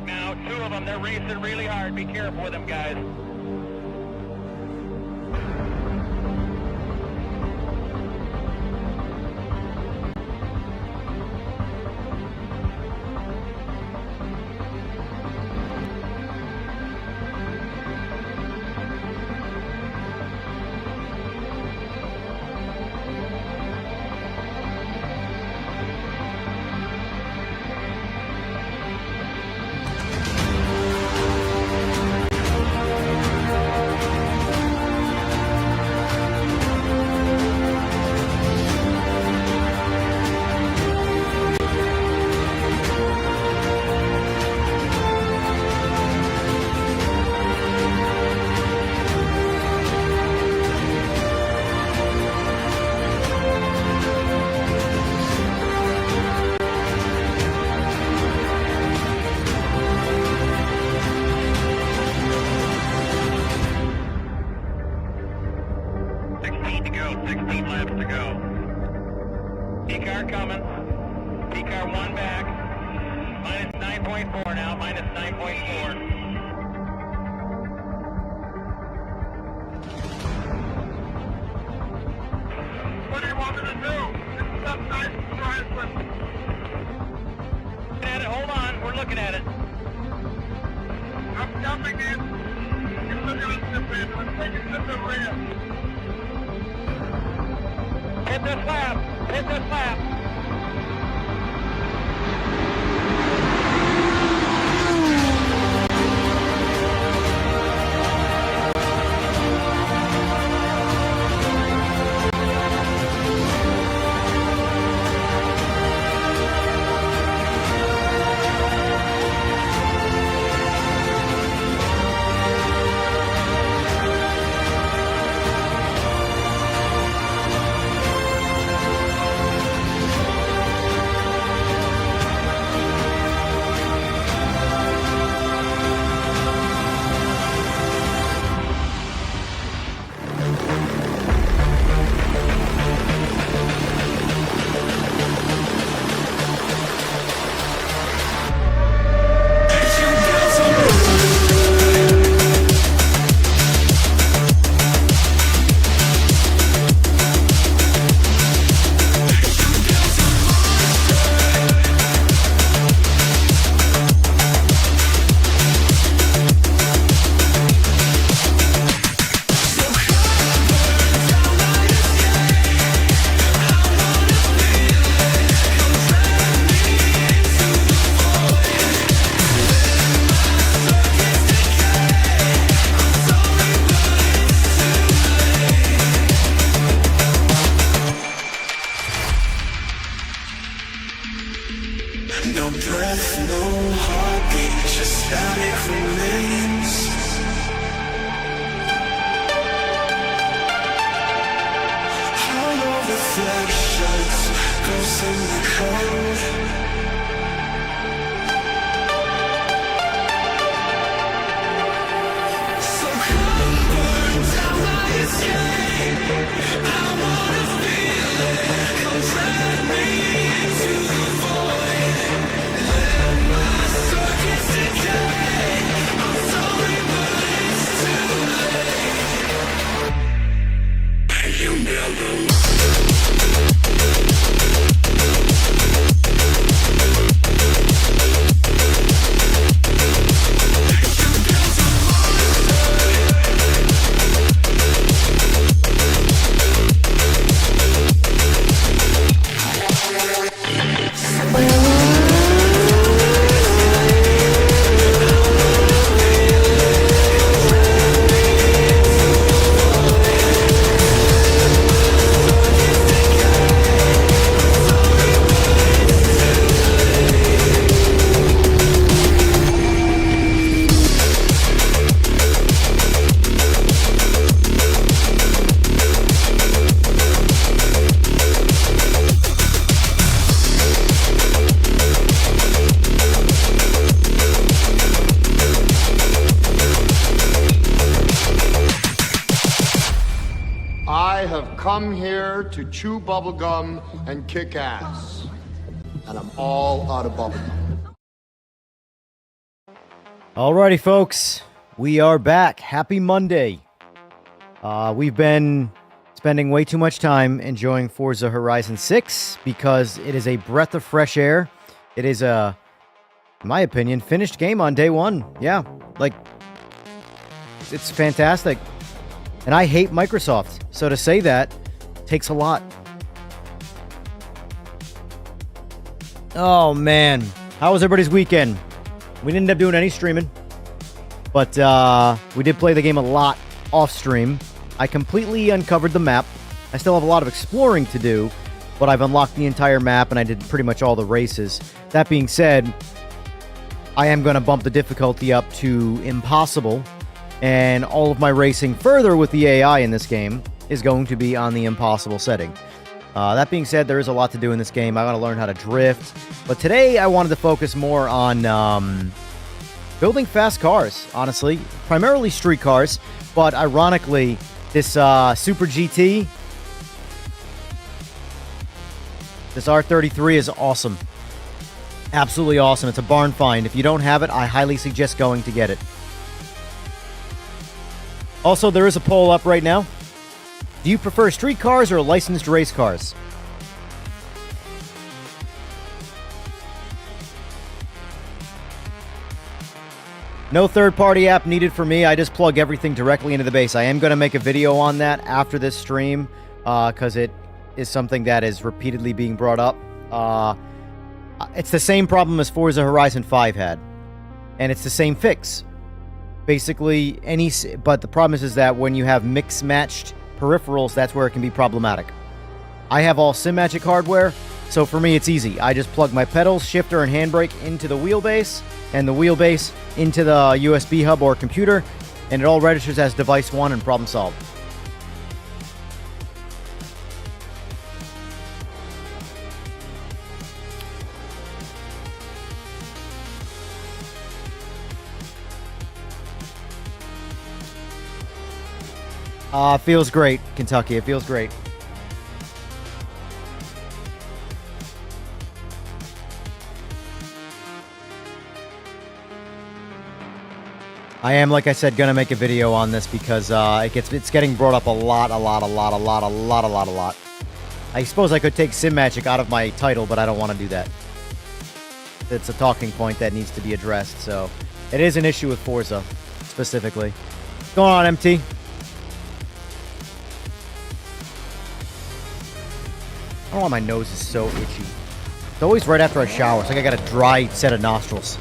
now. Two of them, they're racing really hard. Be careful with them, guys. come here to chew bubblegum and kick ass. And I'm all out of bubblegum. Alrighty, folks, we are back. Happy Monday. We've been spending way too much time enjoying Forza Horizon 6 because it is a breath of fresh air. It is a, in my opinion, finished game on day one. Yeah, like, it's fantastic. And I hate Microsoft, so to say that takes a lot. Oh, man. How was everybody's weekend? We didn't end up doing any streaming, but we did play the game a lot off-stream. I completely uncovered the map. I still have a lot of exploring to do, but I've unlocked the entire map, and I did pretty much all the races. That being said, I am going to bump the difficulty up to impossible, and all of my racing further with the AI in this game is going to be on the impossible setting. That being said, there is a lot to do in this game. I want to learn how to drift. But today, I wanted to focus more on building fast cars, honestly. Primarily street cars. But ironically, this Super GT, this R33 is awesome. Absolutely awesome. It's a barn find. If you don't have it, I highly suggest going to get it. Also, there is a poll up right now. Do you prefer street cars or licensed race cars? No third-party app needed for me. I just plug everything directly into the base. I am going to make a video on that after this stream because it is something that is repeatedly being brought up. It's the same problem as Forza Horizon 5 had, and it's the same fix. Basically, but the problem is that when you have mix-matched peripherals, that's where it can be problematic. I have all Simagic hardware, so for me it's easy. I just plug my pedals, shifter, and handbrake into the wheelbase, and the wheelbase into the USB hub or computer, and it all registers as device 1 and problem solved. Feels great, Kentucky. It feels great. I am, like I said, gonna make a video on this because it's getting brought up a lot. I suppose I could take Simagic out of my title, but I don't want to do that. It's a talking point that needs to be addressed, so it is an issue with Forza, specifically. What's going on, MT? I don't know why my nose is so itchy. It's always right after I shower. It's like I got a dry set of nostrils.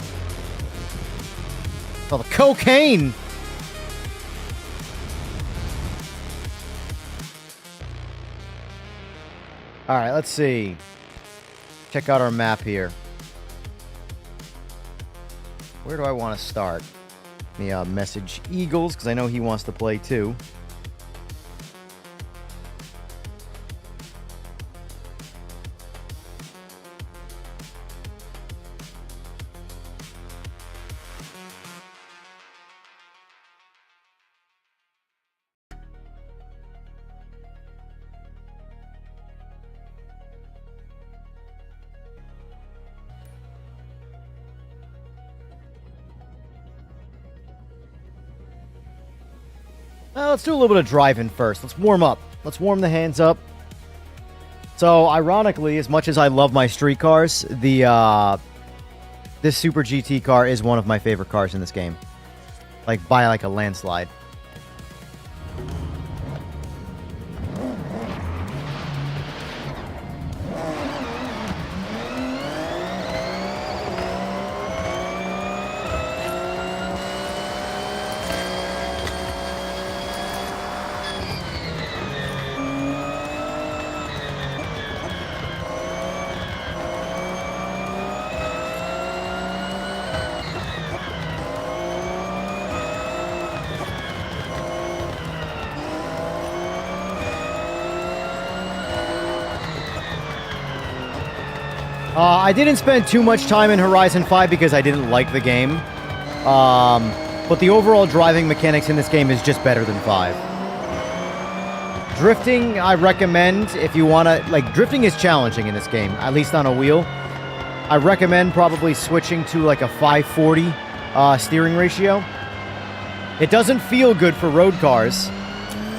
Oh, the cocaine! Alright, let's see. Check out our map here. Where do I want to start? Let me message Eagles, because I know he wants to play too. Let's do a little bit of driving first. Let's warm up. Let's warm the hands up. So, ironically, as much as I love my street cars, this Super GT car is one of my favorite cars in this game. Like, by like a landslide. I didn't spend too much time in Horizon 5 because I didn't like the game. But the overall driving mechanics in this game is just better than 5. Drifting, I recommend if you want to... Like, drifting is challenging in this game, at least on a wheel. I recommend probably switching to, like, a 540 steering ratio. It doesn't feel good for road cars,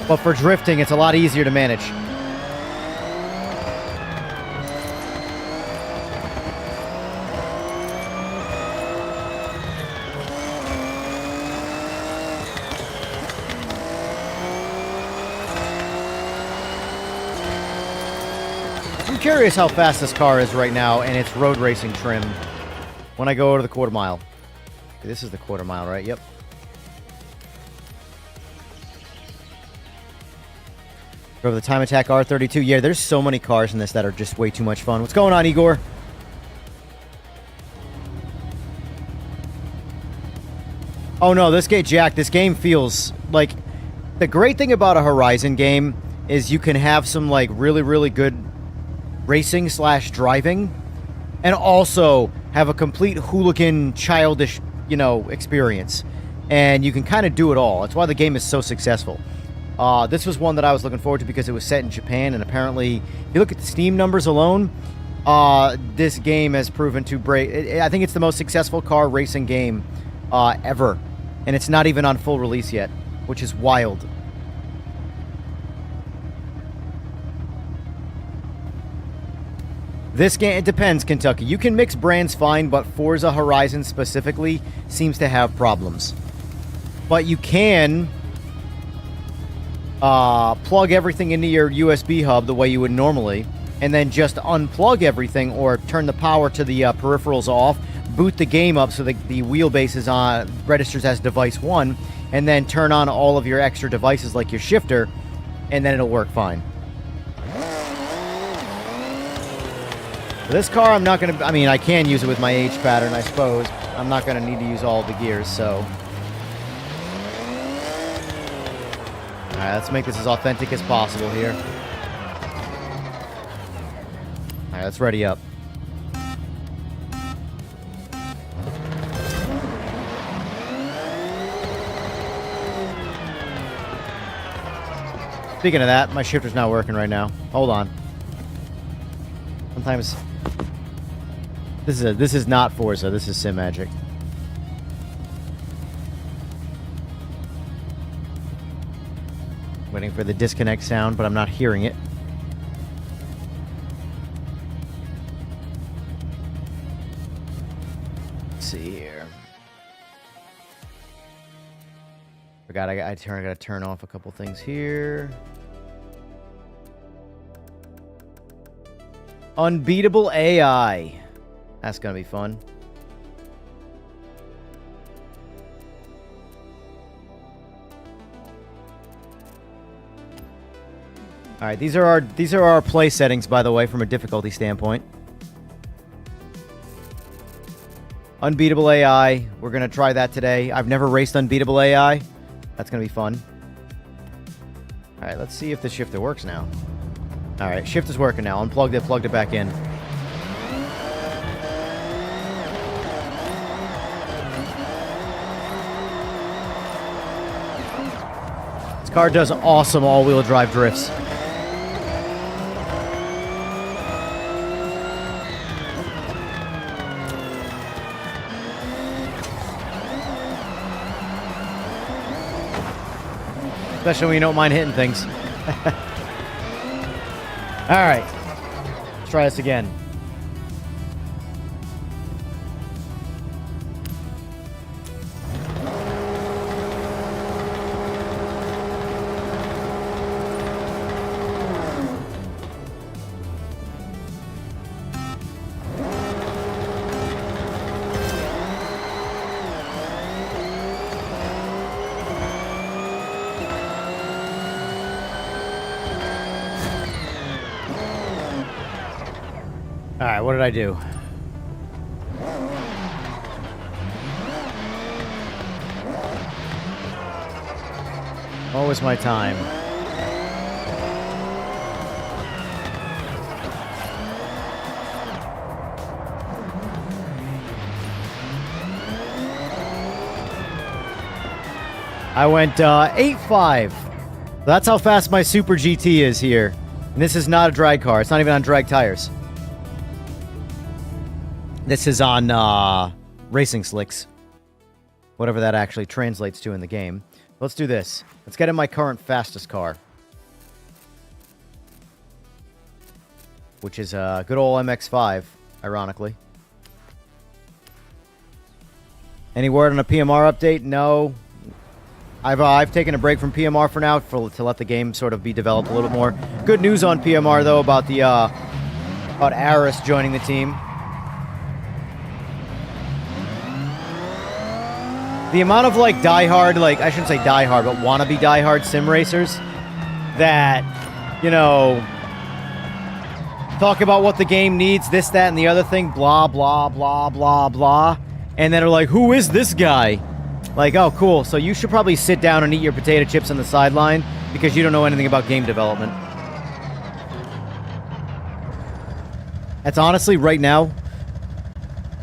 but for drifting, it's a lot easier to manage. I'm curious how fast this car is right now and its road racing trim when I go over to the quarter mile. This is the quarter mile, right? Yep. Go over the Time Attack R32. Yeah, there's so many cars in this that are just way too much fun. What's going on, Igor? Oh no, this game, Jack, this game feels like... The great thing about a Horizon game is you can have some like really, really good racing / driving and also have a complete hooligan, childish, you know, experience. And you can kind of do it all. That's why the game is so successful. This was one that I was looking forward to because it was set in Japan, and apparently, if you look at the Steam numbers alone, this game has proven to break... I think it's the most successful car racing game ever, and it's not even on full release yet, which is wild. This game, it depends, Kentucky. You can mix brands fine, but Forza Horizon specifically seems to have problems. But you can... plug everything into your USB hub the way you would normally, and then just unplug everything or turn the power to the peripherals off, boot the game up so the wheelbase is on, registers as device 1, and then turn on all of your extra devices like your shifter, and then it'll work fine. This car, I'm not going to... I mean, I can use it with my H pattern, I suppose. I'm not going to need to use all the gears, so... Alright, let's make this as authentic as possible here. Alright, let's ready up. Speaking of that, my shifter's not working right now. Hold on. Sometimes... This is not Forza, this is Simagic. Waiting for the disconnect sound, but I'm not hearing it. Let's see here. Forgot I gotta turn off a couple things here. Unbeatable AI. That's gonna be fun. All right, these are our play settings, by the way, from a difficulty standpoint. Unbeatable AI. We're gonna try that today. I've never raced Unbeatable AI. That's gonna be fun. All right, let's see if the shifter works now. All right, shift is working now. Unplugged it, plugged it back in. This car does awesome all-wheel drive drifts. Especially when you don't mind hitting things. Alright. Let's try this again. Alright, what did I do? What was my time? I went 8.5. That's how fast my Super GT is here. And this is not a drag car. It's not even on drag tires. This is on racing slicks. Whatever that actually translates to in the game. Let's do this. Let's get in my current fastest car. Which is a good old MX-5, ironically. Any word on a PMR update? No. I've taken a break from PMR for now to let the game sort of be developed a little bit more. Good news on PMR though about the about Aris joining the team. The amount of like diehard, like I shouldn't say diehard, but wannabe diehard sim racers that, you know, talk about what the game needs, this, that, and the other thing, blah, blah, blah, blah, blah. And then are like, who is this guy? Like, oh, cool. So you should probably sit down and eat your potato chips on the sideline because you don't know anything about game development. That's honestly, right now,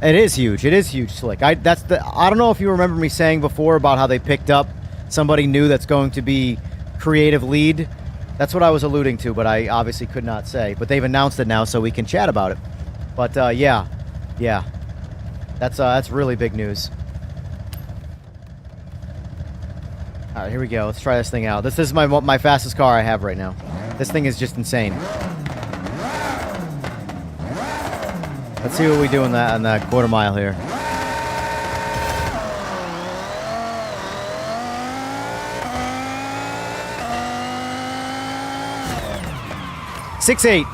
it is huge. It is huge, Slick. I don't know if you remember me saying before about how they picked up somebody new that's going to be creative lead. That's what I was alluding to, but I obviously could not say. But they've announced it now, so we can chat about it. But yeah, that's really big news. All right, here we go. Let's try this thing out. This is my fastest car I have right now. This thing is just insane. Let's see what we do on that quarter mile here. .68.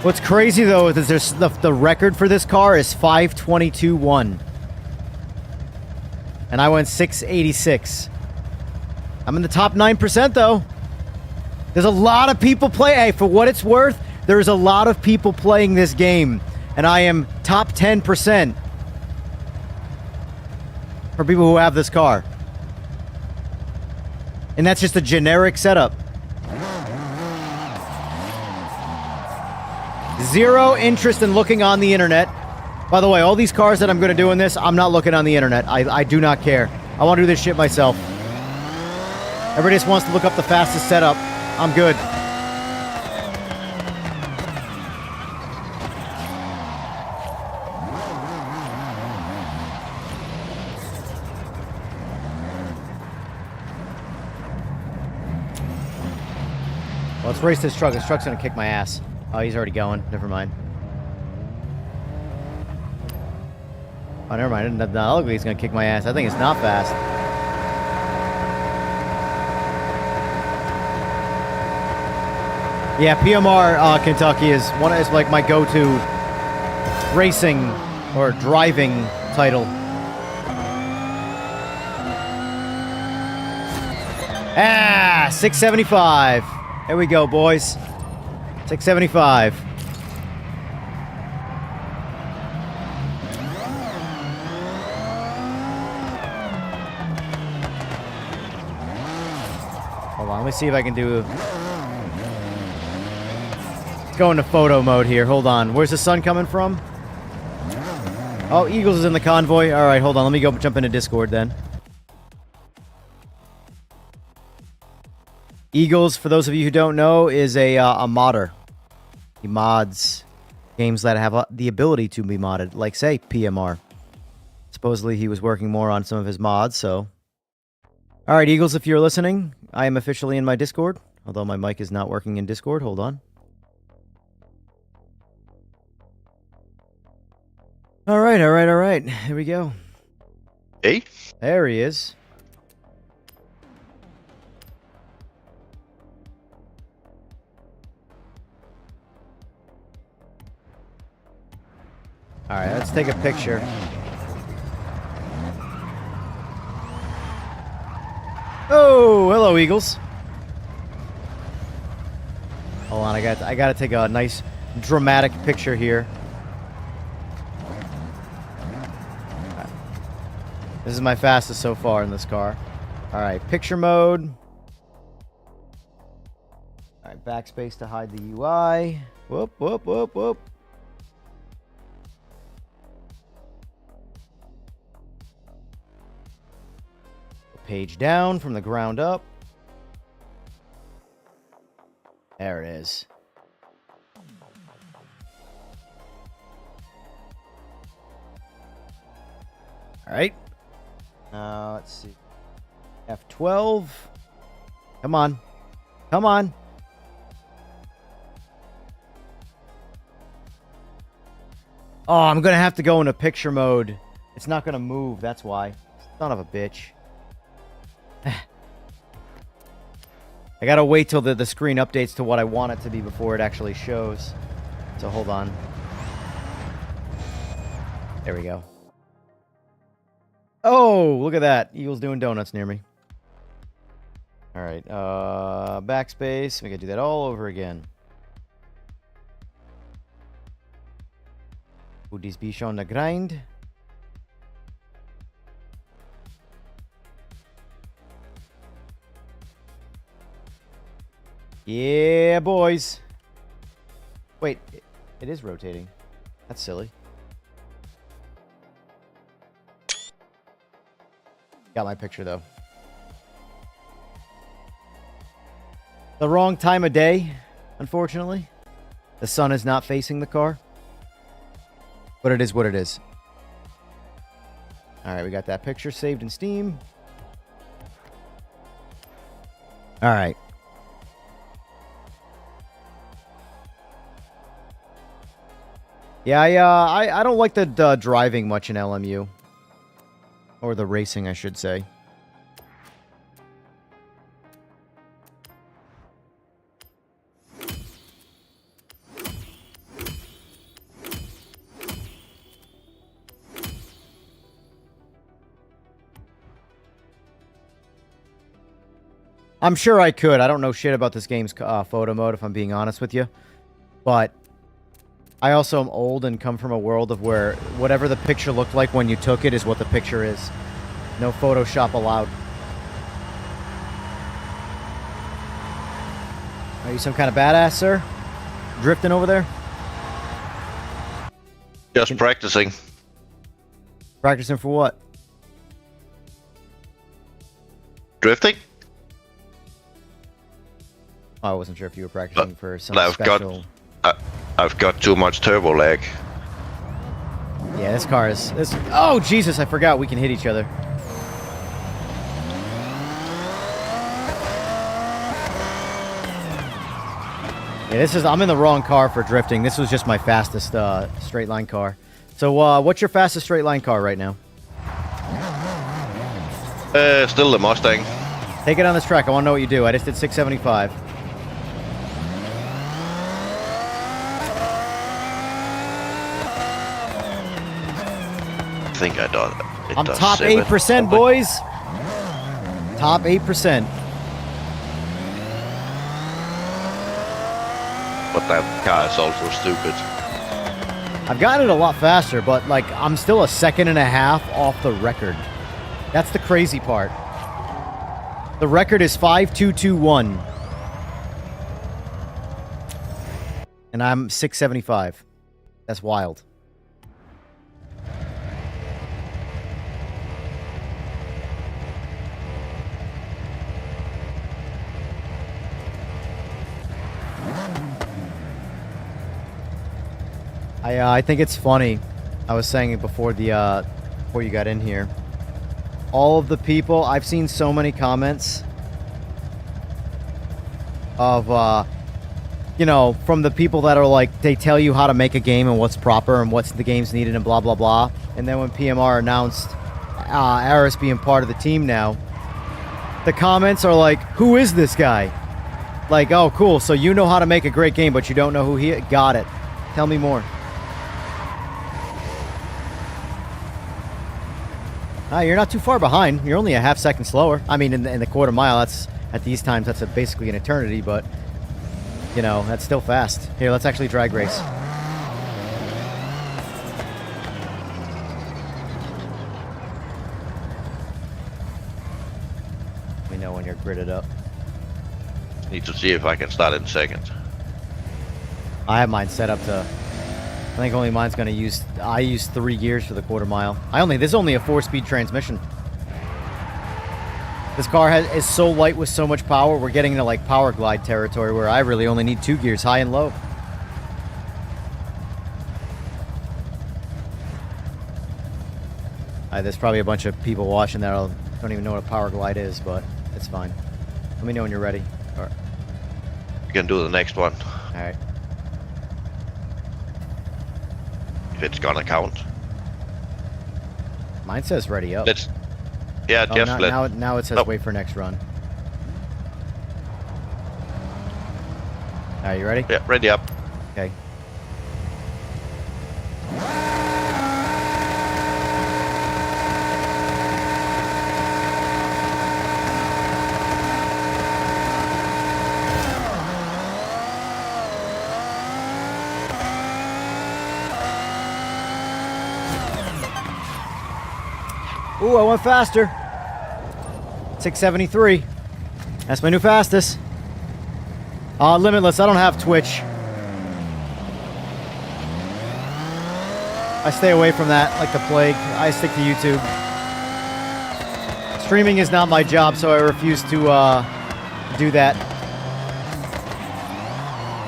What's crazy though is there's the record for this car is 5:22.1, and I went 6:86. I'm in the top 9% though. There's a lot of people playing. Hey, for what it's worth, there's a lot of people playing this game, and I am top 10% for people who have this car. And that's just a generic setup. Zero interest in looking on the internet. By the way, all these cars that I'm going to do in this, I'm not looking on the internet. I do not care. I want to do this shit myself. Everybody just wants to look up the fastest setup. I'm good. Well, let's race this truck. This truck's going to kick my ass. Oh, he's already going. Never mind. Oh, never mind. Not ugly. He's going to kick my ass. I think it's not fast. Yeah, PMR Kentucky is like my go-to racing or driving title. Ah, 675. There we go, boys. 675. Hold on, let me see if I can do... Let's go into photo mode here. Hold on. Where's the sun coming from? Oh, Eagles is in the convoy. All right, hold on. Let me go jump into Discord then. Eagles, for those of you who don't know, is a modder. He mods games that have the ability to be modded, like, say, PMR. Supposedly, he was working more on some of his mods, so... All right, Eagles, if you're listening, I am officially in my Discord. Although my mic is not working in Discord. Hold on. All right, all right, all right. Here we go. Hey? There he is. All right, let's take a picture. Oh, hello, Eagles. Hold on, I got to take a nice dramatic picture here. This is my fastest so far in this car. All right, picture mode. All right, backspace to hide the UI. Whoop, whoop, whoop, whoop. page down from the ground up. There it is. All right. Let's see. F12. Come on. Come on. Oh, I'm going to have to go into picture mode. It's not going to move. That's why. Son of a bitch. I got to wait till the screen updates to what I want it to be before it actually shows. So hold on. There we go. Oh, look at that. Eagle's doing donuts near me. All right. Backspace. We got to do that all over again. Would this be on the grind? Yeah, boys. Wait, it is rotating. That's silly. Got my picture, though. The wrong time of day, unfortunately. The sun is not facing the car. But it is what it is. All right, we got that picture saved in Steam. All right. Yeah, I don't like the driving much in LMU. Or the racing, I should say. I'm sure I could. I don't know shit about this game's photo mode, if I'm being honest with you. But I also am old and come from a world of where whatever the picture looked like when you took it is what the picture is. No Photoshop allowed. Are you some kind of badass, sir? Drifting over there? Just practicing. Practicing for what? Drifting? Oh, I wasn't sure if you were practicing for some I've special... I've got too much turbo lag. Yeah, this car is... Oh, Jesus, I forgot we can hit each other. Yeah, this is... I'm in the wrong car for drifting. This was just my fastest straight line car. So, what's your fastest straight line car right now? Still the Mustang. Take it on this track. I want to know what you do. I just did 675. I think I done. I'm top 8%, boys. Top 8%. But that car is also stupid. I've gotten it a lot faster, but like I'm still a second and a half off the record. That's the crazy part. The record is 5221. And I'm 675. That's wild. I think it's funny. I was saying it before before you got in here. All of the people, I've seen so many comments of, you know, from the people that are like, they tell you how to make a game and what's proper and what's the game's needed and blah, blah, blah. And then when PMR announced Aris being part of the team now, the comments are like, who is this guy? Like, oh, cool. So you know how to make a great game, but you don't know who he is? Got it. Tell me more. You're not too far behind. You're only a half second slower. I mean, in the quarter mile, that's at these times, that's basically an eternity, but, you know, that's still fast. Here, let's actually drag race. Let me know when you're gridded up. Need to see if I can start in second. I have mine set up to... I think only mine's going to use... I use 3 gears for the quarter mile. This is only a 4-speed transmission. This car is so light with so much power, we're getting into like power glide territory where I really only need 2 gears, high and low. There's probably a bunch of people watching that don't even know what a power glide is, but it's fine. Let me know when you're ready. Or, You can do the next one all right. if it's gonna count. Mine says ready up. Let's. Yeah, Oh, just let. now it says Nope. wait for next run. All right, you ready? Yeah, ready up. Okay. Ooh, I went faster. 673. That's my new fastest. Limitless, I don't have Twitch. I stay away from that like the plague. I stick to YouTube. Streaming is not my job, so I refuse to do that.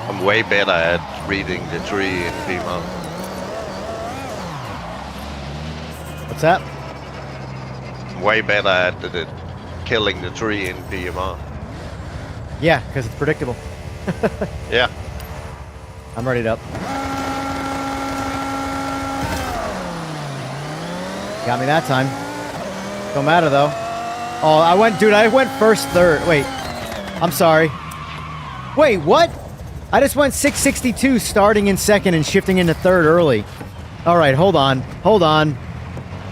I'm way better at reading the tree in PMR. What's that? I'm way better at the killing the tree in PMR. Yeah, because it's predictable. Yeah. I'm ready up. Got me that time. Don't matter though. Oh, I went first, third. Wait, I'm sorry. Wait, what? I just went 662 starting in second and shifting into third early. All right, hold on.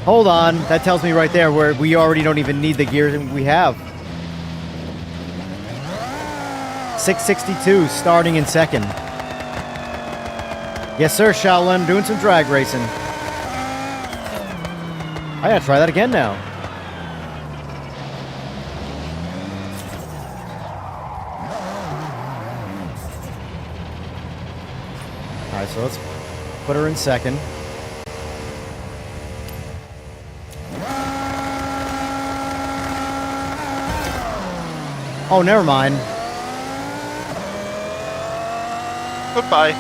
That tells me right there where we already don't even need the gears we have. 662 starting in second. Yes, sir, Shaolin. Doing some drag racing. I gotta try that again now. Alright, so let's put her in second. Oh, never mind. Goodbye.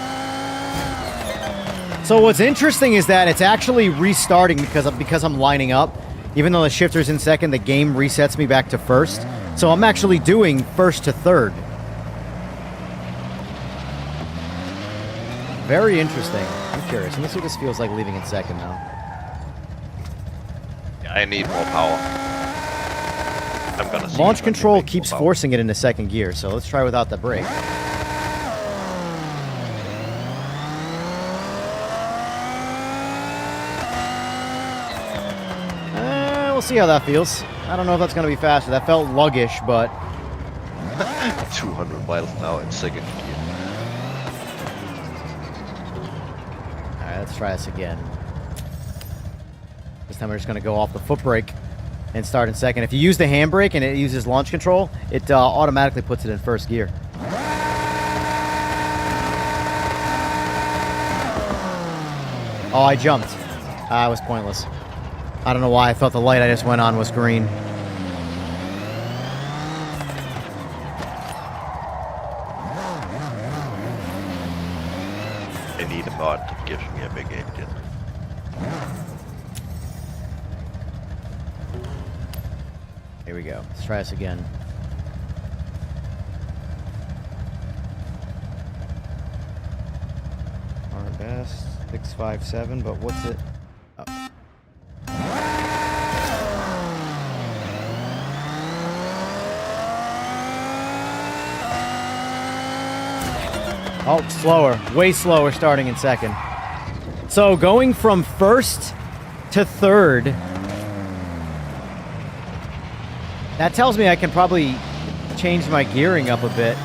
So what's interesting is that it's actually restarting because I'm lining up. Even though the shifter's in second, the game resets me back to first. So I'm actually doing first to third. Very interesting. I'm curious. Let me see what this feels like leaving in second now. I need more power. I'm gonna see Launch if I can control make more keeps power. forcing it into second gear, so let's try without the brake. We'll see how that feels. I don't know if that's going to be faster. That felt luggish, but 200 miles an hour in second gear. alright, let's try this again. This time we're just going to go off the foot brake and start in second. If you use the handbrake and it uses launch control, it automatically puts it in first gear. Oh, I jumped. It was pointless. I don't know why I thought the light I just went on was green. I need a mod that gives me a big engine. Here we go. Let's try this again. Our best 657, but what's it? Oh. Oh, slower. Way slower starting in second. So going from first to third, that tells me I can probably change my gearing up a bit.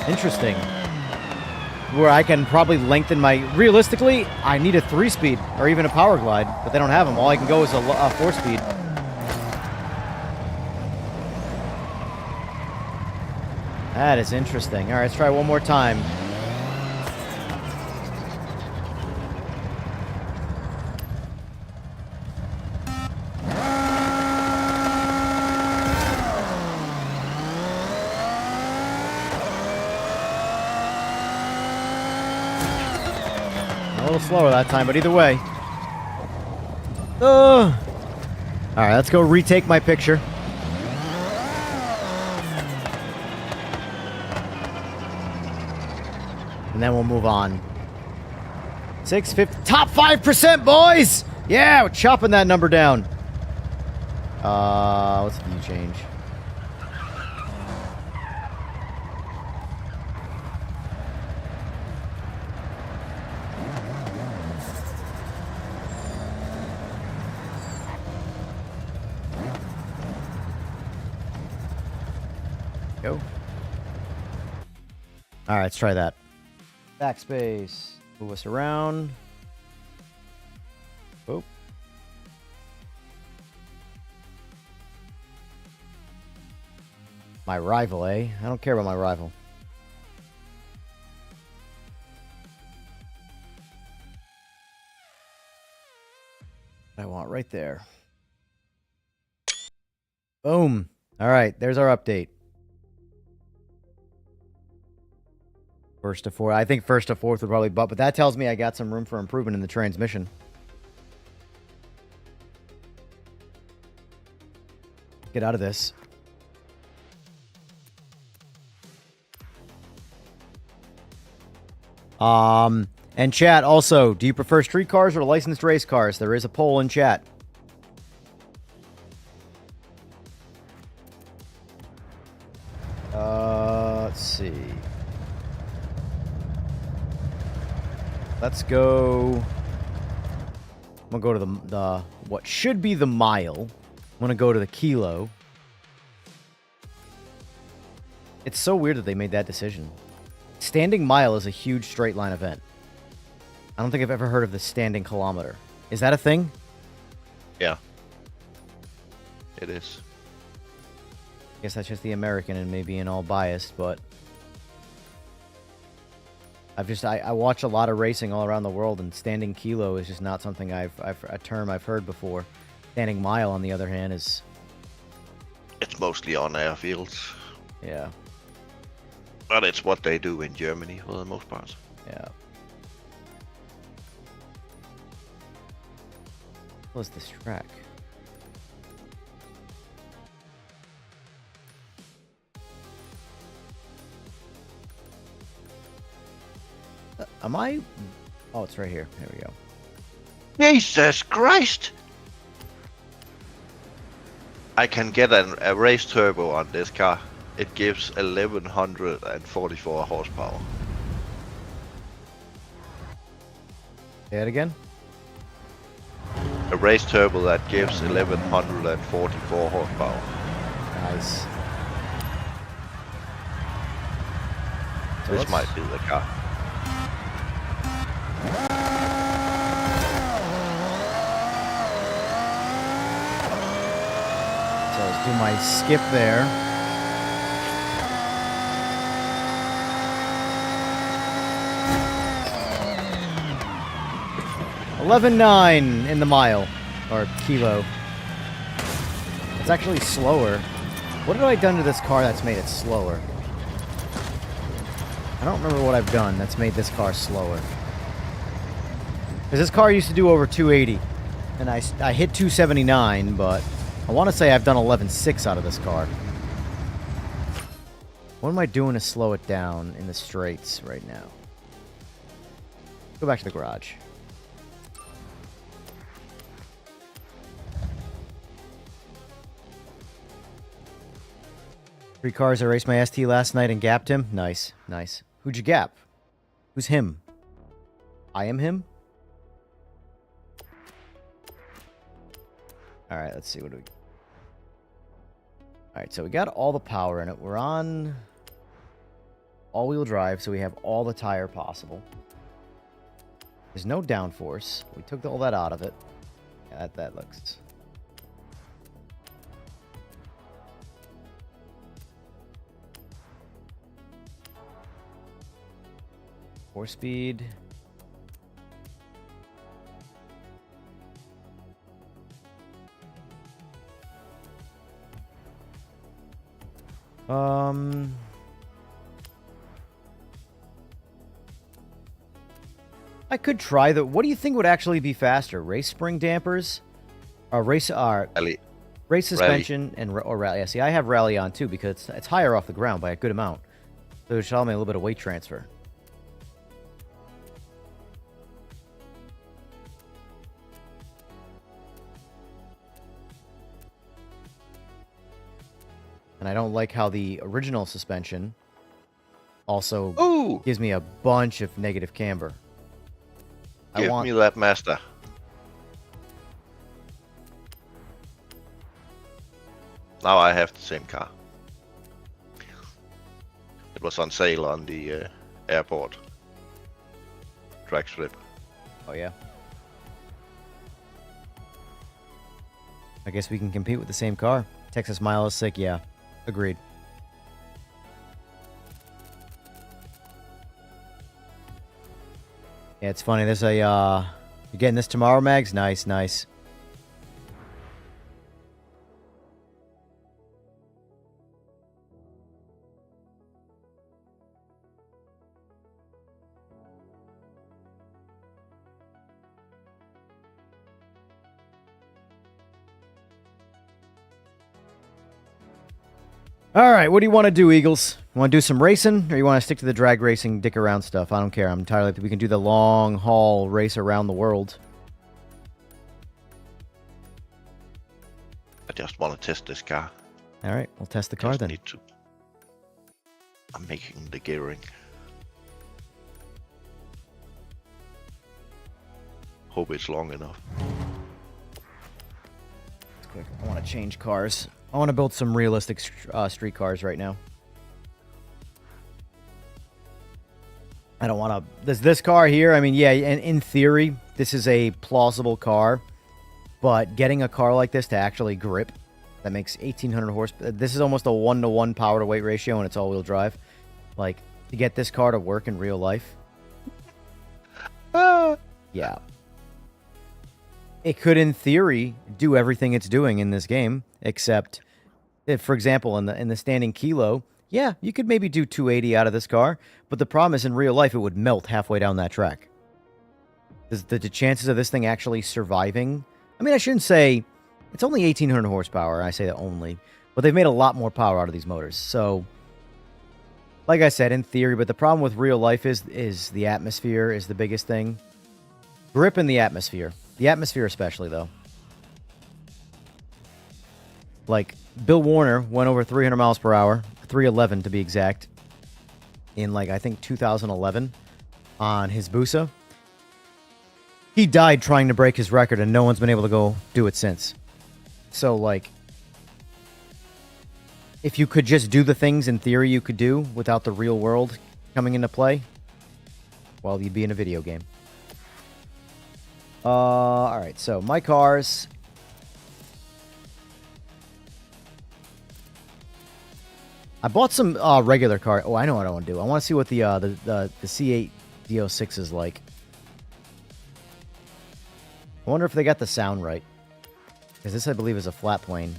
Interesting. Where I can probably lengthen my... Realistically, I need a 3-speed or even a power glide, but they don't have them. All I can go is a 4-speed. That is interesting. All right, let's try one more time. A little slower that time, but either way. Alright, let's go retake my picture. And then we'll move on. 650. Top 5%, boys! Yeah, we're chopping that number down. What's the view change? Go. Alright, let's try that. Backspace. Move us around. Oh. My rival, eh? I don't care about my rival. I want right there. Boom. All right, there's our update. First to fourth. I think first to fourth would probably but that tells me I got some room for improvement in the transmission. Get out of this. And chat also, do you prefer street cars or licensed race cars? There is a poll in chat. Let's see. Let's go. I'm gonna go to the what should be the mile. I'm gonna go to the kilo. It's so weird that they made that decision. Standing mile is a huge straight line event. I don't think I've ever heard of the standing kilometer. Is that a thing? Yeah. It is. I guess that's just the American and maybe being all biased, but I watch a lot of racing all around the world, and standing kilo is just not something a term I've heard before. Standing mile, on the other hand, is... It's mostly on airfields. Yeah. But it's what they do in Germany for the most part. Yeah. What was this track? Am I... Oh, it's right here. There we go. Jesus Christ! I can get a race turbo on this car. It gives 1144 horsepower. Say it again? A race turbo that gives 1144 horsepower. Nice. So This might be the car. So let's do my skip there. $11.9 in the mile, or kilo. It's actually slower. What have I done to this car that's made it slower? I don't remember what I've done that's made this car slower. Because this car used to do over 280, and I hit 279, but I want to say I've done 11.6 out of this car. What am I doing to slow it down in the straights right now? Go back to the garage. Three cars. I raced my ST last night and gapped him. Nice, nice. Who'd you gap? Who's him? I am him? Alright, let's see. What do we... Alright, so we got all the power in it. We're on all-wheel drive, so we have all the tire possible. There's no downforce. We took all that out of it. Yeah, that looks... Four speed. I could try the... What do you think would actually be faster? Race spring dampers? Or race suspension or rally? Yeah, see, I have rally on too because it's higher off the ground by a good amount. So it should allow me a little bit of weight transfer. And I don't like how the original suspension also gives me a bunch of negative camber. Give me that, master. Now I have the same car. It was on sale on the airport drag strip. Oh yeah. I guess we can compete with the same car. Texas Mile is sick, yeah. Agreed. Yeah, it's funny. There's a, you're getting this tomorrow, Mags? Nice, nice. All right, what do you want to do, Eagles? You want to do some racing, or you want to stick to the drag racing, dick around stuff? I don't care. I'm entirely... We can do the long haul race around the world. I just want to test this car. All right, we'll test the car just then. Need to... I'm making the gearing. Hope it's long enough. It's quick. I want to change cars. I want to build some realistic street cars right now. I don't want to... This car here, I mean, yeah, in theory, this is a plausible car. But getting a car like this to actually grip, that makes 1,800 horsepower. This is almost a 1-to-1 power-to-weight ratio, and it's all-wheel drive. Like, to get this car to work in real life... yeah. It could, in theory, do everything it's doing in this game, except, if, for example, in the standing kilo, yeah, you could maybe do 280 out of this car, but the problem is in real life it would melt halfway down that track. The chances of this thing actually surviving... I mean, I shouldn't say... It's only 1,800 horsepower, I say that only, but they've made a lot more power out of these motors, so... Like I said, in theory, but the problem with real life is the atmosphere is the biggest thing. Grip in the atmosphere. The atmosphere especially, though. Like, Bill Warner went over 300 miles per hour, 311 to be exact, in, like, I think 2011 on his Busa. He died trying to break his record, and no one's been able to go do it since. So, like, if you could just do the things in theory you could do without the real world coming into play, well, you'd be in a video game. Alright, so my cars. I bought some regular car. Oh, I know what I want to do. I want to see what the C8 D06 is like. I wonder if they got the sound right. Because this, I believe, is a flat plane.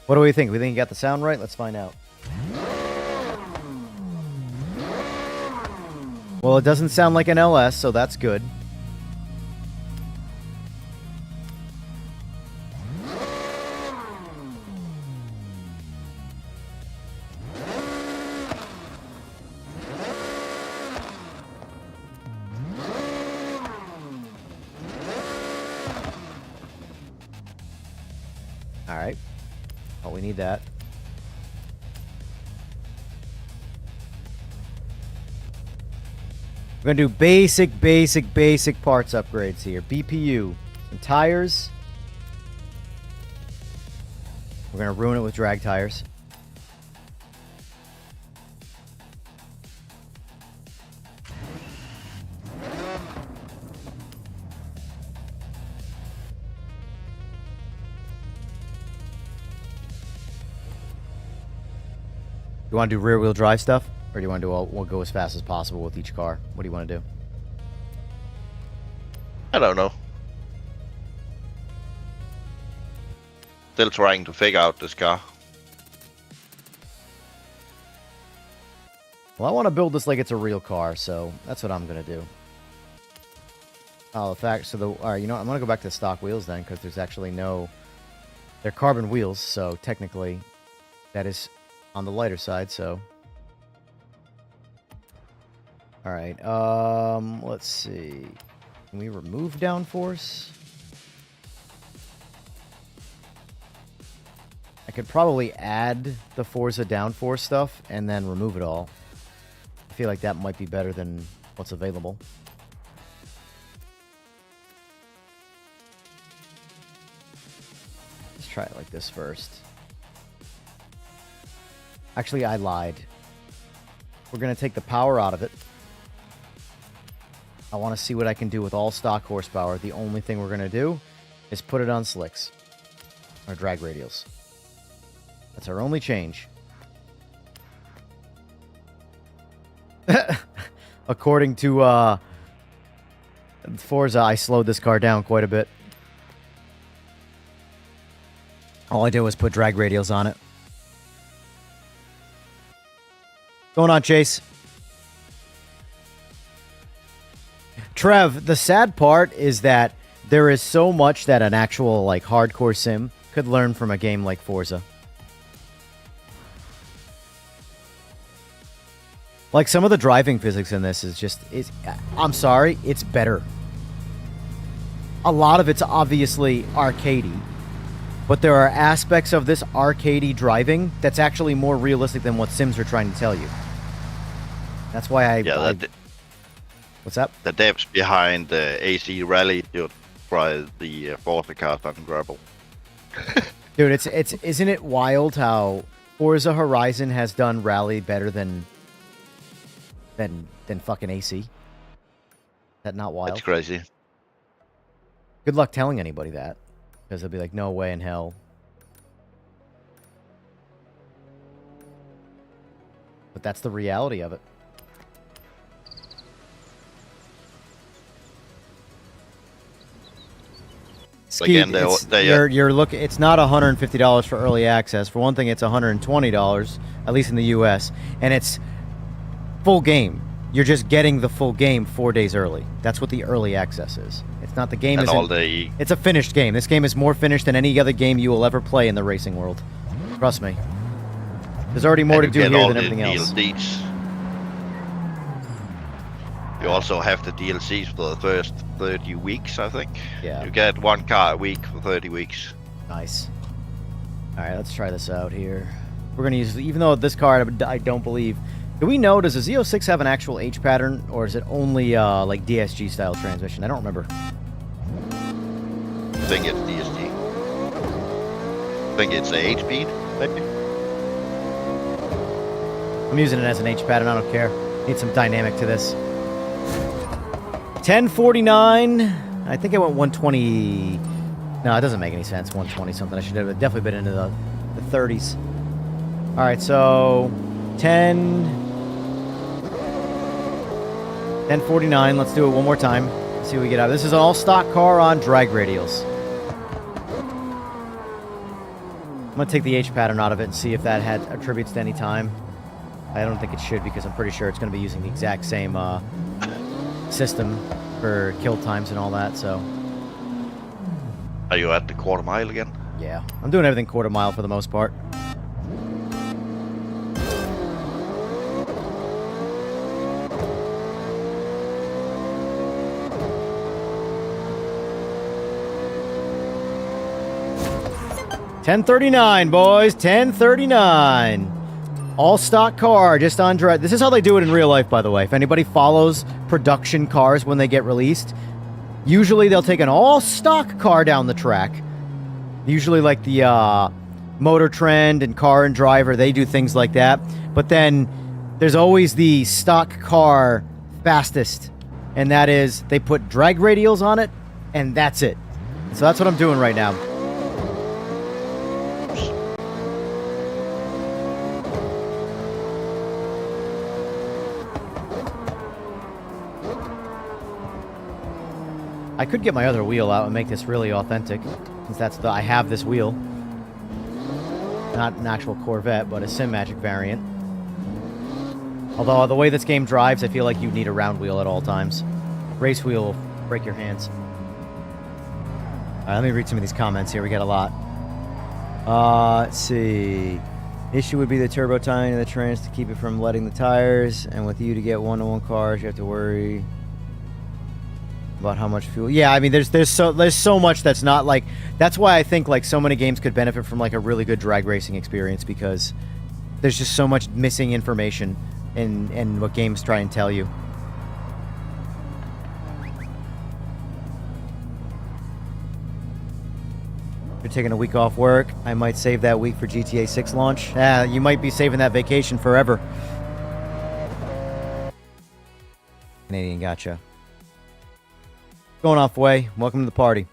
What do we think? We think you got the sound right? Let's find out. Well, it doesn't sound like an LS, so that's good. All right. Oh, we need that. We're going to do basic parts upgrades here. BPU. Some tires. We're going to ruin it with drag tires. You want to do rear-wheel drive stuff? Or do you want to do we'll go as fast as possible with each car? What do you want to do? I don't know. Still trying to figure out this car. Well, I want to build this like it's a real car, so that's what I'm going to do. Oh, the fact, so all right, you know what? I'm going to go back to the stock wheels then, because there's actually no, they're carbon wheels, so technically that is on the lighter side, so. All right, let's see. Can we remove downforce? I could probably add the Forza downforce stuff and then remove it all. I feel like that might be better than what's available. Let's try it like this first. Actually, I lied. We're going to take the power out of it. I want to see what I can do with all stock horsepower. The only thing we're going to do is put it on slicks. Or drag radials. That's our only change. According to Forza, I slowed this car down quite a bit. All I did was put drag radials on it. Going on, Chase? Trev, the sad part is that there is so much that an actual like hardcore sim could learn from a game like Forza. Like some of the driving physics in this is just, I'm sorry, it's better. A lot of it's obviously arcadey, but there are aspects of this arcadey driving that's actually more realistic than what sims are trying to tell you. That's why what's up? The devs behind the AC Rally should try the Forza cars on gravel. Dude, isn't it wild how Forza Horizon has done rally better than fucking AC? Is that not wild? It's crazy. Good luck telling anybody that, because they'll be like, no way in hell. But that's the reality of it. Again, you're looking. It's not $150 for early access. For one thing, it's $120, at least in the U.S., and it's full game. You're just getting the full game 4 days early. That's what the early access is. It's not the game. It's a finished game. This game is more finished than any other game you will ever play in the racing world. Trust me. There's already more to do here than everything else. DLCs. You also have the DLCs for the first 30 weeks, I think. Yeah. You get one car a week for 30 weeks. Nice. All right, let's try this out here. We're going to use, even though this car I don't believe. Do we know, does the Z06 have an actual H pattern, or is it only like DSG style transmission? I don't remember. I think it's DSG. I think it's a H speed, maybe. I'm using it as an H pattern. I don't care. Need some dynamic to this. 1049. I think I went 120. No, it doesn't make any sense. 120 something. I should have definitely been into the 30s. All right, so 1049. Let's do it one more time. Let's see what we get out. This is an all stock car on drag radials. I'm gonna take the H pattern out of it and see if that attributes to any time. I don't think it should, because I'm pretty sure it's gonna be using the exact same system for kill times and all that. So, are you at the quarter mile again? Yeah, I'm doing everything quarter mile for the most part. $10.39, boys. $10.39. All stock car, just on drag. This is how they do it in real life, by the way. If anybody follows production cars when they get released, usually they'll take an all stock car down the track. Usually like the Motor Trend and Car and Driver, they do things like that. But then there's always the stock car fastest, and that is they put drag radials on it, and that's it. So that's what I'm doing right now. I could get my other wheel out and make this really authentic, since I have this wheel. Not an actual Corvette, but a Simagic variant. Although the way this game drives, I feel like you need a round wheel at all times. Race wheel will break your hands. All right, let me read some of these comments here. We got a lot. Let's see. Issue would be the turbo timing of the trans to keep it from letting the tires. And with you to get one-to-one cars, you have to worry about how much fuel. Yeah, I mean, there's so much that's not like. That's why I think like so many games could benefit from like a really good drag racing experience, because there's just so much missing information in what games try and tell you. You're taking a week off work. I might save that week for GTA 6 launch. Yeah, you might be saving that vacation forever. Canadian, gotcha. Going off way. Welcome to the party.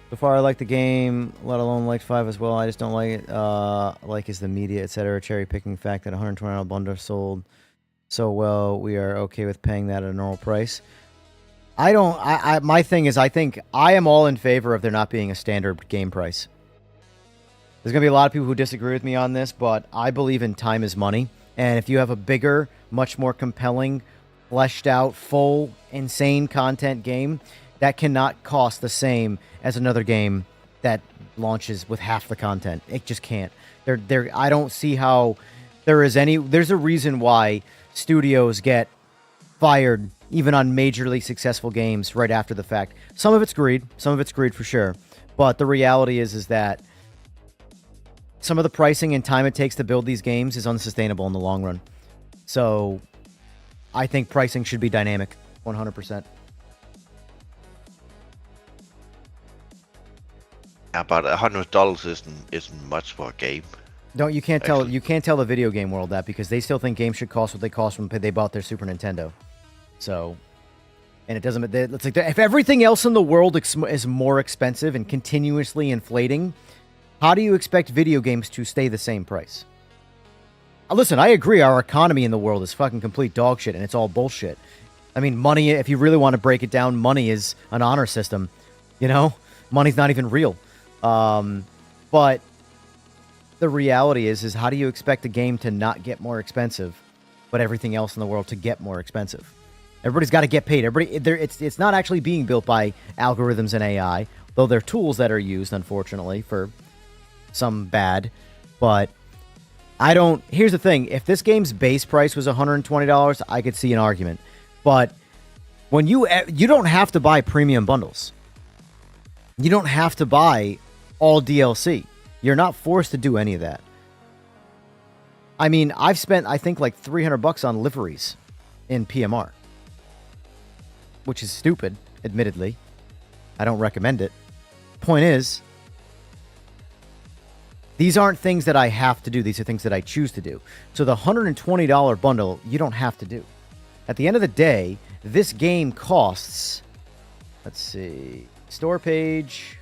So far, I like the game, let alone like 5 as well. I just don't like it. Like is the media, etc. Cherry picking fact that $120 bundle sold so well. We are okay with paying that at a normal price. My thing is, I think I am all in favor of there not being a standard game price. There's going to be a lot of people who disagree with me on this, but I believe in time is money. And if you have a bigger, much more compelling, fleshed out, full, insane content game, that cannot cost the same as another game that launches with half the content. It just can't. I don't see how there's a reason why studios get fired even on majorly successful games right after the fact. Some of it's greed for sure. But the reality is that some of the pricing and time it takes to build these games is unsustainable in the long run. So I think pricing should be dynamic, 100%. Yeah, but $100 isn't much for a game. No, you can't tell the video game world that, because they still think games should cost what they cost when they bought their Super Nintendo. So, and it doesn't. It's like if everything else in the world is more expensive and continuously inflating, how do you expect video games to stay the same price? Listen, I agree. Our economy in the world is fucking complete dog shit, and it's all bullshit. I mean, money. If you really want to break it down, money is an honor system. You know, money's not even real. But the reality is how do you expect a game to not get more expensive, but everything else in the world to get more expensive? Everybody's got to get paid. It's not actually being built by algorithms and AI, though they're tools that are used, unfortunately, for some bad. But here's the thing. If this game's base price was $120, I could see an argument. But when you don't have to buy premium bundles. You don't have to buy all DLC. You're not forced to do any of that. I mean, I've spent, I think, like $300 on liveries in PMR. Which is stupid, admittedly. I don't recommend it. Point is, these aren't things that I have to do. These are things that I choose to do. So the $120 bundle, you don't have to do. At the end of the day, this game costs, let's see, store page,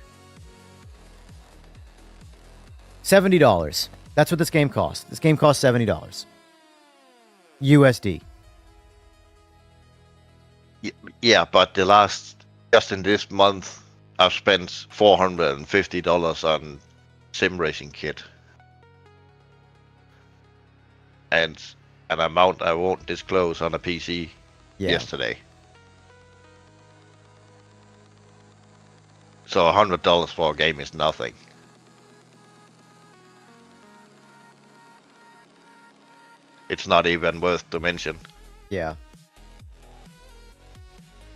$70. That's what this game costs. This game costs $70. USD. Yeah, but just in this month, I've spent $450 on sim racing kit. And an amount I won't disclose on a PC yesterday. So $100 for a game is nothing. It's not even worth to mention. Yeah.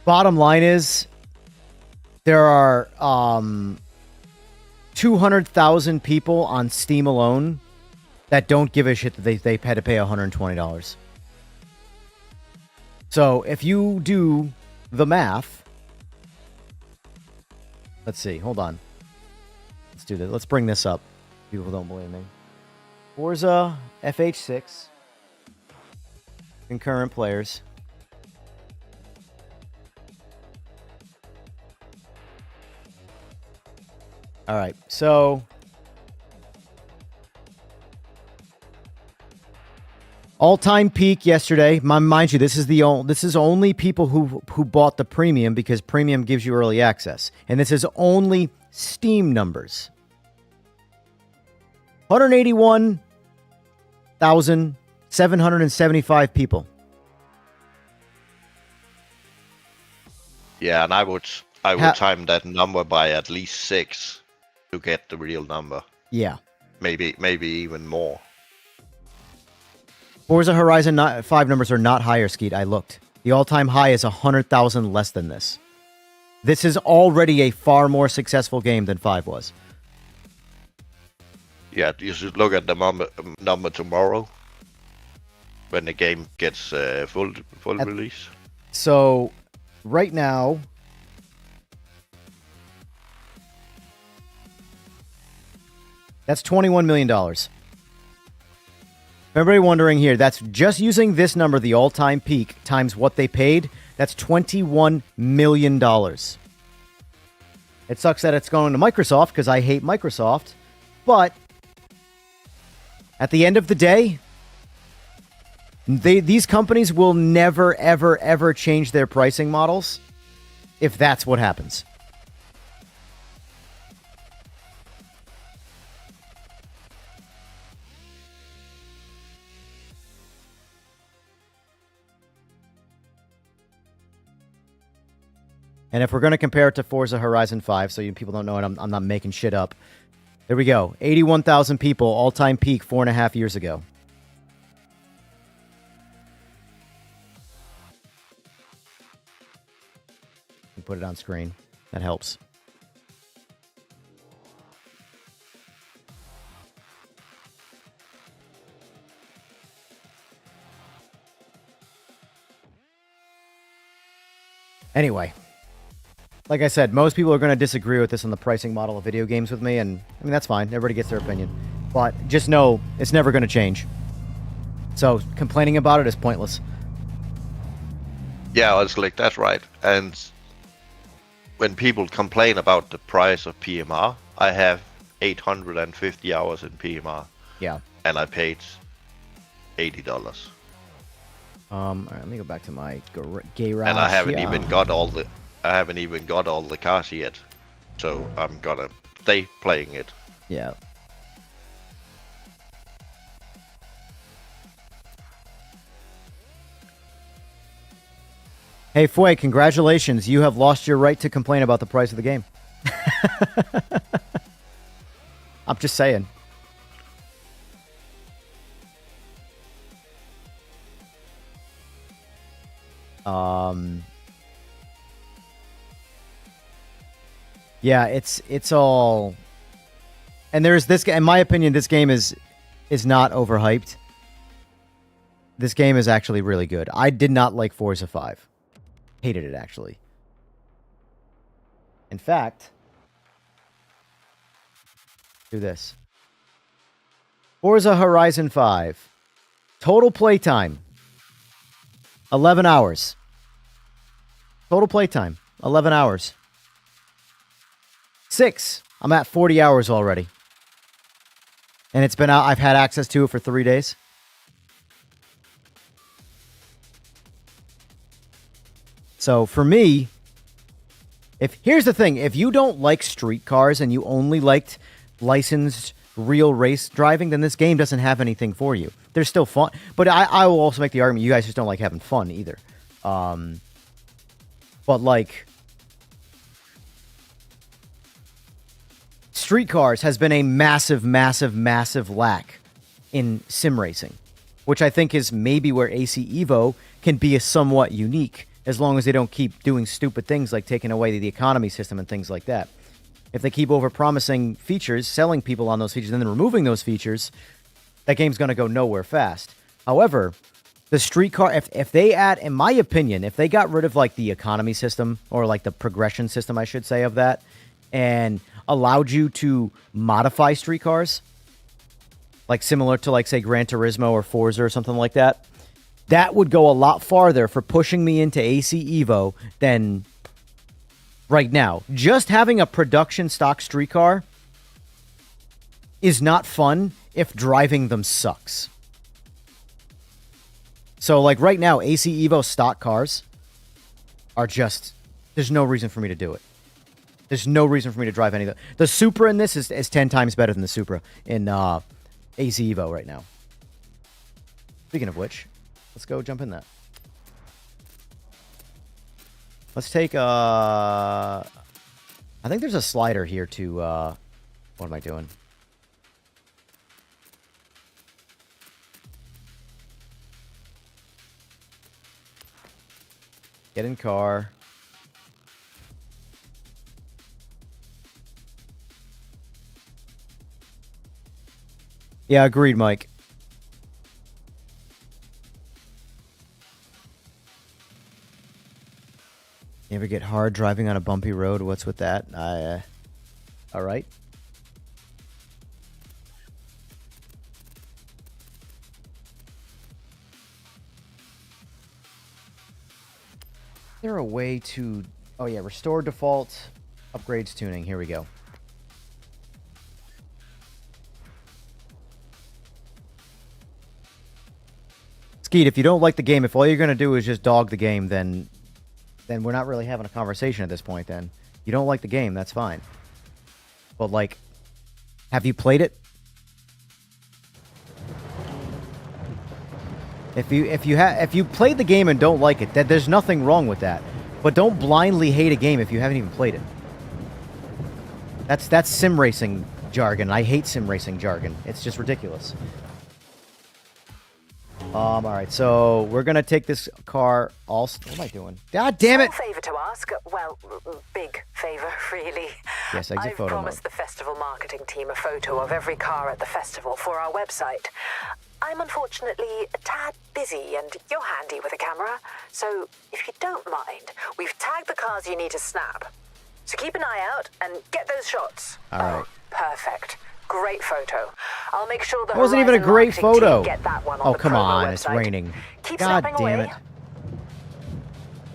Bottom line is, there are 200,000 people on Steam alone that don't give a shit that they had to pay $120. So if you do the math, let's see. Hold on. Let's do this. Let's bring this up. People don't believe me. Forza FH6 concurrent players. All right, so all-time peak yesterday. Mind you, this is only people who bought the premium, because premium gives you early access, and this is only Steam numbers. 181,775 people. Yeah, and I would time that number by at least 6 to get the real number. Yeah. Maybe even more. Forza Horizon 5 numbers are not higher, Skeet. I looked. The all-time high is 100,000 less than this. This is already a far more successful game than 5 was. Yeah, you should look at the number tomorrow when the game gets full release. So, right now, that's $21 million. Everybody wondering here, that's just using this number, the all-time peak, times what they paid. That's $21 million. It sucks that it's going to Microsoft because I hate Microsoft. But at the end of the day, these companies will never, ever, ever change their pricing models if that's what happens. And if we're going to compare it to Forza Horizon 5, so you people don't know it, I'm not making shit up. There we go. 81,000 people, all-time peak 4.5 years ago. You put it on screen. That helps. Anyway. Like I said, most people are going to disagree with this on the pricing model of video games with me, and I mean, that's fine. Everybody gets their opinion. But just know it's never going to change. So complaining about it is pointless. Yeah, it's like, that's right. And when people complain about the price of PMR, I have 850 hours in PMR. Yeah. And I paid $80. All right, let me go back to my garage. And I haven't even got all the cars yet, so I'm gonna stay playing it. Yeah. Hey, Foy, congratulations. You have lost your right to complain about the price of the game. I'm just saying. Yeah, it's all, and there's this. In my opinion, this game is not overhyped. This game is actually really good. I did not like Forza 5. Hated it, actually. In fact, do this. Forza Horizon 5. Total playtime, 11 hours. Total playtime, 11 hours. 6. I'm at 40 hours already. And it's been out. I've had access to it for 3 days. So for me, here's the thing. If you don't like street cars and you only liked licensed real race driving, then this game doesn't have anything for you. There's still fun. But I will also make the argument you guys just don't like having fun either. But like, street cars has been a massive, massive, massive lack in sim racing, which I think is maybe where AC Evo can be a somewhat unique, as long as they don't keep doing stupid things like taking away the economy system and things like that. If they keep overpromising features, selling people on those features, and then removing those features, that game's going to go nowhere fast. However, the street car, if they add, in my opinion, if they got rid of like the economy system, or like the progression system, I should say, of that, and allowed you to modify street cars, like similar to like, say, Gran Turismo or Forza or something like that, that would go a lot farther for pushing me into AC Evo than right now. Just having a production stock street car is not fun if driving them sucks. So like right now, AC Evo stock cars are just, there's no reason for me to do it. There's no reason for me to drive any of them. The Supra in this is 10 times better than the Supra in AC Evo right now. Speaking of which, let's go jump in that. Let's take, I think there's a slider here to, what am I doing? Get in car. Yeah, agreed, Mike. You ever get hard driving on a bumpy road? What's with that? All right. Is there a way to... Oh, yeah, restore default, upgrades tuning. Here we go. Skeet, if you don't like the game, if all you're going to do is just dog the game, then we're not really having a conversation at this point, then. You don't like the game, that's fine. But, like, have you played it? If you played the game and don't like it, there's nothing wrong with that. But don't blindly hate a game if you haven't even played it. That's sim racing jargon. I hate sim racing jargon. It's just ridiculous. All right, so we're gonna take this car. What am I doing? God damn it! Small favor to ask. Well, big favor, really. Yes, exit photo I've promised mode. the festival marketing team a photo of every car at the festival for our website. I'm unfortunately a tad busy, and you're handy with a camera. So, if you don't mind, we've tagged the cars you need to snap. So keep an eye out and get those shots. All right. Perfect. Great photo. I'll make sure the It wasn't even a Horizon great marketing photo. team get that one on Oh, the come promo on, website. it's raining. Keep God snapping damn away. it.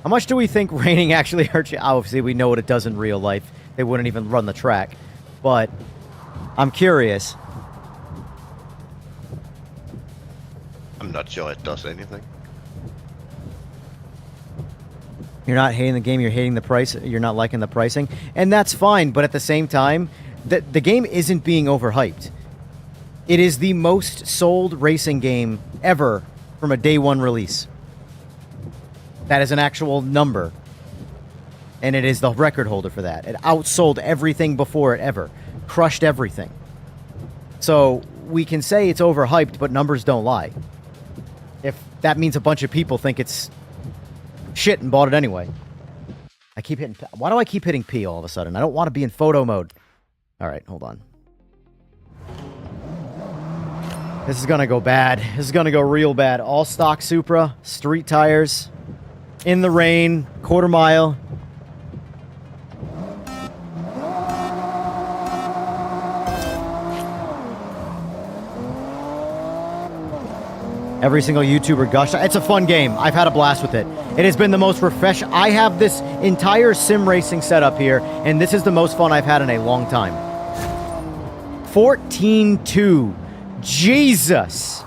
How much do we think raining actually hurts you? Obviously, we know what it does in real life. They wouldn't even run the track. But I'm curious. I'm not sure it does anything. You're not hating the game, you're hating the price, you're not liking the pricing. And that's fine, but at the same time, the game isn't being overhyped. It is the most sold racing game ever from a day one release. That is an actual number. And it is the record holder for that. It outsold everything before it ever. Crushed everything. So we can say it's overhyped, but numbers don't lie. If that means a bunch of people think it's shit and bought it anyway. I keep hitting... Why do I keep hitting P all of a sudden? I don't want to be in photo mode. All right, hold on. This is going to go bad. This is going to go real bad. All stock Supra, street tires, in the rain, quarter mile. Every single YouTuber gushed. It's a fun game. I've had a blast with it. It has been the most refreshing. I have this entire sim racing setup here, and this is the most fun I've had in a long time. 14-2. Jesus.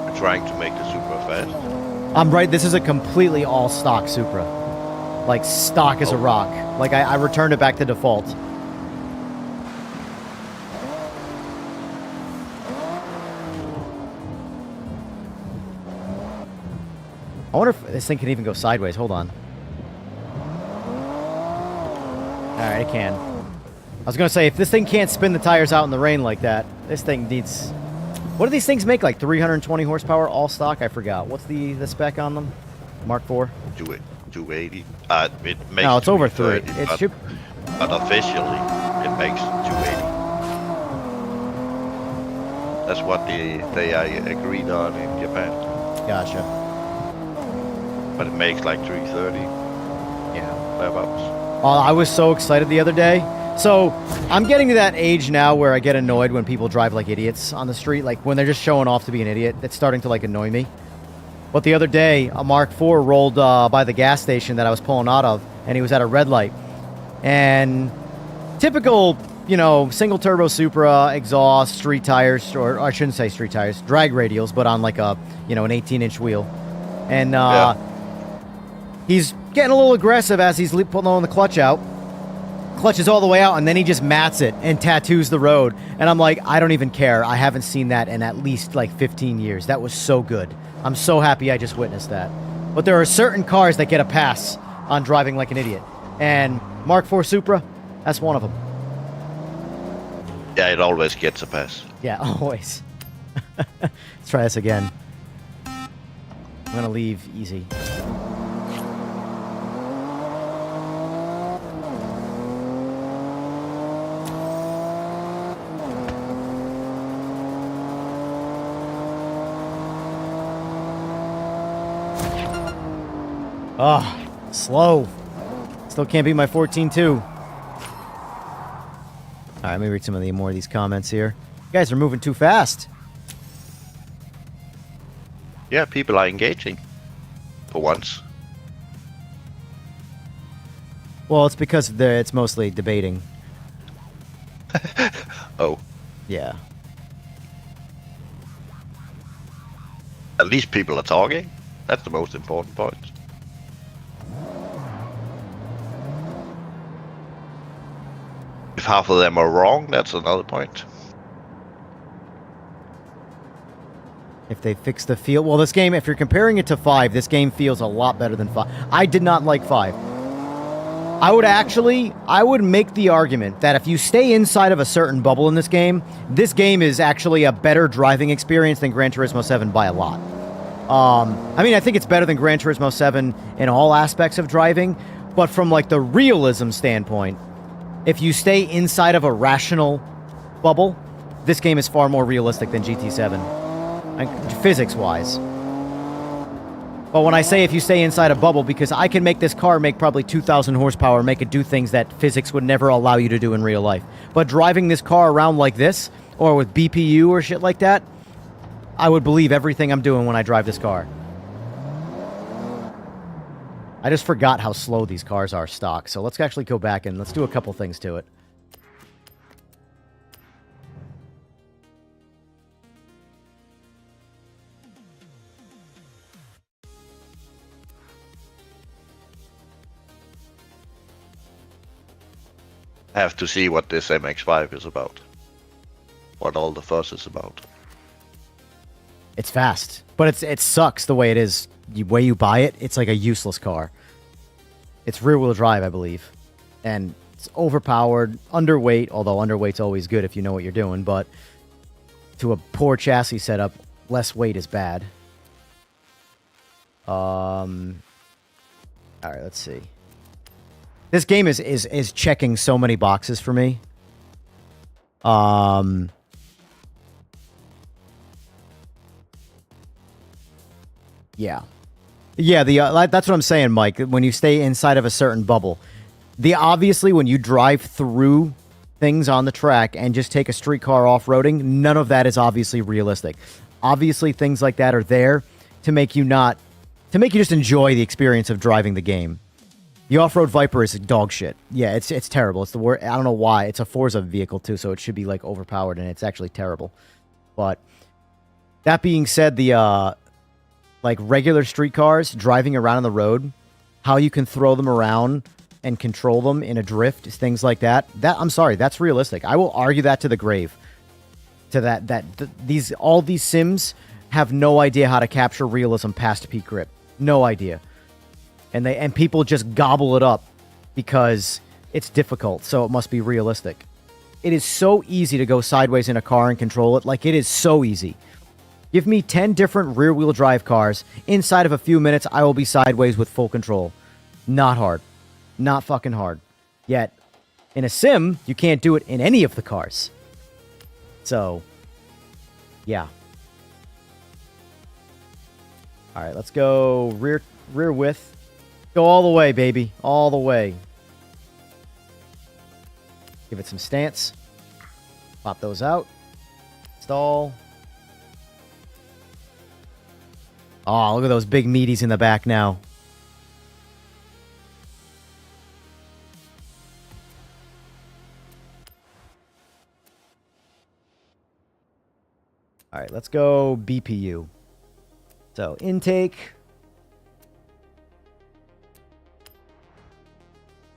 I'm trying to make the Supra fast. I'm right. This is a completely all stock Supra. Like stock as a rock. Like I returned it back to default. I wonder if this thing can even go sideways. Hold on. Alright, it can. I was going to say, if this thing can't spin the tires out in the rain like that, this thing needs... What do these things make? Like 320 horsepower, all stock? I forgot. What's the spec on them? Mark IV? 280. It makes No, it's over 3. 330, It but, should... but officially, it makes 280. That's what they agreed on in Japan. Gotcha. But it makes like 330. Yeah. Thereabouts. I was so excited the other day. So, I'm getting to that age now where I get annoyed when people drive like idiots on the street. Like, when they're just showing off to be an idiot. It's starting to, like, annoy me. But the other day, a Mark IV rolled by the gas station that I was pulling out of, and he was at a red light. And typical, you know, single turbo Supra, exhaust, street tires, or I shouldn't say street tires, drag radials, but on like a, you know, an 18-inch wheel. And he's getting a little aggressive as he's pulling the clutch out. Clutch is all the way out, and then he just mats it and tattoos the road. And I'm like, I don't even care. I haven't seen that in at least like 15 years. That was so good. I'm so happy I just witnessed that. But there are certain cars that get a pass on driving like an idiot. And Mark IV Supra, that's one of them. Yeah, it always gets a pass. Yeah, always. Let's try this again. I'm going to leave easy. Oh, slow. Still can't beat my 14.2. Alright, let me read some of the more of these comments here. You guys are moving too fast. Yeah, people are engaging. For once. Well, it's because it's mostly debating. Oh. Yeah. At least people are talking. That's the most important point. If half of them are wrong, that's another point. If they fix the feel... Well, this game, if you're comparing it to 5, this game feels a lot better than 5. I did not like 5. I would make the argument that if you stay inside of a certain bubble in this game is actually a better driving experience than Gran Turismo 7 by a lot. I mean, I think it's better than Gran Turismo 7 in all aspects of driving, but from, like, the realism standpoint, if you stay inside of a rational bubble, this game is far more realistic than GT7, physics-wise. But when I say if you stay inside a bubble, because I can make this car make probably 2,000 horsepower, make it do things that physics would never allow you to do in real life. But driving this car around like this, or with BPU or shit like that, I would believe everything I'm doing when I drive this car. I just forgot how slow these cars are stock, so let's actually go back and let's do a couple things to it. I have to see what this MX-5 is about. What all the fuss is about. It's fast, but it sucks the way it is. The way you buy it, it's like a useless car. It's rear-wheel drive, I believe. And it's overpowered, underweight, although underweight's always good if you know what you're doing, but to a poor chassis setup, less weight is bad. Alright, let's see. This game is checking so many boxes for me. Yeah. Yeah, that's what I'm saying, Mike. When you stay inside of a certain bubble, obviously when you drive through things on the track and just take a street car off-roading, none of that is obviously realistic. Obviously, things like that are there to make you just enjoy the experience of driving the game. The off-road Viper is dog shit. Yeah, it's terrible. It's the worst. I don't know why. It's a Forza vehicle too, so it should be like overpowered, and it's actually terrible. But that being said, the like regular street cars driving around on the road, how you can throw them around and control them in a drift, things like that. I'm sorry, that's realistic. I will argue that to the grave. All these sims have no idea how to capture realism past peak grip. No idea. And people just gobble it up because it's difficult, so it must be realistic. It is so easy to go sideways in a car and control it. Like, it is so easy. Give me 10 different rear-wheel drive cars. Inside of a few minutes, I will be sideways with full control. Not hard. Not fucking hard. Yet, in a sim, you can't do it in any of the cars. So, yeah. Alright, let's go rear width. Go all the way, baby. All the way. Give it some stance. Pop those out. Install. Oh, look at those big meaties in the back now. All right, let's go BPU. So, intake.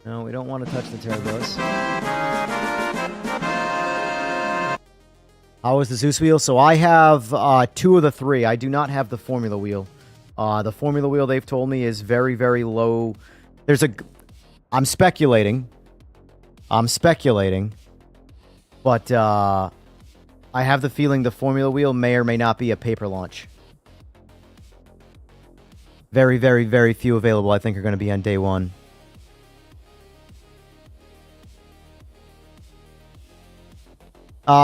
No, we don't want to touch the turbos. How is the Zeus wheel? So I have 2 of the 3. I do not have the formula wheel. The formula wheel, they've told me, is very, very low. I'm speculating. But I have the feeling the formula wheel may or may not be a paper launch. Very, very, very few available, I think, are going to be on day 1.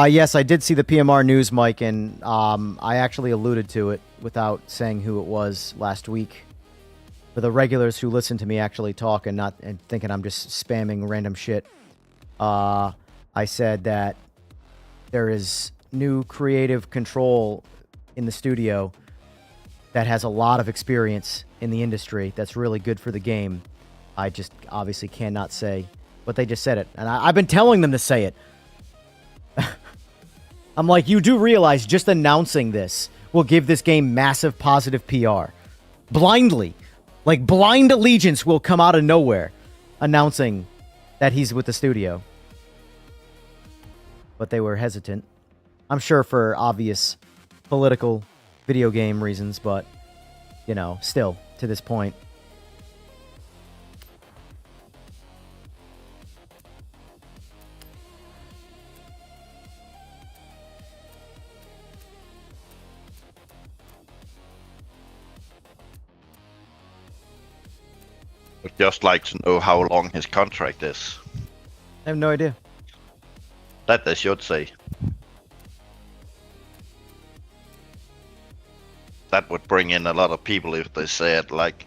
Yes, I did see the PMR news, Mike, and I actually alluded to it without saying who it was last week. For the regulars who listen to me actually talk and thinking I'm just spamming random shit, I said that there is new creative control in the studio that has a lot of experience in the industry that's really good for the game. I just obviously cannot say, but they just said it. And I've been telling them to say it. I'm like, you do realize just announcing this will give this game massive positive PR. Blindly. Like, blind allegiance will come out of nowhere announcing that he's with the studio. But they were hesitant. I'm sure for obvious political video game reasons, but, you know, still, to this point. Would just like to know how long his contract is. I have no idea. That they should say. That would bring in a lot of people if they said, like,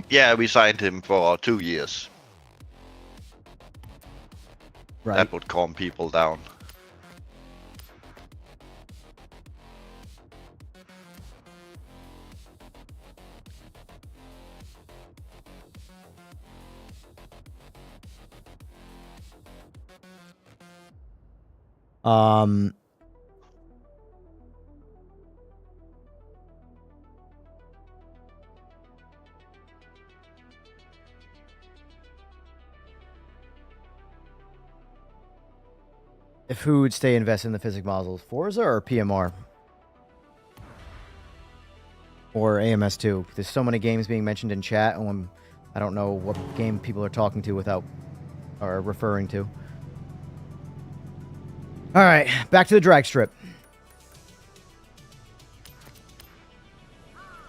yeah, we signed him for 2 years. Right. That would calm people down. If who would stay invested in the physics models, Forza or PMR? Or AMS2? There's so many games being mentioned in chat, and I don't know what game people are talking to without, or referring to. Alright, back to the drag strip.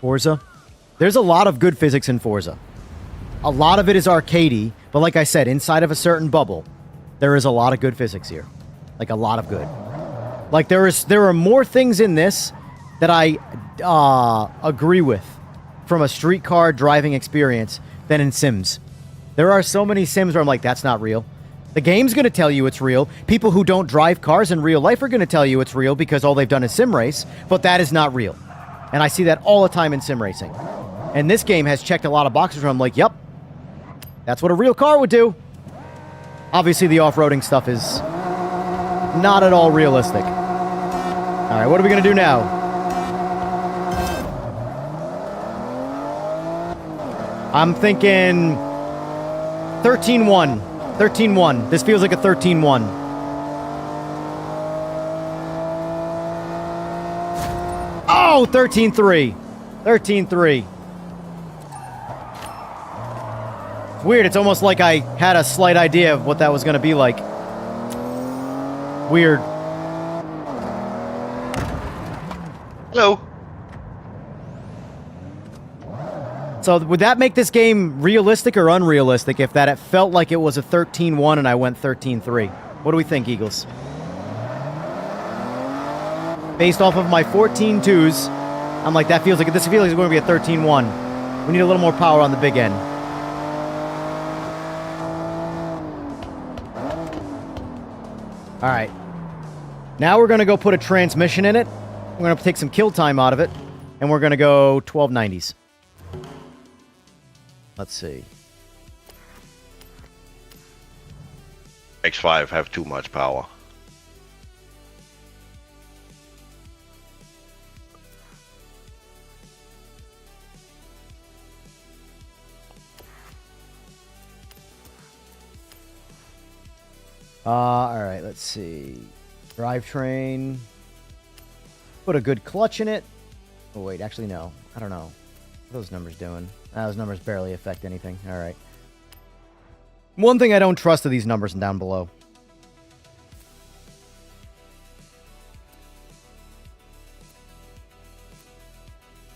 Forza. There's a lot of good physics in Forza. A lot of it is arcadey, but like I said, inside of a certain bubble, there is a lot of good physics here. Like, a lot of good. Like, there are more things in this that I agree with from a streetcar driving experience than in Sims. There are so many Sims where I'm like, that's not real. The game's going to tell you it's real. People who don't drive cars in real life are going to tell you it's real because all they've done is sim race, but that is not real. And I see that all the time in sim racing. And this game has checked a lot of boxes where I'm like, yep, that's what a real car would do. Obviously, the off-roading stuff is not at all realistic. All right, what are we going to do now? I'm thinking 13-1. 13-1. This feels like a 13-1. Oh, 13-3. 13-3. It's weird. It's almost like I had a slight idea of what that was going to be like. Weird. Hello. So would that make this game realistic or unrealistic if that it felt like it was a 13-1 and I went 13-3? What do we think, Eagles? Based off of my 14-2s, I'm like, this feels like it's going to be a 13-1. We need a little more power on the big end. All right. Now we're going to go put a transmission in it. We're going to take some kill time out of it. And we're going to go 1290s. Let's see. X5 have too much power. All right, let's see. Drivetrain. Put a good clutch in it. Oh, wait, actually, no. I don't know. What are those numbers doing? Those numbers barely affect anything. All right. One thing I don't trust are these numbers down below.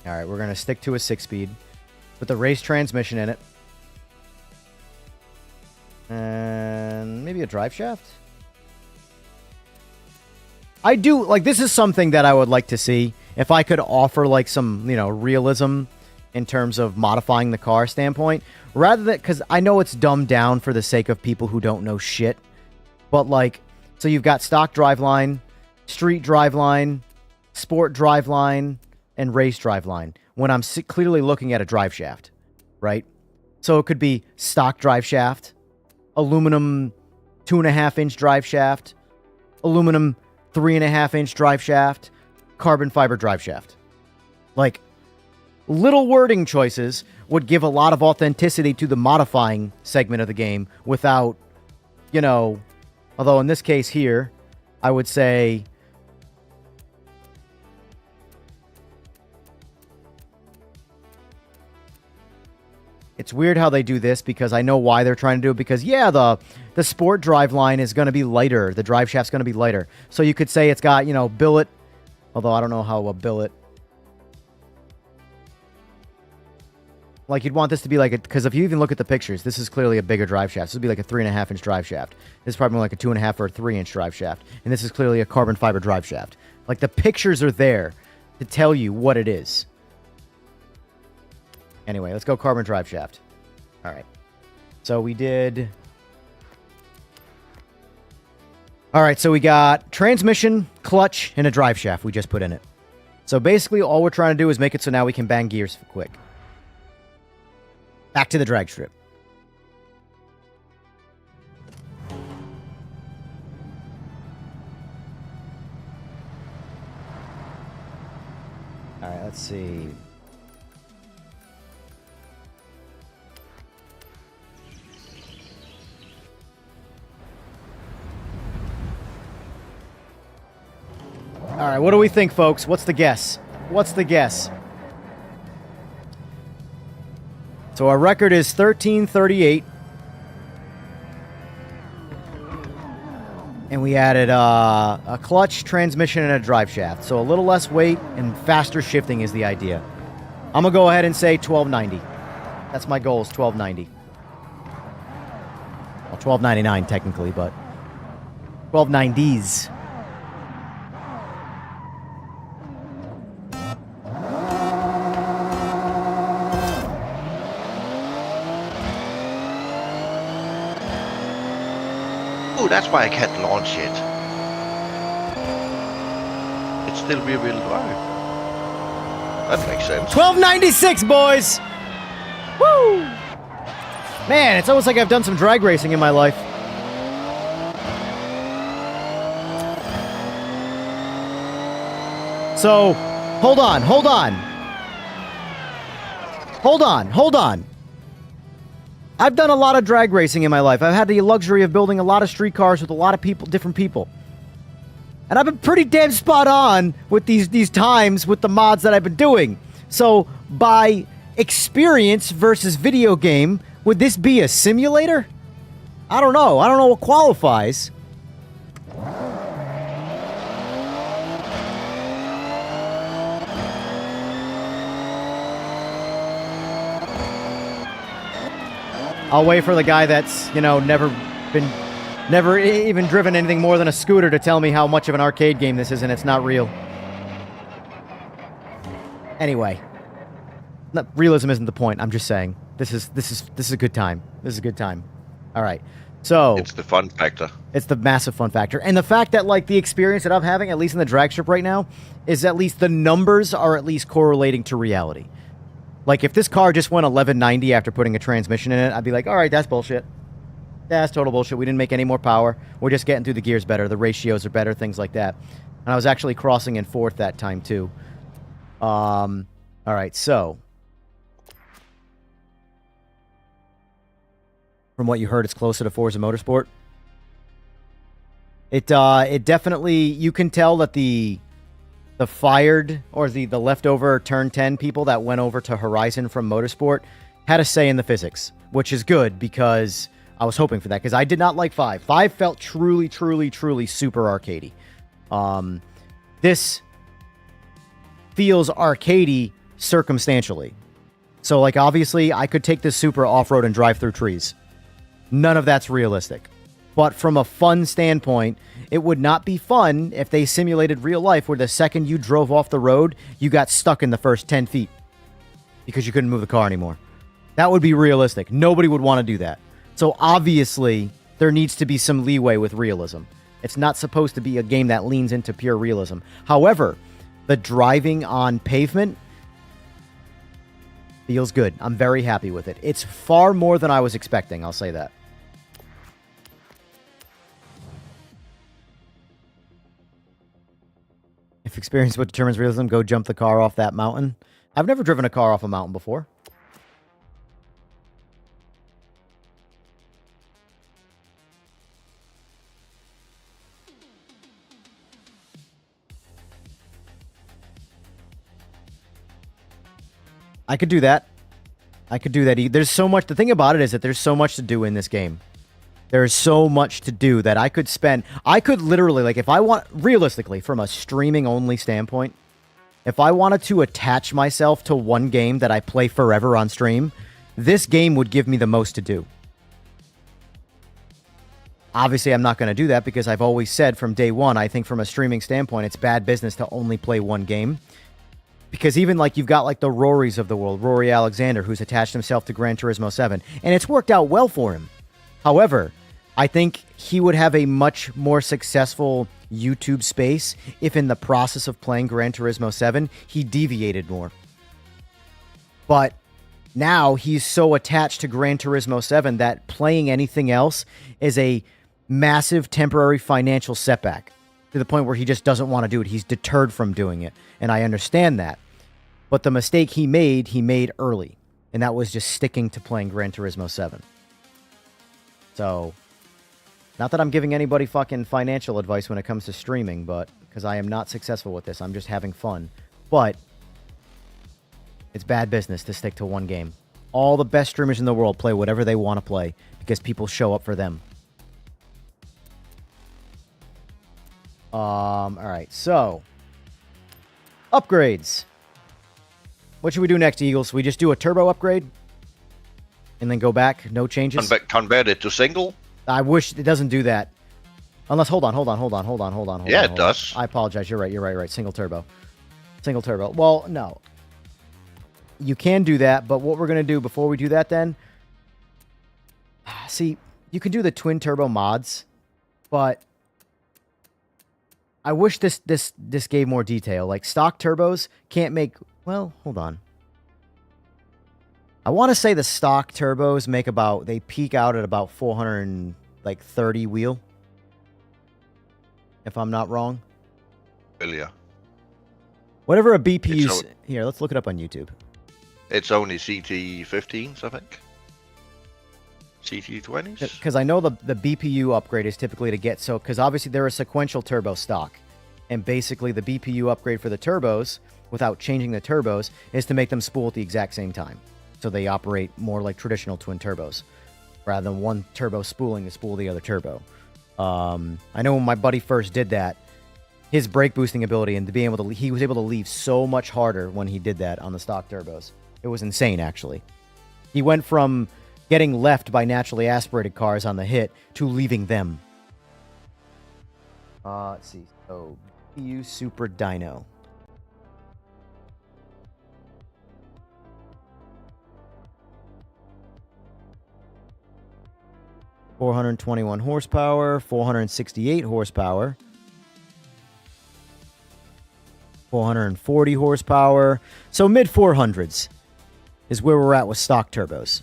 All right, we're going to stick to a 6-speed. Put the race transmission in it. And maybe a drive shaft? I do, like, this is something that I would like to see. If I could offer, like, some, realism in terms of modifying the car standpoint. Rather than, because I know it's dumbed down for the sake of people who don't know shit. But, like, so you've got stock driveline, street driveline, sport driveline, and race driveline. When I'm clearly looking at a drive shaft, right? So it could be stock drive shaft, aluminum 2.5-inch drive shaft, aluminum 3.5-inch drive shaft, carbon fiber drive shaft. Like, little wording choices would give a lot of authenticity to the modifying segment of the game without, although in this case here, I would say it's weird how they do this because I know why they're trying to do it because, yeah, the sport drive line is going to be lighter. The drive shaft's going to be lighter. So you could say it's got, billet, although I don't know how a billet. Like, you'd want this to be like because if you even look at the pictures, this is clearly a bigger drive shaft. This would be like a 3.5-inch drive shaft. This is probably more like a 2.5 or a 3-inch drive shaft. And this is clearly a carbon fiber drive shaft. Like, the pictures are there to tell you what it is. Anyway, let's go carbon drive shaft. All right. So we did... All right, so we got transmission, clutch, and a drive shaft we just put in it. So basically all we're trying to do is make it so now we can bang gears quick. Back to the drag strip. All right, let's see. All right, what do we think, folks? What's the guess? What's the guess? So our record is 1338. And we added a clutch, transmission, and a drive shaft. So a little less weight and faster shifting is the idea. I'm going to go ahead and say 1290. That's my goal, is 1290. Well, 1299 technically, but 1290s. That's why I can't launch it. It's still rear-wheel drive. That makes sense. 1296, boys! Woo! Man, it's almost like I've done some drag racing in my life. So, hold on. I've done a lot of drag racing in my life. I've had the luxury of building a lot of street cars with a lot of people, different people. And I've been pretty damn spot on with these times with the mods that I've been doing. So, by experience versus video game, would this be a simulator? I don't know. I don't know what qualifies. I'll wait for the guy that's, never even driven anything more than a scooter to tell me how much of an arcade game this is and it's not real. Anyway, realism isn't the point. I'm just saying this is a good time. This is a good time. All right. So it's the fun factor. It's the massive fun factor. And the fact that, like, the experience that I'm having, at least in the drag strip right now, is at least the numbers are at least correlating to reality. Like, if this car just went 1190 after putting a transmission in it, I'd be like, all right, that's bullshit. That's total bullshit. We didn't make any more power. We're just getting through the gears better. The ratios are better, things like that. And I was actually crossing in fourth that time, too. All right, so. From what you heard, it's closer to Forza Motorsport. It definitely, you can tell that the fired or the leftover turn 10 people that went over to Horizon from Motorsport had a say in the physics, which is good because I was hoping for that because I did not like 5. 5 felt truly super arcadey. This feels arcadey circumstantially. So, like, obviously, I could take this Supra off-road and drive through trees. None of that's realistic. But from a fun standpoint, it would not be fun if they simulated real life where the second you drove off the road, you got stuck in the first 10 feet because you couldn't move the car anymore. That would be realistic. Nobody would want to do that. So, obviously, there needs to be some leeway with realism. It's not supposed to be a game that leans into pure realism. However, the driving on pavement feels good. I'm very happy with it. It's far more than I was expecting, I'll say that. If experience what determines realism, go jump the car off that mountain. I've never driven a car off a mountain before. I could do that. I could do that. There's so much. The thing about it is that there's so much to do in this game. There's so much to do that I could spend. I could literally, like, if I want, realistically, from a streaming only standpoint, if I wanted to attach myself to one game that I play forever on stream, this game would give me the most to do. Obviously, I'm not going to do that because I've always said from day one, I think from a streaming standpoint, it's bad business to only play one game. Because even, like, you've got, like, the Rorys of the world, Rory Alexander, who's attached himself to Gran Turismo 7, and it's worked out well for him. However, I think he would have a much more successful YouTube space if in the process of playing Gran Turismo 7, he deviated more. But now he's so attached to Gran Turismo 7 that playing anything else is a massive temporary financial setback to the point where he just doesn't want to do it. He's deterred from doing it, and I understand that. But the mistake he made early, and that was just sticking to playing Gran Turismo 7. So, not that I'm giving anybody fucking financial advice when it comes to streaming, but because I am not successful with this, I'm just having fun. But it's bad business to stick to one game. All the best streamers in the world play whatever they want to play because people show up for them. All right, so upgrades. What should we do next, Eagles? We just do a turbo upgrade and then go back, no changes. Convert it to single. I wish it doesn't do that. Unless, hold on. Yeah, it does. I apologize. You're right. Single turbo. Well, no. You can do that, but what we're going to do before we do that then, see, you can do the twin turbo mods, but I wish this gave more detail. Like, stock turbos can't make, well, hold on. I want to say the stock turbos make about, they peak out at about 430 wheel. If I'm not wrong. Yeah. Whatever a BPU... Here, let's look it up on YouTube. It's only CT15s, I think. CT20s? Because I know the BPU upgrade is typically to get... So, because obviously they're a sequential turbo stock. And basically the BPU upgrade for the turbos, without changing the turbos, is to make them spool at the exact same time. So they operate more like traditional twin turbos. Rather than one turbo spooling to spool the other turbo. I know when my buddy first did that, his brake boosting ability and to be able to, he was able to leave so much harder when he did that on the stock turbos. It was insane, actually. He went from getting left by naturally aspirated cars on the hit to leaving them. Let's see. So, BPU Super Dyno. .421 horsepower, 468 horsepower, 440 horsepower. So mid 400s is where we're at with stock turbos.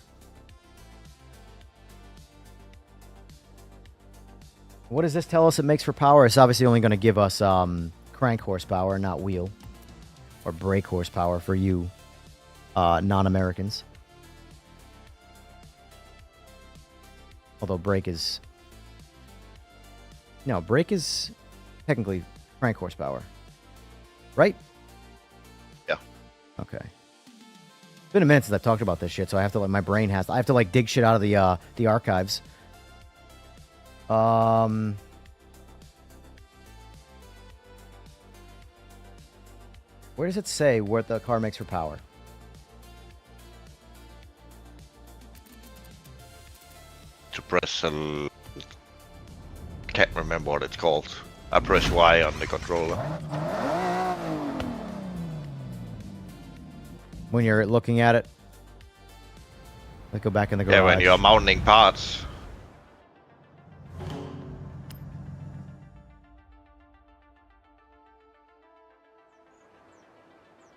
What does this tell us it makes for power? It's obviously only going to give us crank horsepower, not wheel. Or brake horsepower for you non-Americans. Although brake is... No, brake is technically crank horsepower. Right? Yeah. Okay. It's been a minute since I've talked about this shit, so I have to, like, my brain has... I have to, like, dig shit out of the archives. Where does it say what the car makes for power? To press a... Can't remember what it's called. I press Y on the controller. When you're looking at it? Let's go back in the garage. Yeah, when you're mounting parts.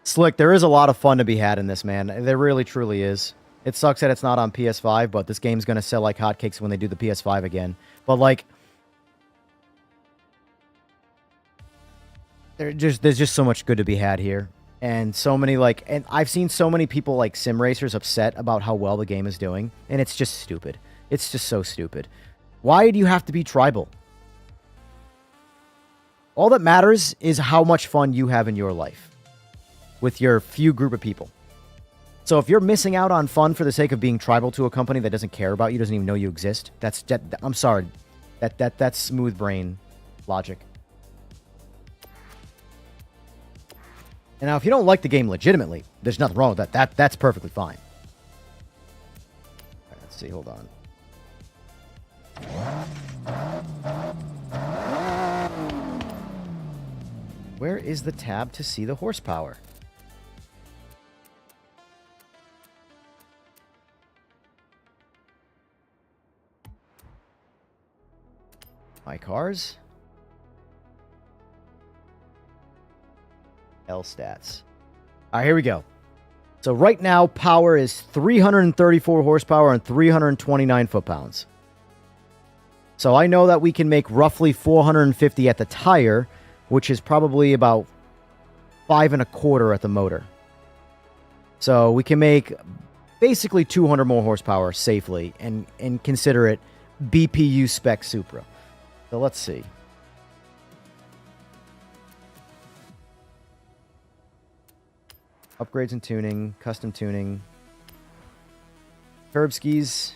Slick, there is a lot of fun to be had in this, man. There really, truly is. It sucks that it's not on PS5, but this game's going to sell like hotcakes when they do the PS5 again. But, like, there's just so much good to be had here. And so many, like, and I've seen so many people, like, sim racers upset about how well the game is doing. And it's just stupid. It's just so stupid. Why do you have to be tribal? All that matters is how much fun you have in your life with your few group of people. So if you're missing out on fun for the sake of being tribal to a company that doesn't care about you, doesn't even know you exist, I'm sorry. That's smooth brain logic. And now, if you don't like the game legitimately, there's nothing wrong with that. That's perfectly fine. All right, let's see. Hold on. Where is the tab to see the horsepower? My cars. L stats. All right, here we go. So right now, power is 334 horsepower and 329 foot-pounds. So I know that we can make roughly 450 at the tire, which is probably about 5 1/4 at the motor. So we can make basically 200 more horsepower safely and consider it BPU spec Supra. So let's see. Upgrades and tuning, custom tuning. Curb skis.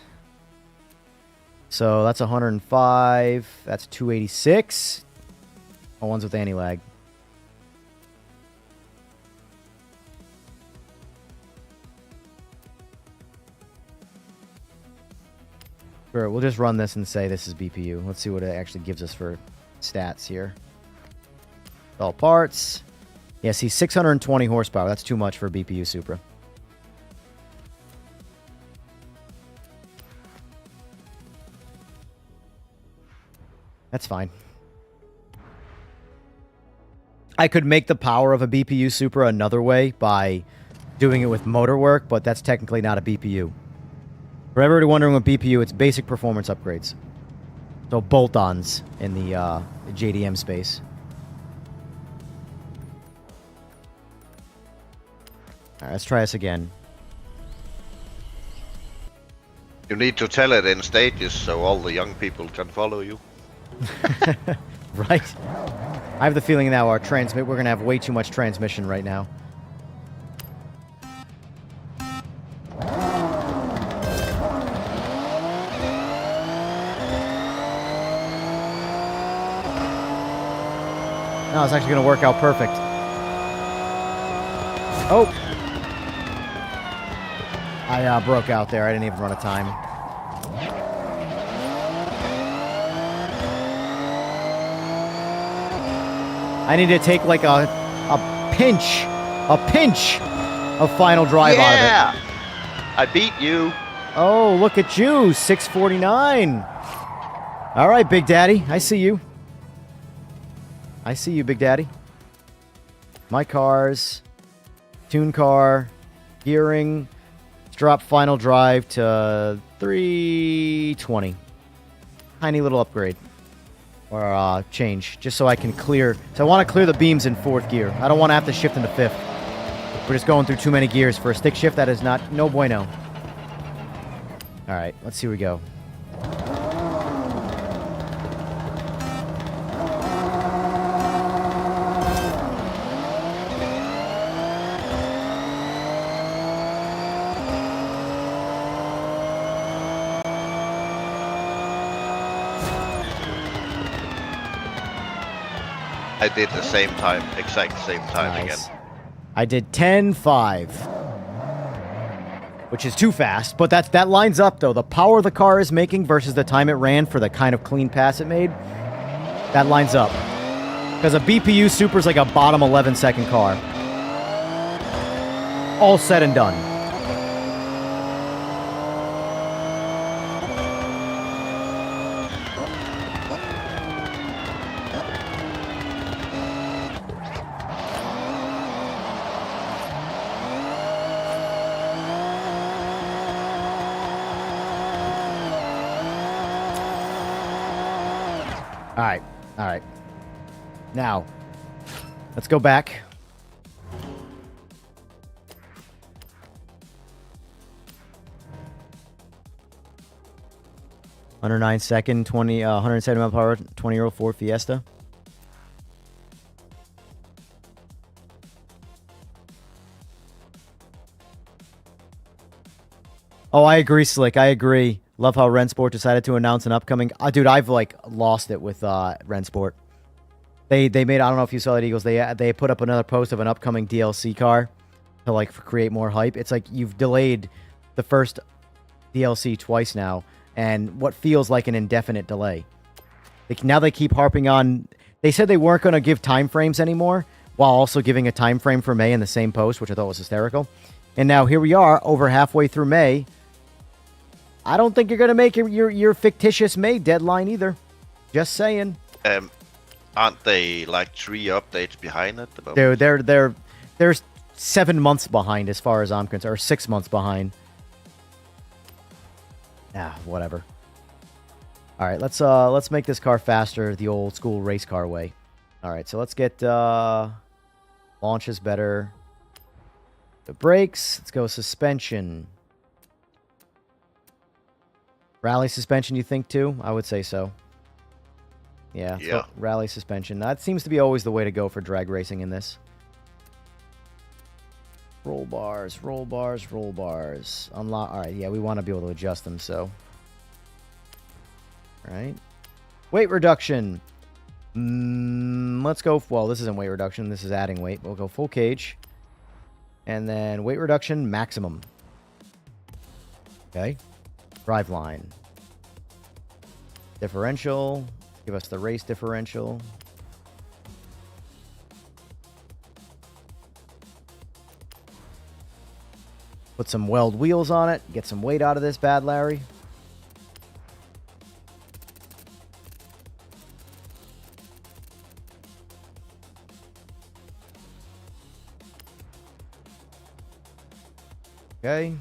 So that's 105. That's 286. Oh, one's with anti-lag. Sure, we'll just run this and say this is BPU. Let's see what it actually gives us for stats here. All parts. Yeah, see, 620 horsepower. That's too much for a BPU Supra. That's fine. I could make the power of a BPU Supra another way by doing it with motor work, but that's technically not a BPU. For everybody wondering what BPU, it's basic performance upgrades. So bolt-ons in the JDM space. All right, let's try this again. You need to tell it in stages so all the young people can follow you. Right? I have the feeling now we're going to have way too much transmission right now. No, it's actually going to work out perfect. Oh! I broke out there. I didn't even run a time. I need to take like a pinch of final drive out of it. Yeah! I beat you. Oh, look at you. 649. All right, Big Daddy. I see you. I see you, Big Daddy. My cars. Tune car. Gearing. Let's drop final drive to 320. Tiny little upgrade. Or change. Just so I can clear. So I want to clear the beams in 4th gear. I don't want to have to shift into 5th. We're just going through too many gears. For a stick shift, that is not... No bueno. Alright, let's see where we go. I did the same time, exact same time Nice. again. I did 10.5, which is too fast, but that lines up, though. The power the car is making versus the time it ran for the kind of clean pass it made, that lines up. Because a BPU Super is like a bottom 11-second car. All said and done. All right. Now, let's go back. Under 9-second, 170 mile per hour, 20-year-old Ford Fiesta. Oh, I agree, Slick. I agree. Love how Rensport decided to announce an upcoming... dude, I've, like, lost it with Rensport. They made... I don't know if you saw that, Eagles. They put up another post of an upcoming DLC car to, like, create more hype. It's like you've delayed the first DLC twice now, and what feels like an indefinite delay. Now they keep harping on... They said they weren't going to give time frames anymore, while also giving a time frame for May in the same post, which I thought was hysterical. And now here we are, over halfway through May. I don't think you're going to make your fictitious May deadline either. Just saying. Aren't they like 3 updates behind at the moment? They're 7 months behind as far as I'm concerned, or 6 months behind. Whatever. All right, let's make this car faster the old school race car way. All right, so let's get launches better. The brakes. Let's go suspension. Rally suspension, you think, too? I would say so. Yeah. Yeah. Rally suspension. That seems to be always the way to go for drag racing in this. Roll bars, roll bars, roll bars. Unlock. All right, yeah, we want to be able to adjust them, so. All right. Weight reduction. Let's go. Well, this isn't weight reduction. This is adding weight. We'll go full cage. And then weight reduction maximum. Okay. Driveline. Differential. Give us the race differential. Put some weld wheels on it. Get some weight out of this bad Larry. Okay.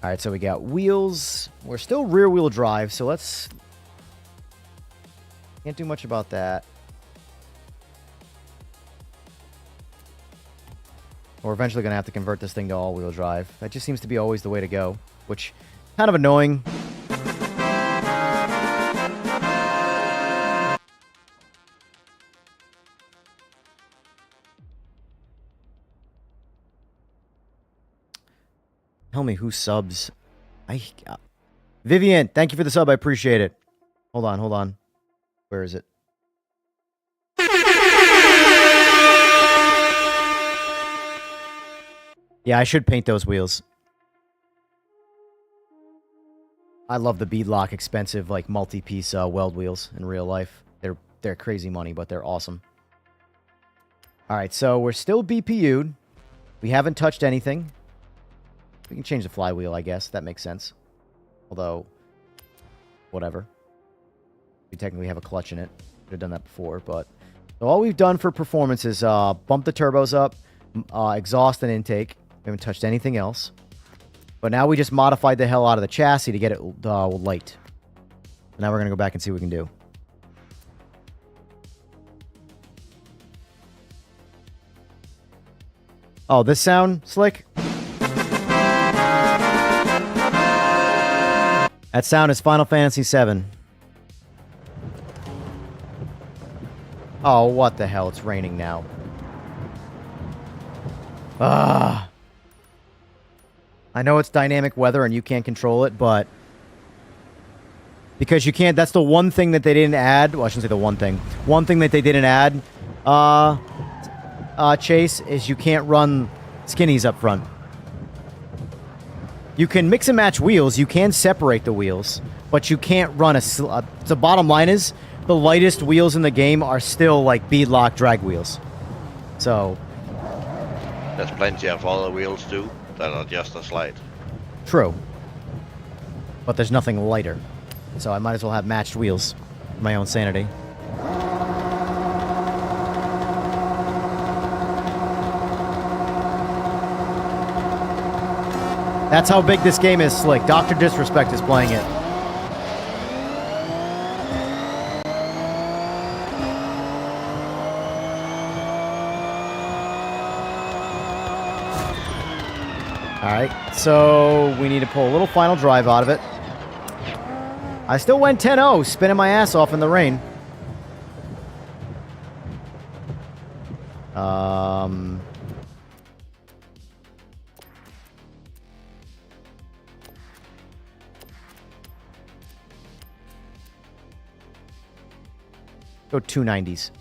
All right, so we got wheels. We're still rear-wheel drive, so let's... Can't do much about that. We're eventually going to have to convert this thing to all-wheel drive. That just seems to be always the way to go, which kind of annoying. Tell me who subs. Vivian, thank you for the sub. I appreciate it. Hold on. Where is it? Yeah, I should paint those wheels. I love the beadlock expensive, like, multi-piece weld wheels in real life. They're crazy money, but they're awesome. All right, so we're still BPU'd. We haven't touched anything. We can change the flywheel, I guess. That makes sense. Although, whatever. We technically have a clutch in it. Could have done that before, but... So all we've done for performance is bump the turbos up, exhaust and intake. We haven't touched anything else. But now we just modified the hell out of the chassis to get it light. Now we're going to go back and see what we can do. Oh, this sound, Slick? That sound is Final Fantasy VII. Oh, what the hell? It's raining now. Ah. I know it's dynamic weather and you can't control it, but because you can't. That's the one thing that they didn't add. Well, I shouldn't say the one thing. One thing that they didn't add, Chase, is you can't run skinnies up front. You can mix and match wheels. You can separate the wheels, but you can't run the bottom line is the lightest wheels in the game are still like beadlock drag wheels. So There's plenty of other wheels too that are just as light. true, but there's nothing lighter. So I might as well have matched wheels for my own sanity. That's how big this game is, Slick. Dr. Disrespect is playing it. Alright, so we need to pull a little final drive out of it. I still went 10-0, spinning my ass off in the rain. Go 290s.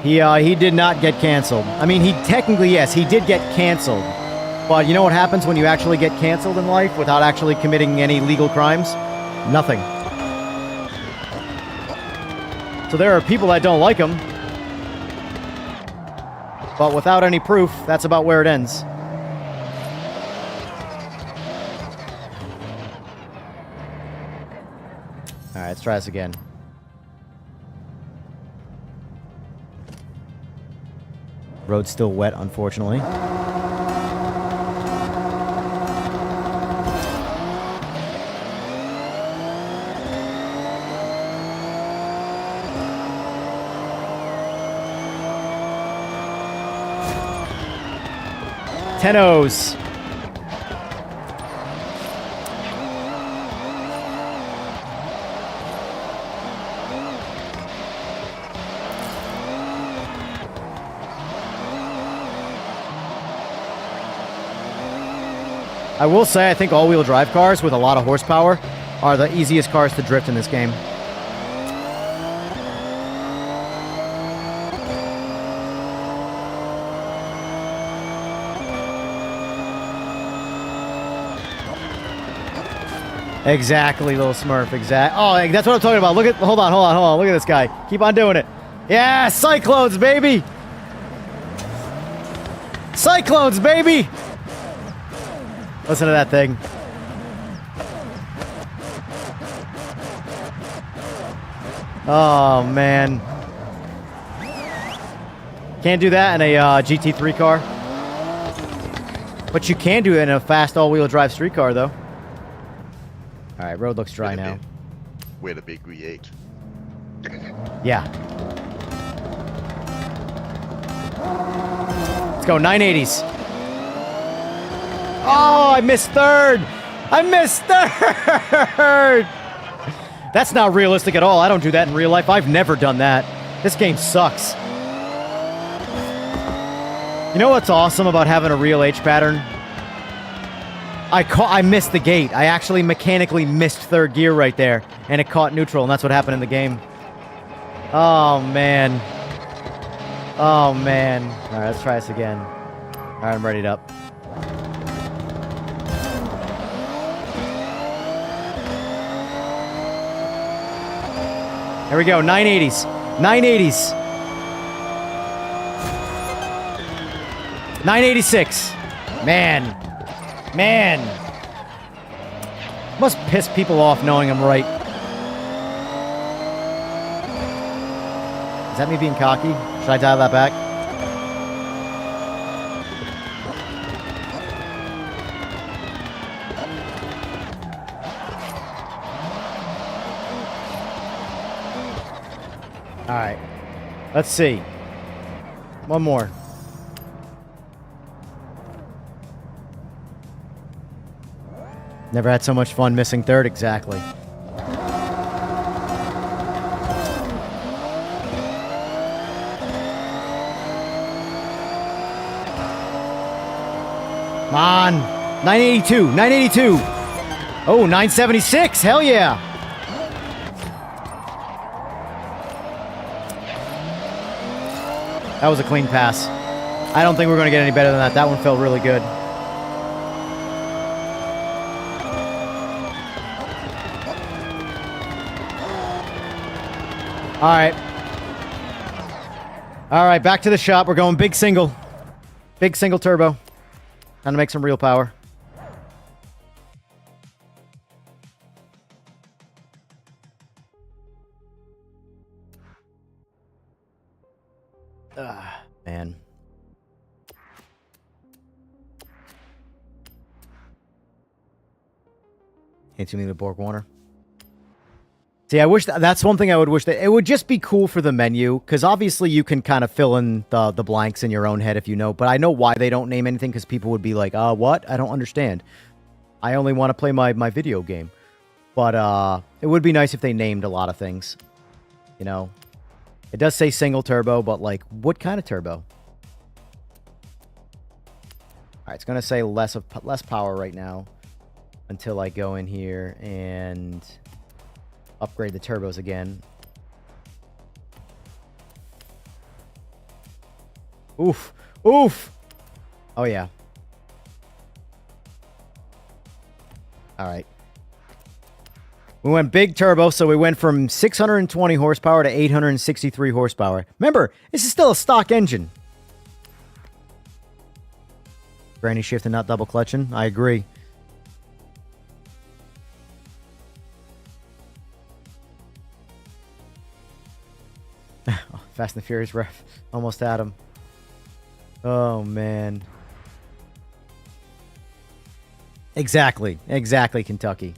He did not get canceled. I mean, he technically, yes, he did get canceled. But you know what happens when you actually get canceled in life without actually committing any legal crimes? Nothing. So there are people that don't like him. But without any proof, that's about where it ends. Alright, let's try this again. Road's still wet, unfortunately. Tenos. I will say, I think all-wheel drive cars with a lot of horsepower are the easiest cars to drift in this game. Exactly, little Smurf. Oh, that's what I'm talking about. Look at. Hold on. Look at this guy. Keep on doing it. Yeah, Cyclones, baby. Cyclones, baby. Listen to that thing. Oh man. Can't do that in a GT3 car. But you can do it in a fast all-wheel drive street car, though. All right, road looks dry now. With a big V8. Yeah. Let's go 980s. Oh, I missed third. That's not realistic at all. I don't do that in real life. I've never done that. This game sucks. You know what's awesome about having a real H pattern? I missed the gate. I actually mechanically missed third gear right there, and it caught neutral, and that's what happened in the game. Oh, man. Oh, man. All right, let's try this again. All right, I'm readied up. Here we go, 980s. 980s. 986. Man. Must piss people off knowing I'm right. Is that me being cocky? Should I dial that back? All right. Let's see. One more. Never had so much fun missing third, exactly. Come on. 982. 982. Oh, 976. Hell yeah. That was a clean pass. I don't think we're going to get any better than that. That one felt really good. All right. All right, back to the shop. We're going big single. Big single turbo. Time to make some real power. Man. Can't see me the Borg Warner. See, I wish that's one thing I would wish that it would just be cool for the menu, because obviously you can kind of fill in the blanks in your own head if you know, but I know why they don't name anything, because people would be like, what? I don't understand. I only want to play my video game. But it would be nice if they named a lot of things. You know? It does say single turbo, but like, what kind of turbo? Alright, it's going to say less power right now until I go in here and upgrade the turbos again. Oof. Oof. Oh, yeah. All right. We went big turbo, so we went from 620 horsepower to 863 horsepower. Remember, this is still a stock engine. Granny shift and not double clutching. I agree. Fast and the Furious ref. Almost had him. Oh, man. Exactly. Exactly, Kentucky.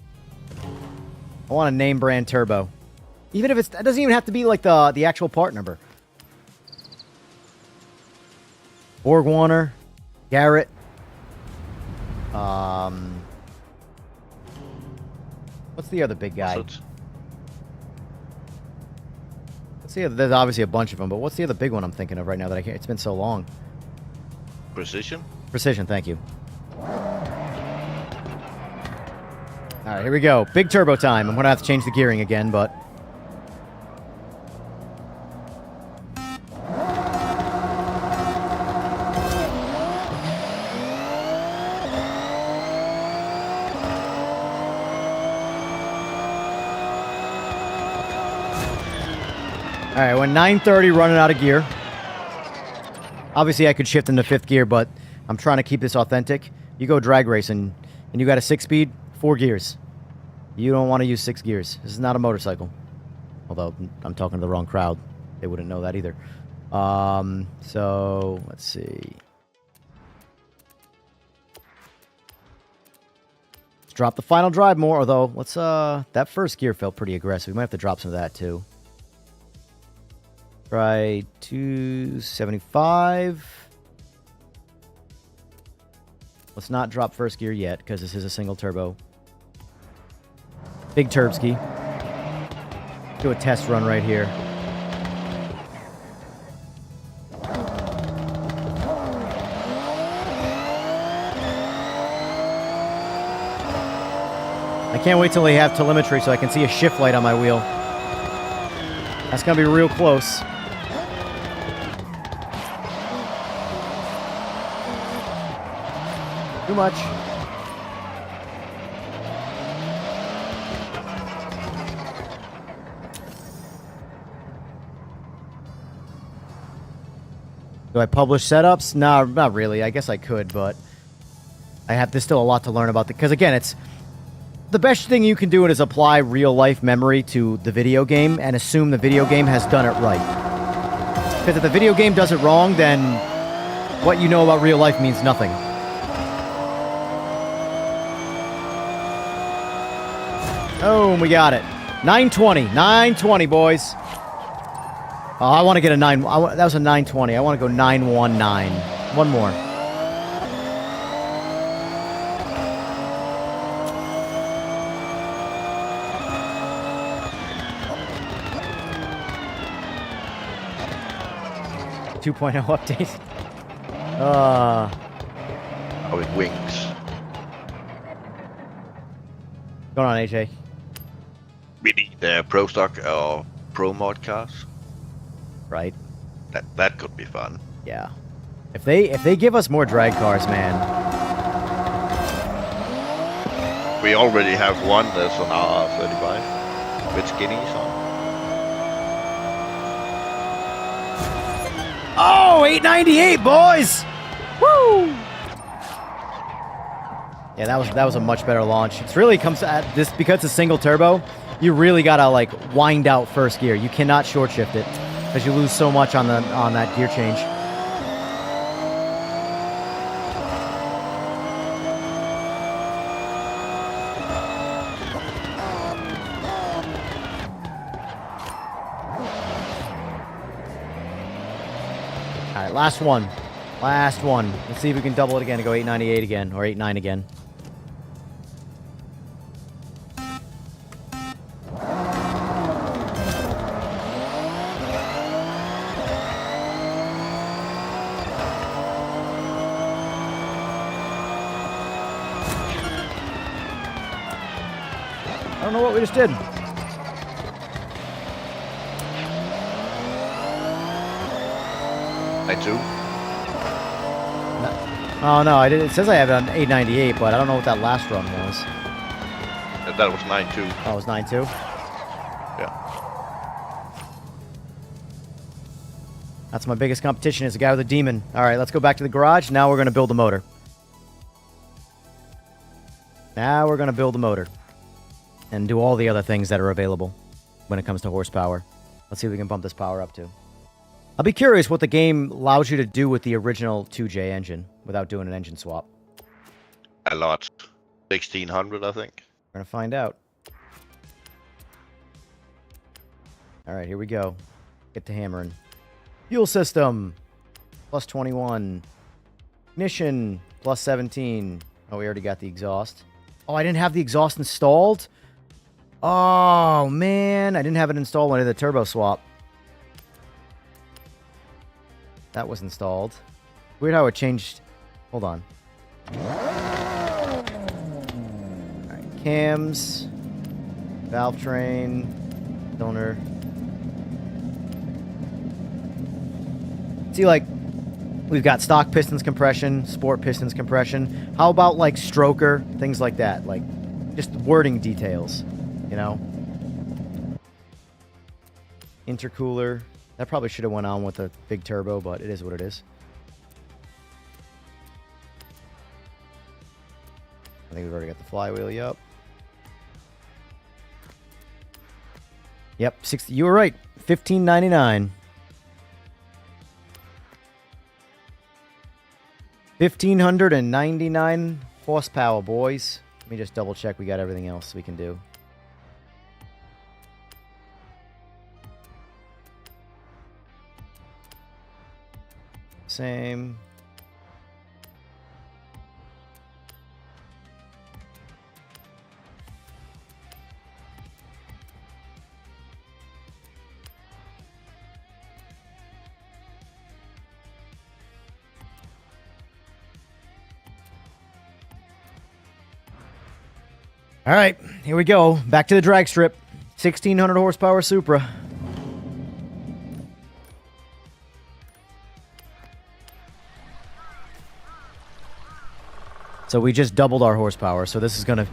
I want a name brand turbo. Even if it doesn't even have to be like the actual part number. Borg Warner. Garrett. What's the other big guy? There's obviously a bunch of them, but what's the other big one I'm thinking of right now that I can't? It's been so long. Precision? Precision, thank you. All right, here we go. Big turbo time. I'm going to have to change the gearing again, but... All right, went 930 running out of gear. Obviously, I could shift into 5th gear, but I'm trying to keep this authentic. You go drag racing, and you got a 6-speed, 4 gears. You don't want to use 6 gears. This is not a motorcycle. Although, I'm talking to the wrong crowd. They wouldn't know that either. So, let's see. Let's drop the final drive more, although, let's, that first gear felt pretty aggressive. We might have to drop some of that, too. Try 275. Let's not drop first gear yet, because this is a single turbo. Big turbski. Do a test run right here. I can't wait till they have telemetry so I can see a shift light on my wheel. That's going to be real close. Too much. Do I publish setups? No, not really. I guess I could, but there's still a lot to learn about because again, it's the best thing you can do is apply real life memory to the video game and assume the video game has done it right. Because if the video game does it wrong, then what you know about real life means nothing. Oh, we got it. 920. 920, boys. Oh, I want to get a 9. That was a 920. I want to go 919. One more. Update. how it wings. Going on, AJ. We need pro stock or pro mod cars. Right. That could be fun. Yeah. If they give us more drag cars, man. We already have one that's on R35 with skinnies on. Oh, 898, boys! Woo! Yeah, that was a much better launch. It's really comes at this because it's a single turbo. You really gotta like wind out first gear. You cannot short shift it because you lose so much on that gear change. All right, last one. Last one. Let's see if we can double it again and go 898 again, or 89 again. I don't know what we just did. I do. Oh no, I did. It says I have it on 898, but I don't know what that last run was. That was 9.2. Oh, it was 9.2? Yeah. That's my biggest competition, is a guy with a demon. Alright, let's go back to the garage. Now we're going to build the motor. Now we're going to build the motor. And do all the other things that are available when it comes to horsepower. Let's see if we can bump this power up to. I'll be curious what the game allows you to do with the original 2J engine without doing an engine swap. A lot. 1600, I think. We're going to find out. Alright, here we go. Get to hammering. Fuel system. Plus 21. Ignition. Plus 17. Oh, we already got the exhaust. Oh, I didn't have the exhaust installed? Oh, man. I didn't have it installed when I did the turbo swap. That was installed. Weird how it changed. Hold on. Alright, cams. Valve train. Cylinder. See, like, we've got stock pistons compression, sport pistons compression. How about, like, stroker? Things like that. Like, just wording details, you know? Intercooler. That probably should have went on with a big turbo, but it is what it is. I think we've already got the flywheel, yep. Yep, 60. You were right. $15.99. 1,599 horsepower, boys. Let me just double check we got everything else we can do. Same. All right, here we go. Back to the drag strip. 1,600 horsepower Supra. So we just doubled our horsepower. So this is gonna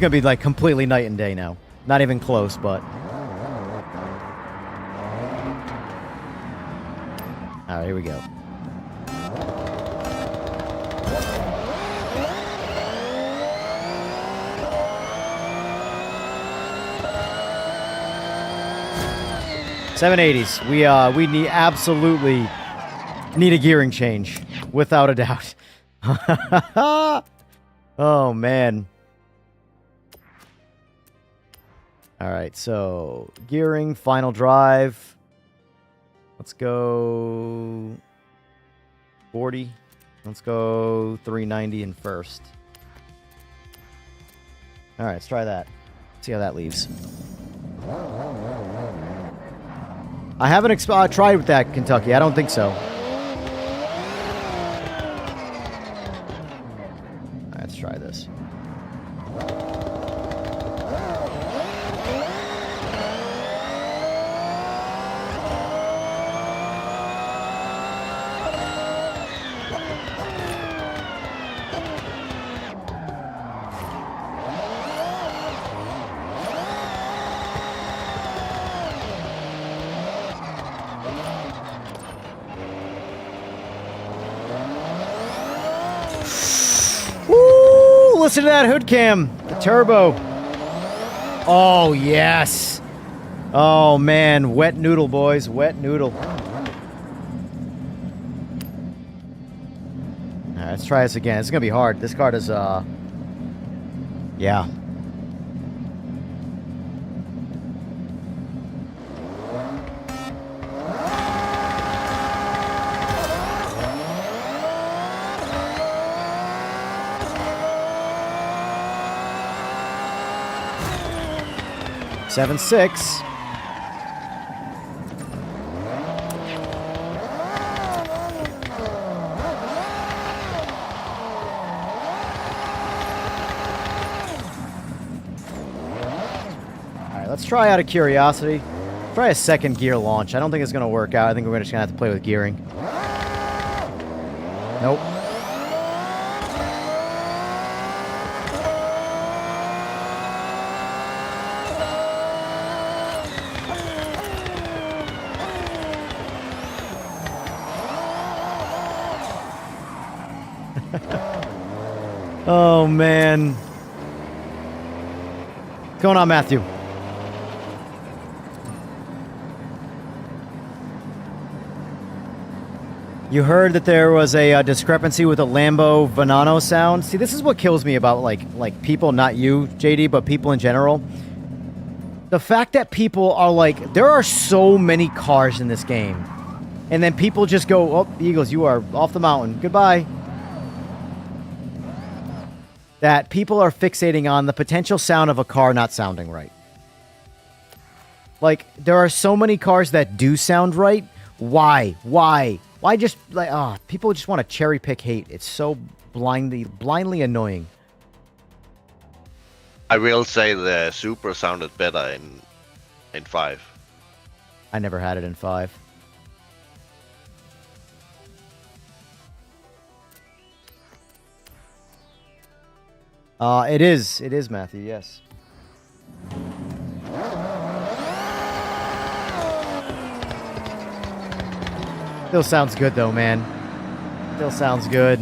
be like completely night and day now. Not even close, but. All right, here we go. $780s. We absolutely need a gearing change, without a doubt. Oh man. All right, so gearing, final drive. Let's go 40. Let's go 390 in first. All right, let's try that. See how that leaves. I haven't tried with that Kentucky. I don't think so. Let's try this. Listen to that hood cam. The turbo. Oh, yes. Oh, man. Wet noodle, boys. Wet noodle. All right, let's try this again. It's going to be hard. This card is, yeah. Seven, 6. Let's try out of curiosity. Try a second gear launch. I don't think it's going to work out. I think we're just going to have to play with gearing. Nope. Oh, man. What's going on, Matthew? You heard that there was a discrepancy with a Lambo Venano sound. See, this is what kills me about like people, not you, JD, but people in general. The fact that people are like, there are so many cars in this game, and then people just go, "Oh, Eagles, you are off the mountain. Goodbye." That people are fixating on the potential sound of a car not sounding right. Like, there are so many cars that do sound right. Why? Why just, like, people just want to cherry pick hate. It's so blindly annoying. I will say the Super sounded better in 5. I never had it in 5. It is, Matthew, yes. Still sounds good, though, man. Still sounds good.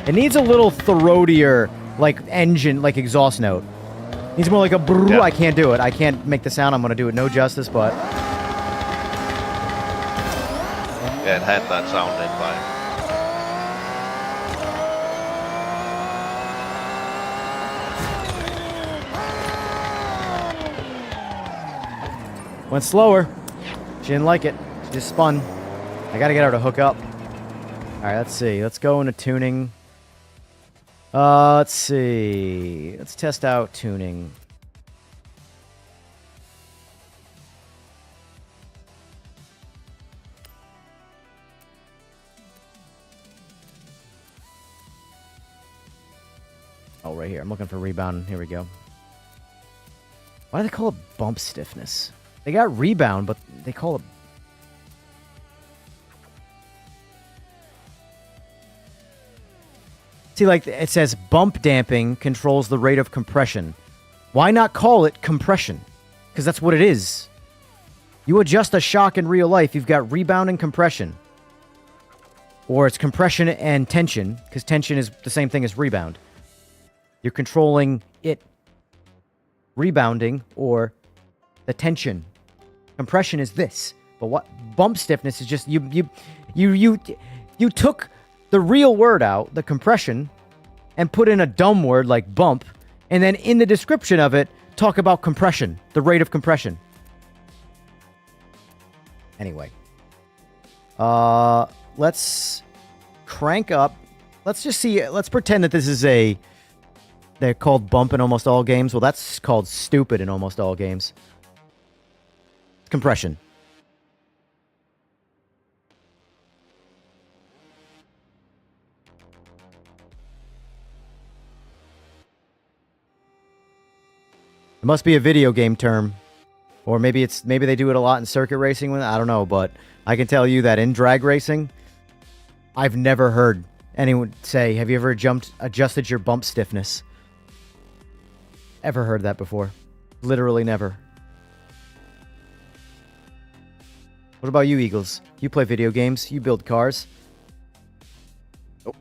It needs a little throatier, like, engine, like, exhaust note. It needs more like a brrr. Yeah. I can't do it. I can't make the sound. I'm going to do it no justice, but... Yeah, it had that sound in 5. Went slower. She didn't like it. She just spun. I gotta get her to hook up. Alright, let's see. Let's go into tuning. Let's see. Let's test out tuning. Oh, right here. I'm looking for rebound. Here we go. Why do they call it bump stiffness? They got rebound, but they call it... See, like, it says bump damping controls the rate of compression. Why not call it compression? Because that's what it is. You adjust a shock in real life, you've got rebound and compression. Or it's compression and tension, because tension is the same thing as rebound. You're controlling it rebounding or the tension. Compression is this, but what bump stiffness is just you took the real word out, the compression, and put in a dumb word like bump, and then in the description of it talk about compression, the rate of compression. Anyway, let's crank up. Let's just see. Let's pretend that this is they're called bump in almost all games. Well, that's called stupid in almost all games. Compression. Must be a video game term. Or maybe they do it a lot in circuit racing. I don't know, but I can tell you that in drag racing, I've never heard anyone say, have you ever adjusted your bump stiffness? Ever heard that before? Literally never. What about you, Eagles? You play video games. You build cars. Nope,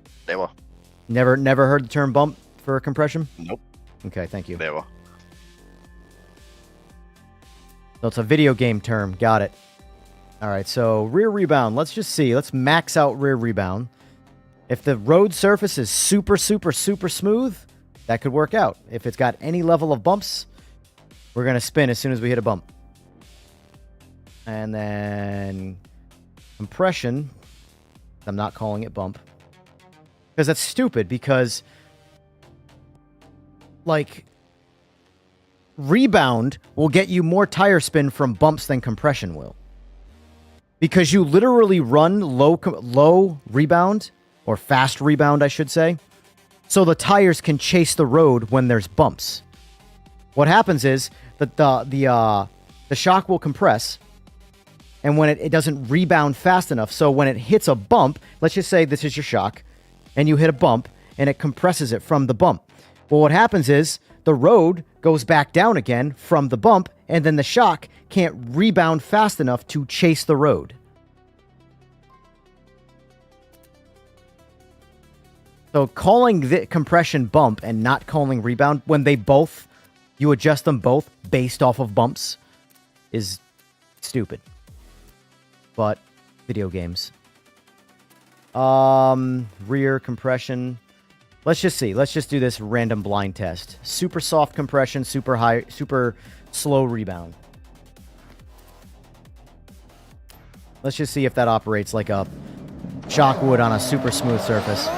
never. Never heard the term bump for compression? Nope. Okay, thank you. Never. So it's a video game term. Got it. All right, so rear rebound. Let's just see. Let's max out rear rebound. If the road surface is super, super, super smooth, that could work out. If it's got any level of bumps, we're going to spin as soon as we hit a bump. And then compression, I'm not calling it bump. Because that's stupid, because like rebound will get you more tire spin from bumps than compression will. Because you literally run low rebound, or fast rebound, I should say, so the tires can chase the road when there's bumps. What happens is that the shock will compress, and when it doesn't rebound fast enough, so when it hits a bump, let's just say this is your shock, and you hit a bump, and it compresses it from the bump. Well, what happens is the road goes back down again from the bump, and then the shock can't rebound fast enough to chase the road. So calling the compression bump and not calling rebound when you adjust them both based off of bumps is stupid. But video games. Rear compression. Let's just see. Let's just do this random blind test. Super soft compression, super slow rebound. Let's just see if that operates like a shock would on a super smooth surface.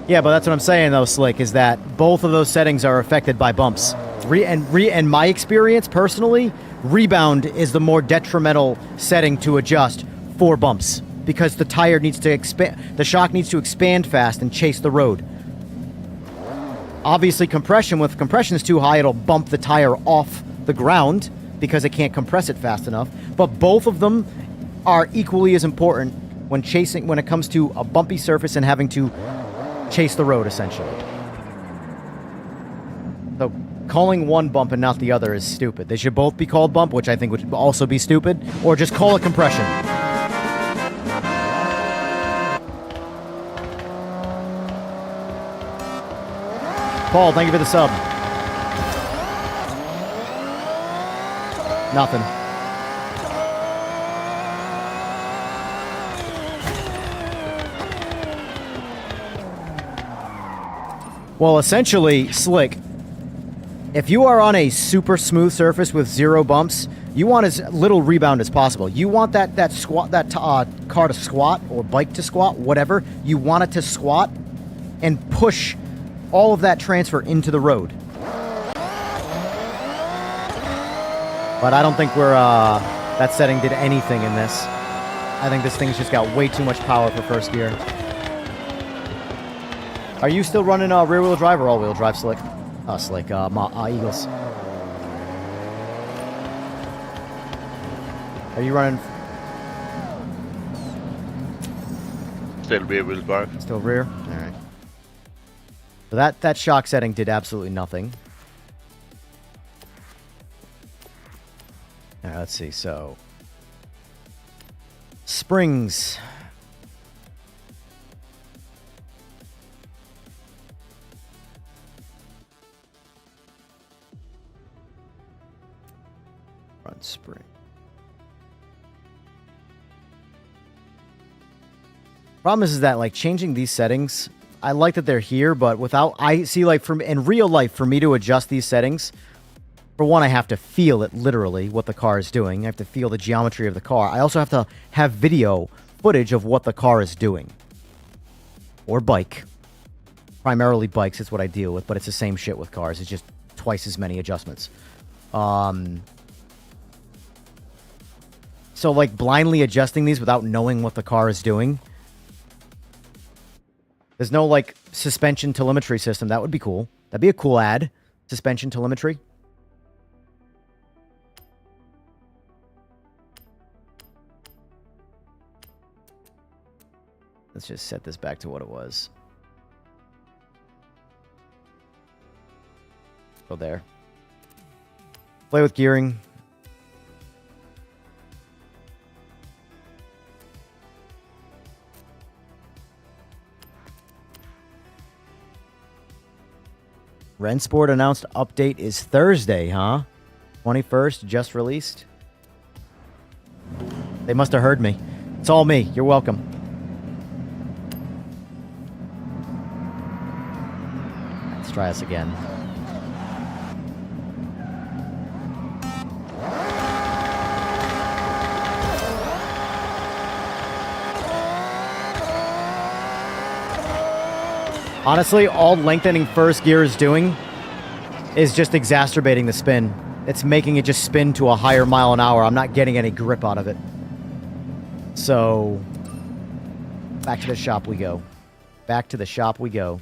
Yeah, but that's what I'm saying, though, Slick, is that both of those settings are affected by bumps. In my experience, personally, rebound is the more detrimental setting to adjust for bumps, because the tire needs to expand, the shock needs to expand fast and chase the road. Obviously, compression is too high, it'll bump the tire off the ground because it can't compress it fast enough. But both of them are equally as important when it comes to a bumpy surface and having to chase the road, essentially. So calling one bump and not the other is stupid. They should both be called bump, which I think would also be stupid, or just call it compression. Paul, thank you for the sub. Nothing. Well, essentially, Slick, if you are on a super smooth surface with zero bumps, you want as little rebound as possible. You want that car to squat, or bike to squat, whatever. You want it to squat and push all of that transfer into the road. But I don't think that setting did anything in this. I think this thing's just got way too much power for first gear. Are you still running rear-wheel drive or all-wheel drive, Slick? Slick, Eagles. Are you running... Still rear-wheel drive. Still rear? Alright. So that shock setting did absolutely nothing. Alright, let's see, so... Springs... Spring. Problem is that like changing these settings, I like that they're here, but I see like in real life, for me to adjust these settings, for one, I have to feel it literally what the car is doing. I have to feel the geometry of the car. I also have to have video footage of what the car is doing. Or bike. Primarily bikes is what I deal with, but it's the same shit with cars. It's just twice as many adjustments. So, like, blindly adjusting these without knowing what the car is doing. There's no, like, suspension telemetry system. That would be cool. That'd be a cool ad. Suspension telemetry. Let's just set this back to what it was. Go there. Play with gearing. Rensport announced update is Thursday, huh? 21st, just released. They must have heard me. It's all me. You're welcome. Let's try this again. Honestly, all lengthening first gear is doing is just exacerbating the spin. It's making it just spin to a higher mile an hour. I'm not getting any grip out of it. So, back to the shop we go. Back to the shop we go.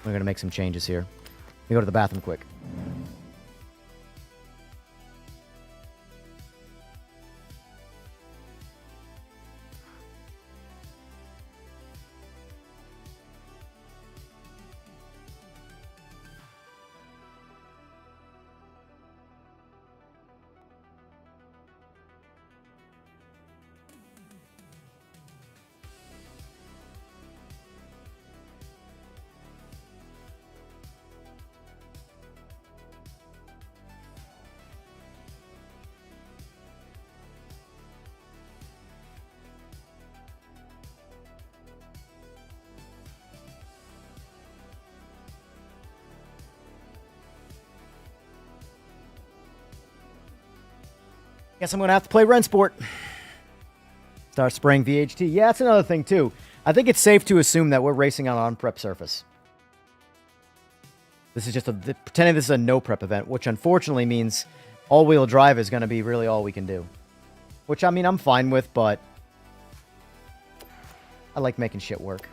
We're going to make some changes here. Let me go to the bathroom quick. Guess I'm going to have to play Rensport. Start spraying VHT. Yeah, that's another thing, too. I think it's safe to assume that we're racing on prep surface. This is just pretending this is a no-prep event, which unfortunately means all-wheel drive is going to be really all we can do. Which, I mean, I'm fine with, but I like making shit work.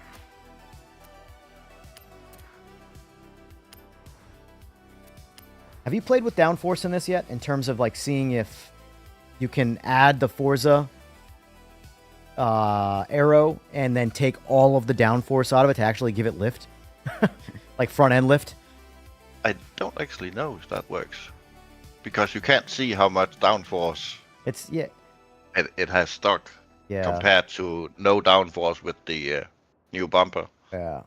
Have you played with downforce in this yet? In terms of, like, seeing if you can add the Forza arrow and then take all of the downforce out of it to actually give it lift? Like front-end lift? I don't actually know if that works. Because you can't see how much downforce It's, yeah. it has stuck. Yeah. Compared to no downforce with the new bumper. Yeah.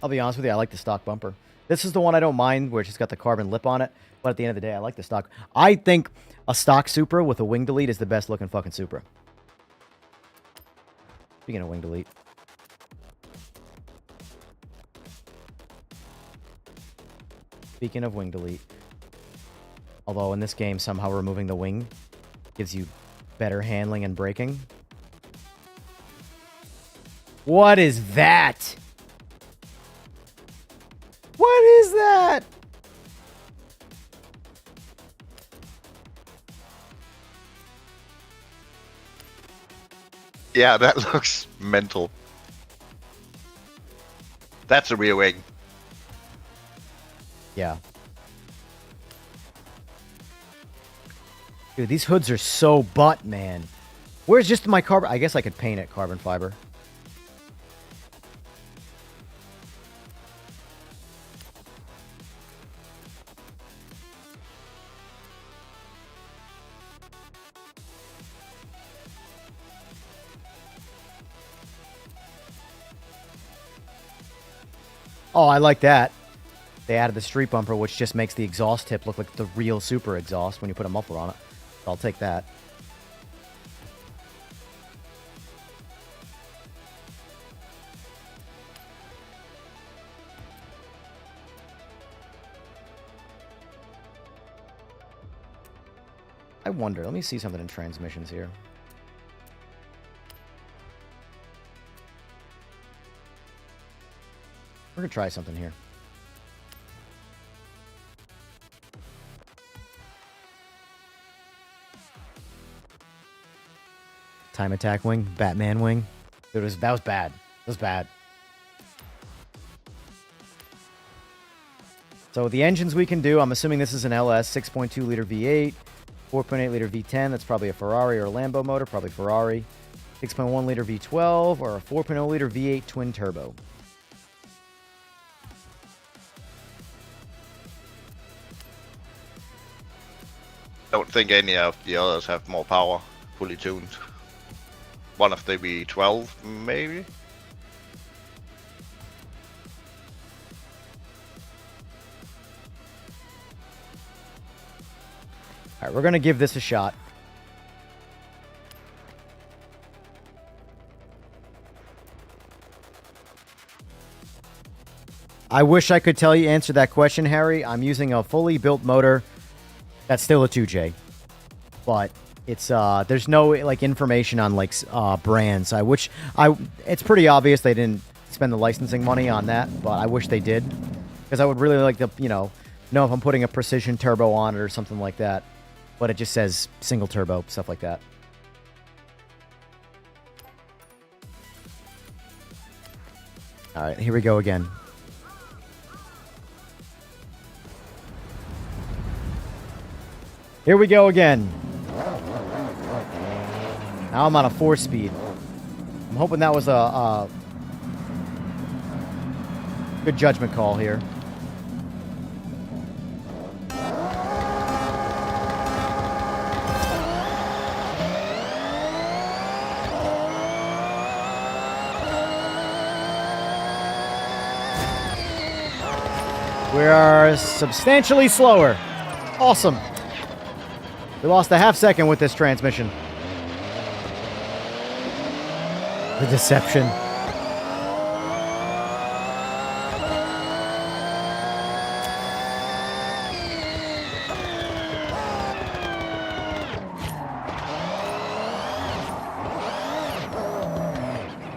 I'll be honest with you, I like the stock bumper. This is the one I don't mind, where it's just got the carbon lip on it. But at the end of the day, I like the stock. I think a stock Supra with a wing delete is the best looking fucking Supra. Speaking of wing delete. Speaking of wing delete. Although in this game, somehow removing the wing gives you better handling and braking. What is that? What is that? Yeah, that looks mental. That's a rear wing. Yeah. Dude, these hoods are so butt, man. Where's just my carbon? I guess I could paint it carbon fiber. Oh, I like that. They added the street bumper, which just makes the exhaust tip look like the real Super exhaust when you put a muffler on it. So I'll take that. I wonder. Let me see something in transmissions here. We're going to try something here. Time attack wing, Batman wing. That was bad. That was bad. So the engines we can do, I'm assuming this is an LS 6.2 liter V8, 4.8 liter V10. That's probably a Ferrari or a Lambo motor, probably Ferrari. 6.1 liter V12 or a 4.0 liter V8 twin turbo. Don't think any of the others have more power, fully tuned. One of the V12, maybe? Alright, we're going to give this a shot. I wish I could tell you answer that question, Harry. I'm using a fully built motor. That's still a 2J. But it's there's no like information on like brands. It's pretty obvious they didn't spend the licensing money on that, but I wish they did, because I would really like to, know if I'm putting a precision turbo on it or something like that. But it just says single turbo, stuff like that. All right, here we go again. Here we go again. Now I'm on a 4-speed. I'm hoping that was a good judgment call here. We are substantially slower. Awesome. We lost a half second with this transmission. The deception.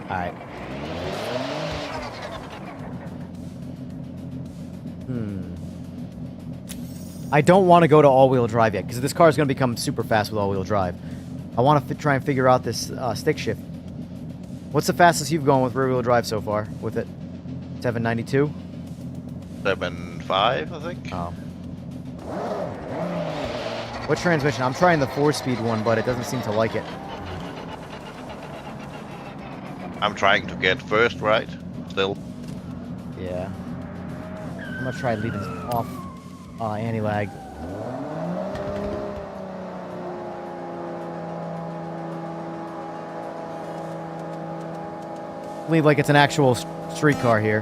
All right. I don't want to go to all-wheel drive yet, because this car is going to become super fast with all-wheel drive. I want to try and figure out this stick shift. What's the fastest you've gone with rear-wheel drive so far with it? 792? 7.5, I think. Oh. What transmission? I'm trying the 4-speed one, but it doesn't seem to like it. I'm trying to get first right, still. Yeah. I'm going to try leaving off anti-lag. Leave like it's an actual street car here.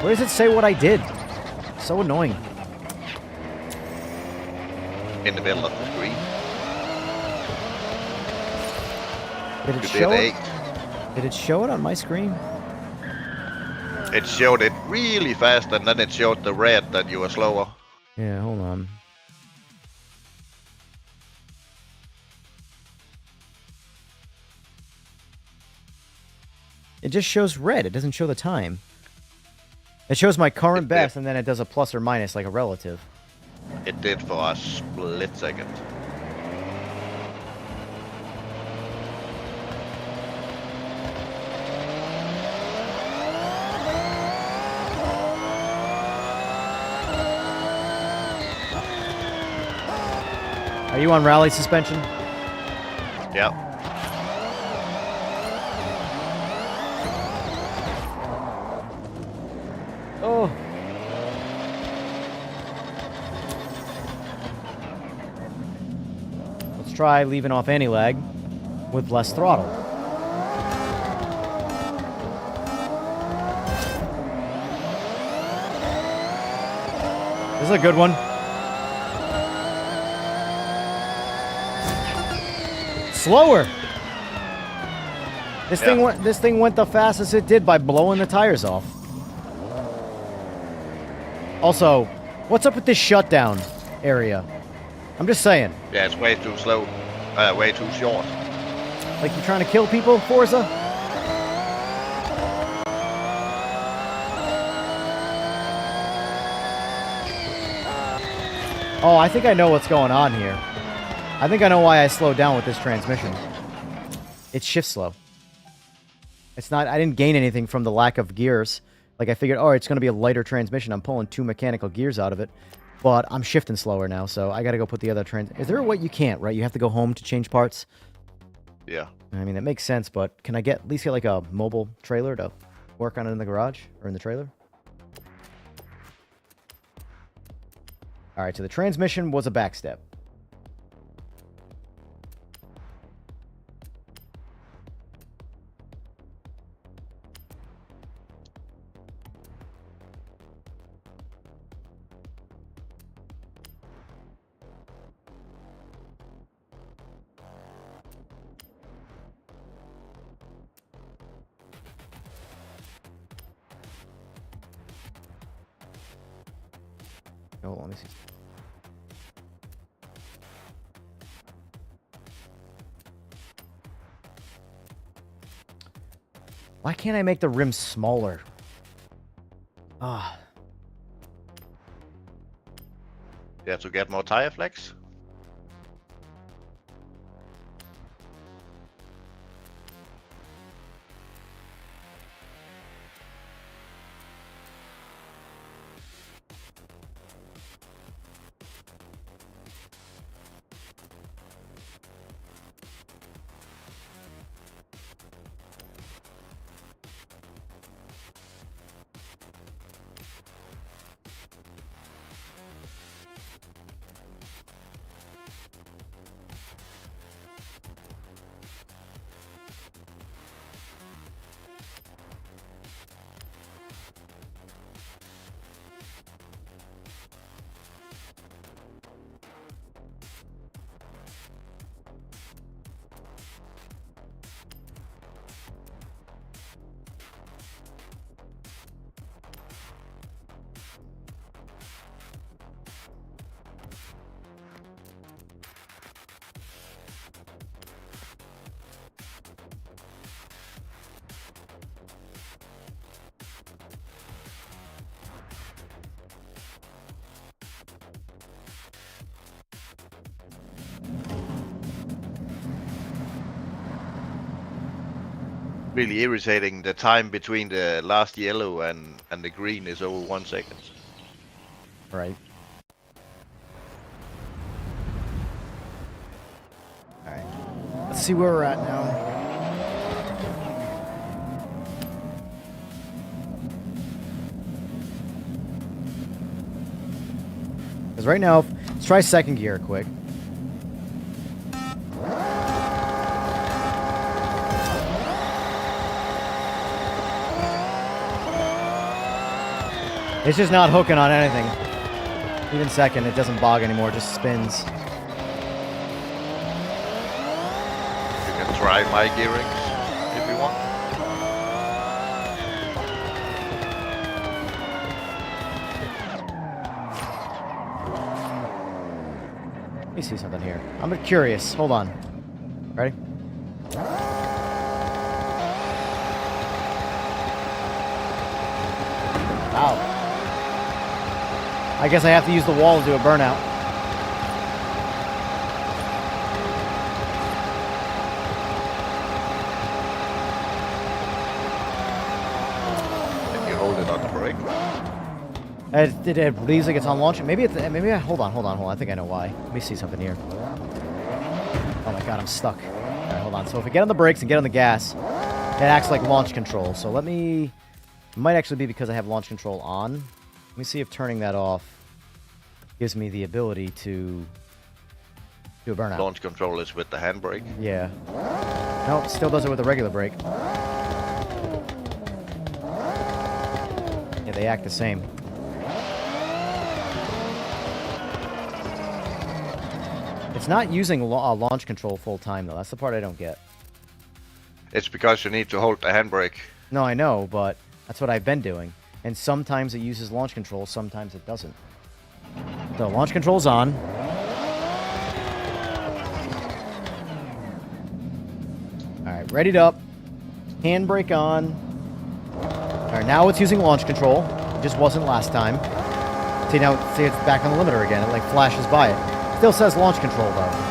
Where does it say what I did? So annoying. In the middle of the screen. Did it You show did it? 8. Did it show it on my screen? It showed it really fast, and then it showed the red that you were slower. Yeah, hold on. It just shows red. It doesn't show the time. It shows my current best, and then it does a plus or minus like a relative. It did for a split second. Are you on rally suspension? Yep. Oh. Let's try leaving off anti-lag with less throttle. This is a good one. Slower. This thing went the fastest it did by blowing the tires off. Also, what's up with this shutdown area? I'm just saying. Yeah, it's way too slow. Way too short. Like you're trying to kill people, Forza? Oh, I think I know what's going on here. I think I know why I slowed down with this transmission. It's shift slow. It's not, I didn't gain anything from the lack of gears. Like I figured, oh, it's going to be a lighter transmission. I'm pulling 2 mechanical gears out of it. But I'm shifting slower now, so I got to go put the other Is there a way you can't, right? You have to go home to change parts? Yeah. I mean, that makes sense, but can I at least get like a mobile trailer to work on it in the garage or in the trailer? All right, so the transmission was a backstep. Oh, let me see. Why can't I make the rim smaller? Ah. You have to get more tire flex. Really irritating. The time between the last yellow and the green is over 1 second. Right. Alright. Let's see where we're at now. Because right now, let's try second gear quick. It's just not hooking on anything. Even second, it doesn't bog anymore, it just spins. You can try my gearings if you want. Let me see something here. I'm curious. Hold on. Ready? Wow. I guess I have to use the wall to do a burnout. Can you hold it on the brake? It believes like it's on launch. Maybe hold on. I think I know why. Let me see something here. Oh my god, I'm stuck. Alright, hold on. So if I get on the brakes and get on the gas, it acts like launch control. So let me... It might actually be because I have launch control on. Let me see if turning that off gives me the ability to do a burnout. Launch control is with the handbrake. Yeah. No, it still does it with a regular brake. Yeah, they act the same. It's not using launch control full time, though. That's the part I don't get. It's because you need to hold the handbrake. No, I know, but that's what I've been doing. And sometimes it uses launch control, sometimes it doesn't. So launch control's on. Alright, readied up. Handbrake on. Alright, now it's using launch control. It just wasn't last time. See, now see it's back on the limiter again. It like flashes by it. Still says launch control though.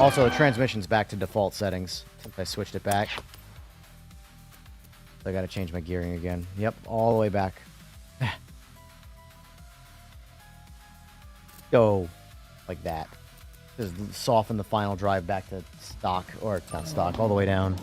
Also, the transmission's back to default settings since I switched it back. So I gotta change my gearing again. Yep, all the way back. Go like that. Just soften the final drive back to stock, or not stock, all the way down.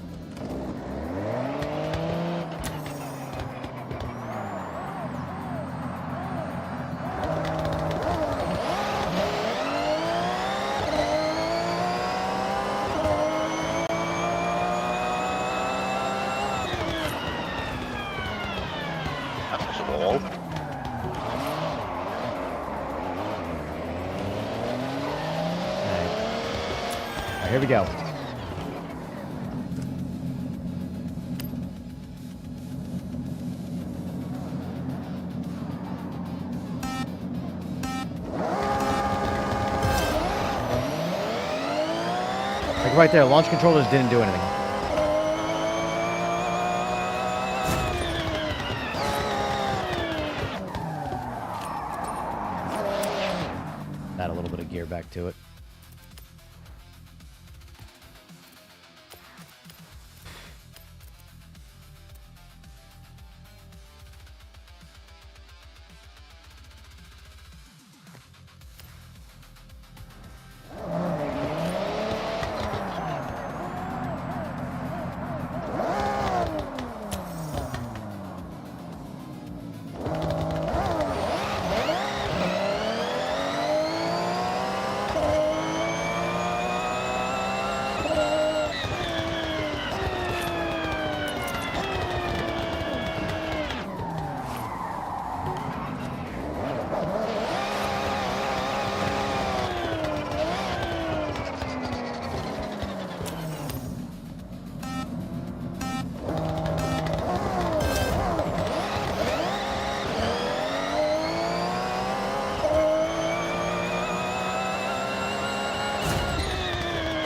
Here we go. Like right there, launch controllers didn't do anything. Add a little bit of gear back to it.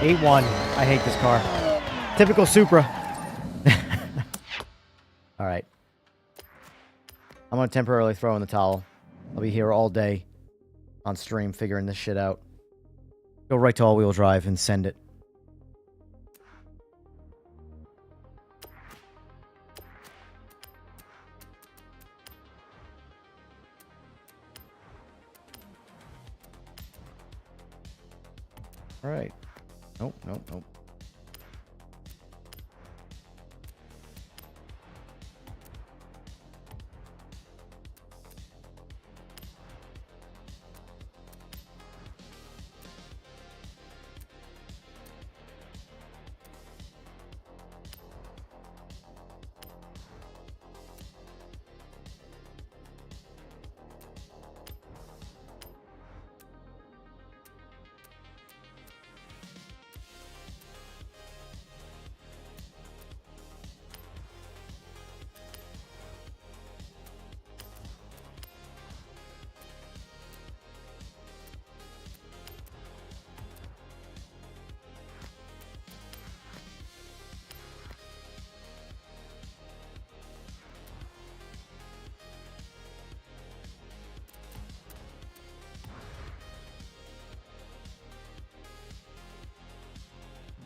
A1. I hate this car. Typical Supra. Alright. I'm going to temporarily throw in the towel. I'll be here all day on stream figuring this shit out. Go right to all-wheel drive and send it. Alright. Nope, nope, nope.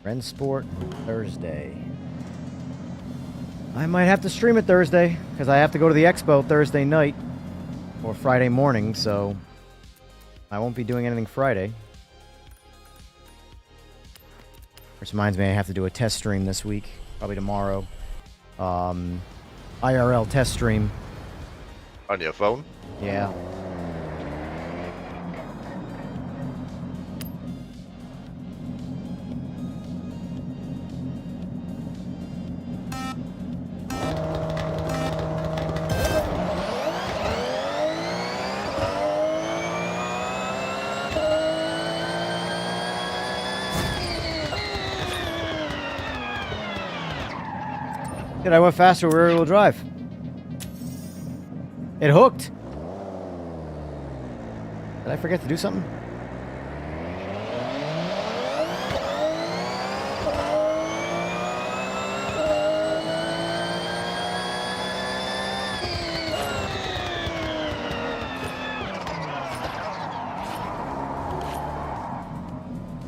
Rensport Thursday. I might have to stream it Thursday, because I have to go to the expo Thursday night, or Friday morning, so I won't be doing anything Friday. Which reminds me, I have to do a test stream this week, probably tomorrow. IRL test stream. On your phone? Yeah. Dude, I went faster with rear-wheel drive. It hooked. Did I forget to do something?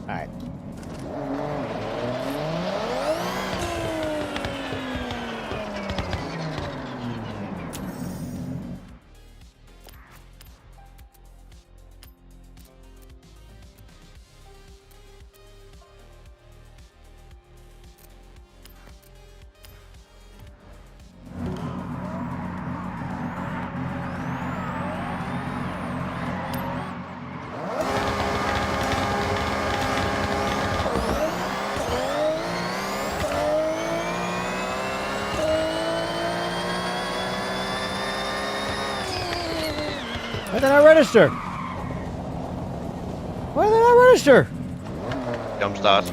Alright. Why did I register? Why did I register? Jump start.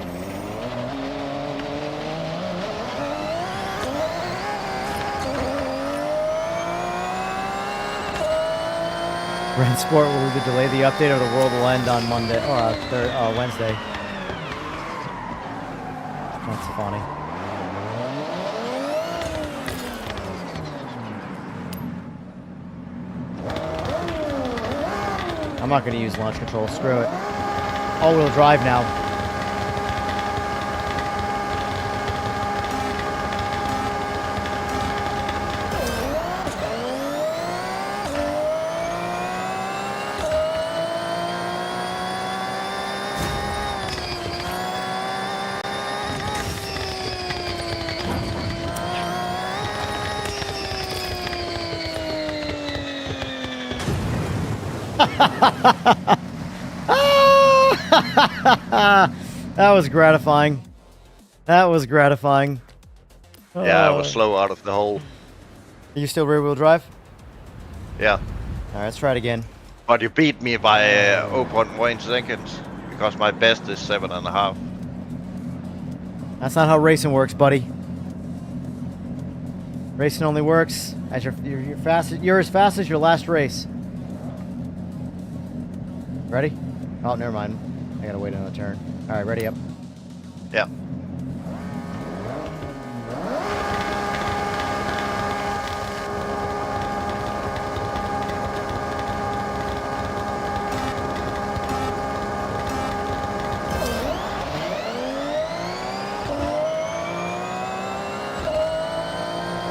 Ren Sport will either delay the update or the world will end on Monday or Wednesday. That's funny. I'm not going to use launch control. Screw it. All-wheel drive now. That was gratifying. That was gratifying. Yeah, I was slow out of the hole. Are you still rear-wheel drive? Yeah. All right, let's try it again. But you beat me by 0.1 seconds because my best is 7.5. That's not how racing works, buddy. Racing only works as you're fast. You're as fast as your last race. Ready? Oh, never mind. I gotta wait another turn. All right, ready up. Yeah.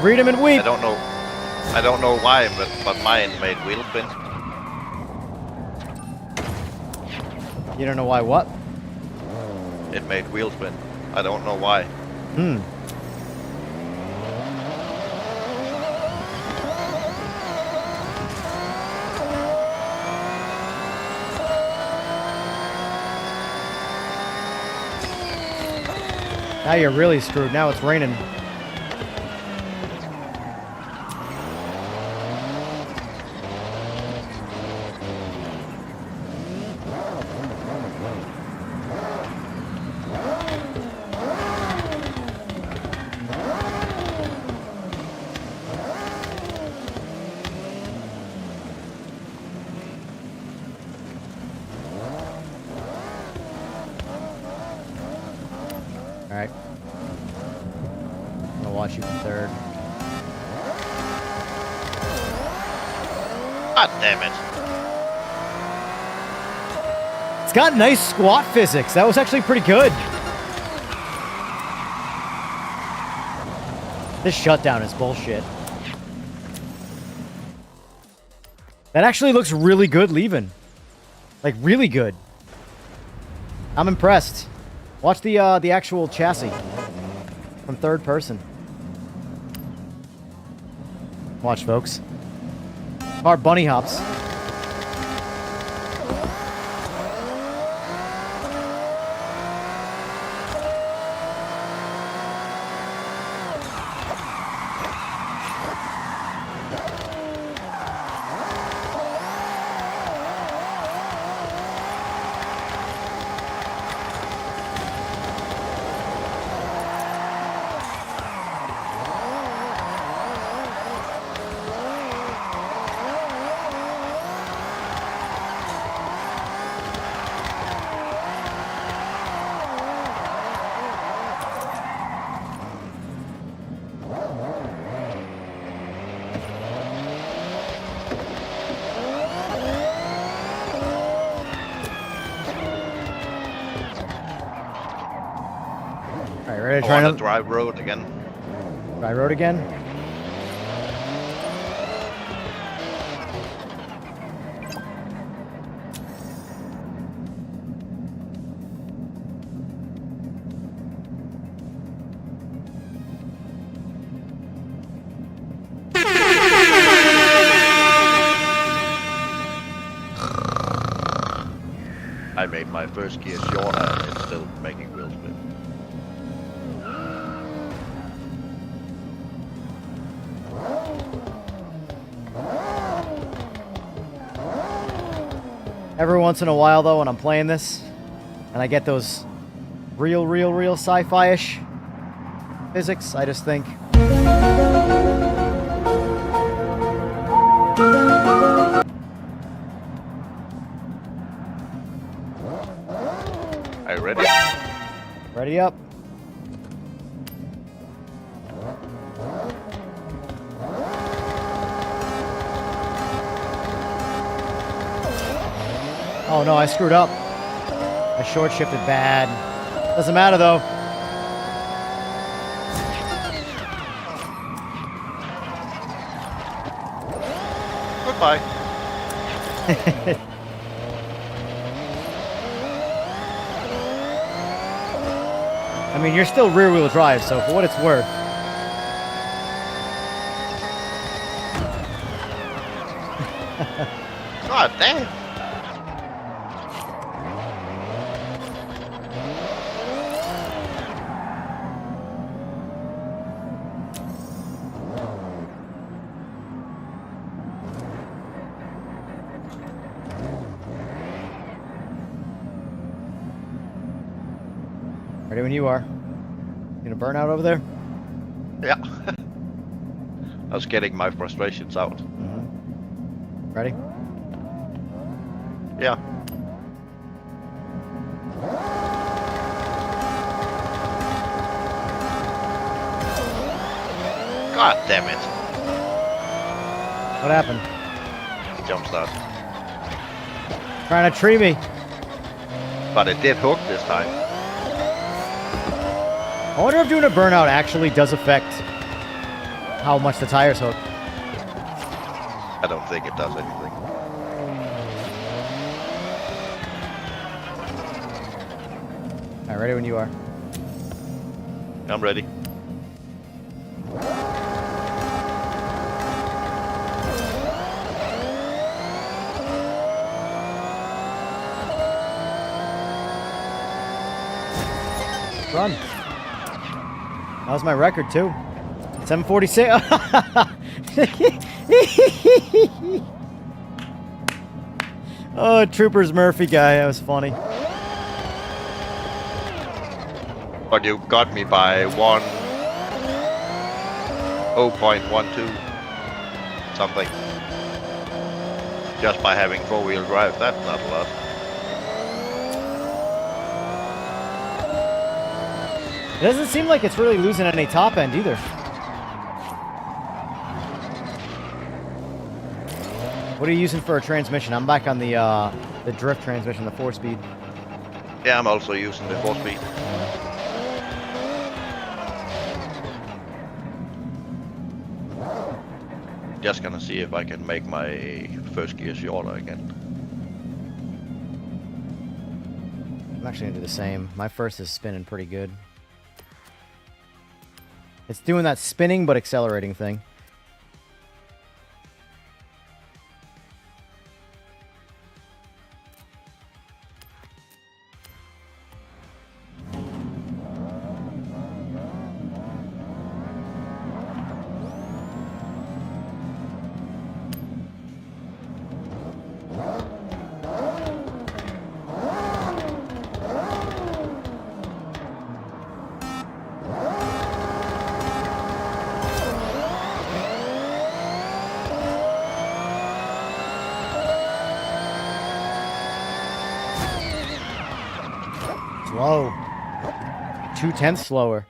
Read him and weep. I don't know why, but mine made wheel spin. You don't know why what? It made wheel spin. I don't know why. Hmm. Now you're really screwed. Now it's raining. Alright. I'm gonna watch you from third. God damn it. It's got nice squat physics. That was actually pretty good. This shutdown is bullshit. That actually looks really good leaving. Like, really good. I'm impressed. Watch the actual chassis from third person. Watch, folks. Car bunny hops. All right, ready to I try want to to drive road again. try road again? I made my first gear shorter and it's still making wheel spin. Every once in a while, though, when I'm playing this, and I get those real sci-fi-ish physics, I just think, Are you ready? ready up. Oh no, I screwed up. I short shifted bad. Doesn't matter though. Goodbye. I mean, you're still rear wheel drive, so for what it's worth. God damn. Ready when you are. You gonna burn out over there? Yeah. I was getting my frustrations out. Ready? Yeah. God damn it. What happened? Jump start. Trying to tree me. But it did hook this time. I wonder if doing a burnout actually does affect how much the tires hook. I don't think it does anything. Alright, ready when you are. I'm ready. Run. That was my record too. 746. Oh, Troopers Murphy guy. That was funny. But you got me by 0.12 something. Just by having four-wheel drive, that's not a lot. It doesn't seem like it's really losing any top end either. What are you using for a transmission? I'm back on the drift transmission, the 4-speed. Yeah, I'm also using the 4-speed. Just gonna see if I can make my first gear shorter again. I'm actually gonna do the same. My first is spinning pretty good. It's doing that spinning but accelerating thing. Slow. 0.2 slower.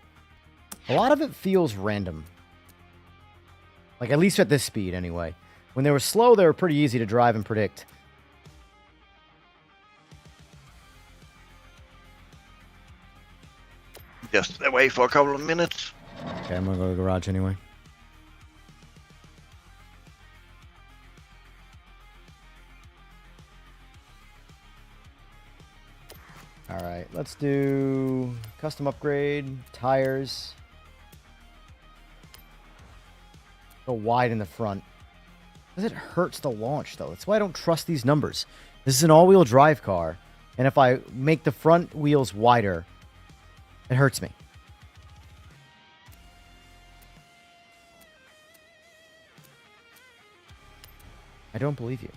A lot of it feels random. Like, at least at this speed, anyway. When they were slow, they were pretty easy to drive and predict. just away for a couple of minutes. Okay, I'm gonna go to the garage anyway. Alright, let's do custom upgrade, tires. Go wide in the front. Because it hurts to launch, though. That's why I don't trust these numbers. This is an all-wheel drive car, and if I make the front wheels wider, it hurts me. I don't believe you.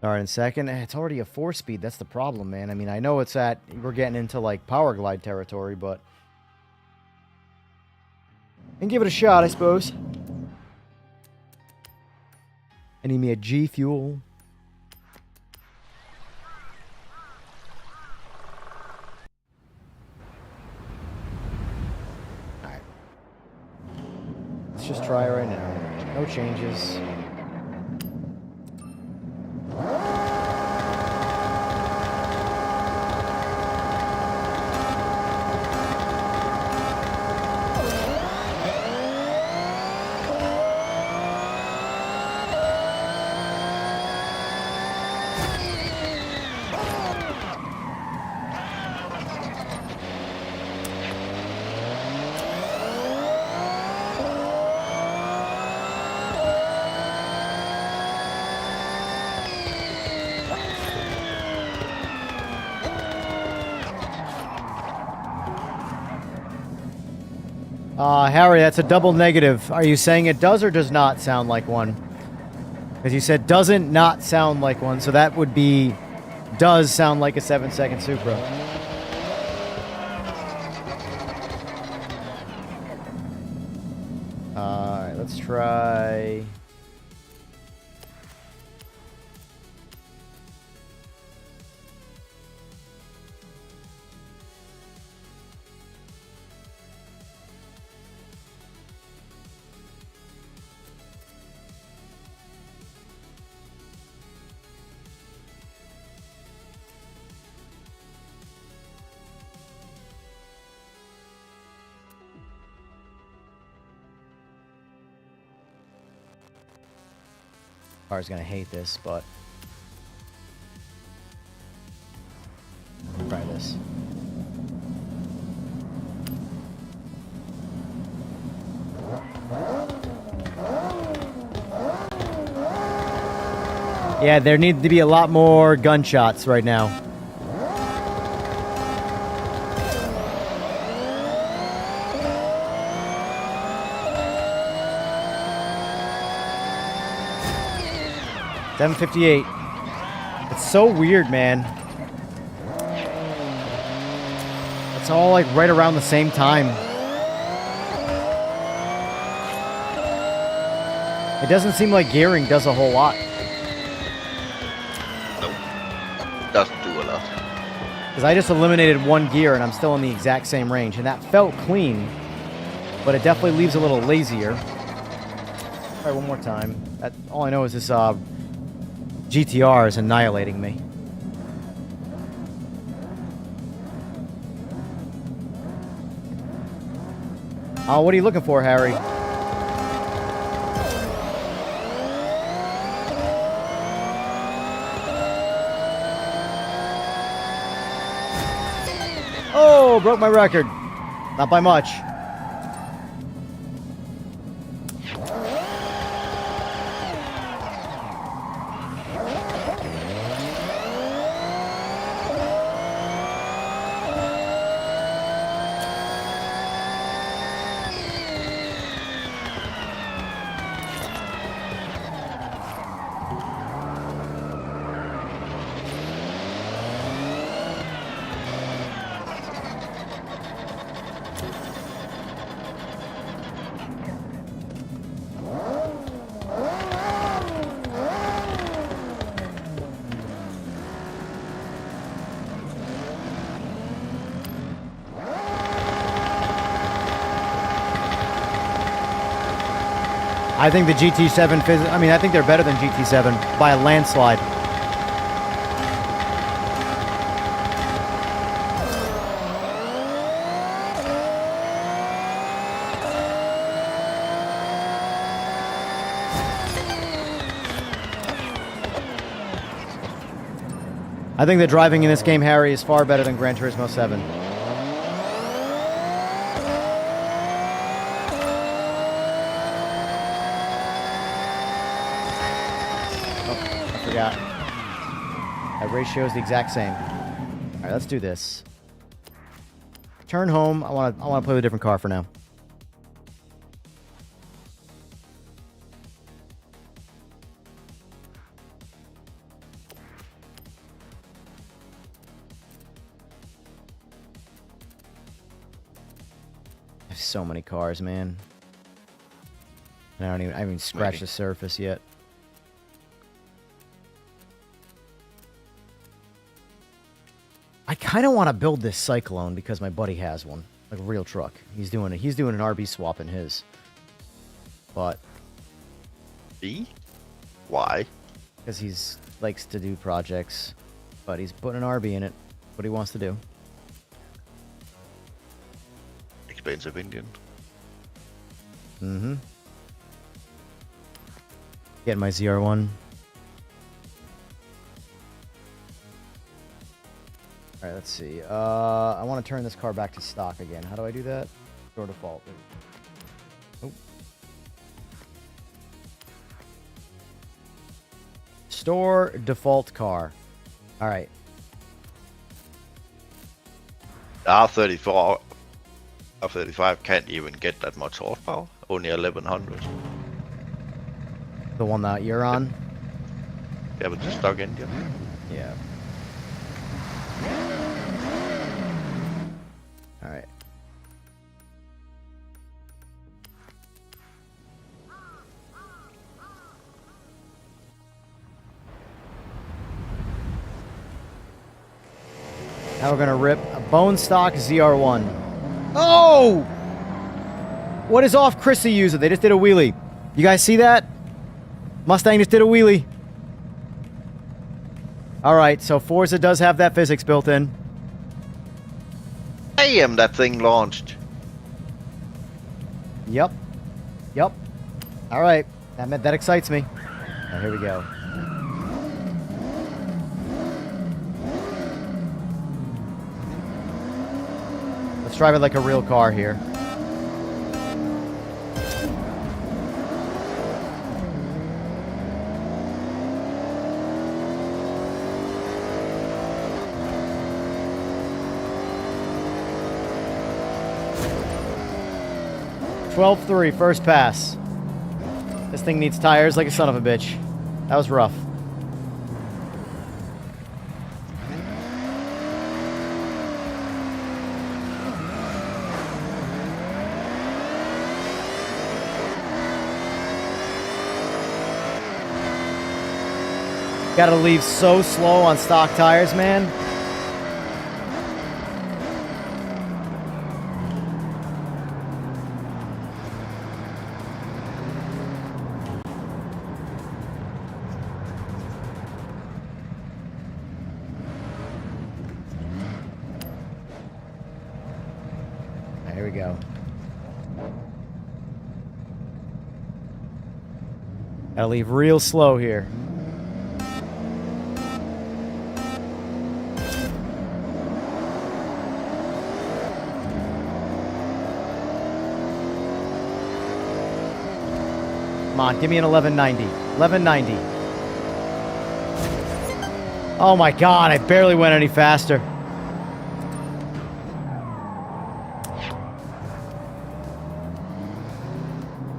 All right, in second, it's already a 4-speed. That's the problem, man. I mean, I know it's at, we're getting into like power glide territory, but and give it a shot, I suppose. I need me a G Fuel. All right. Let's just try it right now. No changes. Harry, that's a double negative. Are you saying it does or does not sound like one? Because you said doesn't not sound like one, so that would be does sound like a 7-second Supra. Alright, let's try... Car's gonna hate this, but try this. Yeah, there need to be a lot more gunshots right now. $758. It's so weird, man. It's all like right around the same time. It doesn't seem like gearing does a whole lot. Nope. Doesn't do a lot. Because I just eliminated one gear and I'm still in the exact same range. And that felt clean. But it definitely leaves a little lazier. Alright, one more time. All I know is this GTR is annihilating me. Oh, what are you looking for, Harry? Oh, broke my record. Not by much. I think the GT7 I mean, I think they're better than GT7 by a landslide. I think the driving in this game, Harry, is far better than Gran Turismo 7. Forgot. That ratio is the exact same. All right, let's do this. Turn home. I want to play with a different car for now. I have so many cars, man. And I haven't even scratched the surface yet. I kind of want to build this Cyclone because my buddy has one, like a real truck. He's doing an RB swap in his. But why? Because he's likes to do projects, but he's putting an RB in it. What he wants to do. Expensive Indian. Mm-hmm. Getting my ZR1. All right, let's see. I want to turn this car back to stock again. How do I do that? Store default. Oh. Store default car. All right. R34, R35 can't even get that much horsepower. Only 1100. The one that you're on? Yeah, but the stock engine. Yeah. All right. Now we're gonna rip a bone stock ZR1. Oh! What is off Chrissy using? They just did a wheelie. You guys see that? Mustang just did a wheelie. All right, so Forza does have that physics built in. Damn, that thing launched. Yep. Yep. All right. That excites me. Now, here we go. Let's drive it like a real car here. (12.3) first pass. This thing needs tires like a son of a bitch. That was rough. Gotta leave so slow on stock tires, man. Here we go. Gotta leave real slow here. Come on, give me an 1190. 1190. Oh my god, I barely went any faster.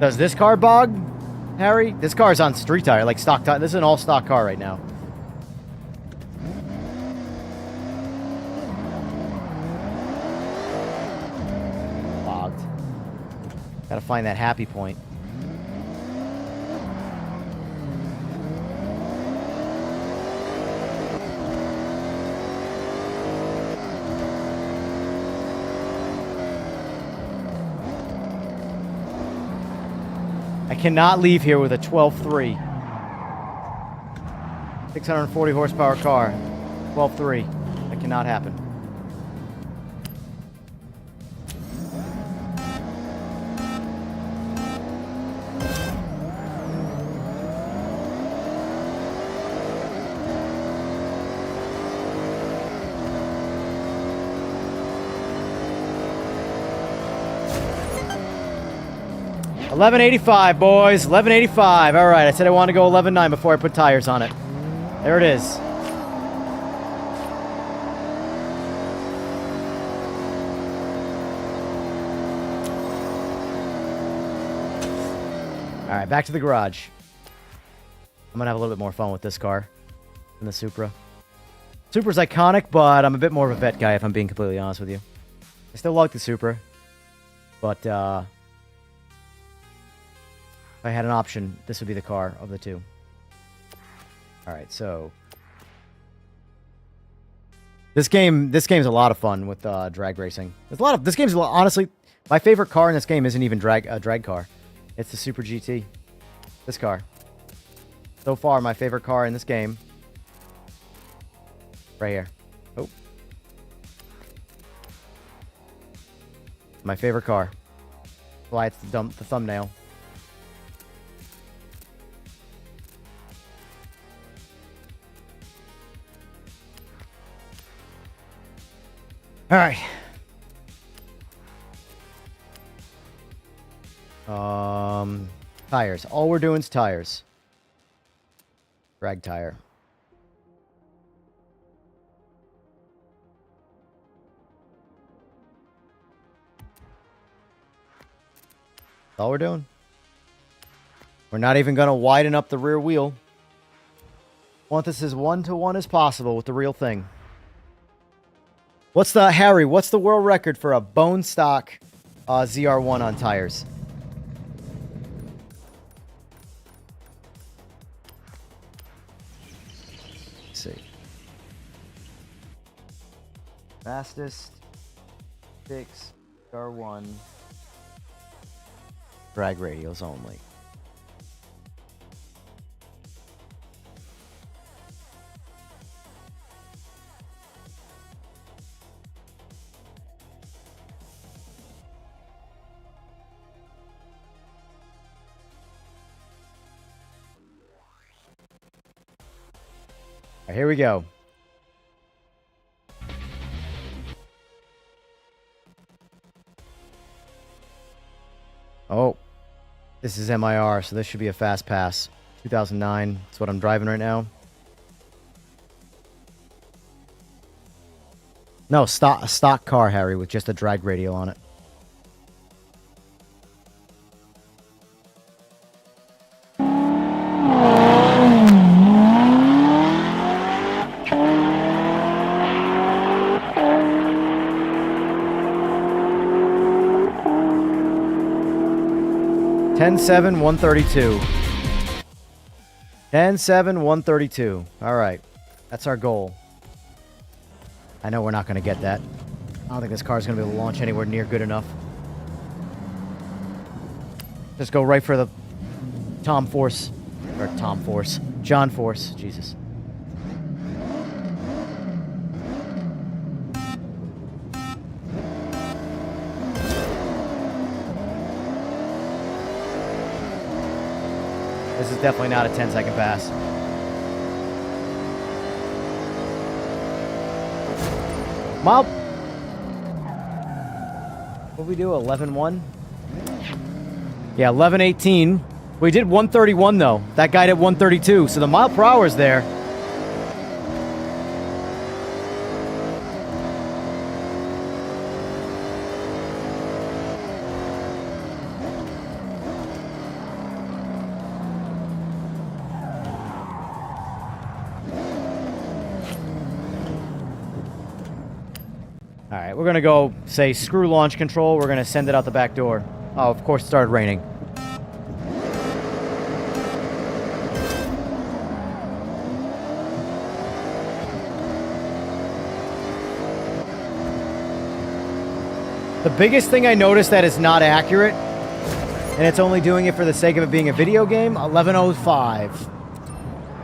Does this car bog, Harry? This car's on street tire, like stock tire. This is an all-stock car right now. Bogged. Gotta find that happy point. I cannot leave here with a 12.3. 640 horsepower car. 12.3. That cannot happen. $11.85, boys. $11.85. All right, I said I want to go $11.9 before I put tires on it. There it is. All right, back to the garage. I'm going to have a little bit more fun with this car than the Supra. Supra's iconic, but I'm a bit more of a vet guy if I'm being completely honest with you. I still like the Supra, but if I had an option, this would be the car of the two. All right, so this game's a lot of fun with drag racing. There's a lot of this game's honestly my favorite car in this game isn't even a drag car. It's the Super GT. This car. So far, my favorite car in this game. Right here. Oh. My favorite car. Why it's the thumbnail. All right. Tires. All we're doing is tires. Drag tire. That's all we're doing. We're not even going to widen up the rear wheel. Want this as one-to-one as possible with the real thing. What's the, Harry, what's the world record for a bone stock ZR1 on tires? Let's see. Fastest 6 ZR1 drag radials only. All right, here we go. Oh, this is MIR, so this should be a fast pass. 2009, that's what I'm driving right now. No, a stock car, Harry, with just a drag radial on it. $10.7, 132. $10.7, 132. All right. That's our goal. I know we're not going to get that. I don't think this car is going to be able to launch anywhere near good enough. Just go right for the John Force. Jesus. This is definitely not a 10-second pass. Mile. What did we do? 11.1? Yeah, 11.18. We did 131 though. That guy did 132. So the mile per hour is there. Alright, we're going to go, say, screw launch control. We're going to send it out the back door. Oh, of course it started raining. The biggest thing I noticed that is not accurate and it's only doing it for the sake of it being a video game, 1105.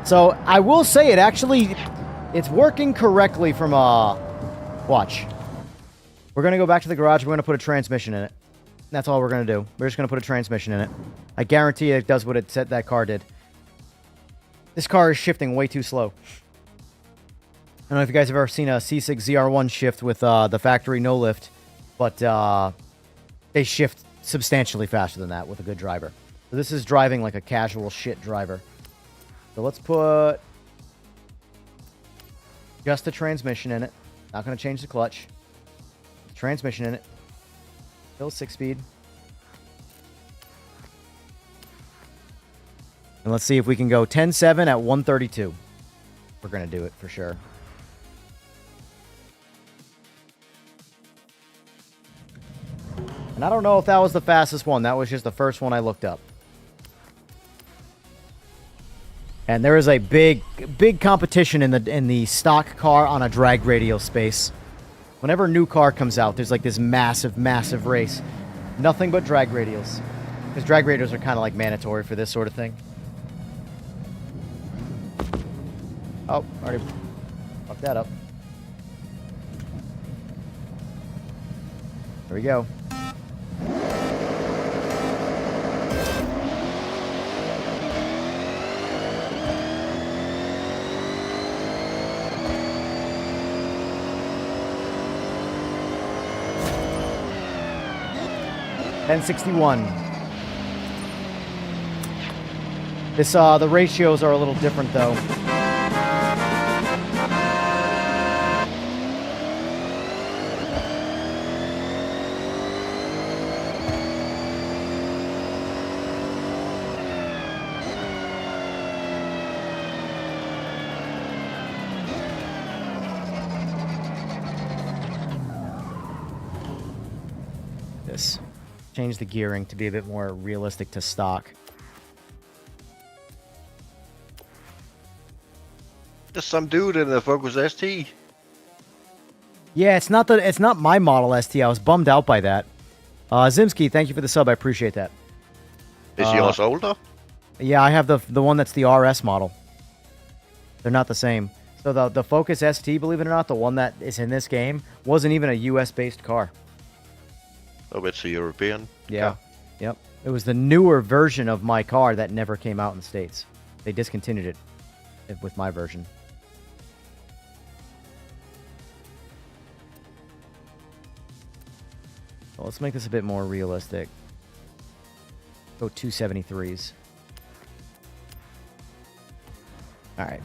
So I will say it actually, it's working correctly from watch. We're going to go back to the garage. We're going to put a transmission in it. That's all we're going to do. We're just going to put a transmission in it. I guarantee it does what it said that car did. This car is shifting way too slow. I don't know if you guys have ever seen a C6 ZR1 shift with the factory no lift, but they shift substantially faster than that with a good driver. So this is driving like a casual shit driver. So let's put just the transmission in it. Not going to change the clutch. Transmission in it. Still 6-speed. And let's see if we can go 10.7 at 132. We're going to do it for sure. And I don't know if that was the fastest one. That was just the first one I looked up. And there is a big competition in the stock car on a drag radial space. Whenever a new car comes out, there's like this massive race. Nothing but drag radials. Because drag radials are kind of like mandatory for this sort of thing. Oh, already fucked that up. There we go. $10.61. This the ratios are a little different though. This. Change the gearing to be a bit more realistic to stock. Just some dude in the Focus ST. Yeah, it's not my Model ST. I was bummed out by that. Zimski, thank you for the sub. I appreciate that. Is yours older? Yeah, I have the one that's the RS model. They're not the same. So the Focus ST, believe it or not, the one that is in this game, wasn't even a US based car. Oh, it's a European. Yeah. car. Yep. It was the newer version of my car that never came out in the States. They discontinued it with my version. Well, let's make this a bit more realistic. Go 273s. Alright.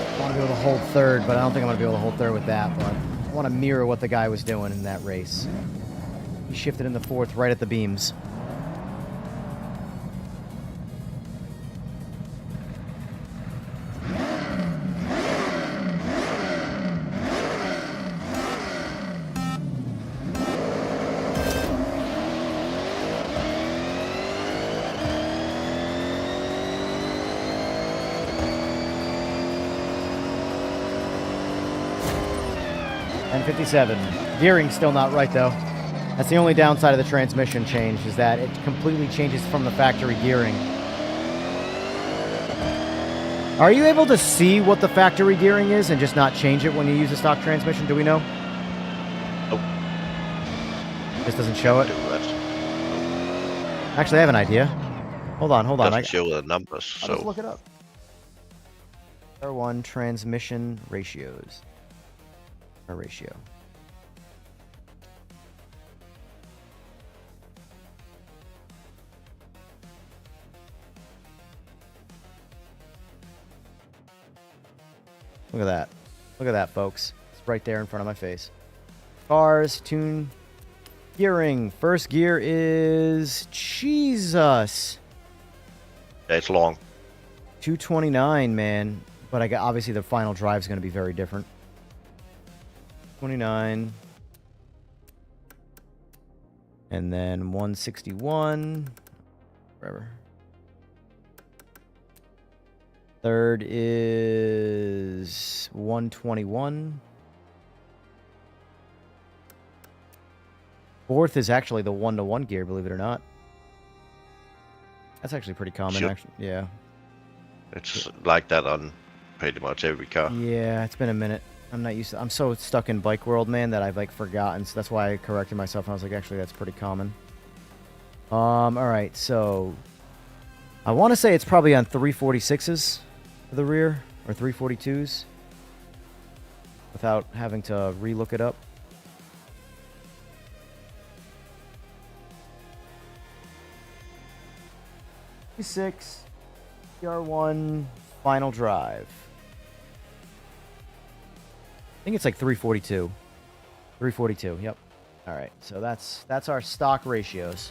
I want to be able to hold third, but I don't think I'm going to be able to hold third with that. But I want to mirror what the guy was doing in that race. He shifted in the fourth right at the beams. And 57. Gearing's still not right though. That's the only downside of the transmission change, is that it completely changes from the factory gearing. Are you able to see what the factory gearing is and just not change it when you use a stock transmission? Do we know? Nope. This doesn't show it? Do that. Actually, I have an idea. Hold on. Doesn't show the numbers, I'll just so look it up. R1 transmission ratios. Or ratio. Look at that. Look at that, folks. It's right there in front of my face. Cars, tune, gearing. First gear is... Jesus. yeah, it's long. 229, man. But I got, obviously the final drive is going to be very different. 29. And then 161. Whatever. Third is 121. Fourth is actually the 1-to-1 gear, believe it or not. That's actually pretty common, Sure. actually. Yeah. It's like that on pretty much every car. Yeah, it's been a minute. I'm not used to... I'm so stuck in bike world, man, that I've, like, forgotten. So that's why I corrected myself. I was like, actually, that's pretty common. Alright, so... I want to say it's probably on 346s for the rear, or 342s. Without having to re-look it up. 6 CR1 final drive. I think it's like 342. 342, yep. Alright, so that's our stock ratios.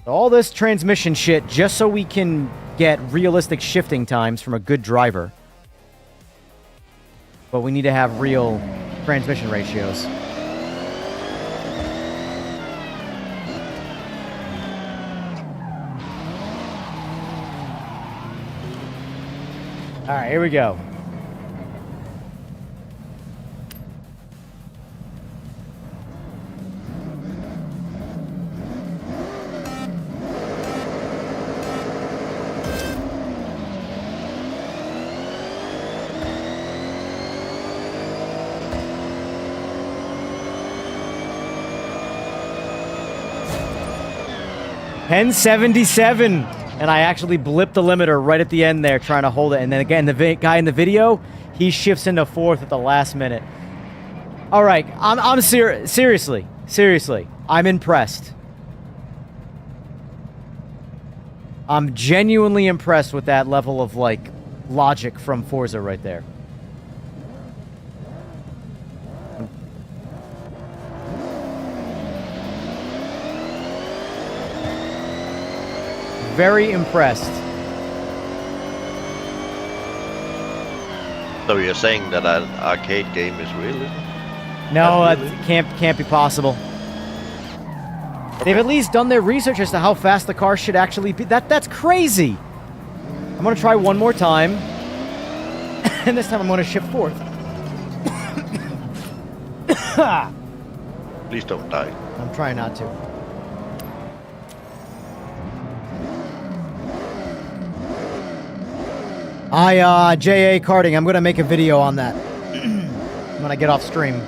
All this transmission shit just so we can get realistic shifting times from a good driver. But we need to have real transmission ratios. All right, here we go. $10.77. And I actually blipped the limiter right at the end there, trying to hold it. And then again, the guy in the video, he shifts into fourth at the last minute. All right, I'm seriously, I'm impressed. I'm genuinely impressed with that level of like logic from Forza right there. Very impressed. So you're saying that an arcade game is real? No, Really? it can't be possible. They've at least done their research as to how fast the car should actually be. That's crazy. I'm gonna try one more time, and this time I'm gonna shift fourth. Please don't die. I'm trying not to. JA karting, I'm gonna make a video on that when I get off stream.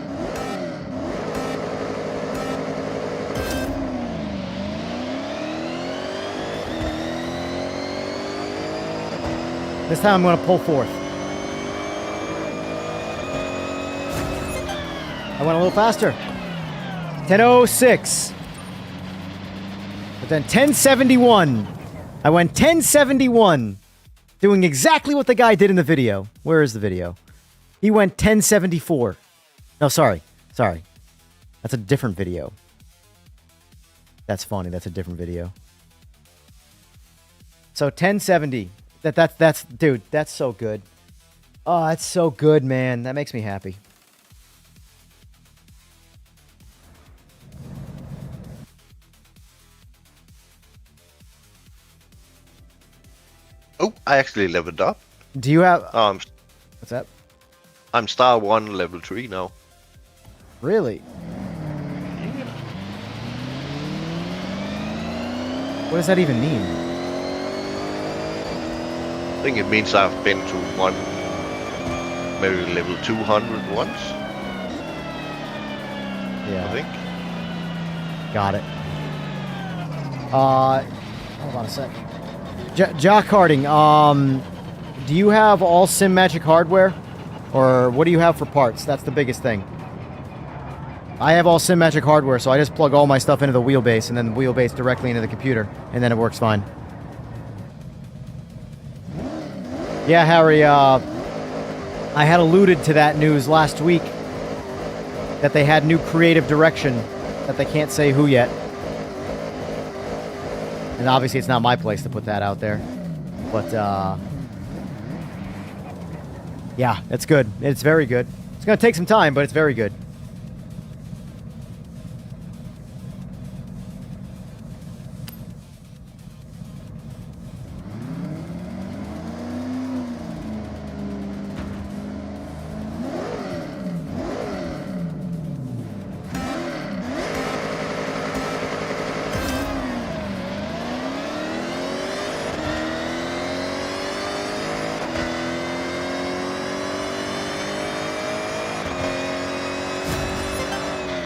This time I'm gonna pull fourth. I went a little faster. 10:06. But then 10:71. I went 10:71. Doing exactly what the guy did in the video. Where is the video? He went 10:74. No, sorry. That's a different video. That's funny. That's a different video. So 1070. That's dude, that's so good. Oh, that's so good, man. That makes me happy. Oh, I actually leveled up. Do you have Um, what's that? I'm star 1 level 3 now. Really? What does that even mean? I think it means I've been to maybe level 200 once. Yeah. I think. Got it. Hold on a sec. Jock Harding, do you have all Simagic hardware? Or what do you have for parts? That's the biggest thing. I have all Simagic hardware, so I just plug all my stuff into the wheelbase and then the wheelbase directly into the computer, and then it works fine. Yeah, Harry, I had alluded to that news last week, that they had new creative direction, that they can't say who yet. And obviously it's not my place to put that out there. But, yeah, it's good. It's very good. It's going to take some time, but it's very good.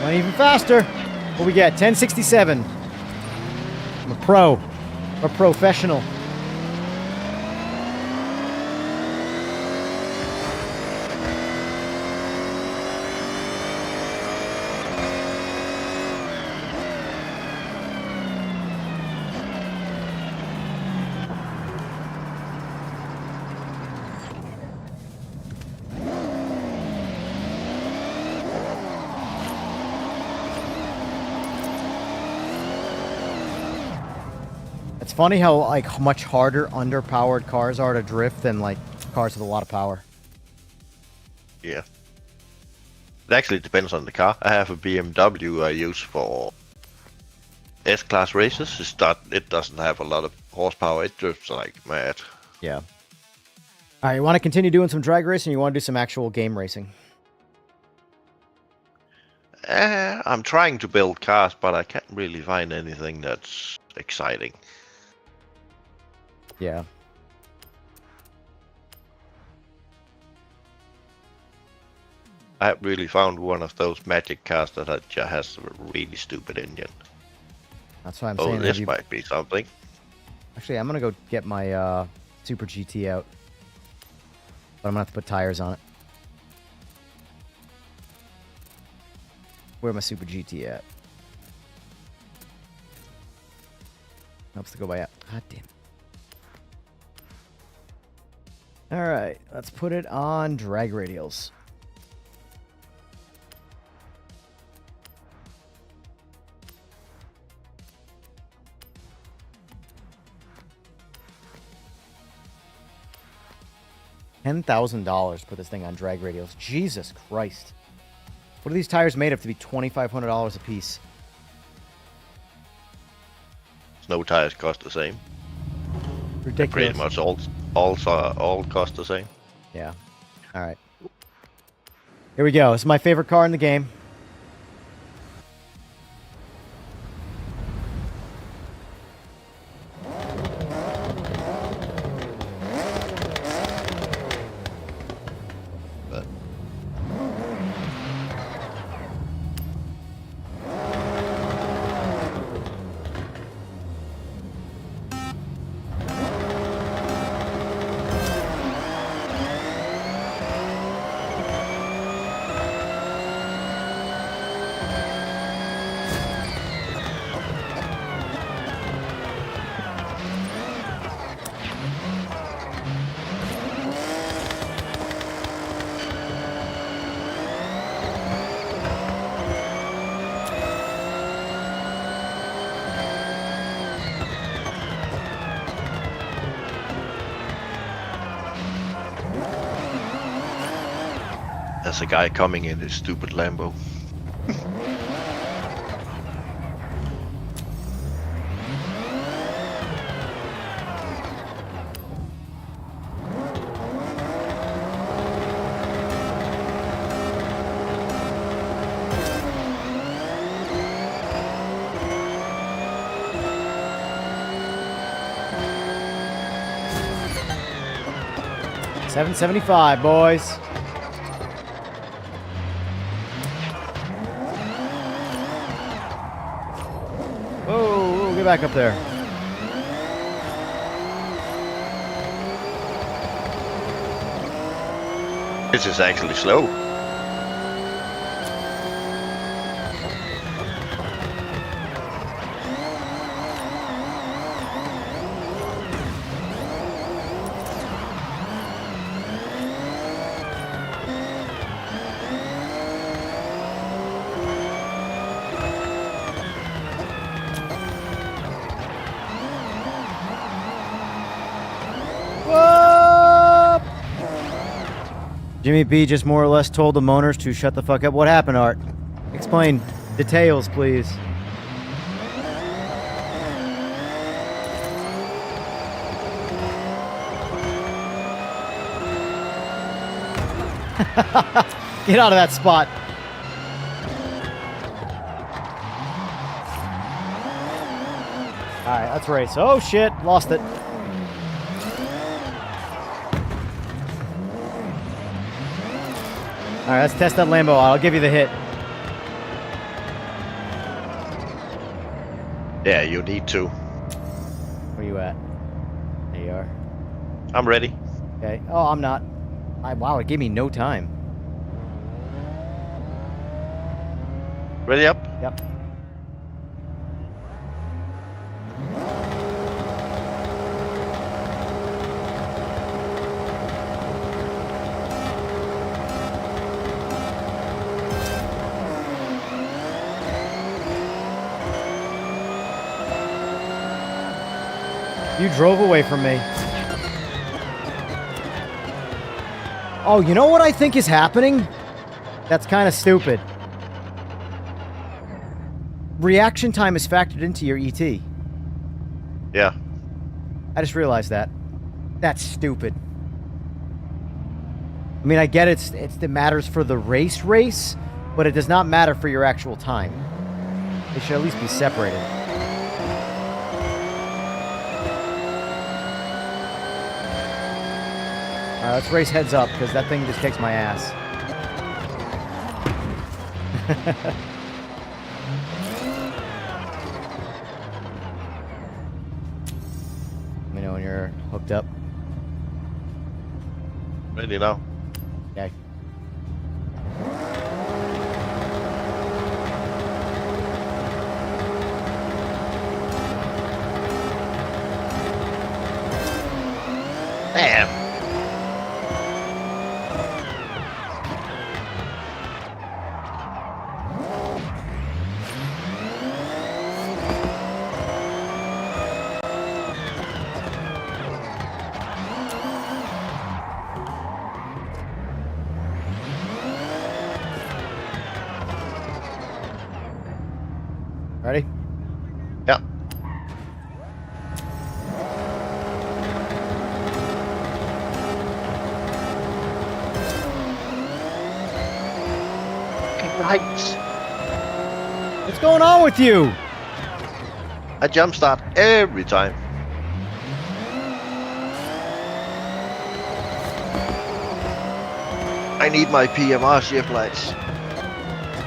Went even faster. What we get? 1067. I'm a pro. I'm a professional. It's funny how like much harder underpowered cars are to drift than like cars with a lot of power. Yeah. It actually depends on the car. I have a BMW I use for S-Class races. It doesn't have a lot of horsepower. It drifts like mad. Yeah. All right, you want to continue doing some drag racing, or you want to do some actual game racing? I'm trying to build cars, but I can't really find anything that's exciting. Yeah. I haven't really found one of those magic cars that has a really stupid engine. That's why I'm Oh, saying. this might be something. Actually, I'm gonna go get my Super GT out, but I'm gonna have to put tires on it. Where my Super GT at? Helps to go by out. God damn. All right, let's put it on drag radials. $10,000 to put this thing on drag radials. Jesus Christ. What are these tires made of to be $2,500 a piece? No tires cost the same. Ridiculous. Pretty much all cost the same. Yeah. All right. Here we go. This is my favorite car in the game. But there's a guy coming in his stupid Lambo. $775, boys. Whoa, get back up there. This is actually slow. Whoa! Jimmy B just more or less told the moaners to shut the fuck up. What happened, Art? Explain details, please. Get out of that spot. All right, let's race. Oh shit, lost it. All right, let's test that Lambo out. I'll give you the hit. Yeah, you need to. Where you at? There you are. I'm ready. Okay. Oh, I'm not. Wow, it gave me no time. Ready up? Yep. You drove away from me. Oh, you know what I think is happening? That's kind of stupid. Reaction time is factored into your ET. Yeah. I just realized that. That's stupid. I mean, I get it matters for the race, but it does not matter for your actual time. They should at least be separated. Let's race heads up, because that thing just kicks my ass. Let me know when you're hooked up. Ready now. Okay. Damn. Ready? Yeah. Right. What's going on with you? I jump start every time. I need my PMR shift lights.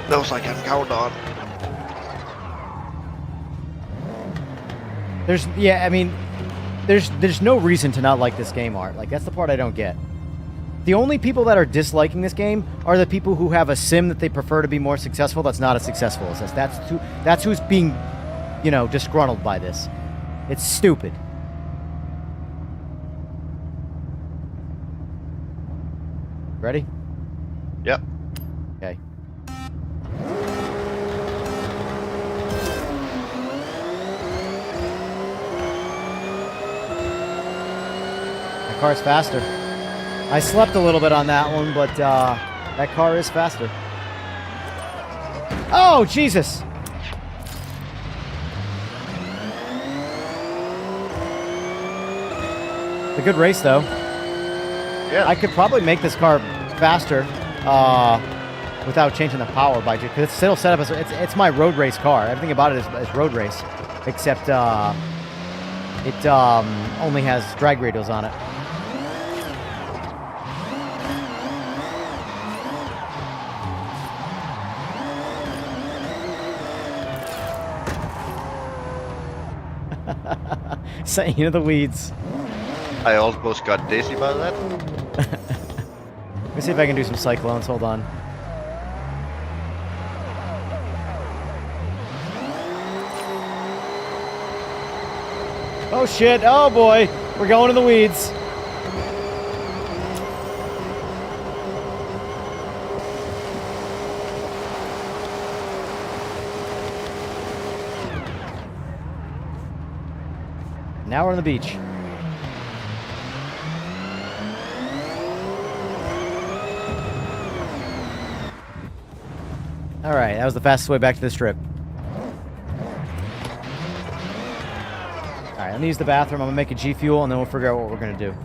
Those I can count on. There's no reason to not like this game, Art. Like, that's the part I don't get. The only people that are disliking this game are the people who have a sim that they prefer to be more successful that's not as successful as this. That's who's being, disgruntled by this. It's stupid. Ready? Yep. Okay. My car's faster. I slept a little bit on that one, but that car is faster. Oh, Jesus! It's a good race, though. Yeah. I could probably make this car faster without changing the power by because it's still set up as it's my road race car. Everything about it is road race, except it only has drag radials on it. Sent you to the weeds. I almost got dizzy by that. Let me see if I can do some cyclones. Hold on. Oh shit! Oh boy! We're going in the weeds. Now we're on the beach. Alright, that was the fastest way back to the strip. Alright, let me use the bathroom. I'm gonna make a G Fuel and then we'll figure out what we're gonna do.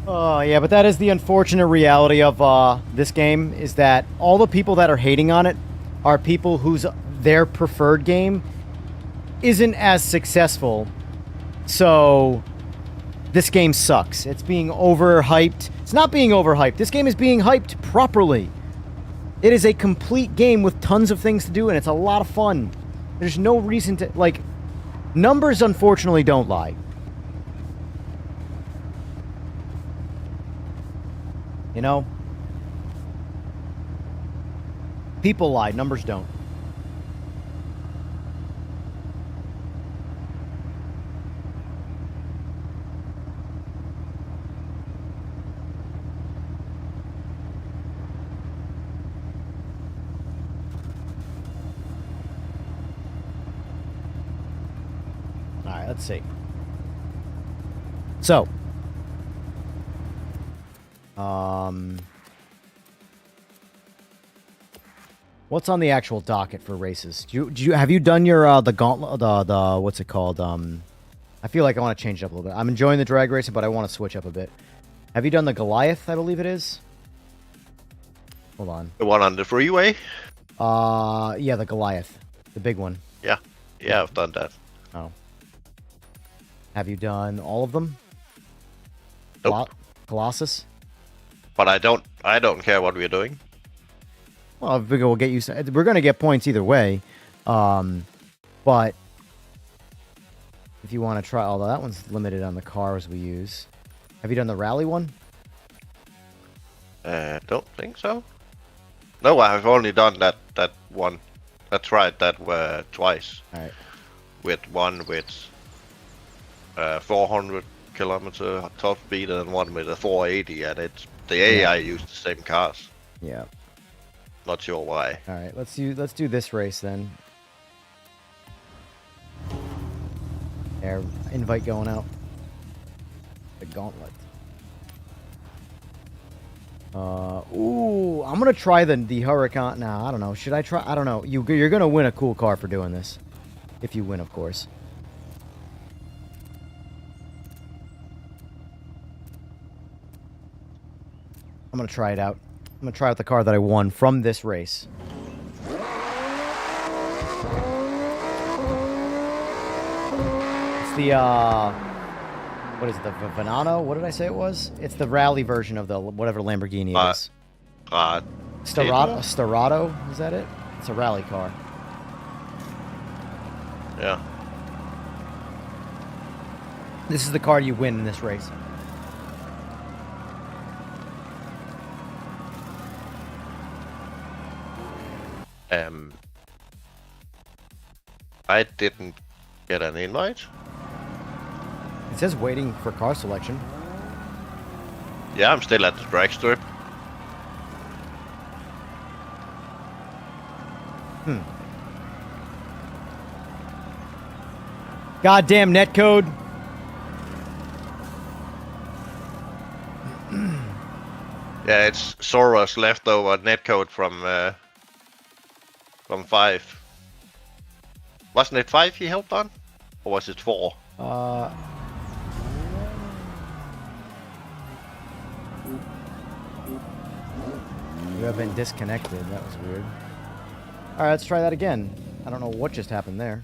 Oh, yeah, but that is the unfortunate reality of this game, is that all the people that are hating on it are people whose their preferred game isn't as successful. So this game sucks. It's being overhyped. It's not being overhyped. This game is being hyped properly. It is a complete game with tons of things to do, and it's a lot of fun. There's no reason to, like, numbers unfortunately don't lie. You know? People lie, numbers don't. Alright, let's see. So, what's on the actual docket for races? Have you done your the gauntlet, the what's it called? I feel like I want to change it up a little bit. I'm enjoying the drag racing, but I want to switch up a bit. Have you done the Goliath? I believe it is. Hold on. The one on the freeway? Yeah, the Goliath, the big one. Yeah, yeah, I've done that. Oh. Have you done all of them? Nope. Colossus? But I don't care what we're doing. Well, I figure we'll get you. We're going to get points either way. But if you want to try, although that one's limited on the cars we use. Have you done the rally one? Don't think so. No, I've only done that one. That's right, that twice. All right. With one with 400 kilometer top speed and one with a 480, and it's the AI used the same cars. Yeah. Not sure why. All right. Let's do this race then. There, invite going out. The gauntlet. Ooh, I'm gonna try the Huracan. Nah, I don't know. Should I try? I don't know. You're gonna win a cool car for doing this, if you win, of course. I'm gonna try it out. I'm gonna try out the car that I won from this race. It's the what is it, the Venano? What did I say it was? It's the rally version of the whatever Lamborghini it is. Starado? Is that it? It's a rally car. Yeah. This is the car you win in this race. I didn't get an invite. It says waiting for car selection. Yeah, I'm still at the drag strip. Goddamn netcode. Yeah, it's Sora's leftover netcode from 5. Wasn't it 5 he helped on? Or was it 4? You have been disconnected. That was weird. Alright, let's try that again. I don't know what just happened there.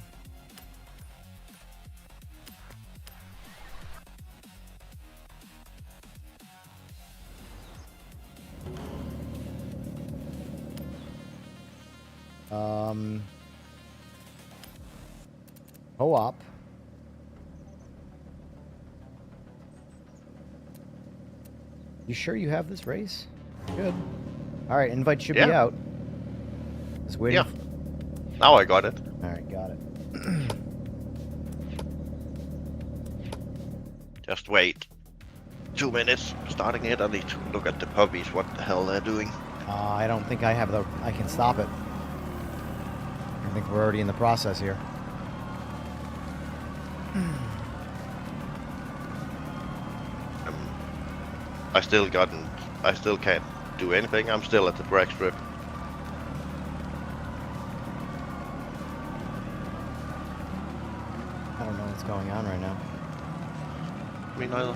Co-op. You sure you have this race? Good. Alright, invite should be out. Just waiting. Yeah. Now I got it. Alright, got it. Just wait. 2 minutes. Starting it. I need to look at the puppies. What the hell they're doing. I don't think I can stop it. I think we're already in the process here. I still can't do anything. I'm still at the drag strip. I don't know what's going on right now. Me neither.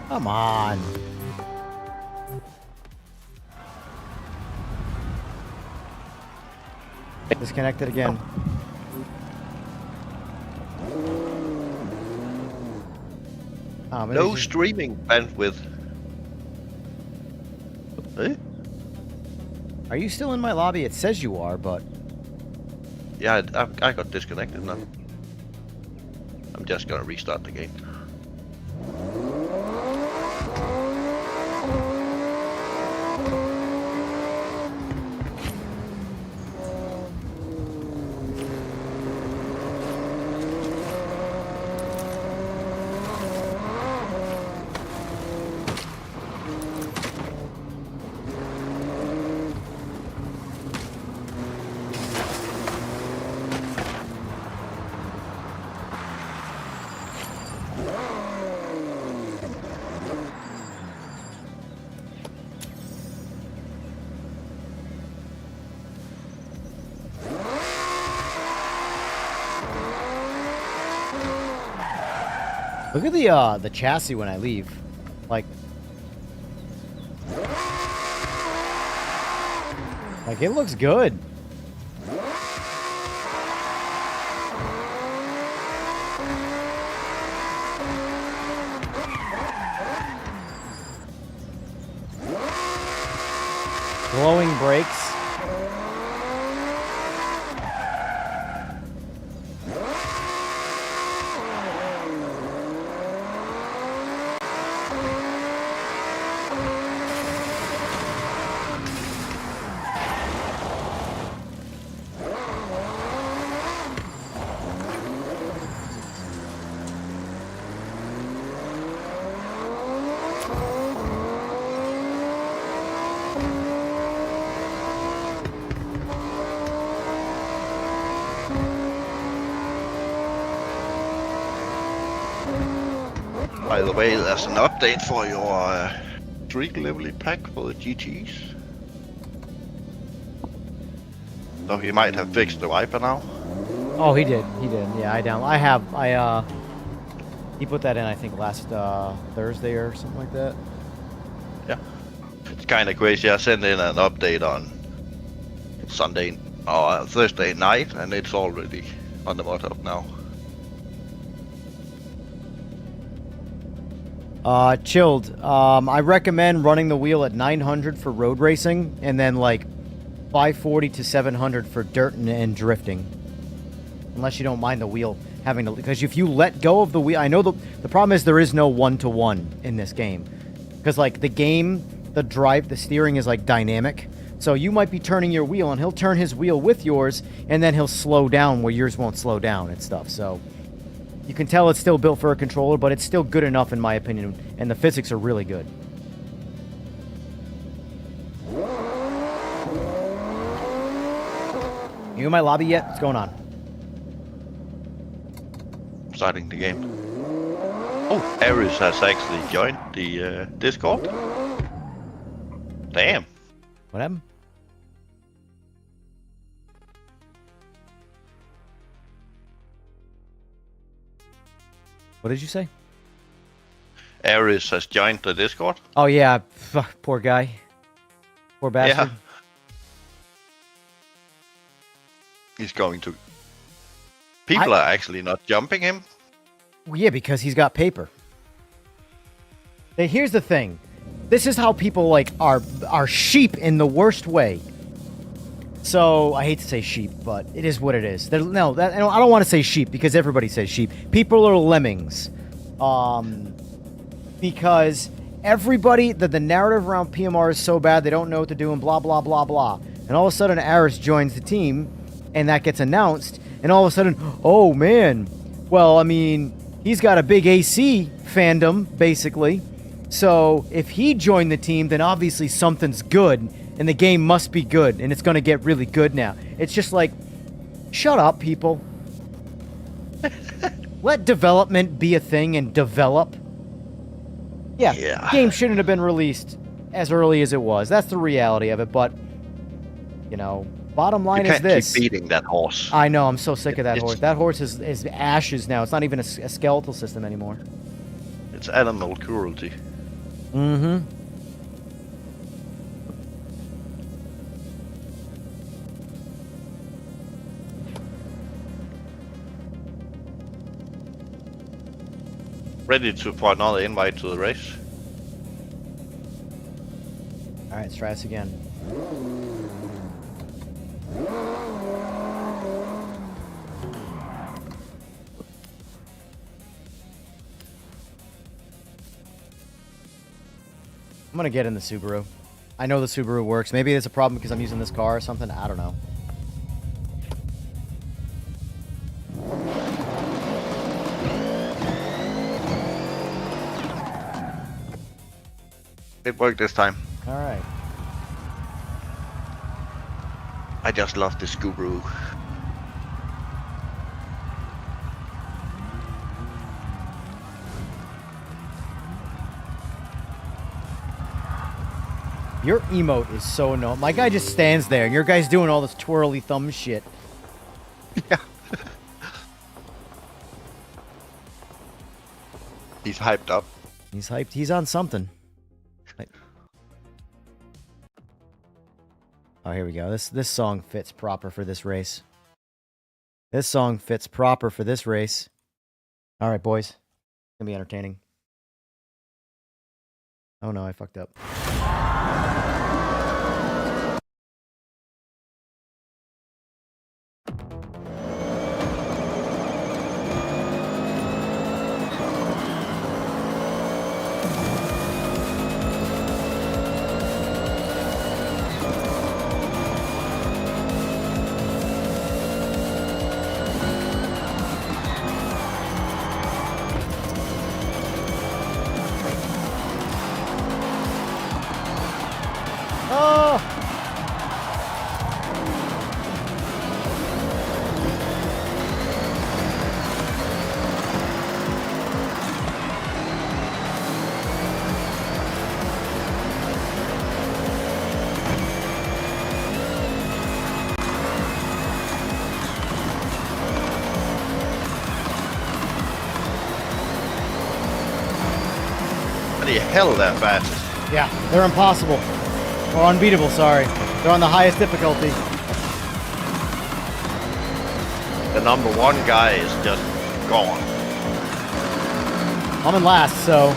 Come on. Disconnected again. No streaming bandwidth. Eh? Are you still in my lobby? It says you are, but... Yeah, I got disconnected now. I'm just gonna restart the game. Look at the chassis when I leave. Like it looks good. Glowing brakes. By the way, there's an update for your streak leveling pack for the GTs. So he might have fixed the wiper now. Oh, he did. He did. Yeah, he put that in, I think, last Thursday or something like that. Yeah. It's kind of crazy. I sent in an update on Sunday or Thursday night, and it's already on the mod hub now. Chilled. I recommend running the wheel at 900 for road racing, and then like 540 to 700 for dirt and drifting. Unless you don't mind the wheel having to, because if you let go of the wheel, I know the problem is there is no one-to-one in this game, because like the steering is like dynamic. So you might be turning your wheel, and he'll turn his wheel with yours, and then he'll slow down where yours won't slow down and stuff. So you can tell it's still built for a controller, but it's still good enough in my opinion, and the physics are really good. You in my lobby yet? What's going on? Starting the game. Oh, Ares has actually joined the Discord. Damn. What happened? What did you say? Ares has joined the Discord. Oh yeah, poor guy. Poor bastard. Yeah. He's going to... People are actually not jumping him. Well, yeah, because he's got paper. Here's the thing. This is how people like are sheep in the worst way. So I hate to say sheep, but it is what it is. I don't want to say sheep because everybody says sheep. People are lemmings, because everybody the narrative around PMR is so bad they don't know what to do and blah blah blah blah. And all of a sudden, Aris joins the team, and that gets announced, and all of a sudden, oh man, well I mean he's got a big AC fandom basically. So if he joined the team, then obviously something's good, and the game must be good, and it's going to get really good now. It's just like, shut up, people. Let development be a thing and develop. Yeah, Yeah. the game shouldn't have been released as early as it was. That's the reality of it, but, you know, bottom line You is can't this. keep beating that horse. I know, I'm so sick of that It's- horse. That horse is ashes now. It's not even a skeletal system anymore. It's animal cruelty. Mm-hmm. Ready for another invite to the race? All right, let's try this again. I'm gonna get in the Subaru. I know the Subaru works. Maybe it's a problem because I'm using this car or something. I don't know. It worked this time. All right. I just love this guru. Your emote is so annoying. My guy just stands there, and your guy's doing all this twirly thumb shit. Yeah. He's hyped up. He's hyped. He's on something. Oh, here we go. This song fits proper for this race. This song fits proper for this race. All right, boys. It's gonna be entertaining. Oh no, I fucked up. Oh! How the hell that fast? Yeah, they're impossible. Or unbeatable, sorry. They're on the highest difficulty. The number one guy is just gone. I'm in last, so...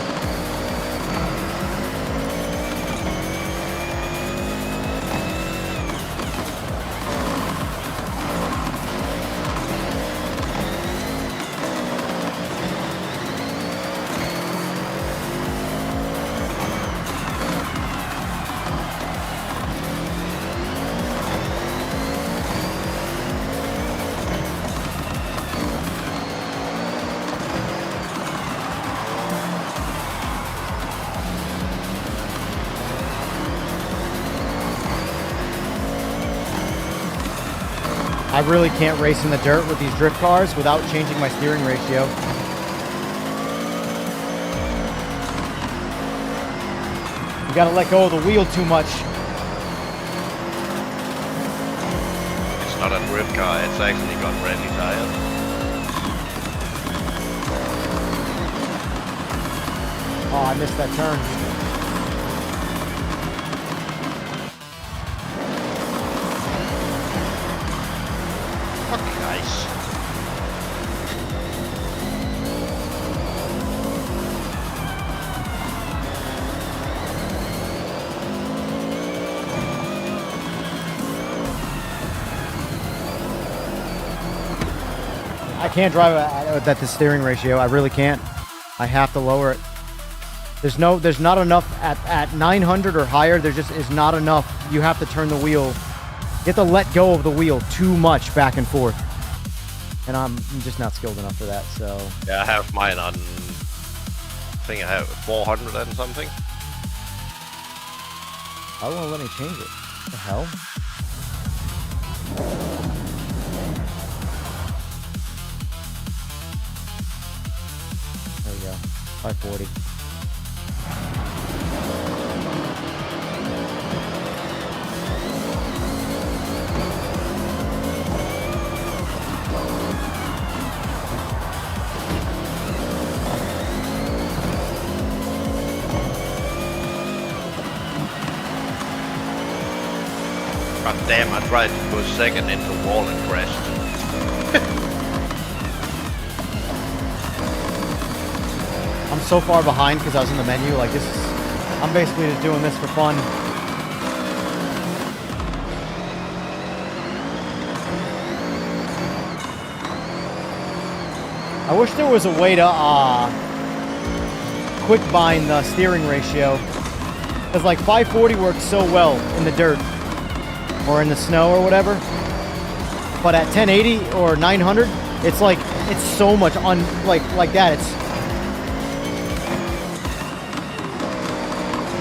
I really can't race in the dirt with these drift cars without changing my steering ratio. You gotta let go of the wheel too much. It's not a drift car, it's actually got rally tires. Oh, I missed that turn. Fucking nice. I can't drive at the steering ratio. I really can't. I have to lower it. There's not enough at 900 or higher. There just is not enough. You have to turn the wheel. You have to let go of the wheel too much back and forth. And I'm just not skilled enough for that, so... Yeah, I have mine on... I think I have 400 and something. I won't let me change it. What the hell? 540. God damn, I tried to go second into wall and crashed. I'm so far behind because I was in the menu. Like this is, I'm basically just doing this for fun. I wish there was a way to quick bind the steering ratio, because like 540 works so well in the dirt or in the snow or whatever, but at 1080 or 900 it's like it's so much like that. It's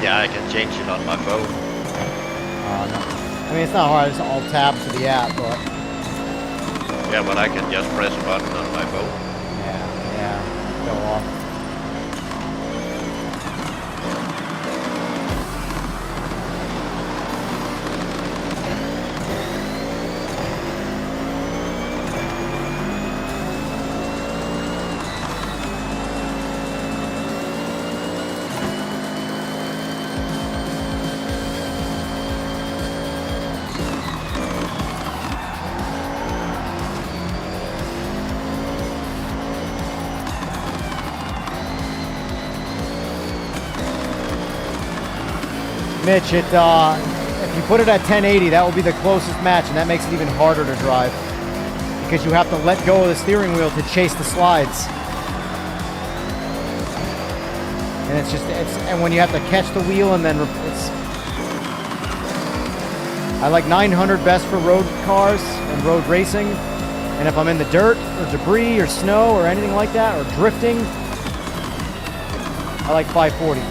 Yeah, I can change it on my phone. no. I mean, it's not hard. It's all tab to the app, but Yeah, but I can just press a button on my phone. yeah, go off. Mitch, if you put it at 1080, that will be the closest match, and that makes it even harder to drive because you have to let go of the steering wheel to chase the slides. And and when you have to catch the wheel and then I like 900 best for road cars and road racing. And if I'm in the dirt or debris or snow or anything like that, or drifting, I like 540.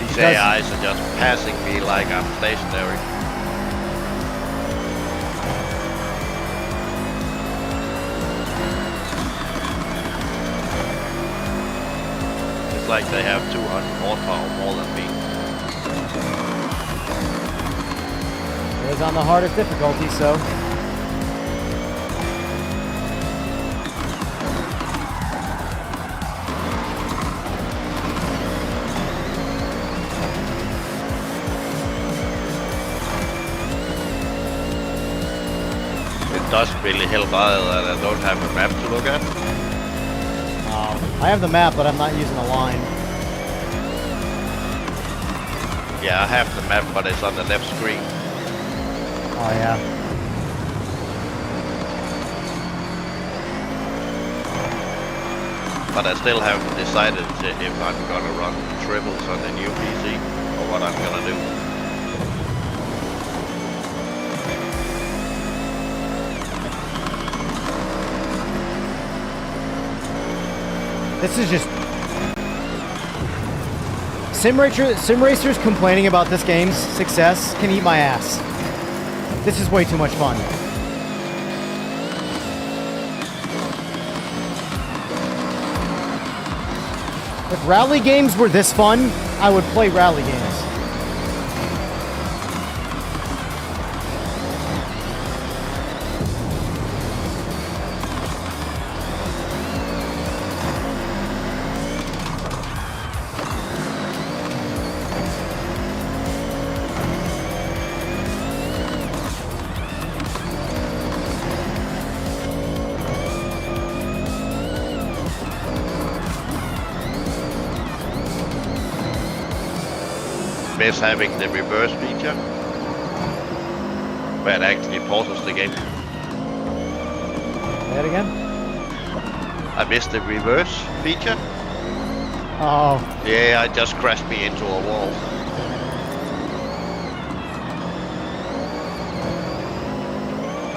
These AIs are just passing me like I'm stationary. It's like they have 200 horsepower more than me. It was on the hardest difficulty, so. It doesn't really help either that I don't have a map to look at. I have the map, but I'm not using the line. Yeah, I have the map, but it's on the left screen. Oh, yeah. But I still haven't decided if I'm gonna run triples on the new PC or what I'm gonna do. This is just... Sim racers complaining about this game's success can eat my ass. This is way too much fun. If rally games were this fun, I would play rally games. Miss having the reverse feature, where it actually pauses the game. Say that again? I missed the reverse feature. Oh, Yeah, it just crashed me into a wall.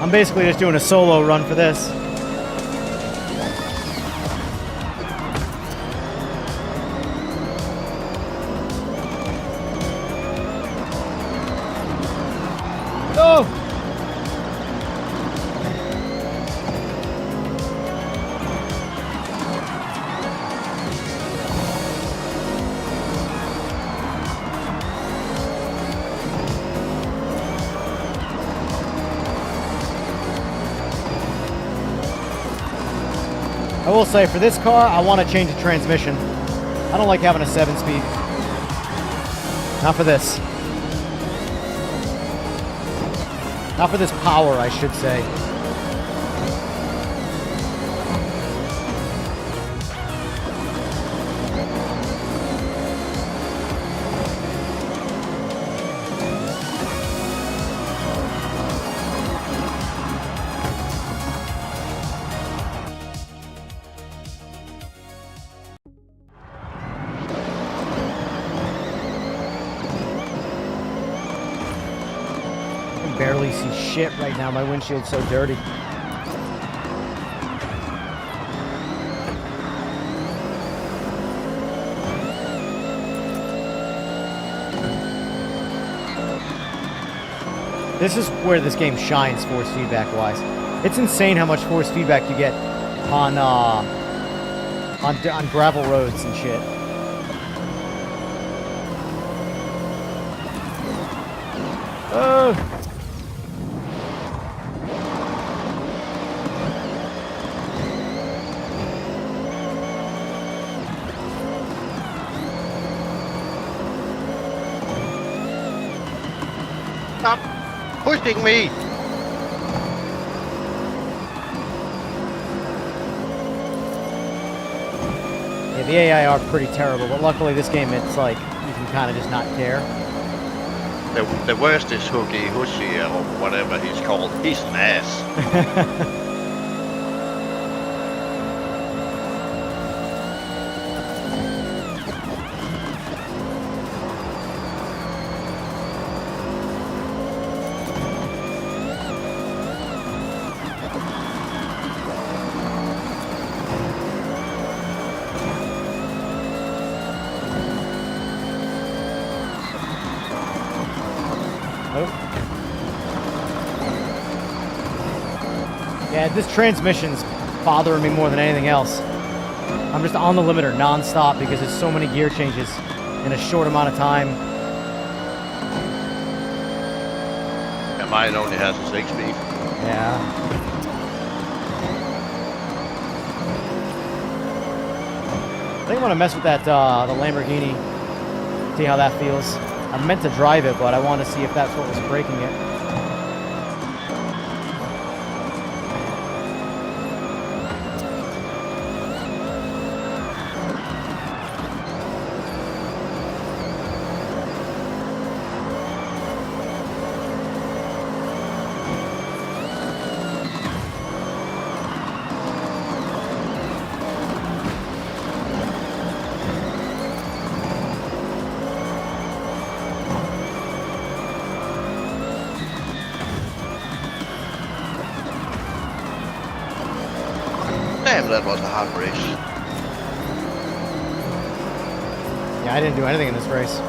I'm basically just doing a solo run for this. Oh! will say, for this car, I want to change the transmission. I don't like having a 7-speed. Not for this. Not for this power, I should say. Barely see shit right now. My windshield's so dirty. This is where this game shines force feedback wise. It's insane how much force feedback you get on gravel roads and shit. Stop pushing me! Yeah, the AI are pretty terrible, but luckily this game, it's like, you can kind of just not care. The worst is Hoogie Hushy or whatever he's called. He's an ass. Yeah, this transmission's bothering me more than anything else. I'm just on the limiter non-stop because there's so many gear changes in a short amount of time. And mine only has a 6-speed. Yeah. I think I'm gonna mess with that, the Lamborghini. See how that feels. I meant to drive it, but I want to see if that's what was breaking it. Damn, that was a hard race. Yeah, I didn't do anything in this race.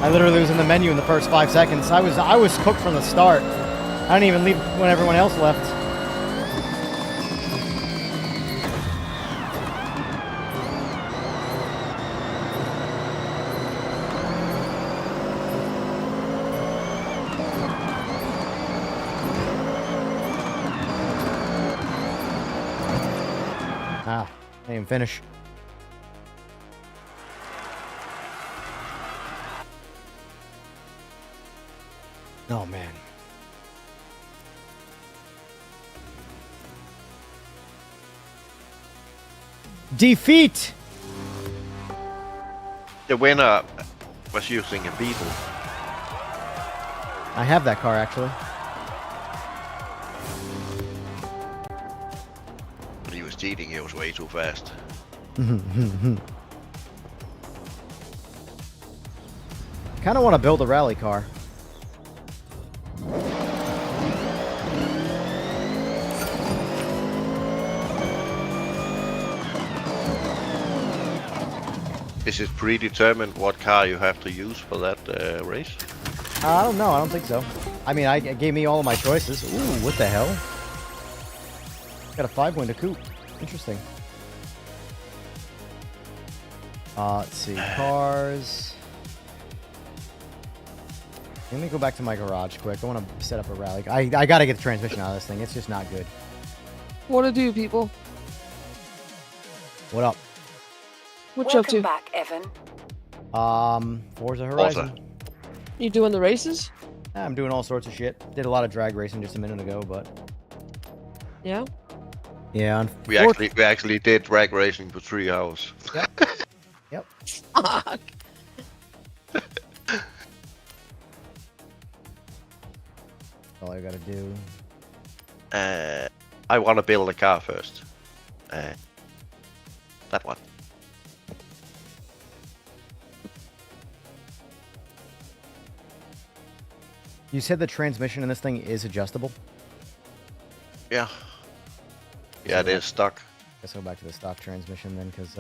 I literally was in the menu in the first 5 seconds. I was cooked from the start. I didn't even leave when everyone else left. Ah, I didn't even finish. Oh, man. Defeat! The winner was using a Beetle. I have that car, actually. When he was cheating, he was way too fast. Kind of want to build a rally car. Is it predetermined what car you have to use for that race? I don't know. I don't think so. I mean, it gave me all of my choices. Ooh, what the hell? Got a 5-window coupe. Interesting. Let's see. Cars. Let me go back to my garage quick. I want to set up a rally. I got to get the transmission out of this thing. It's just not good. What to do, people? What up? What you up Welcome to? back, Evan. Forza Horizon. Forza. You doing the races? Yeah, I'm doing all sorts of shit. Did a lot of drag racing just a minute ago, but Yeah. yeah. We actually did drag racing for 3 hours. Yep. Yep. Fuck. All I gotta do. I want to build a car first. That one. You said the transmission in this thing is adjustable. Yeah. Yeah, it is stuck. Let's go back to the stock transmission then, because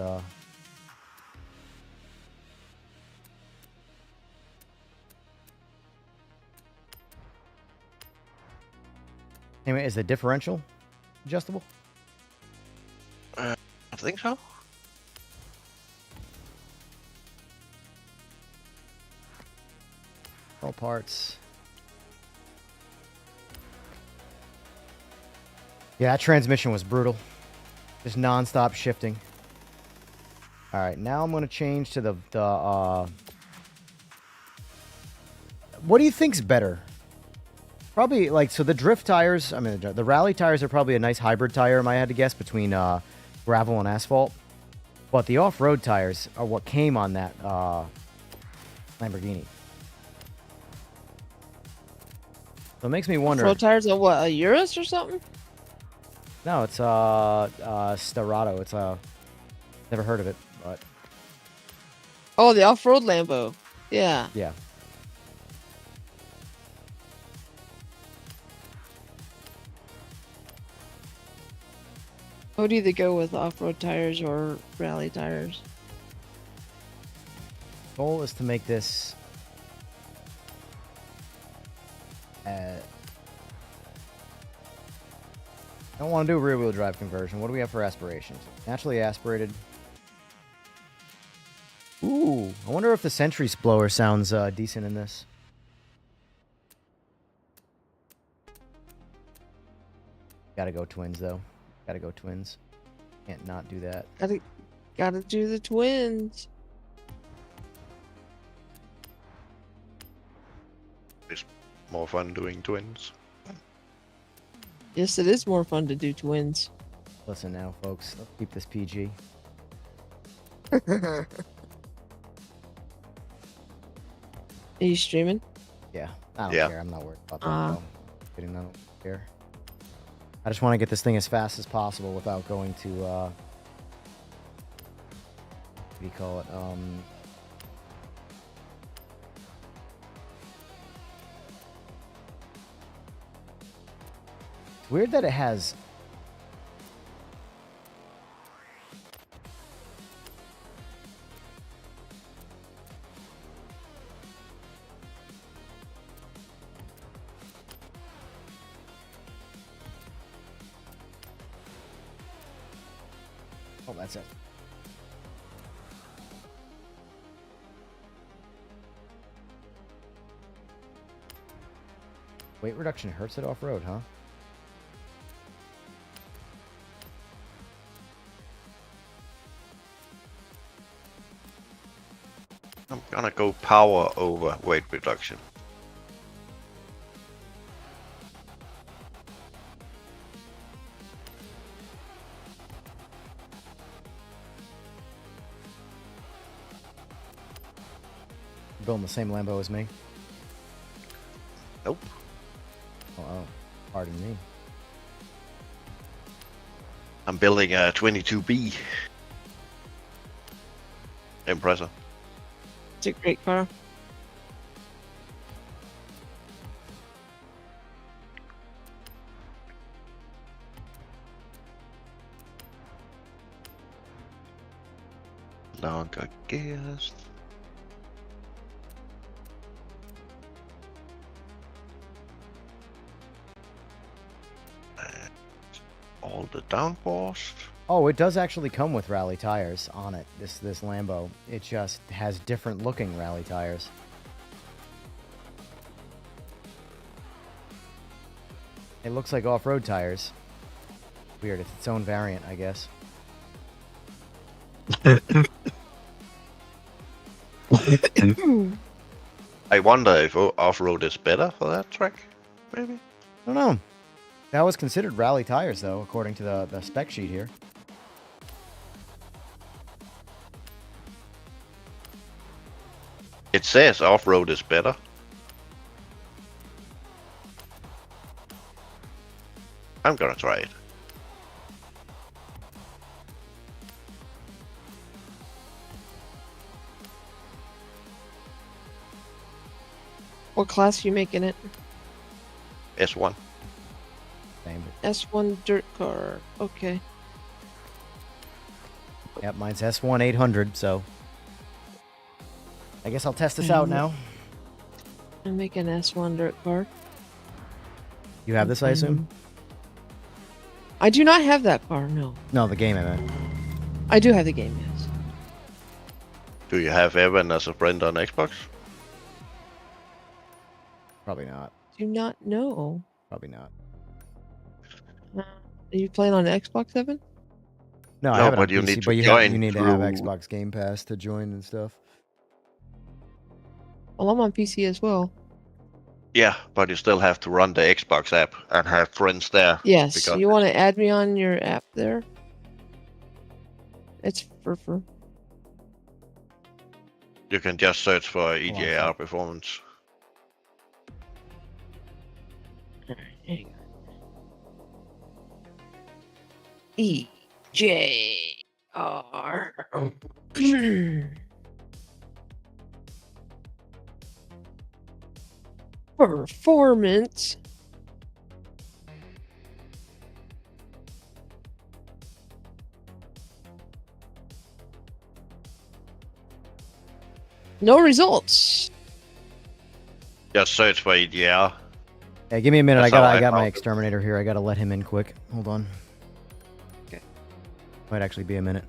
anyway, is the differential adjustable? I think so. All parts. Yeah, that transmission was brutal. Just non-stop shifting. All right, now I'm going to change to the what do you think's better? Probably like, so the drift tires, I mean, the rally tires are probably a nice hybrid tire, if I had to guess, between gravel and asphalt. But the off-road tires are what came on that Lamborghini. So it makes me wonder. Road tires are what, a Urus or something? No, it's Starato. It's never heard of it, but Oh, the off-road Lambo. Yeah. yeah. I would either go with off-road tires or rally tires. Goal is to make this I don't want to do a rear-wheel drive conversion. What do we have for aspirations? Naturally aspirated. Ooh, I wonder if the Sentry blower sounds decent in this. Gotta go twins, though. Gotta go twins. Can't not do that. Gotta do the twins. It's more fun doing twins. Yes, it is more fun to do twins. Listen now, folks. Let's keep this PG. Are you streaming? Yeah, I don't Yeah. care. I'm not worried about that. Though. Kidding, I don't care. I just want to get this thing as fast as possible without going to, what do you call it? It's weird that it has. Oh, that's it. Weight reduction hurts it off-road, huh? I'm gonna go power over weight reduction. You're building the same Lambo as me? Nope. Oh, pardon me. I'm building a 22B Impreza. It's a great car. Now I got gas. All the downforce. Oh, it does actually come with rally tires on it, this Lambo. It just has different looking rally tires. It looks like off-road tires. Weird, it's its own variant, I guess. I wonder if off-road is better for that track. Maybe. I don't know. That was considered rally tires, though, according to the spec sheet here. It says off-road is better. I'm gonna try it. What class are you making it? S1. Same. S1 dirt car. Okay. Yep, mine's S1 800, so I guess I'll test this out now. I'm making S1 dirt car. You have this, I assume? I do not have that car, no. No, the game, I meant. I do have the game, yes. Do you have Evan as a friend on Xbox? Probably not. Do not know. Probably not. Are you playing on Xbox 7? No, I No, have it on but you PC, need to but you join need to have through- Xbox Game Pass to join and stuff. Well, I'm on PC as well. Yeah, but you still have to run the Xbox app and have friends there. Yes. because You want to add me on your app there? It's for. You can just search for on, EGR performance. Hang on. EJR. Performance. No results. Just search for EGR. Yeah, give me a minute. That's I how I got my found it. exterminator here. I gotta let him in quick. Hold on. Okay. Might actually be a minute.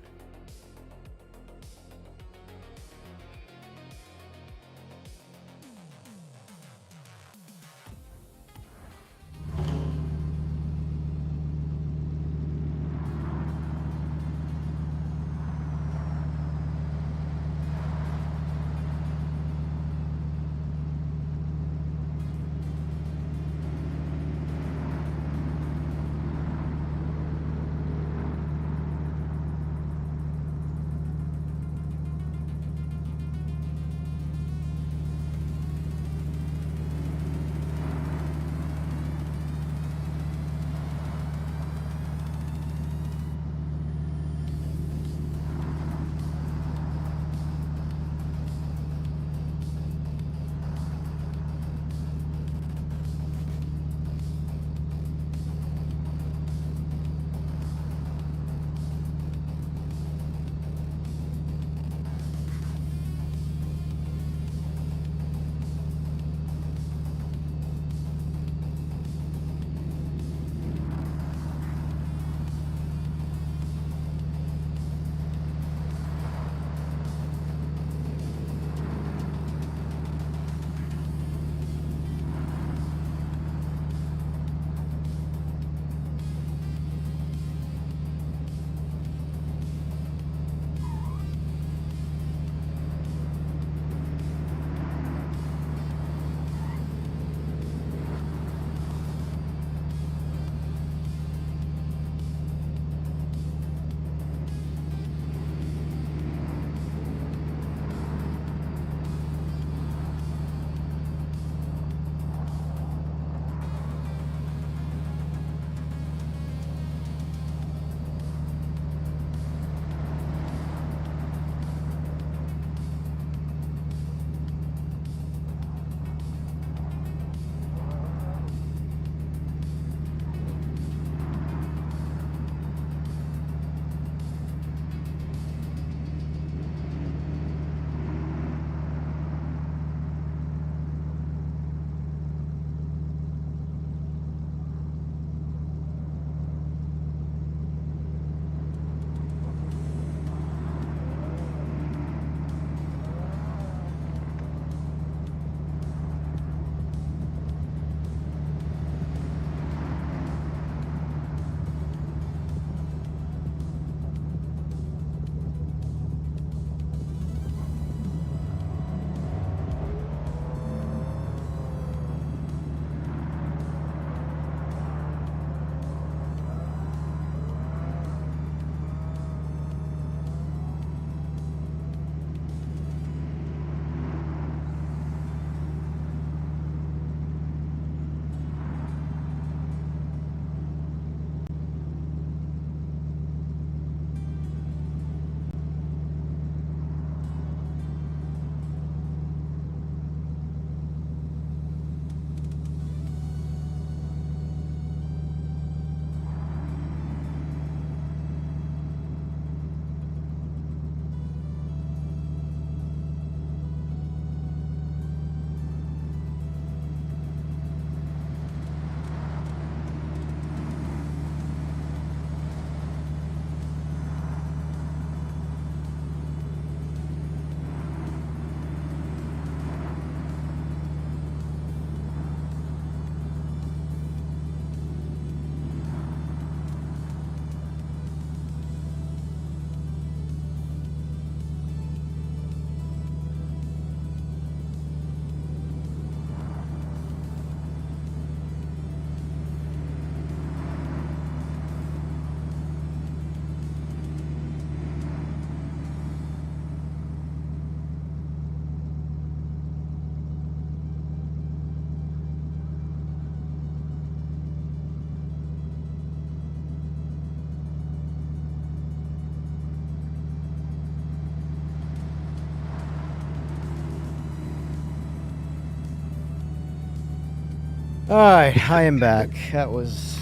Alright, I am back. That was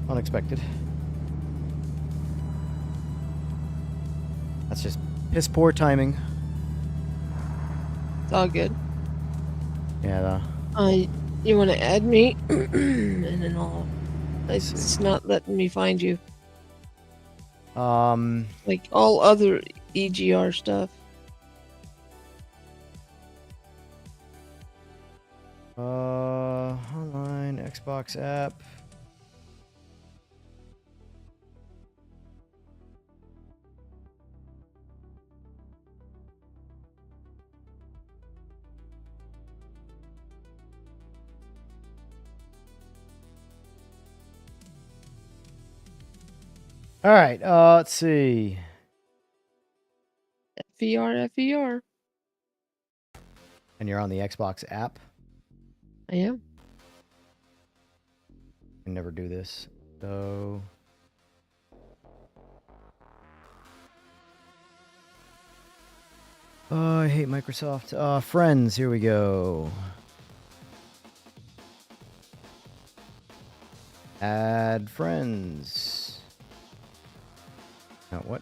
unexpected. That's just piss poor timing. It's all good. Yeah, You want to add me, and then it's not letting me find you. Like all other EGR stuff. Online Xbox app. All right, let's see. FER. And you're on the Xbox app? I am. I never do this. So I hate Microsoft. Friends, here we go. Add friends. No, what?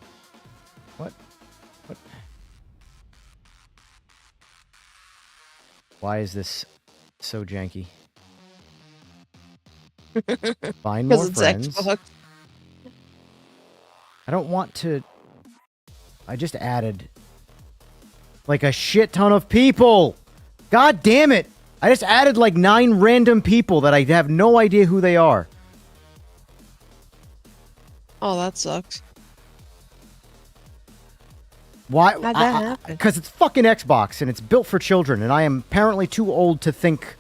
Why is this so janky? Find more friends. Xbox. I don't want to. I just added like a shit ton of people. God damn it. I just added like 9 random people that I have no idea who they are. Oh, that sucks. Why? How'd that happen? Because it's fucking Xbox and it's built for children, and I am apparently too old to think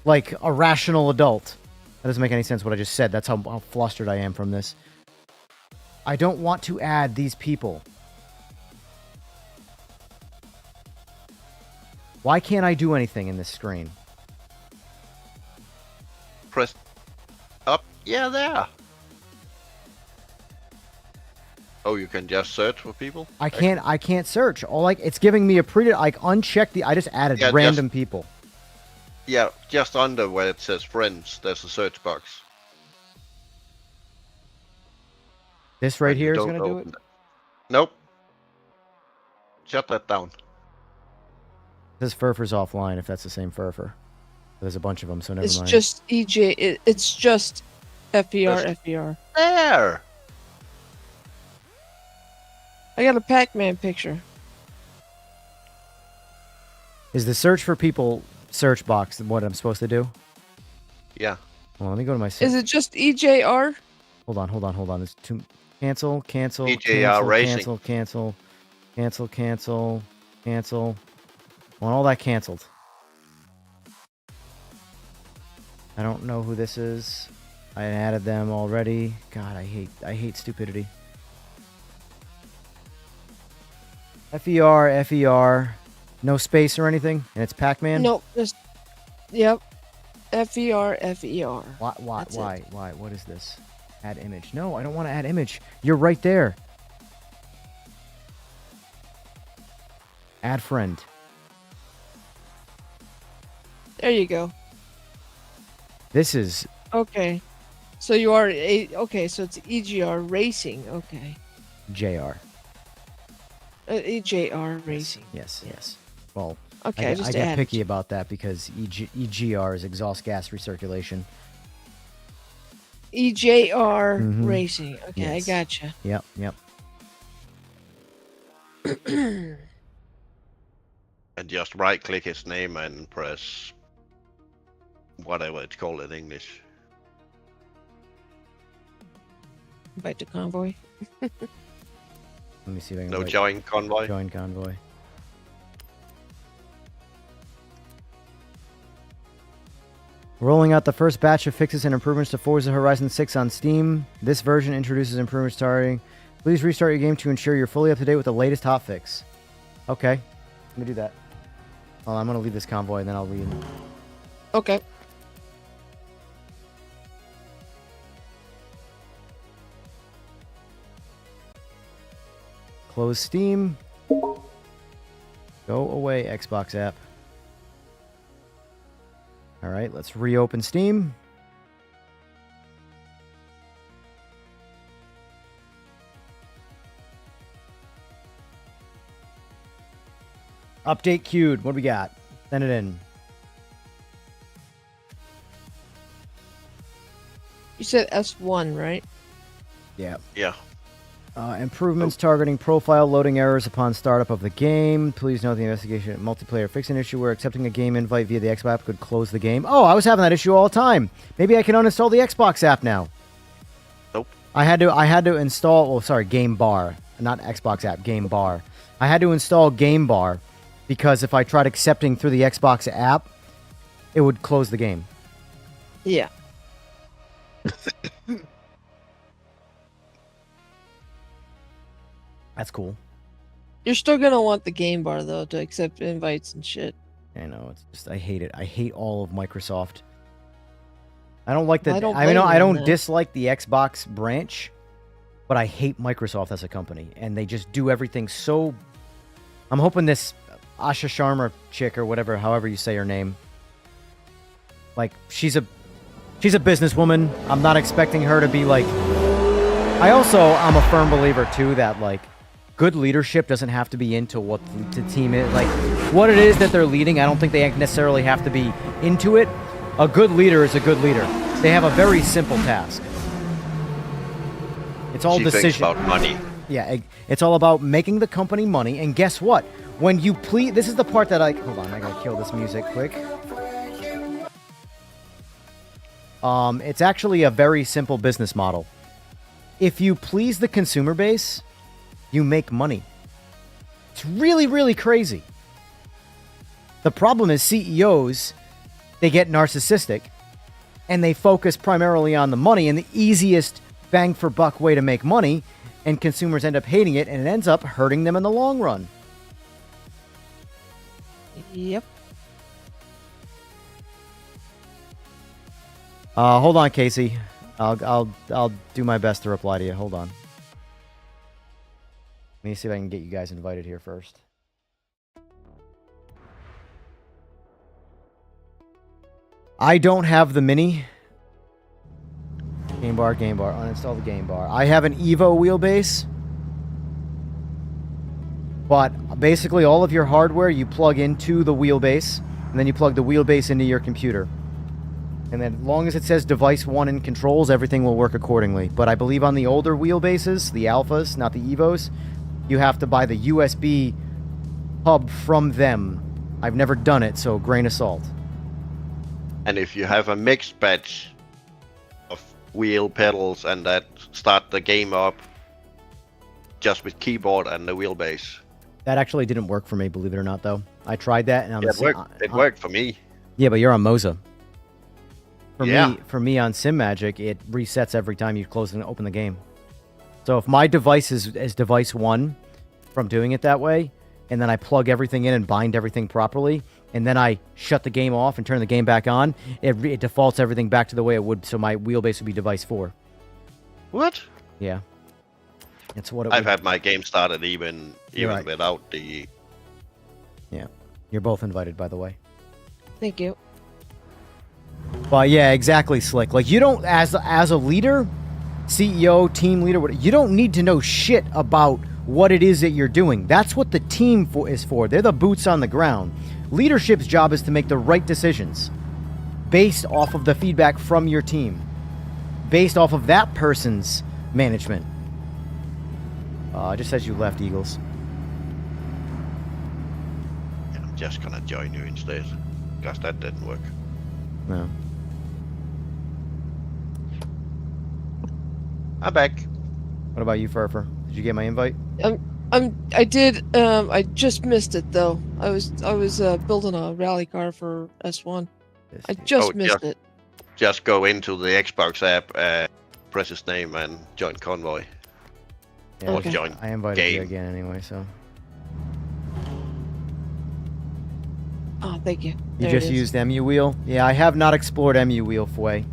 like a rational adult. That doesn't make any sense what I just said. That's how flustered I am from this. I don't want to add these people. Why can't I do anything in this screen? Press up. Yeah, there. Oh, you can just search for people? I can't search. All like it's giving me a uncheck the. I just added random people. Yeah, just under where it says friends, there's a search box. This right And you here is don't gonna do open it. Nope. Shut that down. This Furfer's offline. If that's the same Furfer, there's a bunch of them, so never It's mind. just EJ. It's just FER. There! I got a Pac-Man picture. Is the search for people search box what I'm supposed to do? Yeah. Well, let me go to my. Is it just EJR? Hold on. There's two. Cancel. EJR Racing. Cancel. I want all that canceled. I don't know who this is. I added them already. God, I hate stupidity. FER. No space or anything, and it's Pac-Man. Nope. Just yep. FER. Why? What is this? Add image. No, I don't want to add image. You're right there. Add friend. There you go. This is Okay. So you are okay. So it's EGR Racing. Okay. JR. EJR Racing. Yes. Well, Okay. I just get added picky you. about that because EGR is exhaust gas recirculation. EJR Mhm. Racing. Okay, Yes. I gotcha. Yep. And just right click his name and press whatever it's called in English. Back to convoy. Let me see if I can No, write- join convoy. join convoy. Rolling out the first batch of fixes and improvements to Forza Horizon 6 on Steam. This version introduces improvements starting. Please restart your game to ensure you're fully up to date with the latest hotfix. Okay, let me do that. Well, I'm gonna leave this convoy and then I'll read. Okay. Close Steam. Go away, Xbox app. All right, let's reopen Steam. Update queued. What do we got? Send it in. You said S1, right? Yeah. Yeah. Improvements targeting profile loading errors upon startup of the game. Please note the investigation multiplayer fix an issue where accepting a game invite via the Xbox app could close the game. Oh, I was having that issue all the time. Maybe I can uninstall the Xbox app now. Nope. I had to install. Oh, sorry, Game Bar, not Xbox app. Game Bar. I had to install Game Bar because if I tried accepting through the Xbox app, it would close the game. Yeah. That's cool. You're still gonna want the game bar though to accept invites and shit. I know, it's just I hate it. I hate all of Microsoft. I don't like the. I don't I mean, blame I you don't on that. dislike the Xbox branch, but I hate Microsoft as a company, and they just do everything so. I'm hoping this Asha Sharma chick or whatever, however you say her name. Like she's a businesswoman. I'm not expecting her to be like. I'm a firm believer too that like. Good leadership doesn't have to be into what the team is. Like, what it is that they're leading, I don't think they necessarily have to be into it. A good leader is a good leader. They have a very simple task. It's all She decision. thinks about money. Yeah, it's all about making the company money. And guess what? When you please... This is the part that I... Hold on, I gotta kill this music quick. It's actually a very simple business model. If you please the consumer base... you make money. It's really, really crazy. The problem is CEOs, they get narcissistic and they focus primarily on the money and the easiest bang for buck way to make money, and consumers end up hating it and it ends up hurting them in the long run. Yep. Hold on, Casey. I'll do my best to reply to you. Hold on. Let me see if I can get you guys invited here first. I don't have the mini. Game bar. Uninstall the game bar. I have an Evo wheelbase. But basically all of your hardware you plug into the wheelbase. And then you plug the wheelbase into your computer. And then as long as it says device 1 in controls, everything will work accordingly. But I believe on the older wheelbases, the Alphas, not the Evos... you have to buy the USB hub from them. I've never done it, so grain of salt. And if you have a mixed batch of wheel pedals and that start the game up just with keyboard and the wheelbase. That actually didn't work for me, believe it or not, though. I tried that, and It worked for me. Yeah, but you're on Moza. Yeah. For me on Simagic, it resets every time you close and open the game. So if my device is device 1 from doing it that way, and then I plug everything in and bind everything properly, and then I shut the game off and turn the game back on, it defaults everything back to the way it would, so my wheelbase would be device 4. What? Yeah. It's what it I've would... had my game started even right. without the... Yeah. You're both invited, by the way. Thank you. But yeah, exactly, Slick. Like, you don't, as a leader... CEO, team leader, you don't need to know shit about what it is that you're doing. That's what the team is for. They're the boots on the ground. Leadership's job is to make the right decisions based off of the feedback from your team, based off of that person's management. Just as you left, Eagles. I'm just gonna join you instead, because that didn't work. No. I'm back. What about you, Furfer? Did you get my invite? I did. I just missed it though. I was building a rally car for S1. I just missed it. Just go into the Xbox app, press his name, and join Convoy. Yeah, Or Okay. join I invited you game. again anyway, so. Oh, thank you. You There it just is. used MU Wheel? Yeah, I have not explored MU Wheel, Fway.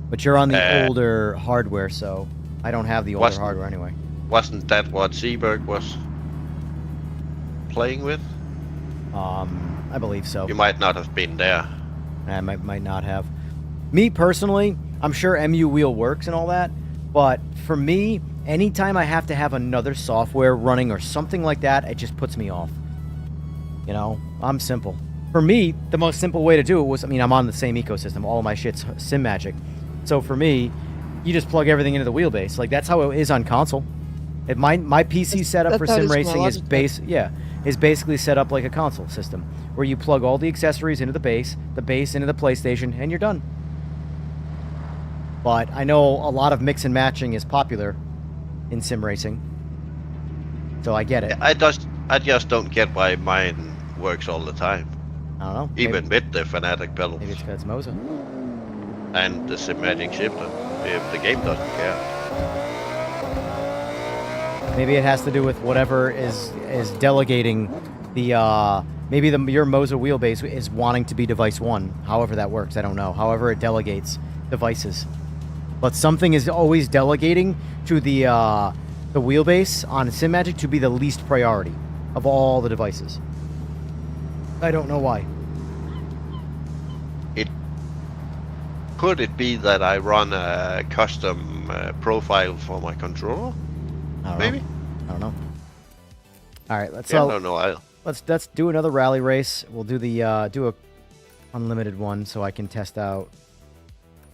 But you're on the older hardware, so I don't have the older hardware anyway. Wasn't that what Seaberg was playing with? I believe so. You might not have been there. I might not have. Me personally, I'm sure MU Wheel works and all that, but for me, Anytime I have to have another software running or something like that, it just puts me off. You know, I'm simple. For me, the most simple way to do it was, I mean, I'm on the same ecosystem. All of my shit's Simagic. So for me, you just plug everything into the wheelbase. Like, that's how it is on console. If my PC setup for sim racing is basically set up like a console system, where you plug all the accessories into the base into the PlayStation, and you're done. But I know a lot of mix and matching is popular in sim racing, so I get it. I just don't get why mine works all the time. I don't know. Even with the Fanatic pedals. Maybe it's because it's Moza. And the Simagic shifter, if the game doesn't care. Maybe it has to do with whatever is delegating the maybe your Moza wheelbase is wanting to be device 1. However that works, I don't know. However it delegates devices. But something is always delegating to the wheelbase on Simagic to be the least priority of all the devices. I don't know why. Could it be that I run a custom profile for my controller? Maybe. I don't know. All right, let's. Yeah, I don't know. Let's do another rally race. We'll do the do a unlimited one so I can test out.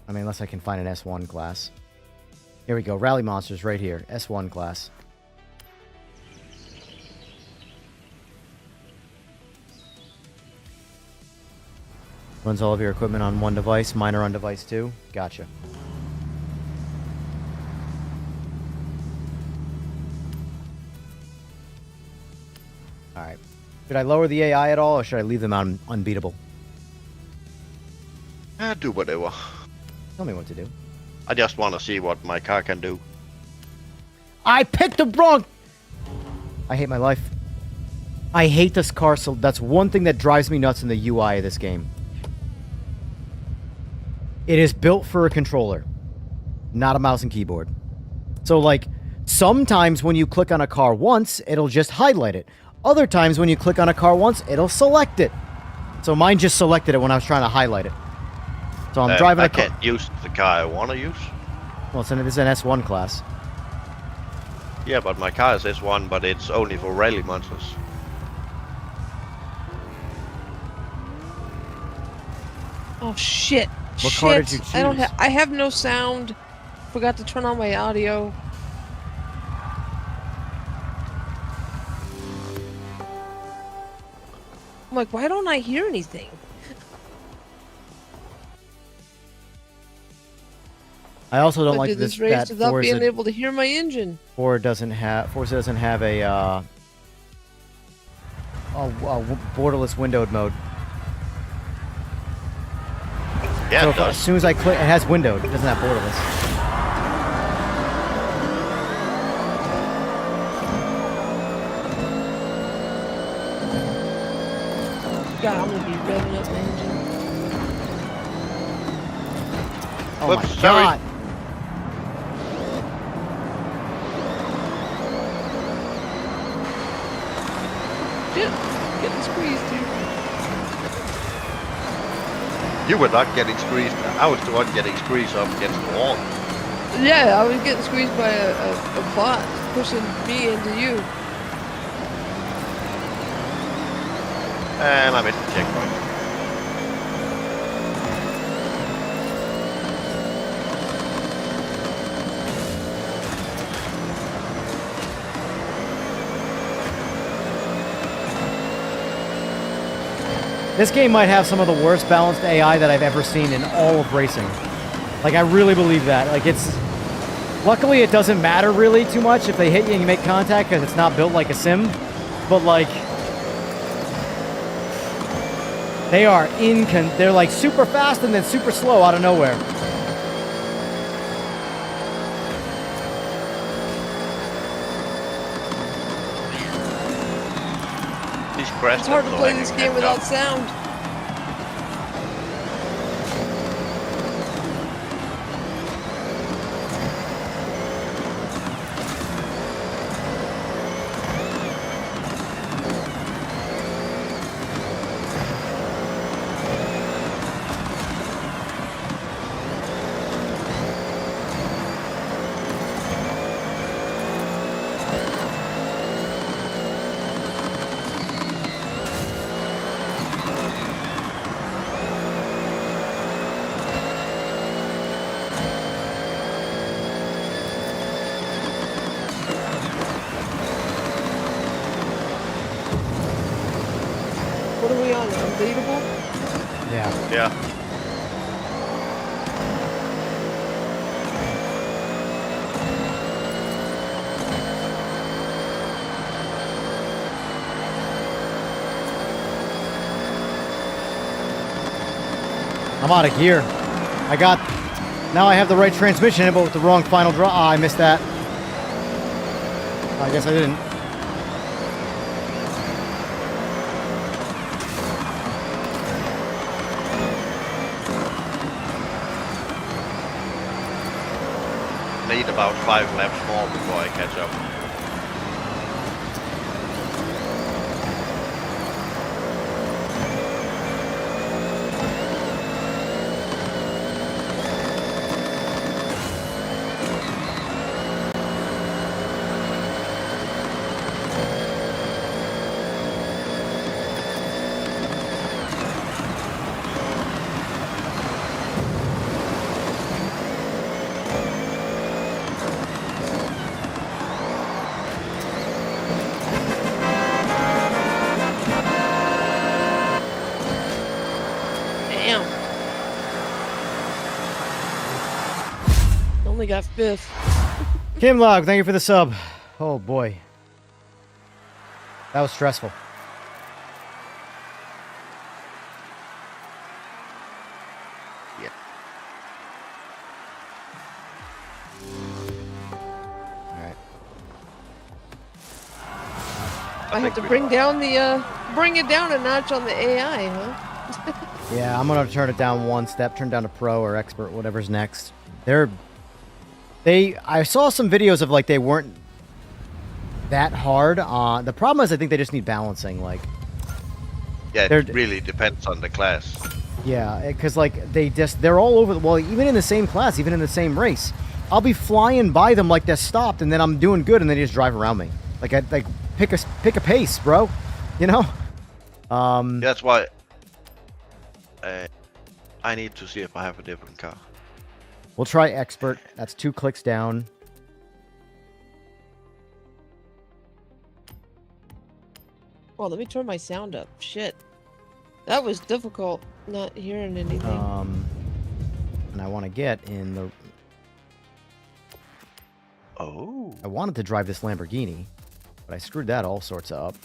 I mean, unless I can find an S1 class. Here we go. Rally Monsters right here. S1 class. Runs all of your equipment on one device. Mine are on device 2. Gotcha. Alright. Should I lower the AI at all, or should I leave them on unbeatable? Do whatever. Tell me what to do. I just want to see what my car can do. I picked the wrong... I hate my life. I hate this car, so that's one thing that drives me nuts in the UI of this game. It is built for a controller, not a mouse and keyboard. So, like, sometimes when you click on a car once, it'll just highlight it. Other times when you click on a car once, it'll select it. So mine just selected it when I was trying to highlight it. So I'm driving a car. I can't use the car I want to use. Well, this is an S1 class. Yeah, but my car is S1, but it's only for rally monsters. Oh shit! What car did you choose? I have no sound. Forgot to turn on my audio. I'm like, why don't I hear anything? I also don't I like did this race that without Forza being able to hear my engine. Forza doesn't have a borderless windowed mode. Yeah, So it does. as soon as I click, it has windowed. It doesn't have borderless. God, I'm gonna be revving up my engine. Oh Whoops, my sorry. god! Shit, getting squeezed here. You were not getting squeezed. I was the one getting squeezed up against the wall. Yeah, I was getting squeezed by a bot pushing me into you. And I missed the checkpoint. This game might have some of the worst balanced AI that I've ever seen in all of racing. Like, I really believe that. Like, it's... Luckily, it doesn't matter really too much if they hit you and you make contact because it's not built like a sim. But, like... They're, like, super fast and then super slow out of nowhere. It's hard to play this game without sound. updatable. Yeah. Yeah. I'm out of gear. Now I have the right transmission, but with the wrong final draw. Ah, I missed that. I guess I didn't. Need about 5 laps more before I catch up. Damn. Only got 5th. Kim Log, thank you for the sub. Oh boy. That was stressful. Yeah. Alright. I have to bring down the bring it down a notch on the AI, huh? Yeah, I'm gonna turn it down one step, turn down to pro or expert, whatever's next. I saw some videos of like they weren't that hard. The problem is I think they just need balancing. Like, Yeah, it really depends on the class. yeah, because like they're all over. Well, even in the same class, even in the same race, I'll be flying by them like they're stopped, and then I'm doing good, and they just drive around me. Like I pick a pace, bro. You know. That's why I need to see if I have a different car. We'll try expert. That's 2 clicks down. Well, let me turn my sound up. Shit. That was difficult not hearing anything. And I want to get in the... Oh. I wanted to drive this Lamborghini, but I screwed that all sorts of up.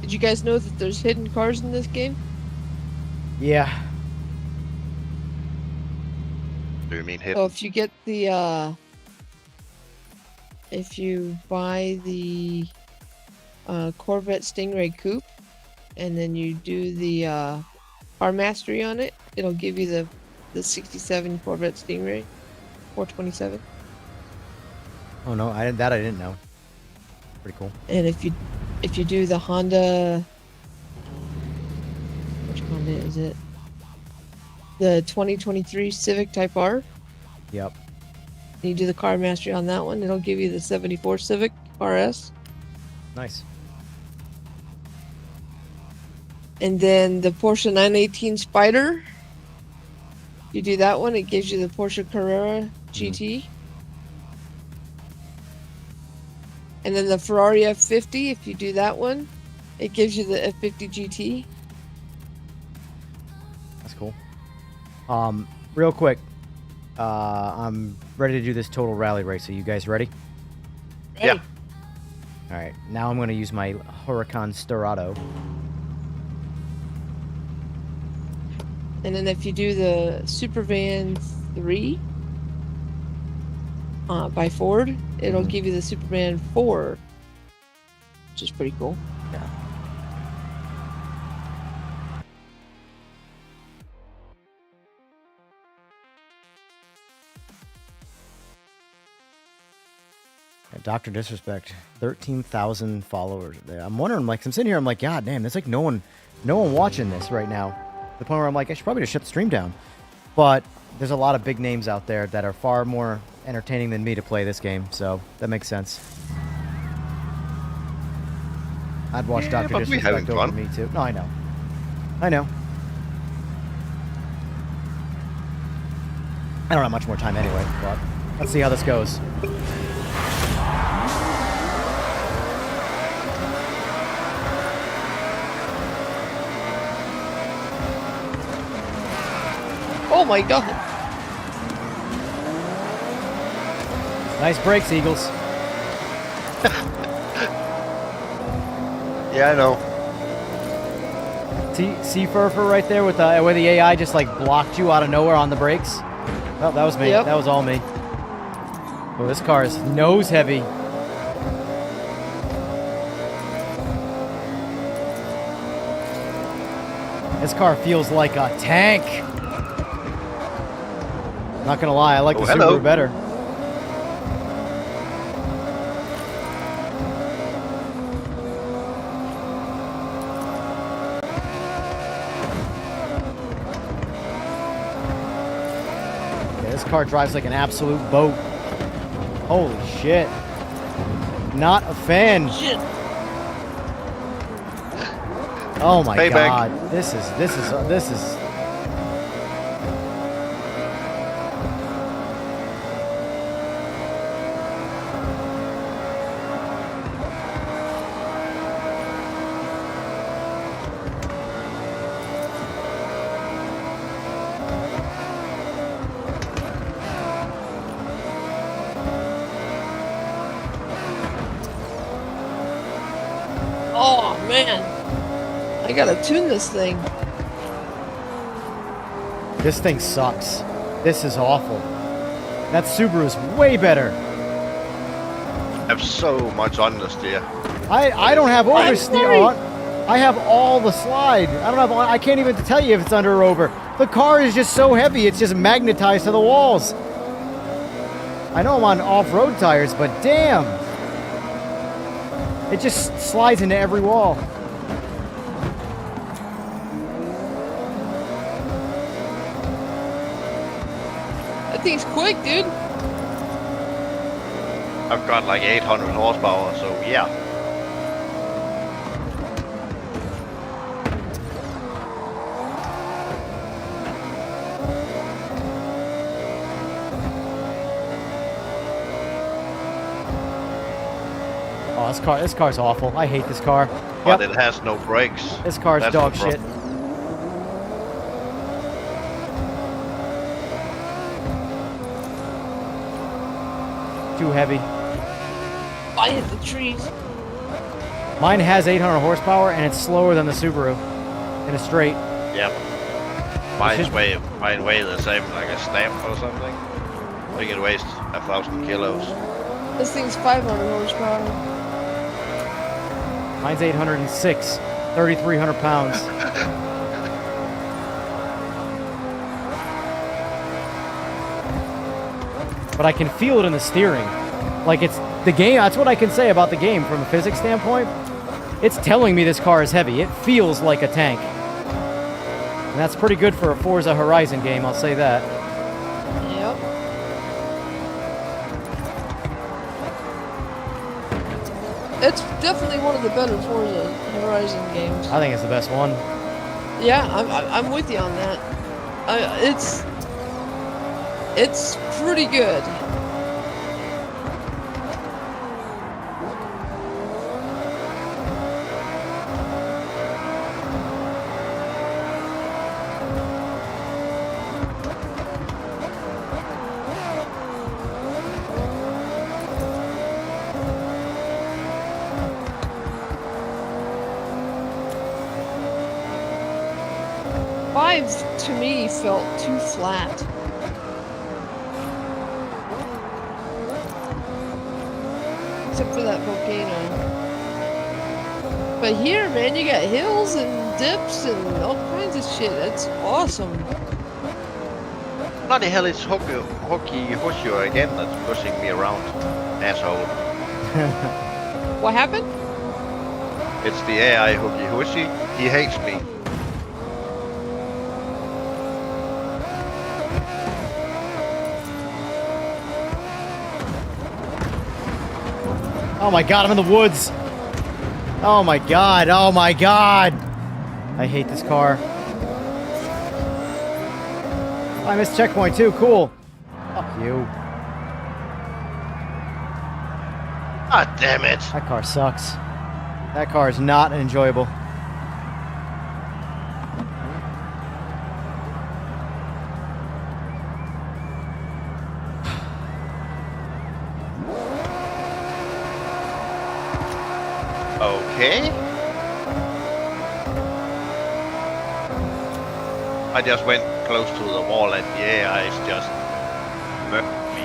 Did you guys know that there's hidden cars in this game? Yeah. Do you mean hit? So if you get the if you buy the Corvette Stingray Coupe and then you do the car mastery on it, it'll give you the 67 Corvette Stingray 427. Oh no, I didn't know. Pretty cool. And if you do the Honda, which Honda is it? The 2023 Civic Type R. Yep. And you do the car mastery on that one, it'll give you the 74 Civic RS. Nice. And then the Porsche 918 Spider. You do that one, it gives you the Porsche Carrera GT. And then the Ferrari F50, if you do that one, it gives you the F50 GT. That's cool. Real quick, I'm ready to do this total rally race. Are you guys ready? Ready. Yeah. All right. Now I'm going to use my Huracan Storado. And then if you do the Supervan 3 by Ford, it'll give you the Superman 4, which is pretty cool. Yeah. Dr. Disrespect, 13,000 followers there. I'm wondering, like, I'm sitting here, I'm like, God damn, there's like no one watching this right now. To the point where I'm like, I should probably just shut the stream down. But there's a lot of big names out there that are far more entertaining than me to play this game, so that makes sense. I'd watch Dr. but we having Disrespect over fun. me too. No, I know. I know. I don't have much more time anyway, but let's see how this goes. Oh my god. Nice brakes, Eagles. Yeah, I know. See Furfer right there with where the AI just like blocked you out of nowhere on the brakes? Oh, that was me. Yep. That was all me. Oh, this car is nose heavy. This car feels like a tank. Not gonna lie, I like the hello. Subaru better. Yeah, this car drives like an absolute boat. Holy shit. Not a fan. Shit. Oh my Payback. god. This is Oh man. I gotta tune this thing. This thing sucks. This is awful. That Subaru is way better. I have so much understeer. I don't have sorry. oversteer on. I have all the slide. I don't have. I can't even tell you if it's under or over. The car is just so heavy. It's just magnetized to the walls. I know I'm on off-road tires, but damn, it just slides into every wall. That thing's quick, dude. I've got like 800 horsepower, so yeah. Oh, this car's awful. I hate this car. But Yep, it has no brakes. this car's That's the dog problem. shit. Too heavy. I hit the trees. Mine has 800 horsepower and it's slower than the Subaru in a straight. Yep. Mine weigh the same, like a stamp or something. I think it weighs 1,000 kilos. This thing's 500 horsepower. Mine's 806, 3,300 pounds. But I can feel it in the steering. Like it's the game, that's what I can say about the game from a physics standpoint. It's telling me this car is heavy. It feels like a tank. And that's pretty good for a Forza Horizon game, I'll say that. Yep. It's definitely one of the better Forza Horizon games. I think it's the best one. Yeah, I'm with you on that. It's pretty good. Five to me felt too flat. Except for that volcano. But here, man, you got hills and dips and all kinds of shit. That's awesome. Bloody hell, it's Hockey again that's pushing me around. Asshole. What happened? It's the AI hooky hushy. He hates me. Oh my god, I'm in the woods. Oh my god, oh my god. I hate this car. Oh, I missed checkpoint too, cool. Fuck you. Ah, damn it. That car sucks. That car is not enjoyable. Okay. I just went close to the wall and the AI is just murdered me.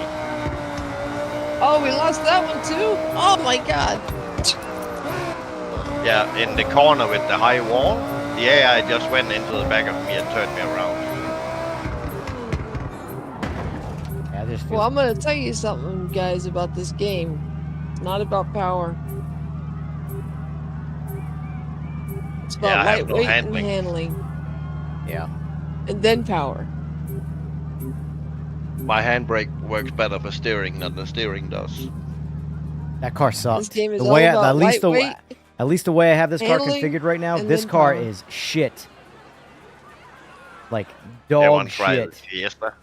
Oh, we lost that one too? Oh my god. Yeah, in the corner with the high wall, the AI just went into the back of me and turned me around. Yeah, this feels... Well, I'm gonna tell you something, guys, about this game. It's not about power. It's about Yeah, I have no lightweight and handling. handling. Yeah. And then power. My handbrake works better for steering than the steering does. That car sucks. This game is the all way about at least lightweight, the way I have this car handling, configured right now, and this then car power. is shit. Like Everyone dog try shit. the Fiesta.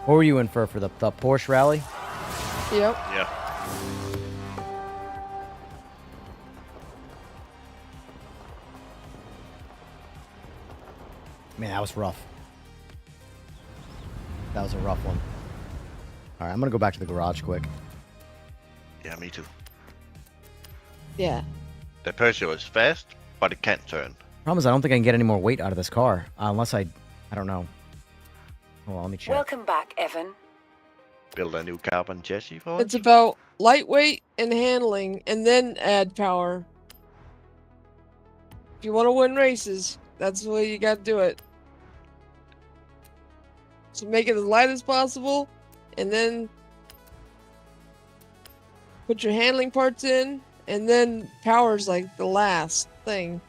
What were you in for the Porsche rally? Yep. Yeah. Man, that was rough. That was a rough one. All right, I'm gonna go back to the garage quick. Yeah, me too. Yeah. The Peugeot is fast, but it can't turn. Problem is, I don't think I can get any more weight out of this car unless I don't know. Hold on, let me check. Welcome back, Evan. Build a new carbon chassis for It's it. about lightweight and handling, and then add power. If you want to win races, that's the way you got to do it. So make it as light as possible, and then put your handling parts in, and then power's like the last thing.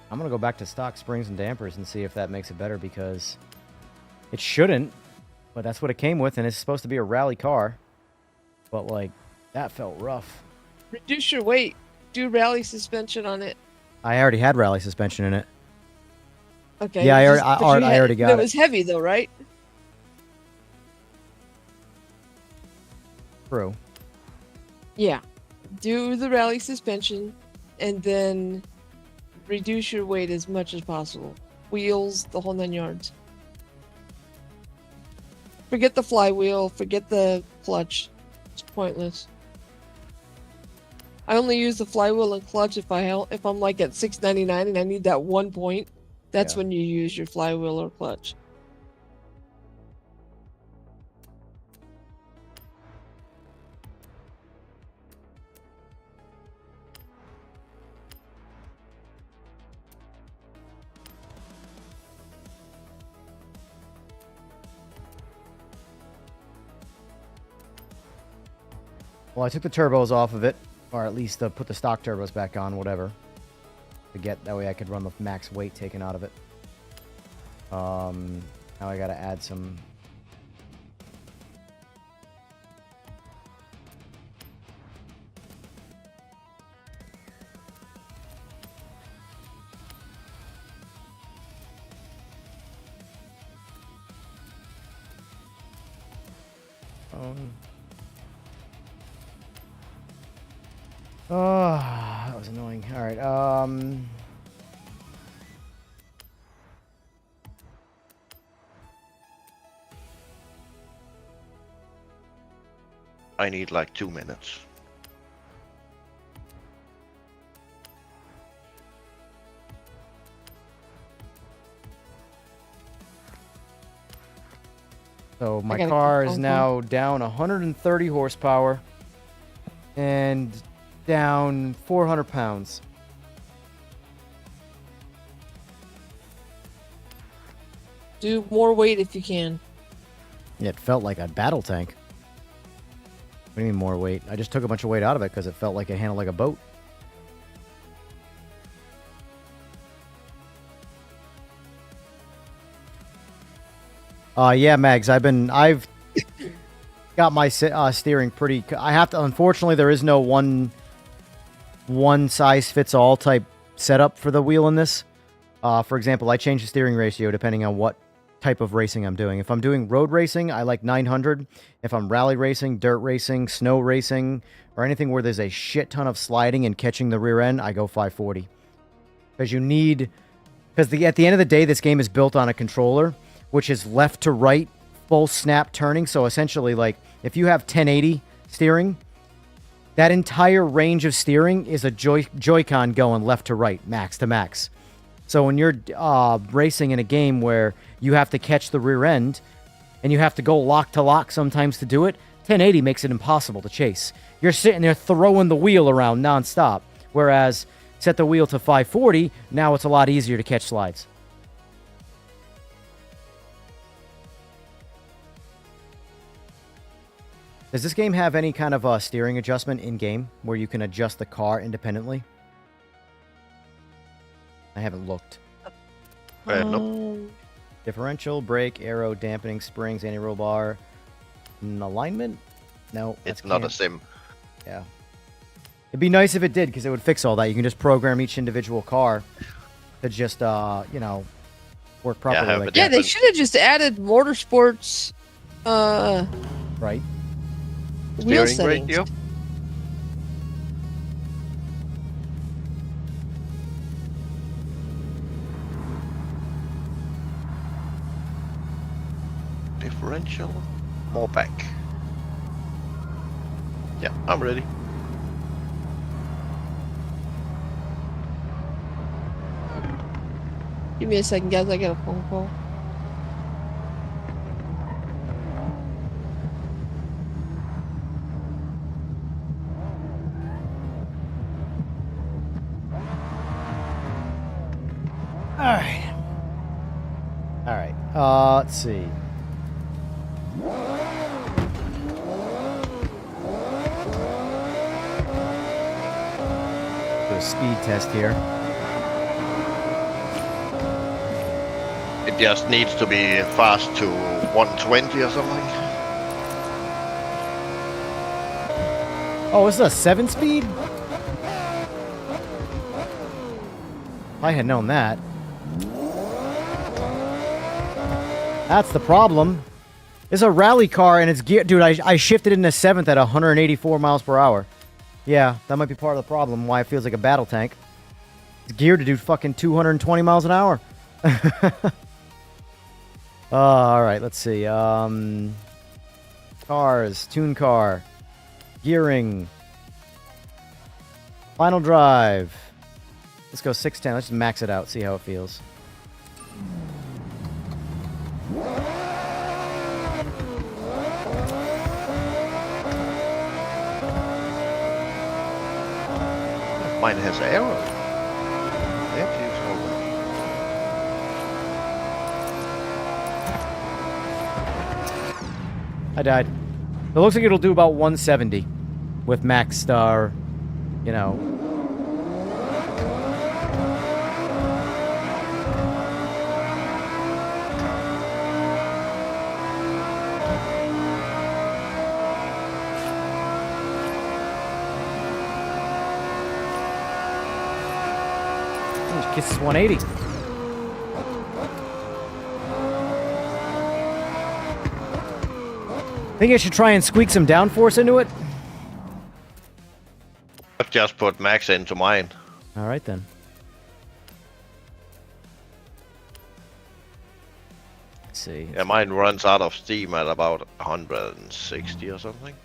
I'm gonna go back to stock springs and dampers and see if that makes it better, because it shouldn't, but that's what it came with, and it's supposed to be a rally car. But like, that felt rough. Reduce your weight. Do rally suspension on it. I already had rally suspension in it. Okay. Yeah, I but you already got it. it. was heavy though, right? True. Yeah. Do the rally suspension, and then reduce your weight as much as possible. Wheels, the whole 9 yards. Forget the flywheel, forget the clutch. It's pointless. I only use the flywheel and clutch if I'm like at 699 and I need that 1 point. That's Yeah. when you use your flywheel or clutch. Well, I took the turbos off of it, or at least put the stock turbos back on, whatever. That way I could run the max weight taken out of it. Now I gotta add some. Oh, that was annoying. All right. I need like 2 minutes. So my gotta car keep is on now down 130 horsepower and down 400 pounds. Do more weight if you can. Yeah, it felt like a battle tank. What do you mean more weight? I just took a bunch of weight out of it because it felt like it handled like a boat. Yeah, Mags. I've got my steering pretty. I have to. Unfortunately, there is no one size fits all type setup for the wheel in this. For example, I change the steering ratio depending on what type of racing I'm doing. If I'm doing road racing, I like 900. If I'm rally racing, dirt racing, snow racing, or anything where there's a shit ton of sliding and catching the rear end, I go 540. Because at the end of the day, this game is built on a controller, which is left to right, full snap turning. So essentially, like, if you have 1080 steering, that entire range of steering is a Joy-Con going left to right, max to max. So when you're racing in a game where you have to catch the rear end and you have to go lock to lock sometimes to do it, 1080 makes it impossible to chase. You're sitting there throwing the wheel around nonstop. Whereas set the wheel to 540, now it's a lot easier to catch slides. Does this game have any kind of steering adjustment in-game where you can adjust the car independently? I haven't looked. Nope. Differential, brake, aero, dampening, springs, anti-roll bar, alignment? No. It's not a sim. Yeah. It'd be nice if it did, because it would fix all that. You can just program each individual car to just, work properly. Like Yeah, they should have just added motorsports, right. wheel Steering settings. ratio. Differential. More back. Yeah, I'm ready. Give me a second, guys. I got a phone call. All right. Let's see. Do a speed test here. It just needs to be fast to 120 or something. Oh, this is a 7-speed? I had known that. That's the problem. It's a rally car and it's geared. Dude, I shifted into 7th at 184 miles per hour. Yeah, that might be part of the problem why it feels like a battle tank. It's geared to do fucking 220 miles an hour. Alright, let's see. Cars, tune car, gearing, final drive. Let's go 610. Let's just max it out, see how it feels. Mine has arrow. That is I died. It looks like it'll do about 170 with max star, you know. Kisses 180. Think I should try and squeak some downforce into it? I've just put max into mine. All right then. Let's see. Yeah, mine runs out of steam at about 160 or something.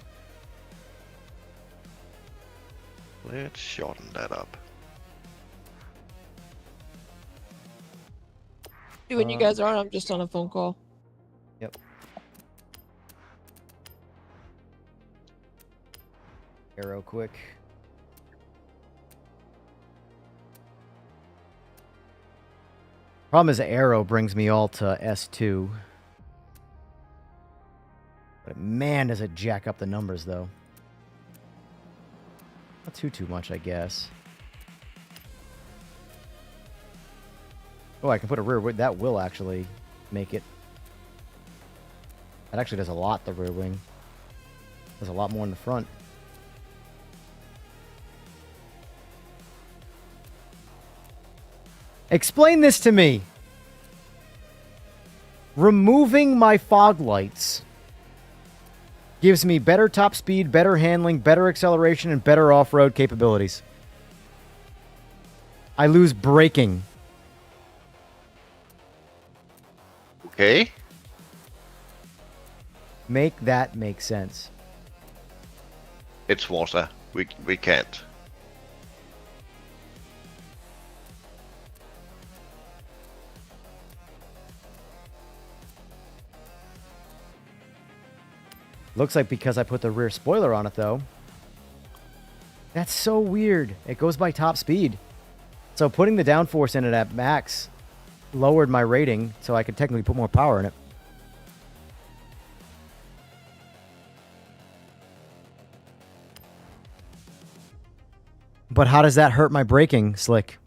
Let's shorten that up. When you guys are, I'm just on a phone call. Yep. Arrow quick. Problem is, arrow brings me all to S2. But man, does it jack up the numbers, though. Not too much, I guess. Oh, I can put a rear wing. That will actually make it. That actually does a lot, the rear wing. Does a lot more in the front. Explain this to me. Removing my fog lights gives me better top speed, better handling, better acceleration, and better off-road capabilities. I lose braking. Okay. Make that make sense. It's Forza. We can't. Looks like because I put the rear spoiler on it, though. That's so weird. It goes by top speed. So putting the downforce in it at max lowered my rating, so I could technically put more power in it. But how does that hurt my braking, Slick?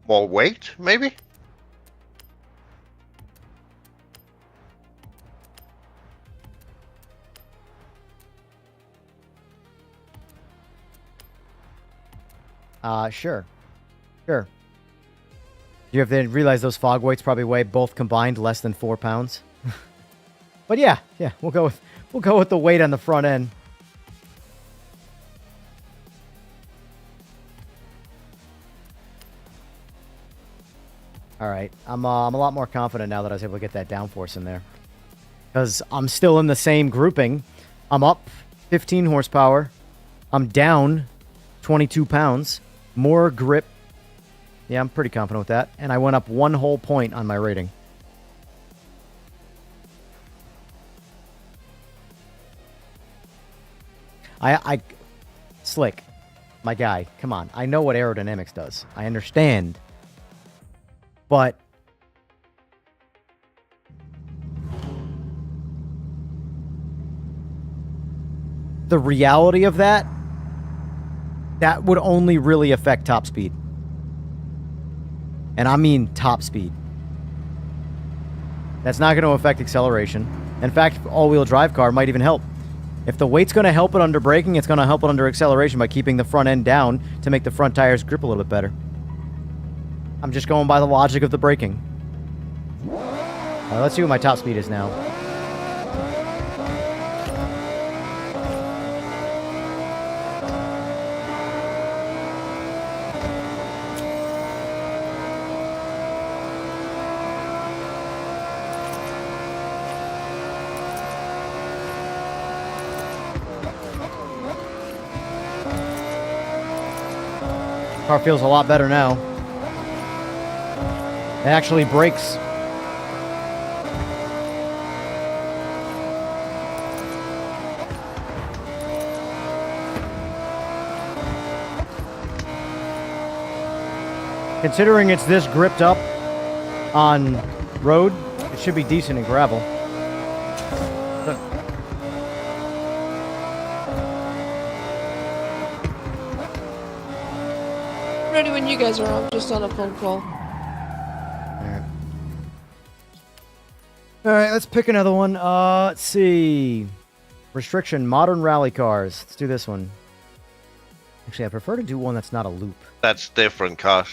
More weight, maybe? Sure. Sure. You have to realize those fog weights probably weigh both combined less than 4 pounds. But yeah, we'll go with the weight on the front end. All right, I'm a lot more confident now that I was able to get that downforce in there, because I'm still in the same grouping. I'm up 15 horsepower. I'm down 22 pounds. More grip. Yeah, I'm pretty confident with that. And I went up 1 whole point on my rating. Slick, my guy, come on. I know what aerodynamics does. I understand. But the reality of that would only really affect top speed. And I mean top speed. That's not going to affect acceleration. In fact, all-wheel drive car might even help. If the weight's going to help it under braking, it's going to help it under acceleration by keeping the front end down to make the front tires grip a little bit better. I'm just going by the logic of the braking. Let's see what my top speed is now. Car feels a lot better now. It actually brakes. Considering it's this gripped up on road, it should be decent in gravel. Ready when you guys are on, just on a phone call. All right, let's pick another one. Let's see. Restriction, modern rally cars. Let's do this one. Actually, I prefer to do one that's not a loop. That's different cars.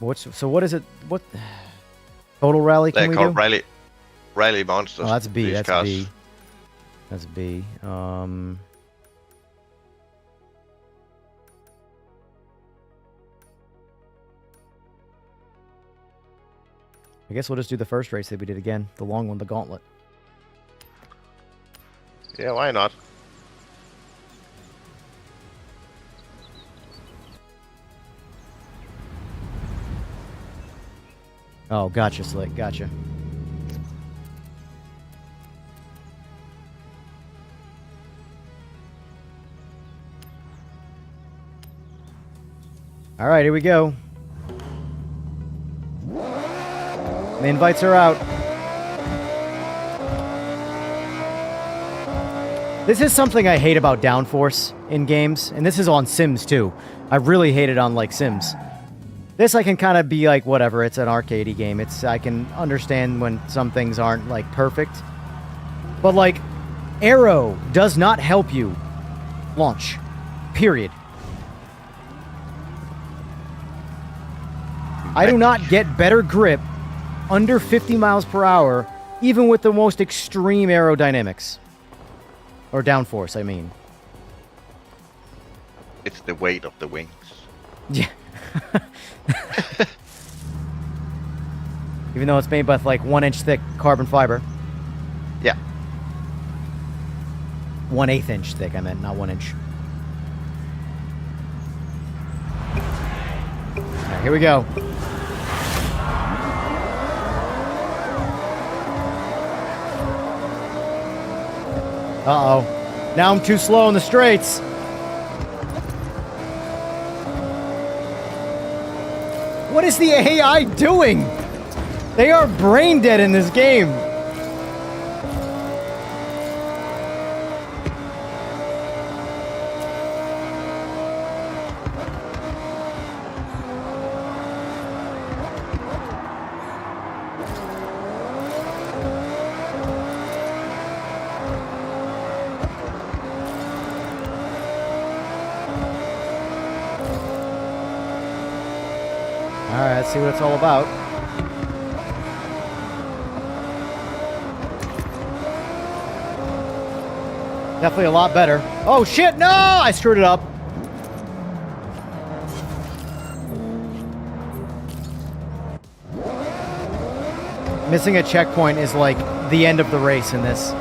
What is it? What total rally can They're we called do? rally monsters. Oh, that's B. these That's cars. B. That's B. I guess we'll just do the first race that we did again. The long one, the gauntlet. Yeah, why not? Oh, gotcha, Slick. Gotcha. All right, here we go. The invites are out. This is something I hate about downforce in games, and this is on Sims too. I really hate it on like Sims. This I can kind of be like, whatever, it's an arcadey game. I can understand when some things aren't like perfect. But like, Aero does not help you launch. Period. I do not get better grip under 50 miles per hour, even with the most extreme aerodynamics. Or downforce, I mean. It's the weight of the wings. Yeah. Even though it's made with like 1-inch thick carbon fiber. Yeah. 1/8 inch thick, I meant, not 1 inch. Alright, here we go. Uh-oh. Now I'm too slow in the straights. What is the AI doing? They are brain dead in this game. Alright, let's see what it's all about. Definitely a lot better. Oh shit, no! I screwed it up. Missing a checkpoint is like the end of the race in this.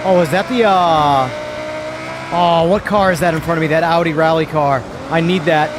Oh, is that the, Oh, what car is that in front of me? That Audi rally car. I need that.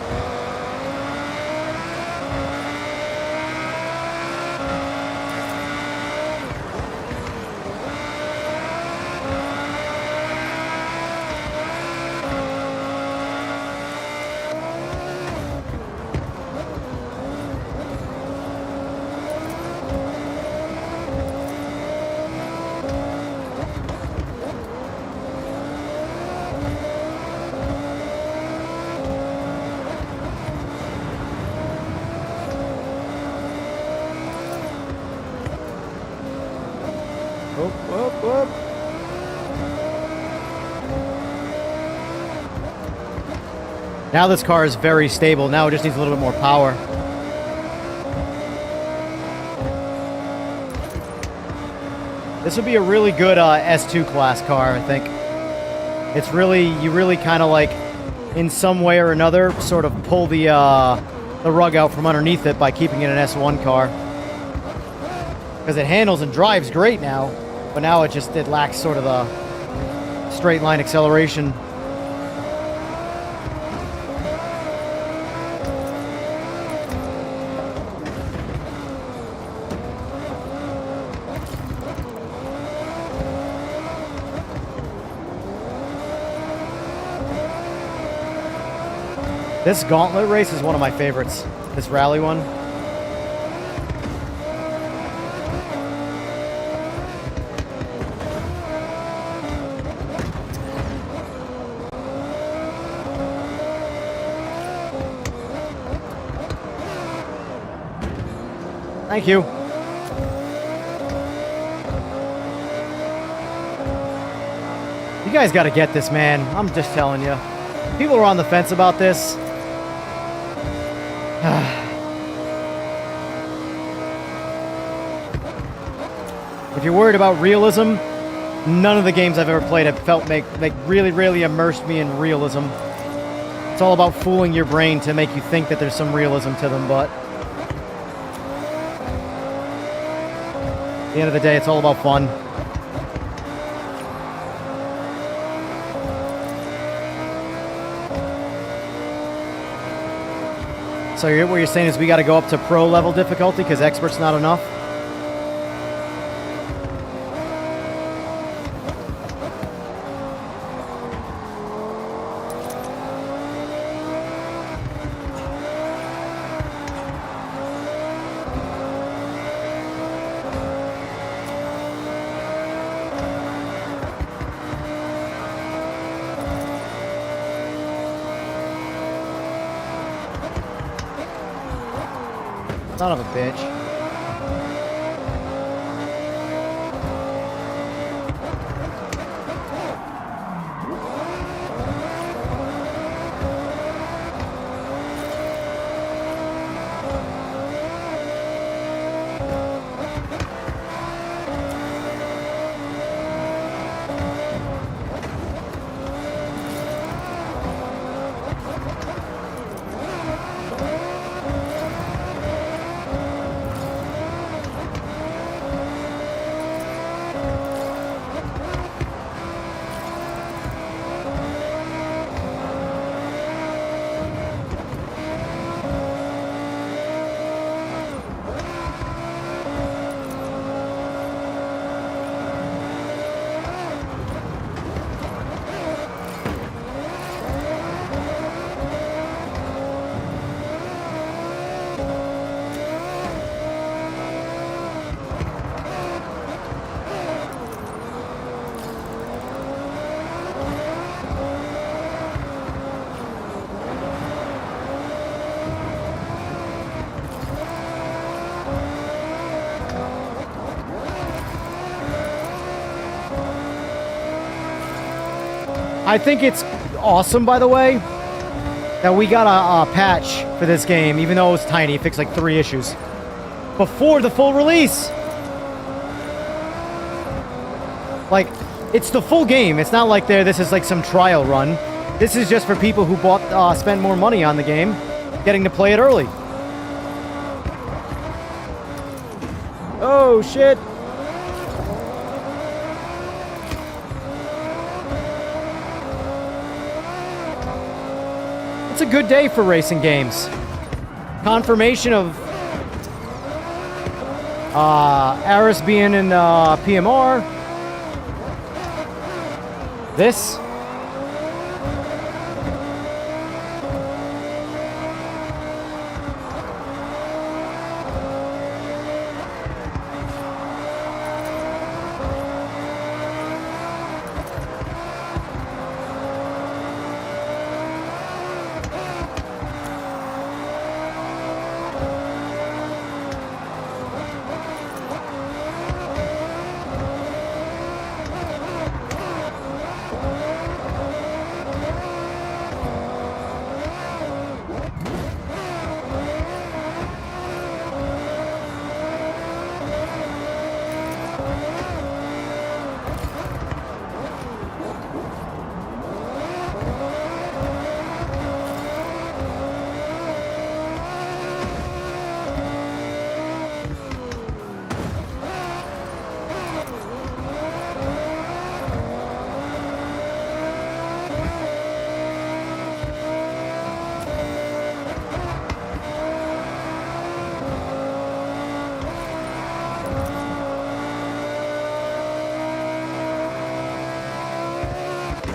Whoop, whoop, whoop. Now this car is very stable. Now it just needs a little bit more power. This would be a really good S2 class car, I think. It's really, you really kind of like, in some way or another, sort of pull the rug out from underneath it by keeping it an S1 car. Because it handles and drives great now, but now it lacks sort of the straight line acceleration. This gauntlet race is one of my favorites. This rally one. Thank you. You guys got to get this, man. I'm just telling you. People are on the fence about this. If you're worried about realism, none of the games I've ever played have felt really immersed me in realism. It's all about fooling your brain to make you think that there's some realism to them, but at the end of the day, it's all about fun. So what you're saying is we got to go up to pro level difficulty because expert's not enough? Son of a bitch. I think it's awesome, by the way, that we got a patch for this game, even though it was tiny. It fixed like 3 issues before the full release. Like, it's the full game. It's not like this is like some trial run. This is just for people who spent more money on the game, getting to play it early. Oh, shit. It's a good day for racing games. Confirmation of Aris being in PMR. This.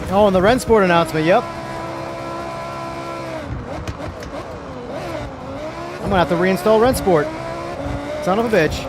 Oh, and the Rensport announcement, yep. I'm gonna have to reinstall Rensport. Son of a bitch.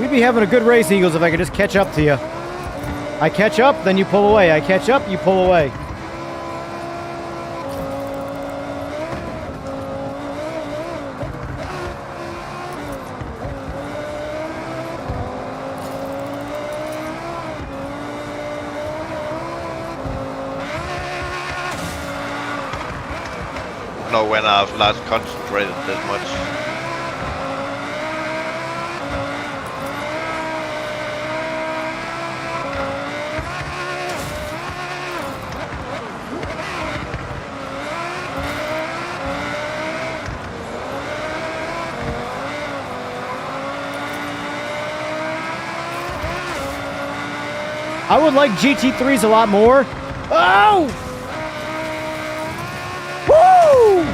We'd be having a good race, Eagles, if I could just catch up to you. I catch up, then you pull away. I catch up, you pull away. Know when I've last concentrated that much. I would like GT3s a lot more. Oh! Woo!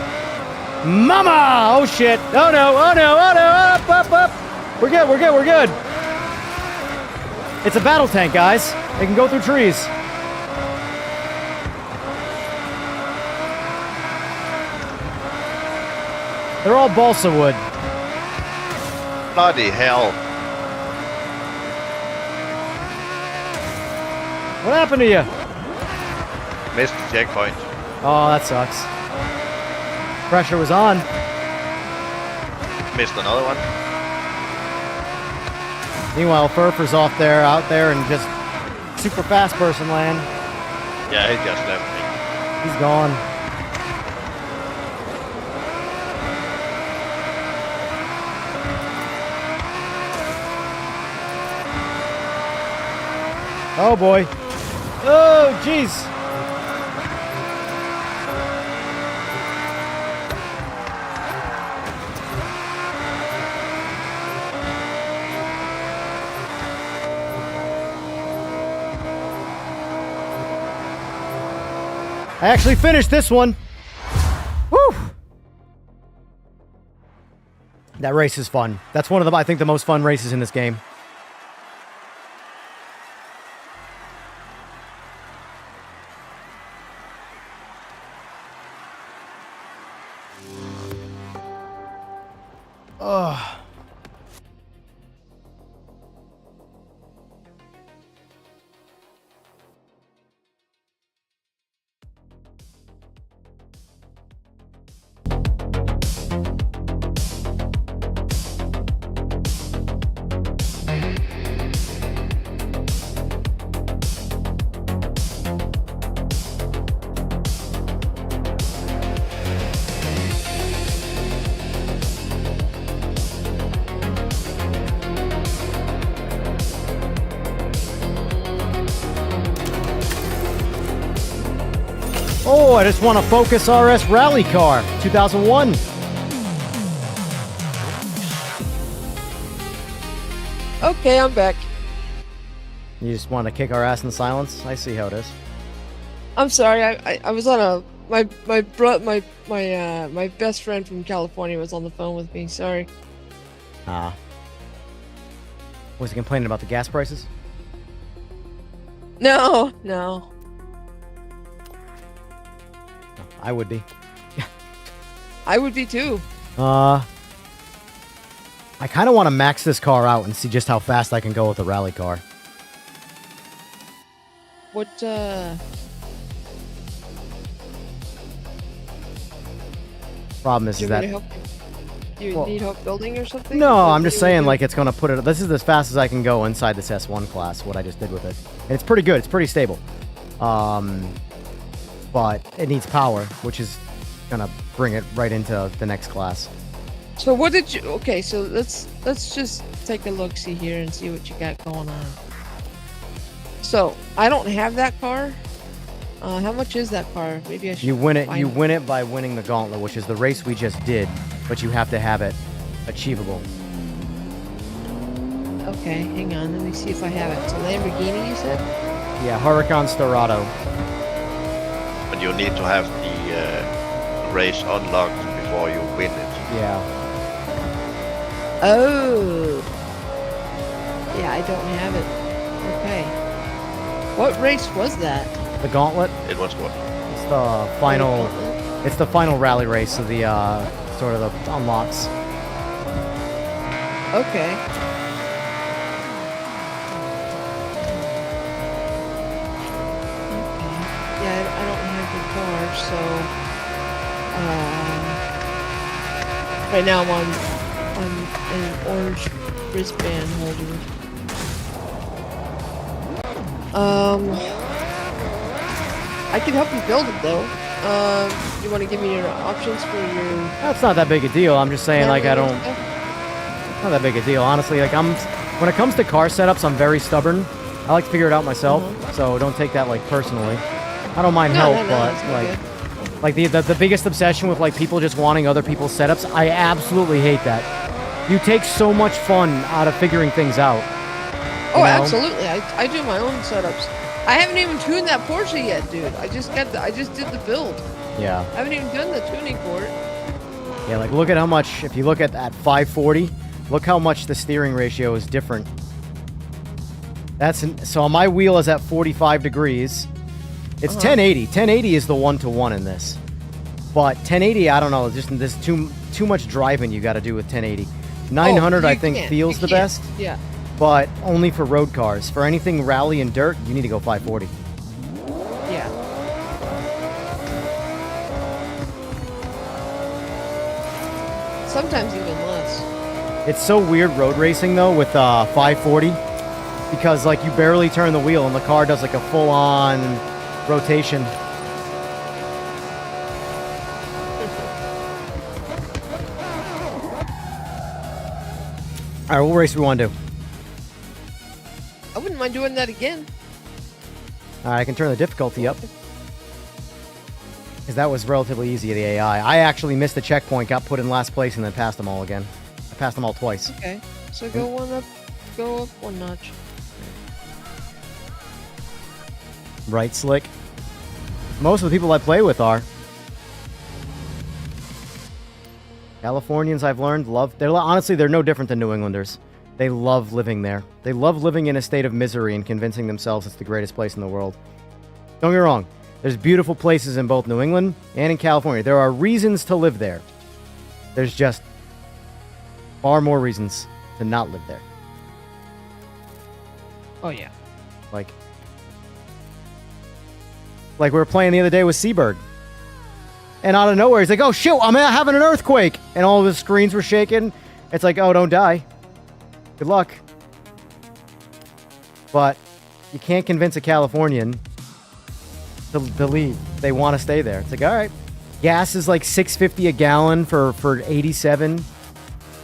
Mama! Oh shit! Oh no! Oh no! Oh no! Up! We're good! We're good! We're good! It's a battle tank, guys. They can go through trees. They're all balsa wood. Bloody hell. What happened to you? Missed the checkpoint. Oh, that sucks. Pressure was on. Missed another one. Meanwhile, Furfer's off there, out there, and just super fast person land. Yeah, he just left me. He's gone. Oh boy. Oh, jeez. I actually finished this one. Woo! That race is fun. That's one of the, I think, the most fun races in this game. Ugh. Oh, I just want a Focus RS Rally Car, 2001. Okay, I'm back. You just want to kick our ass in silence? I see how it is. I'm sorry. I was on a my best friend from California was on the phone with me. Sorry. Was he complaining about the gas prices? No. I would be. I would be too. I kind of want to max this car out and see just how fast I can go with a rally car. What, Problem is do you that... want me to help you? Do you need help building or something? No, What I'm do just you saying, do? like, it's going to put it... This is as fast as I can go inside this S1 class, what I just did with it. And it's pretty good. It's pretty stable. But it needs power, which is going to bring it right into the next class. So what did you... Okay, so let's just take a look-see here and see what you got going on. So, I don't have that car. How much is that car? Maybe I should You win it. find You win it by winning the gauntlet, which is the race we just did. But you have to have it achievable. Okay, hang on. Let me see if I have it. It's a Lamborghini, you said? Yeah, Huracan Storado. But you need to have the race unlocked before you win it. Yeah. Oh. Yeah, I don't have it. Okay. What race was that? The gauntlet. It was what? It's the final. It's the final rally race of the sort of the unlocks. Okay. Right now I'm on an orange wristband holder. I can help you build it though. You want to give me your options for your? That's not that big a deal. I'm just saying, like, I don't. stuff? Not that big a deal, honestly. Like, when it comes to car setups, I'm very stubborn. I like to figure it out myself, so don't take that like personally. I don't mind help, No, but it's not like, good. like the biggest obsession with like people just wanting other people's setups, I absolutely hate that. You take so much fun out of figuring things out. Oh, you know? absolutely. I do my own setups. I haven't even tuned that Porsche yet, dude. I just did the build. Yeah. I haven't even done the tuning for it. Yeah, like look at how much, if you look at 540, look how much the steering ratio is different. So my wheel is at 45 degrees. It's 1080. 1080 is the 1-to-1 in this. But 1080, I don't know, there's too much driving you got to do with 1080. 900 I think feels the best. Yeah. But only for road cars. For anything rally and dirt, you need to go 540. Yeah. Sometimes even less. It's so weird road racing though with 540 because like you barely turn the wheel and the car does like a full-on rotation. All right, what race do we want to do? I wouldn't mind doing that again. All right, I can turn the difficulty up. Because that was relatively easy, the AI. I actually missed the checkpoint, got put in last place, and then passed them all again. I passed them all twice. Okay. So go up one notch. Right, Slick? Most of the people I play with are. Californians, I've learned, honestly, they're no different than New Englanders. They love living there. They love living in a state of misery and convincing themselves it's the greatest place in the world. Don't get me wrong. There's beautiful places in both New England and in California. There are reasons to live there. There's just far more reasons to not live there. Oh yeah. Like we were playing the other day with Seabird. And out of nowhere, he's like, oh, shoot, I'm having an earthquake. And all of his screens were shaking. It's like, oh, don't die. Good luck. But you can't convince a Californian to leave. They want to stay there. It's like, all right. Gas is like $6.50 a gallon for 87.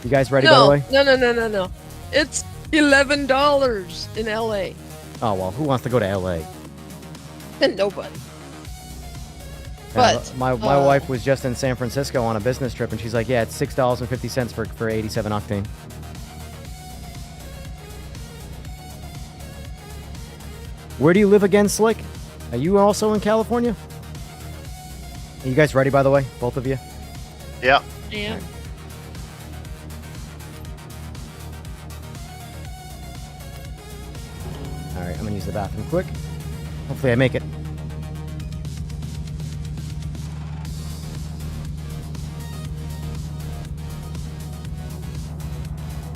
You guys ready, by the way? No. It's $11 in LA. Oh, well, who wants to go to LA? Nobody. But my wife was just in San Francisco on a business trip, and she's like, yeah, it's $6.50 for 87 octane. Where do you live again, Slick? Are you also in California? Are you guys ready, by the way? Both of you? Yeah. yeah. Alright, I'm gonna use the bathroom quick. Hopefully I make it.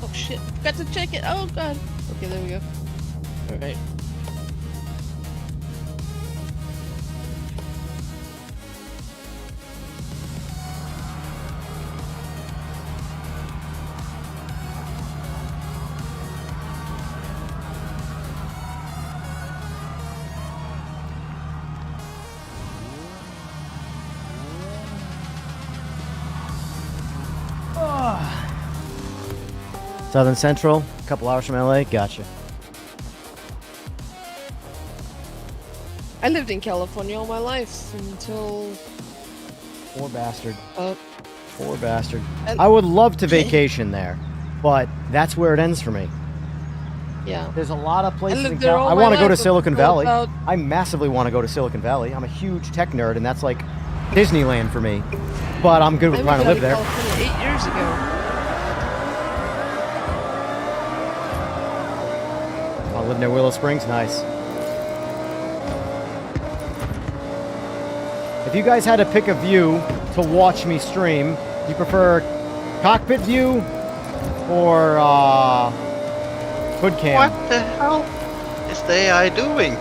Oh shit! Forgot to check it. Oh god. Okay, there we go. All right. Southern Central, a couple hours from LA. Gotcha. I lived in California all my life until. Poor bastard. Uh, Poor bastard. I would love to vacation there, but that's where it ends for me. yeah. There's a lot of places in lived there all I my want to go to life, Silicon until Valley. about- I massively want to go to Silicon Valley. I'm a huge tech nerd, and that's like Disneyland for me. But I'm good with I trying moved to out live of there. California 8 years ago. I live near Willow Springs. Nice. If you guys had to pick a view to watch me stream, do you prefer cockpit view or hood cam? What the hell is the AI doing?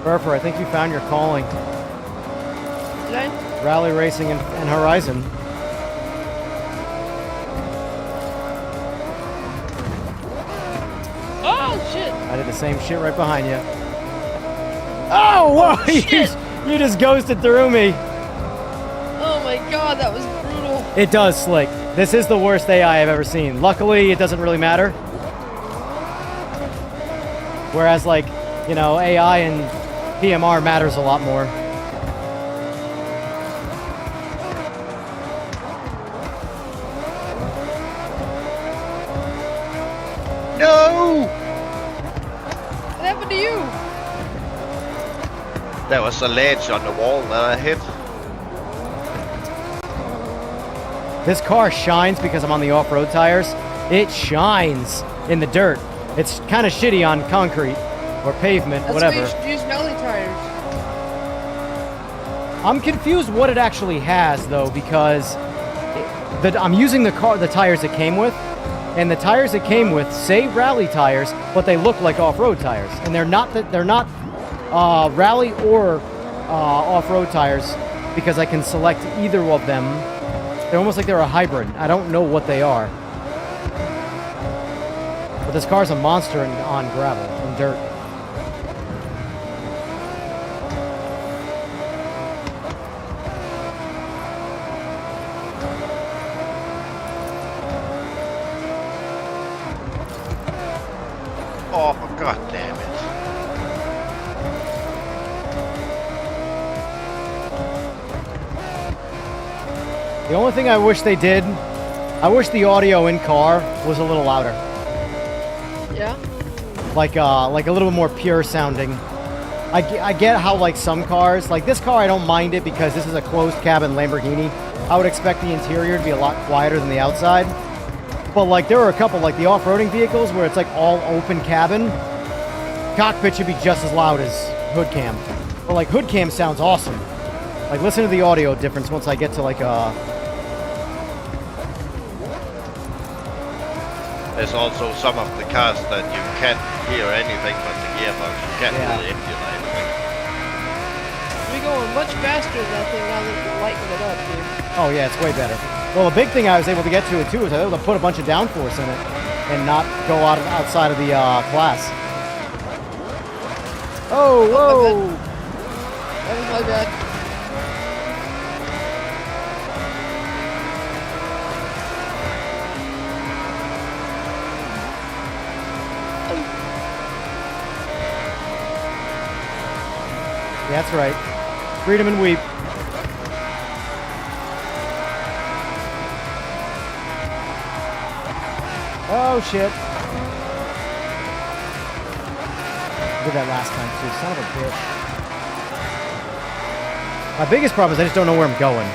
Burfer, I think you found your calling. Did I? Rally racing and Horizon. Oh shit! I did the same shit right behind you. Oh, whoa! You just ghosted through me. Oh my god, that was brutal. It does, Slick. This is the worst AI I've ever seen. Luckily, it doesn't really matter. Whereas, like, you know, AI and PMR matters a lot more. No! What happened to you? There was a ledge on the wall that I hit. This car shines because I'm on the off-road tires. It shines in the dirt. It's kind of shitty on concrete or pavement, That's whatever. why you should use belly tires. I'm confused what it actually has though, because I'm using the tires it came with, and the tires it came with say rally tires, but they look like off-road tires, and they're not rally or off-road tires because I can select either of them. They're almost like they're a hybrid. I don't know what they are. But this car's a monster on gravel and dirt. Oh, god damn it. The only thing I wish they did, I wish the audio in car was a little louder. Yeah? Like a little bit more pure sounding. I get how like some cars, like this car I don't mind it because this is a closed cabin Lamborghini. I would expect the interior to be a lot quieter than the outside. But like there are a couple like the off-roading vehicles where it's like all open cabin. Cockpit should be just as loud as hood cam. But like hood cam sounds awesome. Like listen to the audio difference once I get to like There's also some of the cars that you can't hear anything but the gearbox. You can't hear the engine or anything. We're going much faster than that thing now that you're lighting it up, dude. oh yeah, it's way better. Well, the big thing I was able to get to it too is I was able to put a bunch of downforce in it and not go outside of the class. Oh, whoa! That was my bad. Yeah, that's right. Freedom and weep. Oh shit. Did that last time too, son of a bitch. My biggest problem is I just don't know where I'm going.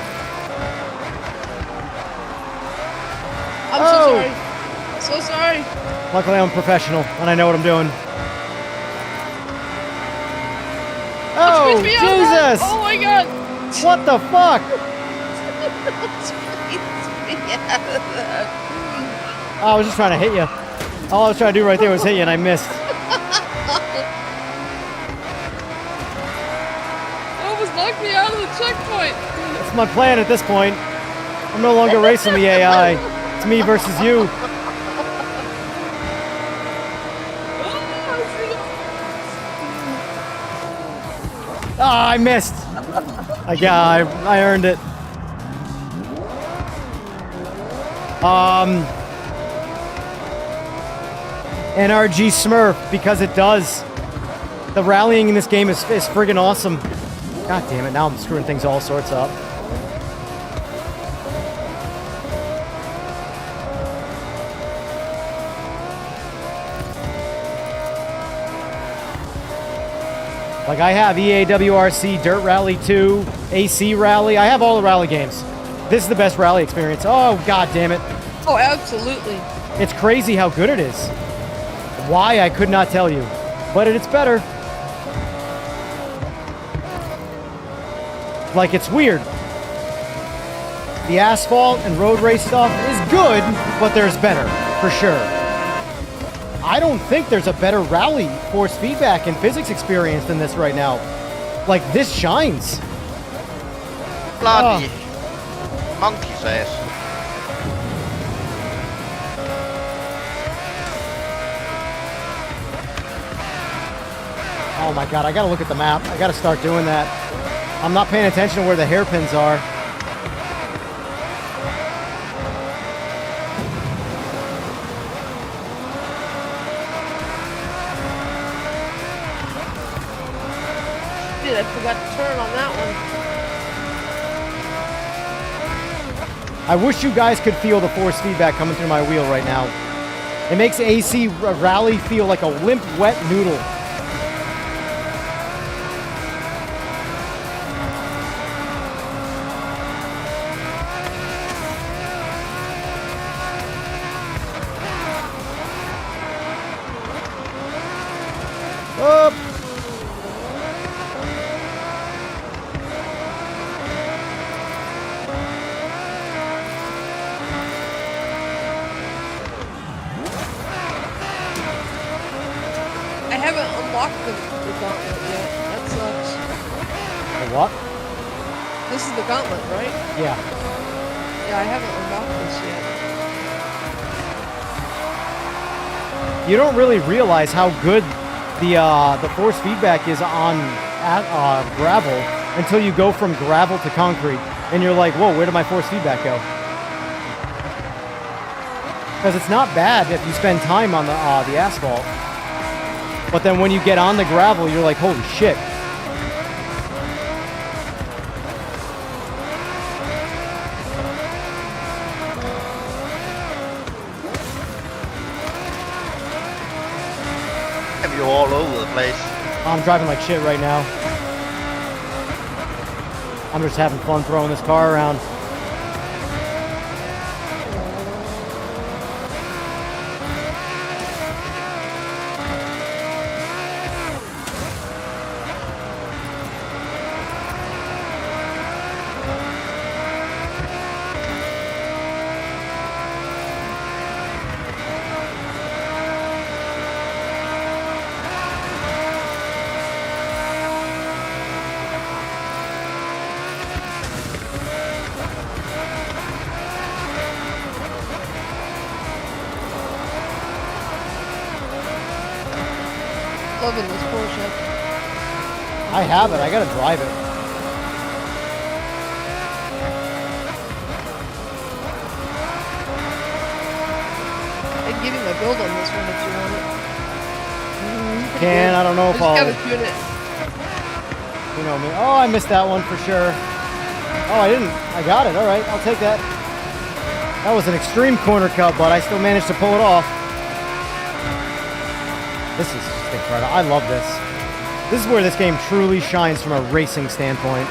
I'm Oh! so sorry. So sorry. Luckily I'm a professional and I know what I'm doing. Oh, Squeeze me out of that. Jesus! Oh my god! What the fuck? Squeeze me out of that. Oh, I was just trying to hit you. All I was trying to do right there was hit you and I missed. Almost knocked me out of the checkpoint. That's my plan at this point. I'm no longer racing the AI. It's me versus you. Ah, I missed. I earned it. NRG Smurf, because it does. The rallying in this game is friggin' awesome. God damn it, now I'm screwing things all sorts up. Like I have EAWRC, Dirt Rally 2, AC Rally. I have all the rally games. This is the best rally experience. Oh, god damn it. Oh, absolutely. It's crazy how good it is. Why, I could not tell you. But it's better. Like, it's weird. The asphalt and road race stuff is good, but there's better, for sure. I don't think there's a better rally force feedback and physics experience than this right now. Like, this shines. Bloody monkey's ass. Oh my god, I gotta look at the map. I gotta start doing that. I'm not paying attention to where the hairpins are. Shit, I forgot to turn on that one. I wish you guys could feel the force feedback coming through my wheel right now. It makes AC rally feel like a limp, wet noodle. Up. I haven't unlocked the gauntlet yet. That sucks. The what? This is the gauntlet, right? Yeah. Yeah, I haven't unlocked this yet. You don't really realize how good the force feedback is on gravel until you go from gravel to concrete, and you're like, whoa, where did my force feedback go? Because it's not bad if you spend time on the asphalt, but then when you get on the gravel, you're like, holy shit. You're all over the place. I'm driving like shit right now. I'm just having fun throwing this car around. Loving this Porsche. I have it. I gotta drive it. I can give you my build on this one if you want it. Can, I don't know if I I'll... just gotta tune it. You know me. Oh, I missed that one for sure. Oh, I didn't. I got it. All right, I'll take that. That was an extreme corner cut, but I still managed to pull it off. This is just incredible. I love this. This is where this game truly shines from a racing standpoint.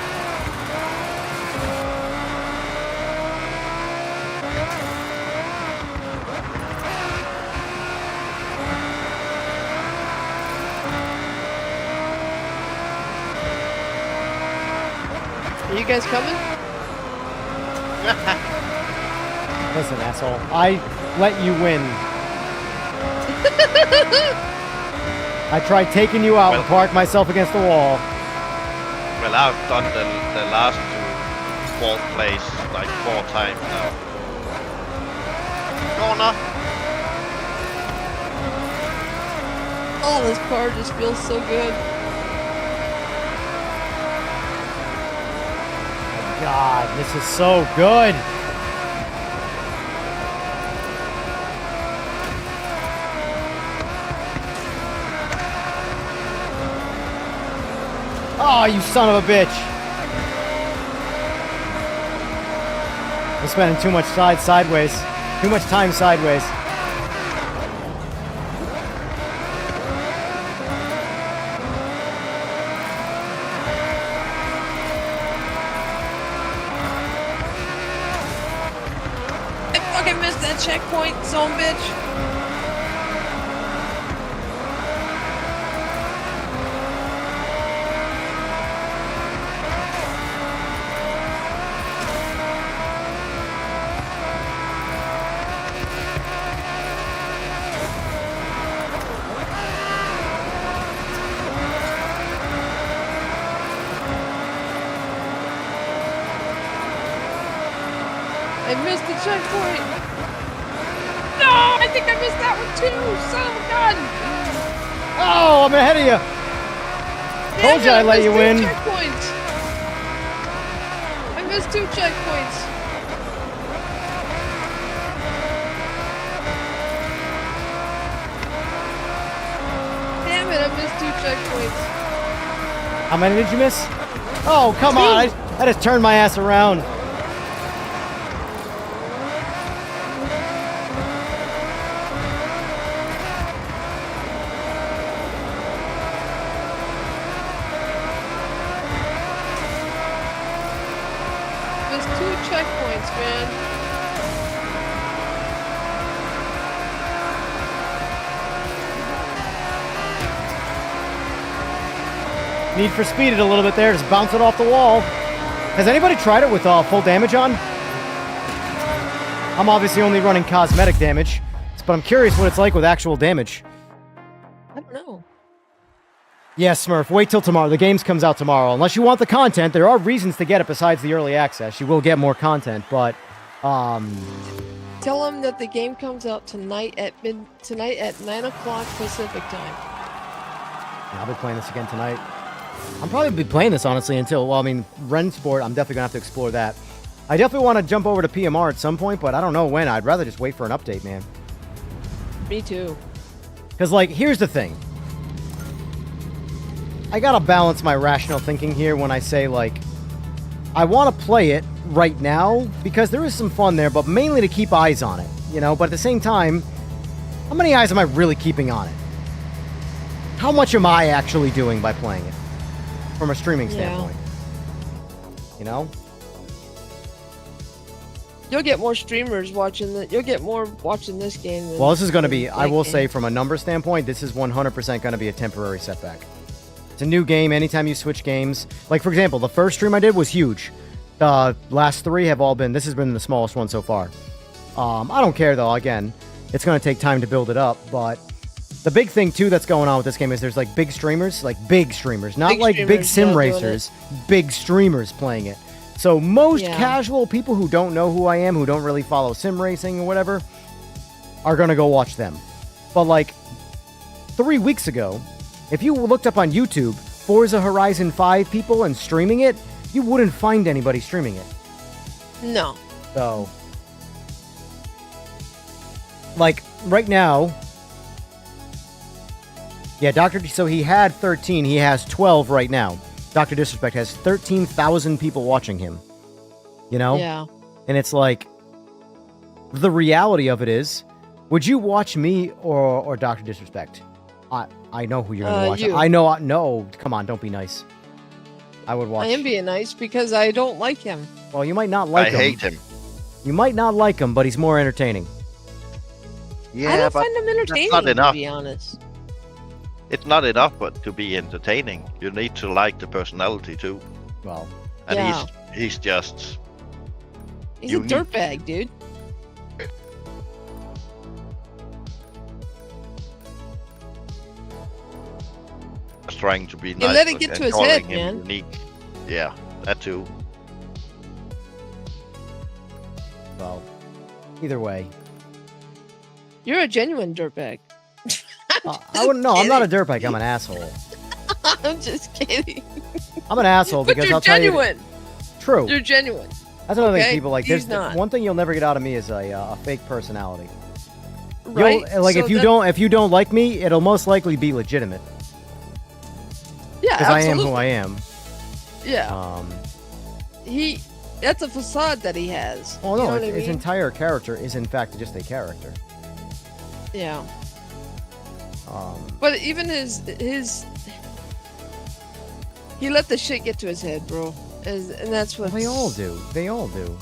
Are you guys coming? Listen, asshole. I let you win. I tried taking you out and parked myself against the wall. Well, I've done the last two fourth place like 4 times now. Corner. Oh, this car just feels so good. God, this is so good. Oh, you son of a bitch. I'm spending too much sideways. Too much time sideways. I fucking missed that checkpoint, son of a bitch. I missed the checkpoint. No, I think I missed that one too. Son of a gun. Oh, I'm ahead of you. Damn Told you it, I'd let you missed win. 2 checkpoints. I missed 2 checkpoints. Damn it, I missed 2 checkpoints. How many did you miss? Oh, come on. I just turned my ass around. Missed 2 checkpoints, man. Need for Speed it a little bit there. Just bounce it off the wall. Has anybody tried it with full damage on? I'm obviously only running cosmetic damage, but I'm curious what it's like with actual damage. I don't know. Yeah, Smurf, wait till tomorrow. The game comes out tomorrow. Unless you want the content, there are reasons to get it besides the early access. You will get more content, but Tell them that the game comes out tonight at 9 o'clock Pacific time. I'll be playing this again tonight. I'll probably be playing this, honestly, until, well, I mean, Ren Sport, I'm definitely going to have to explore that. I definitely want to jump over to PMR at some point, but I don't know when. I'd rather just wait for an update, man. Me too. Because, like, here's the thing. I got to balance my rational thinking here when I say, like, I want to play it right now because there is some fun there, but mainly to keep eyes on it, you know? But at the same time, how many eyes am I really keeping on it? How much am I actually doing by playing it? From a streaming standpoint. You know? You'll get more streamers watching you'll get more watching this game than Well, this is going to be, I will game. say, from a number standpoint, this is 100% going to be a temporary setback. It's a new game. Anytime you switch games, like, for example, the first stream I did was huge. The last 3 have all been, this has been the smallest one so far. I don't care, though. Again, it's going to take time to build it up, but the big thing, too, that's going on with this game is there's, like, big streamers, not Big like big streamers, sim yeah, doing racers, big streamers playing it. So most Yeah. casual people who don't know who I am, who don't really follow sim racing or whatever, are going to go watch them. But, like, 3 weeks ago, if you looked up on YouTube Forza Horizon 5 people and streaming it, you wouldn't find anybody streaming it. No. So, like, right now, yeah, so he had 13, he has 12 right now. Dr. Disrespect has 13,000 people watching him. You know? Yeah. And it's like, the reality of it is, would you watch me or Dr. Disrespect? I know who you're going to watch. You. I know, no, come on, don't be nice. I would watch. I am being nice because I don't like him. Well, you might not like him. I hate him. You might not like him, but he's more entertaining. Yeah, I don't but find him entertaining, not to enough. be honest. It's not enough, but to be entertaining, you need to like the personality too. Well, And Yeah. he's just He's unique. a dirtbag, dude. trying to be nice. let it get to his calling head, him man. Unique. Yeah, that too. well, either way. You're a genuine dirtbag. I wouldn't know. I'm not a dirtbag. I'm an asshole. I'm just kidding. I'm an asshole But because you're I'll tell genuine. you. True. You're genuine. That's another thing okay? people like. He's There's not. one thing you'll never get out of me is a fake personality. Right? Like So if you then- if you don't like me, it'll most likely be legitimate Yeah, because I am absolutely. who I am. Yeah. That's a facade that he has. Oh You no, know what I his mean? entire character is in fact just a character. Yeah. Um, But even his he let the shit get to his head, bro. And that's what they all do. They all do.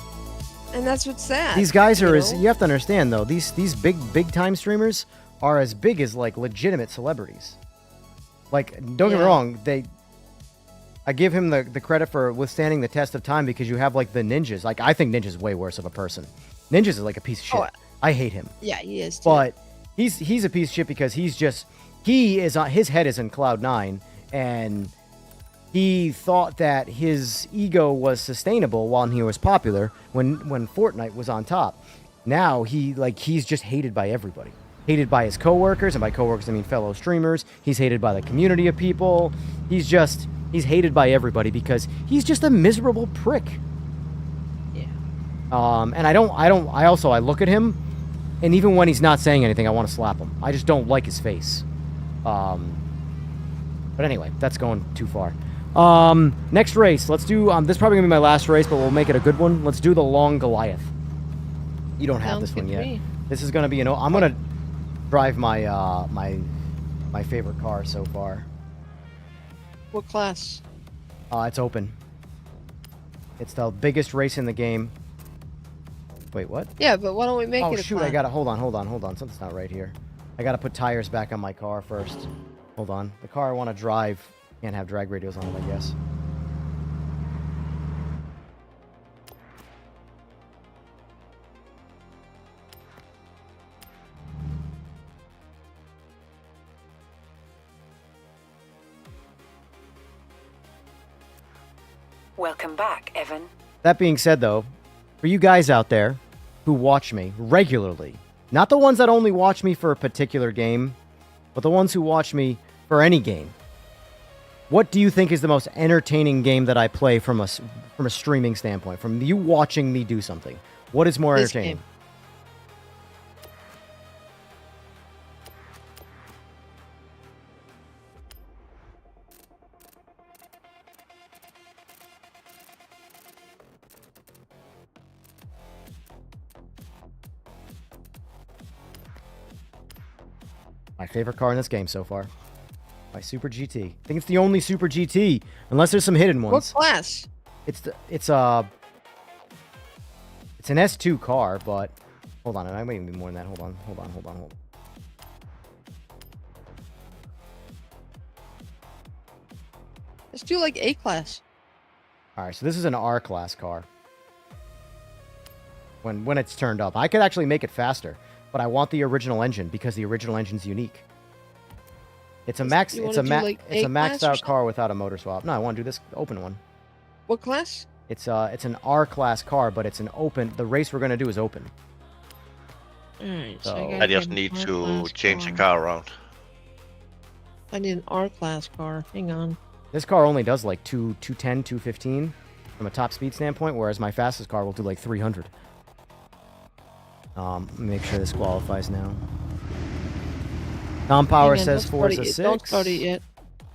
And that's what's sad. These guys are you as know? you have to understand though. These big time streamers are as big as like legitimate celebrities. Like don't get me Yeah. wrong, I give him the credit for withstanding the test of time because you have like the ninjas. Like I think Ninja's way worse of a person. Ninjas is like a piece of shit. Oh, I hate him. Yeah, he is. Too. But he's a piece of shit because he is on his head is in cloud 9 and he thought that his ego was sustainable while he was popular when Fortnite was on top. Now he's just hated by everybody. Hated by his coworkers, and by coworkers I mean fellow streamers. He's hated by the community of people. He's hated by everybody because he's just a miserable prick. Yeah. And I look at him, and even when he's not saying anything, I want to slap him. I just don't like his face. But anyway, that's going too far. Next race, let's do, this is probably going to be my last race, but we'll make it a good one. Let's do the Long Goliath. You don't have this one yet. This is going to be, I'm going to drive my, my favorite car so far. What class? It's open. It's the biggest race in the game. Wait, what? Yeah, but why don't we make it a shoot, class? I gotta, hold on. Something's not right here. I gotta put tires back on my car first. Hold on. The car I want to drive can't have drag radials on it, I guess. Welcome back, Evan. That being said, though, for you guys out there who watch me regularly, not the ones that only watch me for a particular game, but the ones who watch me for any game, what do you think is the most entertaining game that I play from a streaming standpoint, from you watching me do something? What is more This entertaining? game. My favorite car in this game so far. My Super GT. I think it's the only Super GT, unless there's some hidden What ones. class? It's an S2 car, but hold on, I might even be more than that. Hold on. Let's do like A class. All right, so this is an R class car. When it's turned up, I could actually make it faster, but I want the original engine because the original engine's unique. It's a max. You It's a wanna do, like, It's a A maxed class or out car without a motor swap. No, I want to do this open one. What class? It's an R class car, but it's an open. The race we're gonna do is open. Alright, So- gotta I just get an need R to class change the car around. I need an R class car. Hang on. This car only does like 210, 215 from a top speed standpoint, whereas my fastest car will do like 300. Make sure this qualifies now. Tom Power Hang on, says don't start it Forza yet. 6. Don't start it yet.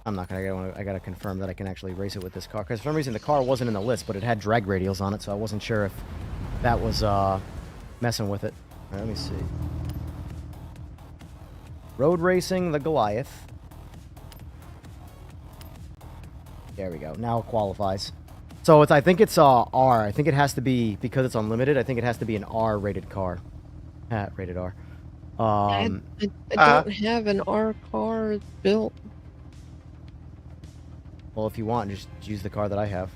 I'm not gonna. I gotta confirm that I can actually race it with this car because for some reason the car wasn't in the list, but it had drag radials on it, so I wasn't sure if that was messing with it. All right, let me see. Road racing, the Goliath. There we go. Now it qualifies. So I think it's R. I think it has to be, because it's unlimited. I think it has to be an R rated car. Rated R. I don't have an R car built. Well, if you want, just use the car that I have.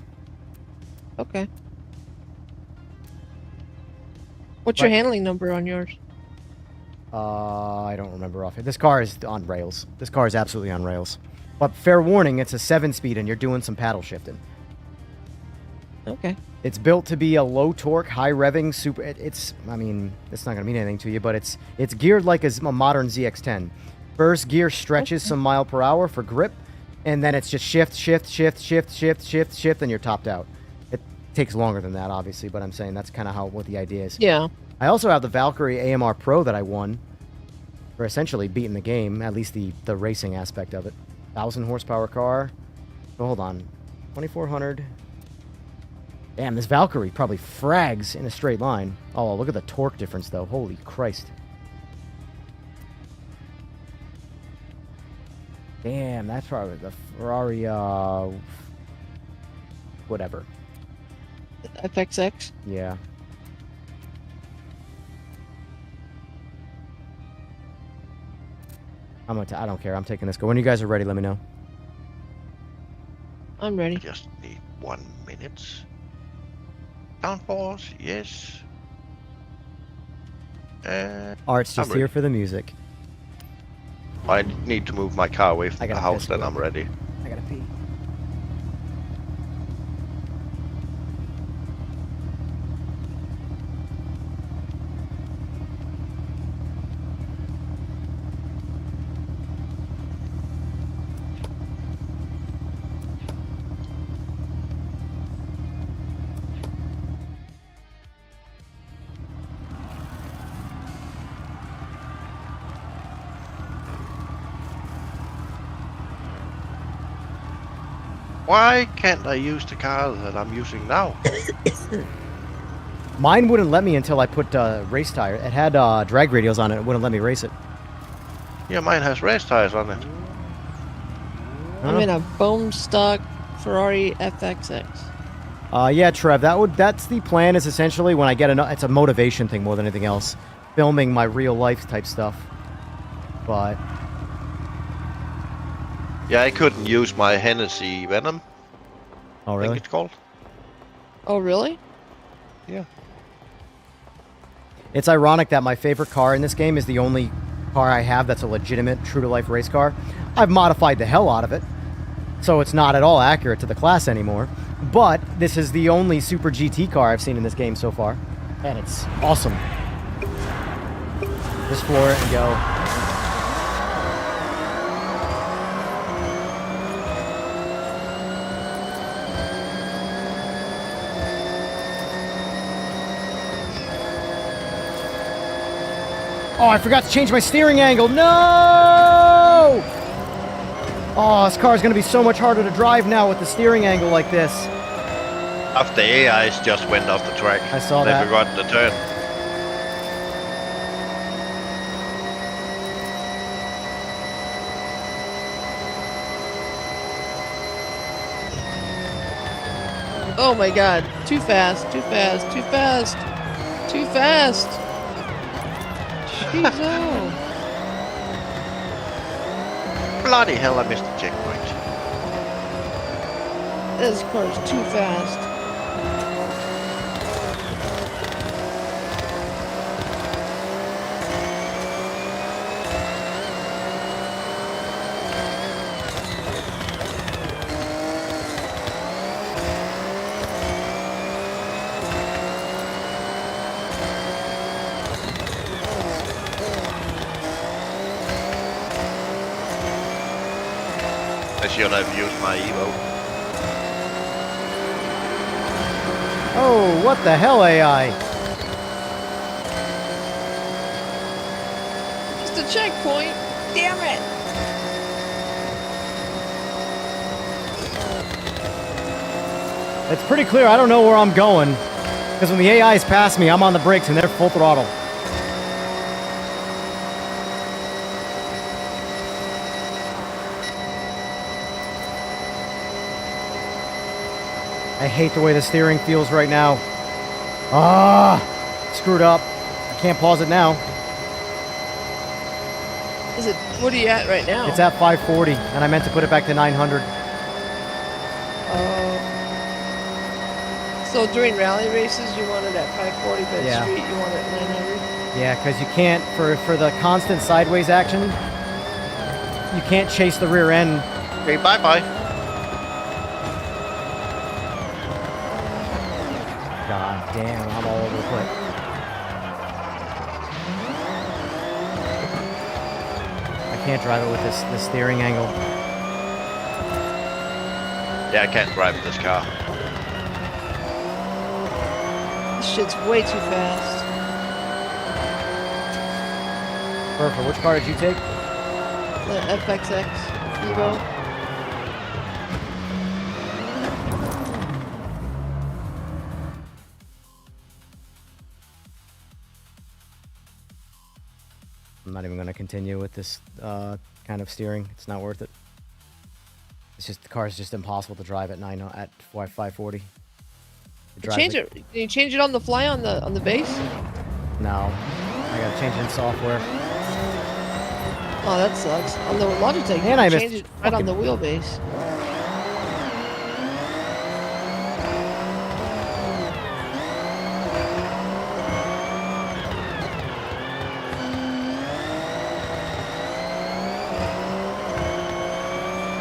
Okay. What's your Right. handling number on yours? I don't remember off here. This car is on rails. This car is absolutely on rails. But fair warning, it's a 7-speed and you're doing some paddle shifting. Okay. It's built to be a low torque, high revving super. I mean, it's not gonna mean anything to you, but it's geared like a modern ZX10. First gear stretches some mile per hour for grip, and then it's just shift, and you're topped out. It takes longer than that, obviously, but I'm saying that's kind of what the idea is. Yeah. I also have the Valkyrie AMR Pro that I won for essentially beating the game, at least the racing aspect of it. 1,000 horsepower car. Oh, hold on, 2,400. Damn, this Valkyrie probably frags in a straight line. Oh, look at the torque difference, though. Holy Christ. Damn, that's probably the Ferrari, whatever. FXX. Yeah. I don't care. I'm taking this. Go. When you guys are ready, let me know. I'm I ready. just need 1 minute. Downforce, yes. Art's I'm just here ready. for the music. I need to move my car away I from gotta the house, piss then real I'm quick. ready. I gotta pee. Why can't I use the car that I'm using now? Mine wouldn't let me until I put race tire. It had drag radials on it. It wouldn't let me race it. Yeah, mine has race tires on it. I'm in a bone stock Ferrari FXX. Yeah, Trev. That's the plan. Is essentially when I get it's a motivation thing more than anything else. Filming my real life type stuff. But Yeah, I couldn't use my Hennessy Venom. oh I really? think it's called. Oh, really? Yeah. It's ironic that my favorite car in this game is the only car I have that's a legitimate true-to-life race car. I've modified the hell out of it, so it's not at all accurate to the class anymore. But this is the only Super GT car I've seen in this game so far, and it's awesome. Just floor it and go. Oh, I forgot to change my steering angle. No! Oh, this car is going to be so much harder to drive now with the steering angle like this. After AIs just went off the track. I saw they that. forgot the turn. Oh my god. Too fast, too fast, too fast. Too fast. Jeez, oh. Bloody hell, I missed the checkpoint. This car's too fast. I should have used my Evo. Oh, what the hell, AI? Just a checkpoint. Damn it. It's pretty clear I don't know where I'm going, because when the AIs pass me, I'm on the brakes and they're full throttle. I hate the way the steering feels right now. Ah, screwed up. I can't pause it now. Is it? What are you at right now? It's at 540, and I meant to put it back to 900. So during rally races, you want it at 540, but Yeah. street, you want it at 900? Yeah, because you can't, for the constant sideways action, you can't chase the rear end. Okay, bye-bye. God damn, I'm all over the place. I can't drive it with this steering angle. Yeah, I can't drive this car. This shit's way too fast. Perfect. Which car did you take? The FXX Evo. I'm not even going to continue with this kind of steering. It's not worth it. It's just the car is just impossible to drive at 540. Change it. Can you change it on the fly on the base? No, I got to change it in software. Oh, that sucks. On the Logitech, you And I can missed change it right on the wheelbase.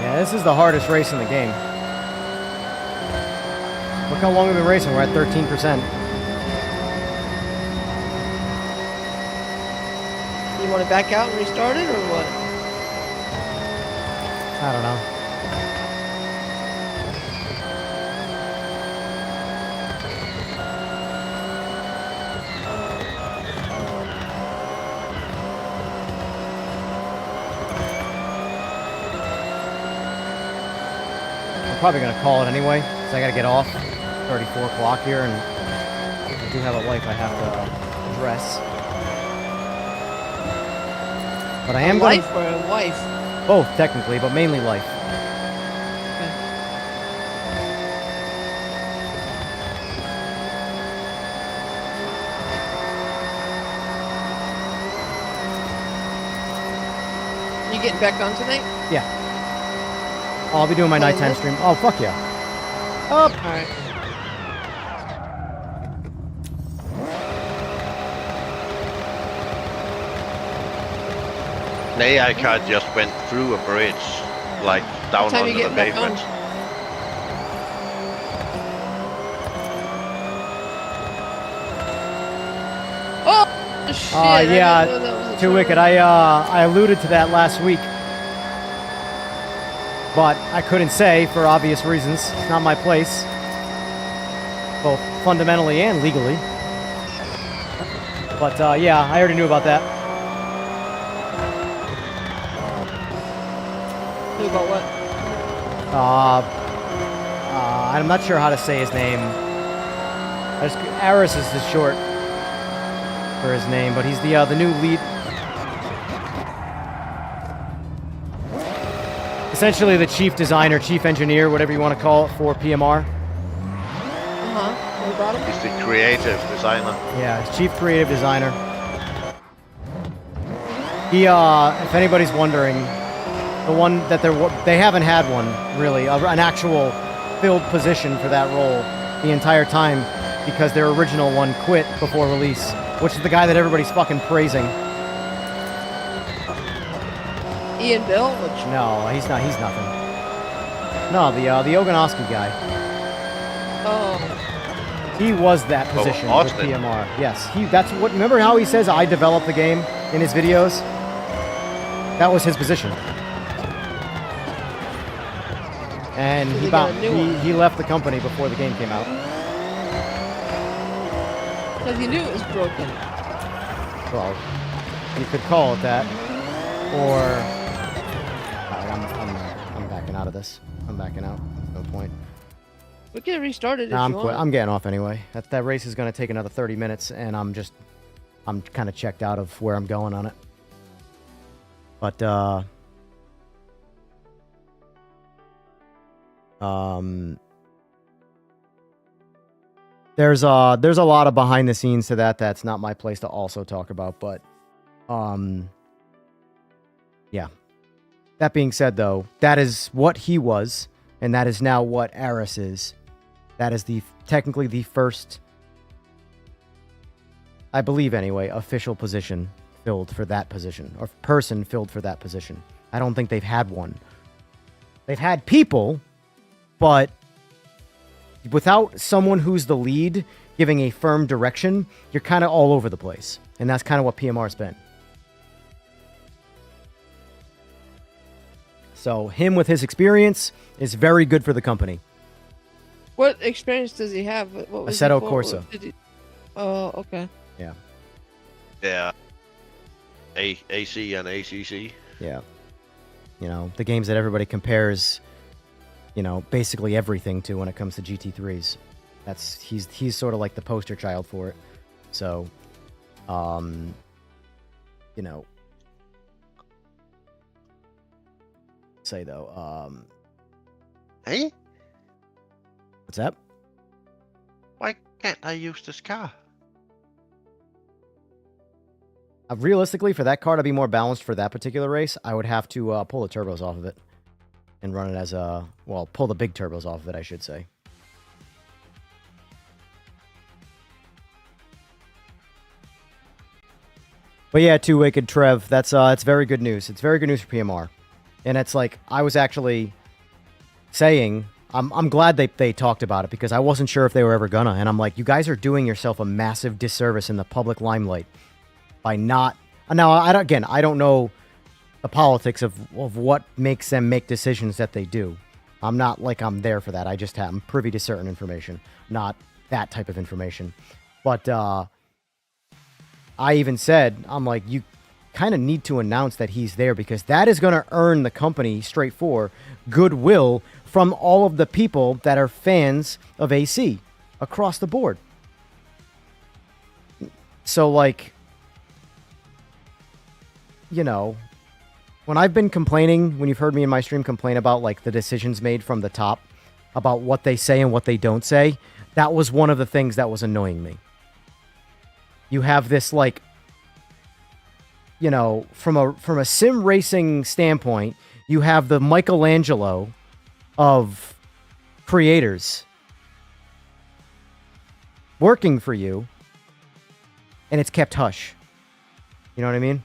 Yeah, this is the hardest race in the game. Look how long we've been racing. We're at 13%. You want to back out and restart it, or what? I don't know. probably going to call it anyway, because I got to get off 34 o'clock here, and I do have a life I have to address. But I am A going life or a wife? both, technically, but mainly life. You getting back on tonight? Yeah. I'll be doing my Playing nighttime this? stream. Oh, fuck yeah. Up! Alright. An AI car just went through a bridge, like down time you onto the getting back on? pavement. Oh, shit. I didn't Yeah, know that was a Too Wicked. turn. I alluded to that last week. But I couldn't say for obvious reasons. It's not my place. Both fundamentally and legally. But yeah, I already knew about that. Knew about what? I'm not sure how to say his name. Aris is the short for his name, but he's the new lead. Essentially the chief designer, chief engineer, whatever you want to call it, for PMR. What about him? He's the creative designer. Yeah, chief creative designer. He, if anybody's wondering, the one that they haven't had one, really, an actual filled position for that role the entire time, because their original one quit before release, which is the guy that everybody's fucking praising. Ian Bill? Which... No, he's not. He's nothing. No, the Oganowski guy. Oh. He was that position with Austin. PMR. Yes, that's what. Remember how he says I developed the game in his videos? That was his position. And So they got a new one. he left the company before the game came out. Because he knew it was broken. Well, you could call it that, or. I'm backing out of this. I'm backing out. No point. We can restart it Nah, if you want. I'm getting off anyway. That race is going to take another 30 minutes, and I'm kind of checked out of where I'm going on it. But there's a lot of behind the scenes to that. That's not my place to also talk about, but yeah. That being said, though, that is what he was, and that is now what Aris is. That is technically the first, I believe anyway, official position filled for that position, or person filled for that position. I don't think they've had one. They've had people, but without someone who's the lead giving a firm direction, you're kind of all over the place. And that's kind of what PMR's been. So him with his experience is very good for the company. What experience does he have? What was he Assetto for? Corsa. Oh, okay. Yeah. Yeah. AC and ACC. Yeah. You know, the games that everybody compares, you know, basically everything to when it comes to GT3s. He's sort of like the poster child for it. So, you know, say though, Hey? what's that? Why can't I use this car? Realistically, for that car to be more balanced for that particular race, I would have to pull the turbos off of it and run it as a, well, pull the big turbos off of it, I should say. But yeah, Too Wicked Trev, that's it's very good news. It's very good news for PMR. And it's like, I was actually saying, I'm glad they talked about it, because I wasn't sure if they were ever gonna. And I'm like, you guys are doing yourself a massive disservice in the public limelight by not... Now, I don't know the politics of what makes them make decisions that they do. I'm not like I'm there for that. I'm privy to certain information, not that type of information. But I even said, I'm like, you kind of need to announce that he's there, because that is going to earn the company, Straight 4, goodwill from all of the people that are fans of AC across the board. So, like, you know, when I've been complaining, when you've heard me in my stream complain about, like, the decisions made from the top, about what they say and what they don't say, that was one of the things that was annoying me. You have this, like, you know, from a sim racing standpoint, you have the Michelangelo of creators working for you, and it's kept hush. You know what I mean?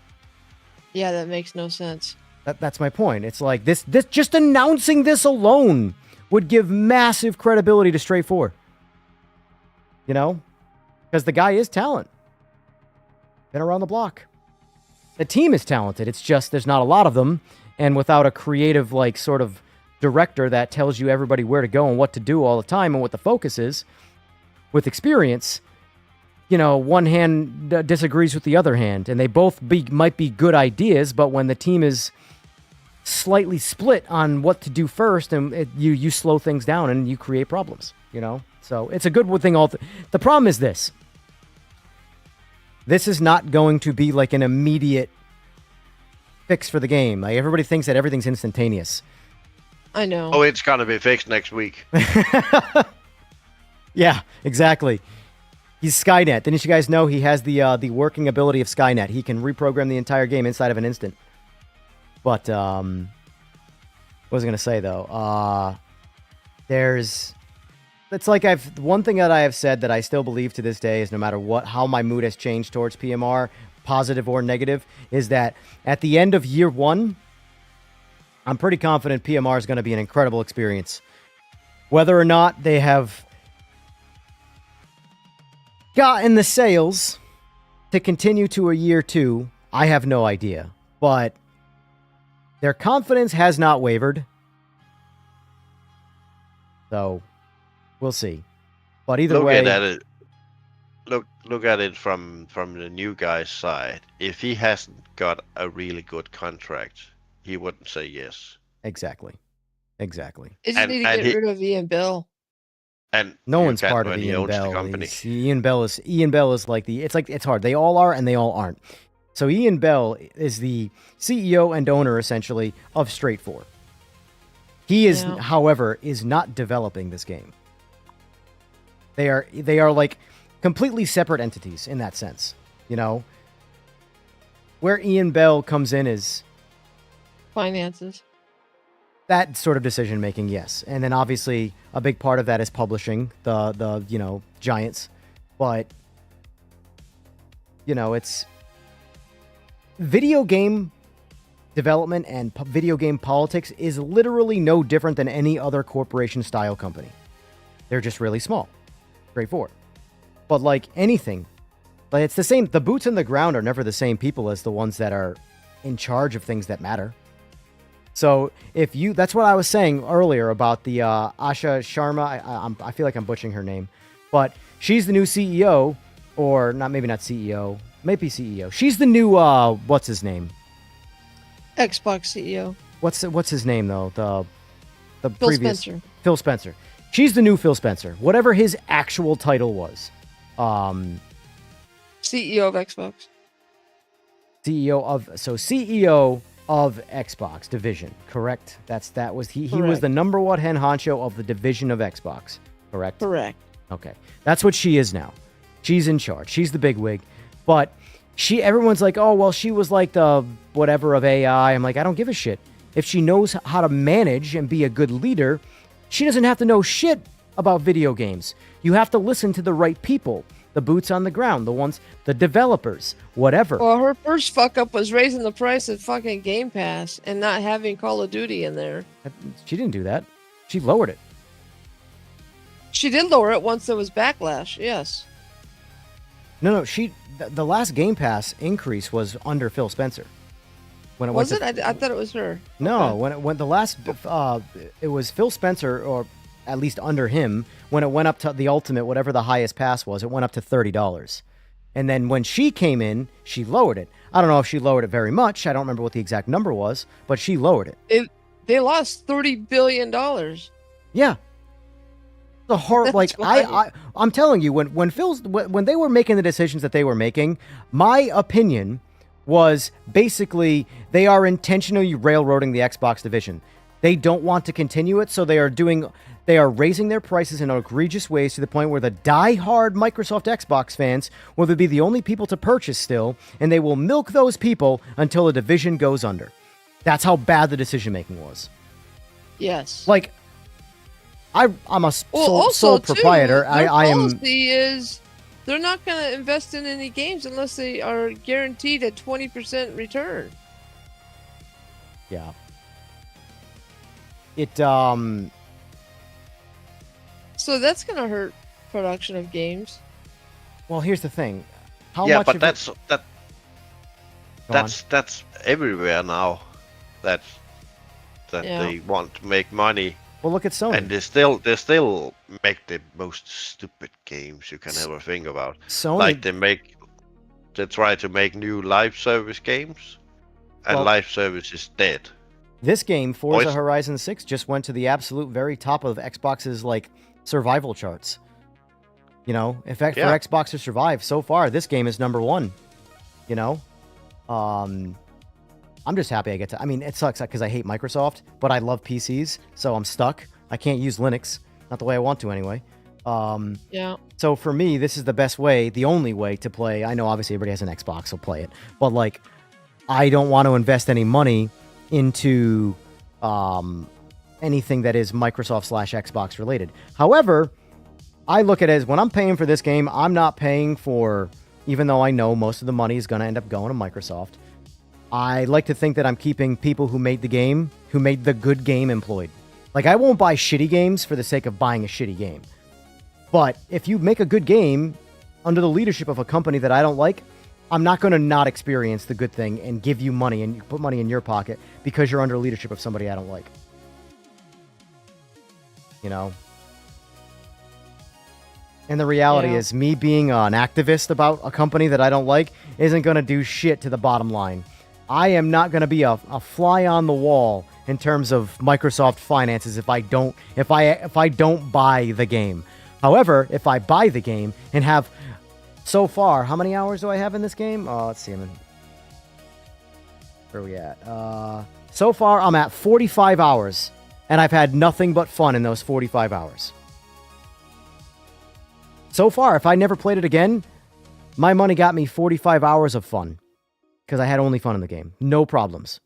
Yeah, that makes no sense. That's my point. It's like this just announcing this alone would give massive credibility to Straight 4. You know? Because the guy is talent. Been around the block. The team is talented. It's just there's not a lot of them, and without a creative, like, sort of director that tells you everybody where to go and what to do all the time and what the focus is, with experience, you know, one hand disagrees with the other hand, and they both might be good ideas, but when the team is slightly split on what to do first, and you slow things down and you create problems, you know? So it's a good thing. The problem is this. This is not going to be like an immediate fix for the game. Like, everybody thinks that everything's instantaneous. I know. Oh, it's gonna be fixed next week. Yeah, exactly. He's Skynet. Didn't you guys know he has the working ability of Skynet? He can reprogram the entire game inside of an instant. But what was I gonna say though? It's like one thing that I have said that I still believe to this day is, no matter how my mood has changed towards PMR, positive or negative, is that at the end of year 1, I'm pretty confident PMR is going to be an incredible experience. Whether or not they have gotten the sales to continue to a year 2, I have no idea. But their confidence has not wavered. So we'll see. But either way, look at it from the new guy's side. If he hasn't got a really good contract, he wouldn't say yes. Exactly. They just need to get rid of Ian Bell. And no one's part of Ian Bell. Ian Bell is like it's hard. They all are and they all aren't. So Ian Bell is the CEO and owner, essentially, of Straight 4. He is, however, is not developing this game. They are like completely separate entities in that sense. You know, where Ian Bell comes in is finances. That sort of decision making, yes. And then obviously a big part of that is publishing the you know, giants. But you know, it's video game development and video game politics is literally no different than any other corporation style company. They're just really small. Straightforward. But like anything, like it's the same. The boots on the ground are never the same people as the ones that are in charge of things that matter. So that's what I was saying earlier about the Asha Sharma. I feel like I'm butchering her name, but she's the new CEO, or maybe not CEO, maybe CEO. She's the new what's his name? Xbox CEO. What's his name though? The Phil previous Spencer. Phil Spencer. She's the new Phil Spencer. Whatever his actual title was. CEO of Xbox. CEO of Xbox division, correct? He was the number one head honcho of the division of Xbox, correct? Correct. Okay. That's what she is now. She's in charge. She's the bigwig. But everyone's like, oh, well, she was like the whatever of AI. I'm like, I don't give a shit. If she knows how to manage and be a good leader, she doesn't have to know shit about video games. You have to listen to the right people, the boots on the ground, the developers, whatever. Well, her first fuck up was raising the price of fucking Game Pass and not having Call of Duty in there. She didn't do that. She lowered it. She did lower it once there was backlash, yes. No, the last Game Pass increase was under Phil Spencer. When it was it? I thought it was her. No, okay. when it went the last, it was Phil Spencer, or at least under him. When it went up to the ultimate, whatever the highest pass was, it went up to $30. And then when she came in, she lowered it. I don't know if she lowered it very much. I don't remember what the exact number was, but she lowered it. They lost $30 billion. Yeah. The horror, like I'm telling you, when they were making the decisions that they were making, my opinion was basically they are intentionally railroading the Xbox division. They don't want to continue it, so they are raising their prices in egregious ways to the point where the die-hard Microsoft Xbox fans will be the only people to purchase still, and they will milk those people until the division goes under. That's how bad the decision-making was. Yes. Like, I'm a sole proprietor. Their I am. policy is they're not going to invest in any games unless they are guaranteed a 20% return. Yeah. So that's going to hurt production of games. Well, here's the thing. How yeah, much but of that's everywhere now. That they want to make money. Well, look at Sony. And they still make the most stupid games you can ever think about. Sony, like they try to make new live service games, and live service is dead. This game, Forza Horizon 6, just went to the absolute very top of Xbox's like survival charts. You know, for Xbox to survive so far, this game is number one. You know, I'm just happy I get to. I mean, it sucks because I hate Microsoft, but I love PCs, so I'm stuck. I can't use Linux, not the way I want to anyway. Yeah. So for me, this is the best way, the only way to play. I know obviously everybody has an Xbox, so play it, but like, I don't want to invest any money into anything that is Microsoft / Xbox related. However, I look at it as when I'm paying for this game, I'm not paying for, even though I know most of the money is going to end up going to Microsoft. I like to think that I'm keeping people who made the game, who made the good game, employed. Like, I won't buy shitty games for the sake of buying a shitty game. But if you make a good game under the leadership of a company that I don't like, I'm not going to not experience the good thing and give you money and put money in your pocket because you're under leadership of somebody I don't like. You know? And the reality is, me being an activist about a company that I don't like isn't going to do shit to the bottom line. I am not going to be a fly on the wall in terms of Microsoft finances if I don't buy the game. However, if I buy the game and have, so far, how many hours do I have in this game? Oh, let's see. Where are we at? So far, I'm at 45 hours, and I've had nothing but fun in those 45 hours. So far, if I never played it again, my money got me 45 hours of fun. Because I had only fun in the game. No problems.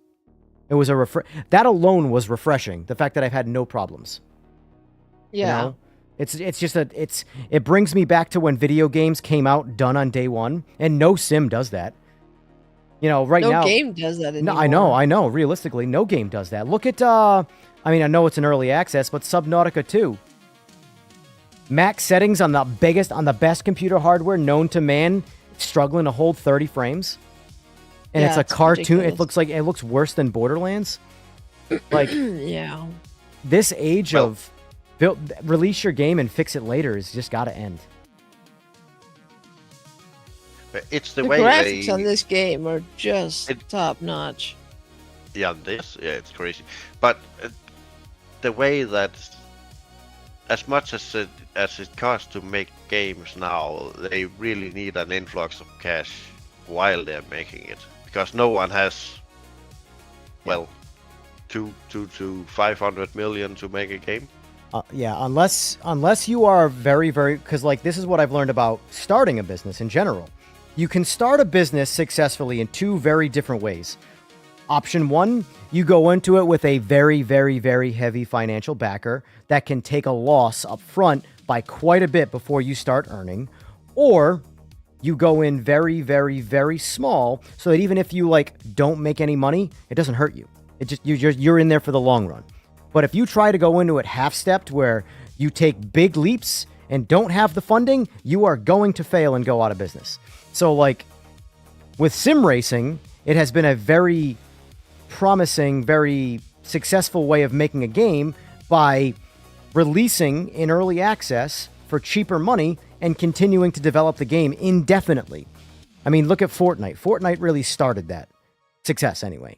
It was that alone was refreshing. The fact that I've had no problems. Yeah. You know? It brings me back to when video games came out done on day one. And no sim does that. You know, right now. No game does that anymore. No, I know. Realistically, no game does that. Look at, I know it's an early access, but Subnautica 2. Max settings on the best computer hardware known to man, struggling to hold 30 frames. And it's a cartoon. Ridiculous. It looks worse than Borderlands. Like, yeah. This age of release your game and fix it later has just got to end. It's the way graphics on this game are just top notch. Yeah, it's crazy. But the way that, as much as it costs to make games now, they really need an influx of cash while they're making it, because no one has, two to 500 million to make a game. Unless you are very, very, because like this is what I've learned about starting a business in general. You can start a business successfully in two very different ways. Option one, you go into it with a very, very, very heavy financial backer that can take a loss up front by quite a bit before you start earning, or you go in very, very, very small so that even if you don't make any money, it doesn't hurt you. You're in there for the long run. But if you try to go into it half-stepped where you take big leaps and don't have the funding, you are going to fail and go out of business. So with sim racing, it has been a very promising, very successful way of making a game by releasing in early access for cheaper money and continuing to develop the game indefinitely. I mean, look at Fortnite. Fortnite really started that. Success, anyway.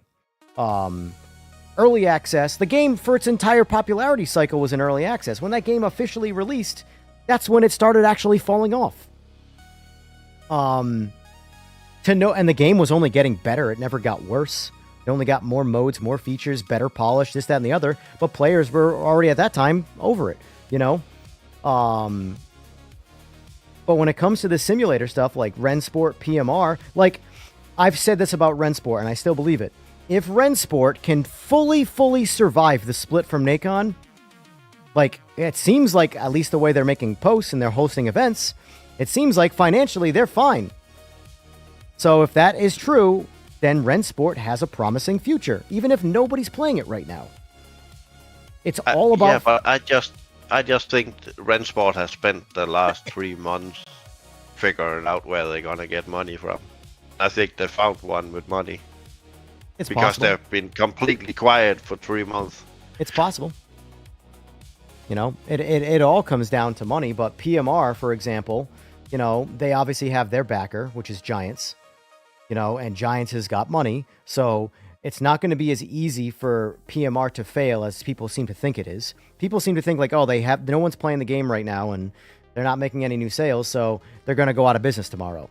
Early access. The game, for its entire popularity cycle, was in early access. When that game officially released, that's when it started actually falling off. And the game was only getting better. It never got worse. It only got more modes, more features, better polish, this, that, and the other. But players were already at that time over it, you know? But when it comes to the simulator stuff like Rensport, PMR, like, I've said this about Rensport, and I still believe it. If Rensport can fully survive the split from Nacon, like, it seems like, at least the way they're making posts and they're hosting events, it seems like financially they're fine. So if that is true, then Rensport has a promising future, even if nobody's playing it right now. It's all about... Yeah, but I just think Rensport has spent the last 3 months figuring out where they're gonna get money from. I think they found one with money. It's because possible. they've been completely quiet for 3 months. It's possible. You know, it all comes down to money, but PMR, for example, you know, they obviously have their backer, which is Giants, you know, and Giants has got money, so it's not going to be as easy for PMR to fail as people seem to think it is. People seem to think like, oh, no one's playing the game right now and they're not making any new sales, so they're going to go out of business tomorrow.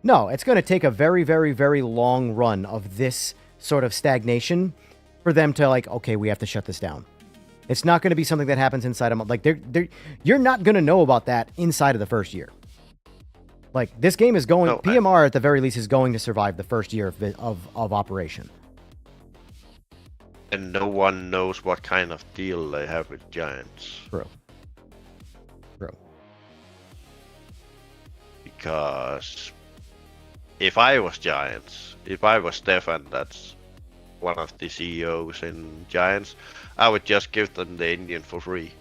No, it's going to take a very, very, very long run of this sort of stagnation for them to like, okay, we have to shut this down. It's not going to be something that happens inside a month. Like, you're not going to know about that inside of the first year. Like, this game is going... PMR, at the very least, is going to survive the first year of operation. And no one knows what kind of deal they have with Giants. True. Because if I was Giants, if I was Stefan, that's one of the CEOs in Giants, I would just give them the Indian for free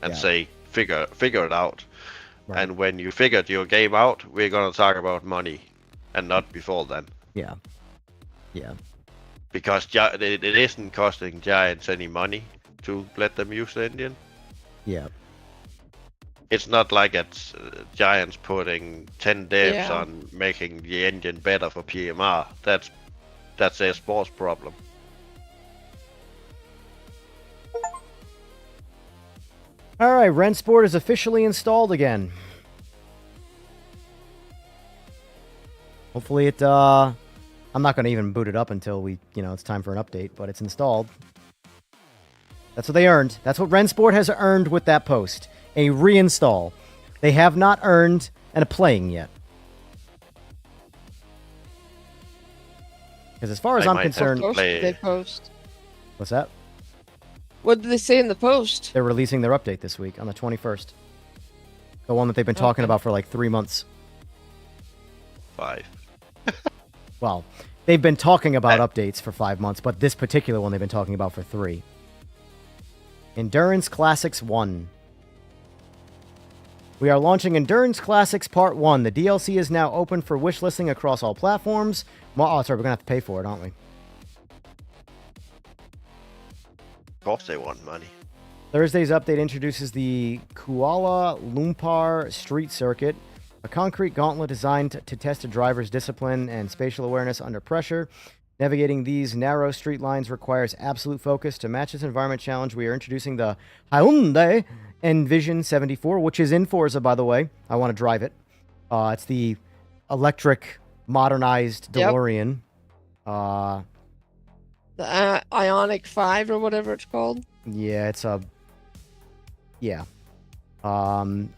and say, figure it out. Right. And when you figured your game out, we're going to talk about money and not before then. Yeah. Because it isn't costing Giants any money to let them use the Indian. Yeah. It's not like it's Giants putting 10 devs on making the engine better for PMR. That's their sports problem. All right, Rensport is officially installed again. Hopefully it, I'm not going to even boot it up until it's time for an update, but it's installed. That's what they earned. That's what Rensport has earned with that post. A reinstall. They have not earned a playing yet. Because as far as I'm concerned... What post did they post? What's that? What did they say in the post? They're releasing their update this week on the 21st. The one that they've been talking about for like 3 months. 5. Well, they've been talking about updates for 5 months, but this particular one they've been talking about for 3. Endurance Classics 1. We are launching Endurance Classics Part 1. The DLC is now open for wishlisting across all platforms. Oh, sorry, we're going to have to pay for it, aren't we? Of course they want money. Thursday's update introduces the Kuala Lumpur Street Circuit, a concrete gauntlet designed to test a driver's discipline and spatial awareness under pressure. Navigating these narrow street lines requires absolute focus. To match this environment challenge, we are introducing the Hyundai Envision 74, which is in Forza, by the way. I want to drive it. It's the electric, modernized DeLorean. The Ionic 5 or whatever it's called? Yeah, it's a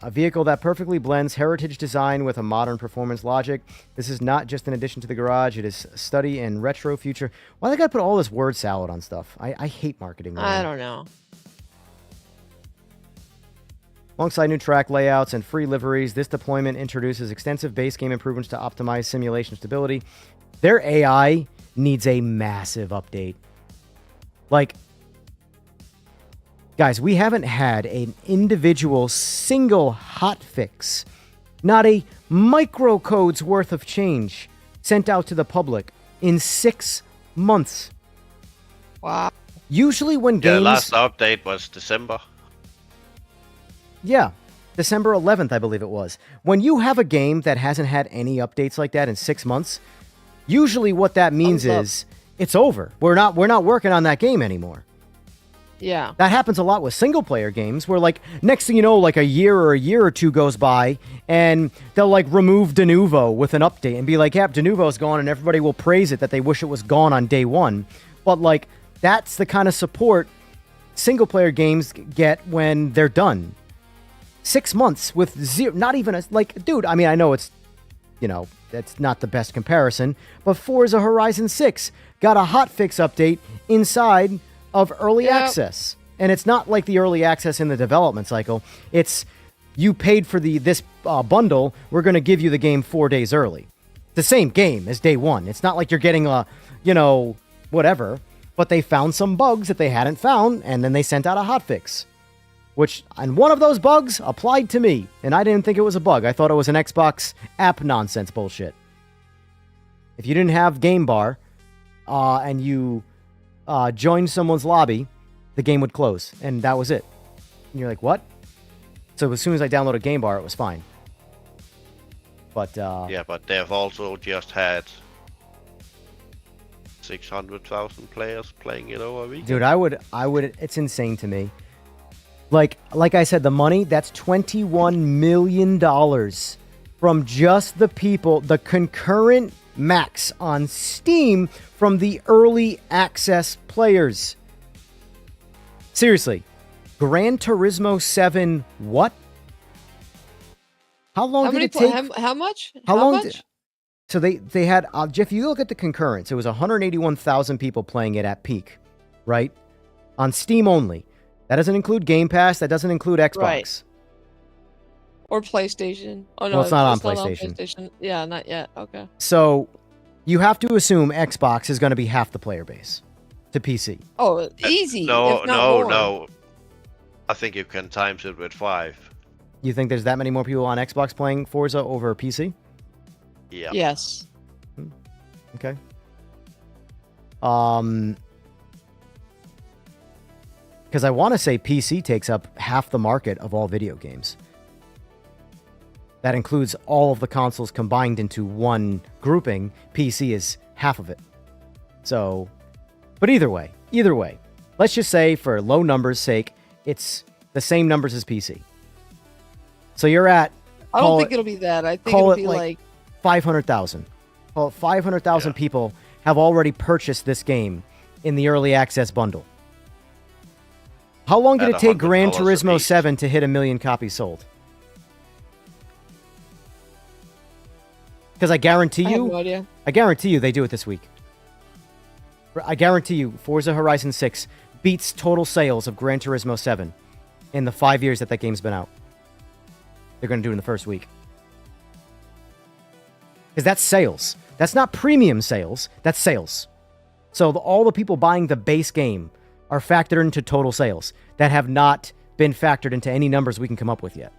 vehicle that perfectly blends heritage design with a modern performance logic. This is not just an addition to the garage. It is study in retro future. Why they gotta put all this word salad on stuff? I hate marketing. I don't know. Alongside new track layouts and free liveries, this deployment introduces extensive base game improvements to optimize simulation stability. Their AI needs a massive update. Like, guys, we haven't had an individual single hotfix, not a microcode's worth of change sent out to the public in 6 months. Wow. Usually when games... The last update was December. Yeah. December 11th, I believe it was. When you have a game that hasn't had any updates like that in 6 months, usually what that means is it's over. We're not working on that game anymore. Yeah. That happens a lot with single player games where like next thing you know, like a year or two goes by and they'll like remove Denuvo with an update and be like, yeah, Denuvo's gone, and everybody will praise it that they wish it was gone on day one. But like that's the kind of support single player games get when they're done. 6 months with zero, not even a, like, dude, I mean, I know it's, you know, that's not the best comparison, but Forza Horizon 6 got a hotfix update inside of early access. And it's not like the early access in the development cycle. It's you paid for this bundle. We're going to give you the game 4 days early. The same game as day one. It's not like you're getting a, you know, whatever. But they found some bugs that they hadn't found, and then they sent out a hotfix. And one of those bugs applied to me, and I didn't think it was a bug. I thought it was an Xbox app nonsense bullshit. If you didn't have Game Bar, and you joined someone's lobby, the game would close, and that was it. And you're like, what? So as soon as I downloaded Game Bar, it was fine. But yeah, but they've also just had 600,000 players playing it over a week. Dude, I would. It's insane to me. Like I said, the money, that's $21 million from just the people, the concurrent max on Steam from the early access players. Seriously, Gran Turismo 7, what? How long did it take? How much? How long? So they had, Jeff, you look at the concurrence, it was 181,000 people playing it at peak, right? On Steam only. That doesn't include Game Pass. That doesn't include Xbox. Right. Or PlayStation. Oh, no, well, it's not on PlayStation. Yeah, not yet. Okay. So you have to assume Xbox is going to be half the player base to PC. Oh, easy. No. I think you can times it with 5. You think there's that many more people on Xbox playing Forza over PC? Yeah. Yes. Okay. Because I want to say PC takes up half the market of all video games. That includes all of the consoles combined into one grouping. PC is half of it. So, but either way, let's just say for low numbers' sake, it's the same numbers as PC. So you're at... I don't think it'll be that. I think it'll be like 500,000. Well, 500,000 people have already purchased this game in the early access bundle. How long did it take Gran Turismo 7 to hit 1 million copies sold? Because I guarantee you, I have no idea. I guarantee you they do it this week. I guarantee you Forza Horizon 6 beats total sales of Gran Turismo 7 in the 5 years that game's been out. They're going to do it in the first week. Because that's sales. That's not premium sales. That's sales. So all the people buying the base game are factored into total sales that have not been factored into any numbers we can come up with yet.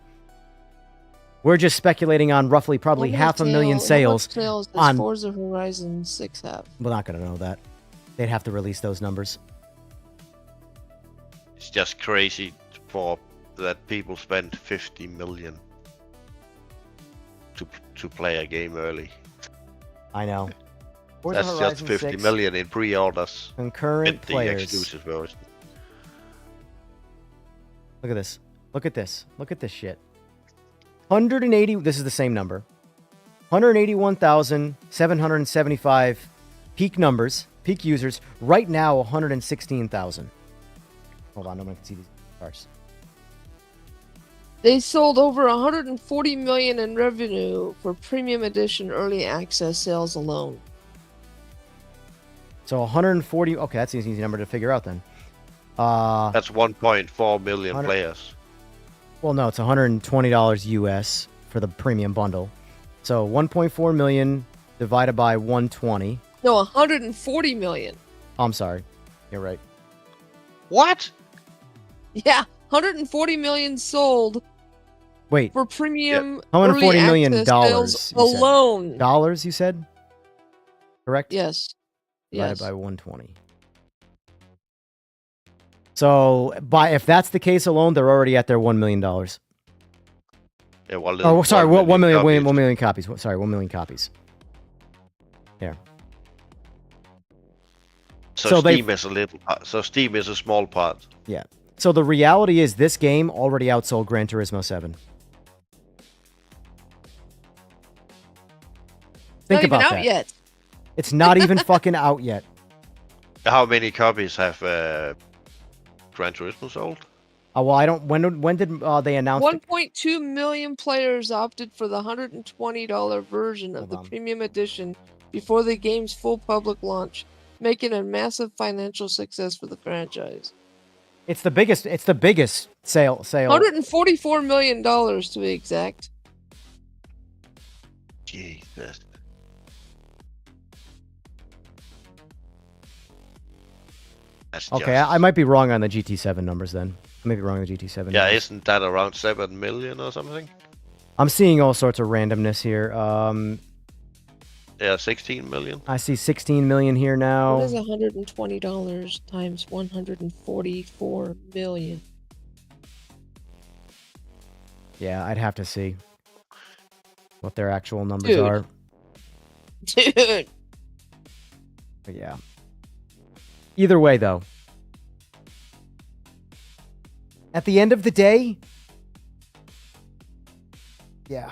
We're just speculating on roughly probably 500,000 sales. How much sales does Forza Horizon 6 have? We're not going to know that. They'd have to release those numbers. It's just crazy that people spend 50 million to play a game early. I know. Forza That's Horizon just 50 6 million in pre-orders. concurrent The players. exclusive version. Look at this. Look at this. Look at this shit. 180. This is the same number. 181,775 peak numbers, peak users. Right now, 116,000. Hold on, nobody can see these cars. They sold over 140 million in revenue for premium edition early access sales alone. So 140. Okay, that's an easy number to figure out then. That's 1.4 million players. Well, no, it's $120 US for the premium bundle. So 1.4 million divided by 120. No, 140 million. I'm sorry. You're right. What? Yeah, 140 million sold. Wait. For premium. Yeah. $140 million sales alone. Dollars, you said? Correct? Yes. Divided by 120. So, if that's the case alone, they're already at their $1 million. Yeah, well, Oh, sorry, 1 million, copies. 1 million copies. Sorry, 1 million copies. There. So they- Steam is a little. So Steam is a small part. Yeah. So the reality is this game already outsold Gran Turismo 7. Think Not even about out that. yet. It's not even fucking out yet. How many copies have Gran Turismo sold? Oh, well, I don't. When did they announce? 1.2 million players opted for the $120 version of Hold the on. premium edition before the game's full public launch, making a massive financial success for the franchise. It's the biggest. It's the biggest sale. $144 million to be exact. Jesus. That's Okay, just- I might be wrong on the GT7 numbers then. I may be wrong on the GT7. Yeah, numbers. isn't that around 7 million or something? I'm seeing all sorts of randomness here. Yeah, 16 million. I see 16 million here now. What is $120 times 144 million? Yeah, I'd have to see what their actual numbers Dude. are. Dude. But yeah. Either way, though. At the end of the day. Yeah.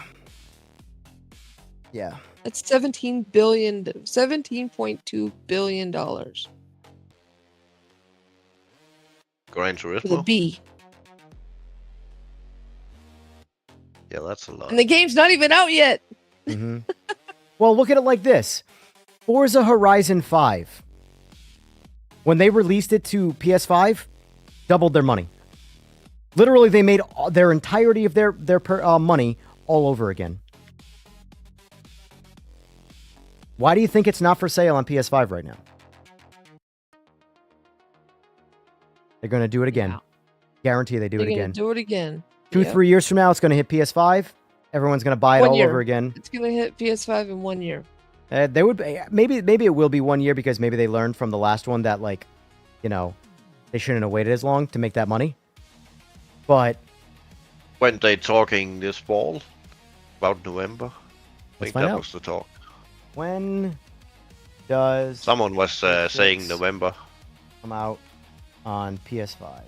Yeah. That's $17.2 billion Gran with a Turismo. B. Yeah, that's a lot. And the game's not even out yet. hmm Well, look at it like this. Forza Horizon 5. When they released it to PS5, doubled their money. Literally, they made their entirety of their money all over again. Why do you think it's not for sale on PS5 right now? They're going to do it again. Yeah. Guarantee they do They're it gonna again. do it again. 2-3 years from now, it's going to hit PS5. Everyone's going to buy it 1 all year. over again. It's gonna hit PS5 in 1 year. They would maybe it will be 1 year because maybe they learned from the last one that they shouldn't have waited as long to make that money. But When they talking this fall about November, I think find that out. was the talk. when does Someone was saying Six. November. come out on PS5?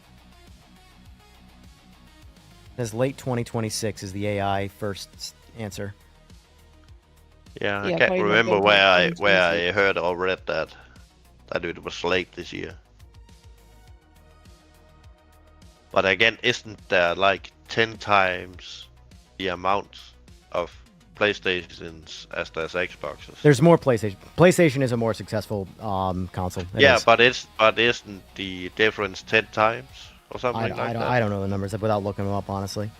Says late 2026 is the AI first answer. Yeah, I Yeah, can't probably remember November where I 2026. heard or read that it was late this year. But again, isn't there like 10 times the amount of PlayStations as there's Xboxes? There's more PlayStation. PlayStation is a more successful console. It Yeah, is. but isn't the difference 10 times or something like that? I don't know the numbers without looking them up, honestly.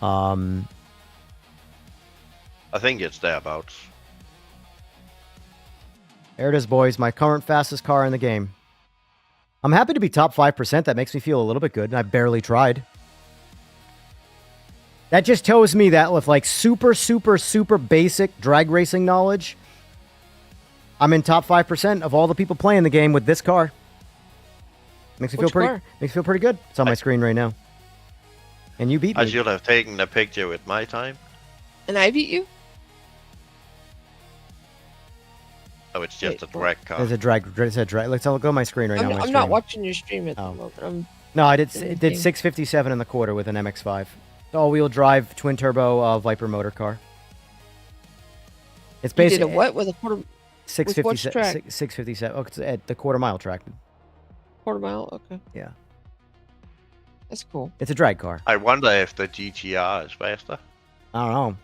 I think it's thereabouts. There it is, boys. My current fastest car in the game. I'm happy to be top 5%. That makes me feel a little bit good. And I barely tried. That just tells me that with like super, super, super basic drag racing knowledge, I'm in top 5% of all the people playing the game with this car. Makes me feel Which pretty. car? Makes me feel pretty good. It's on my screen right now. And you beat I me. should have taken a picture with my time. And I beat you? Oh, it's just Wait, a what? drag car. There's a drag. Let's go on my screen right now. I'm not watching your stream at the Oh. moment. No, I did. in the It did game. 657 in the quarter with an MX-5. All-wheel drive, twin turbo Viper motor car. It's You did basically a what with a quarter 657. track? 657. Oh, it's at the quarter mile track. mile? Okay, Yeah, that's cool. it's a drag car. I wonder if the GTR is faster. I don't know.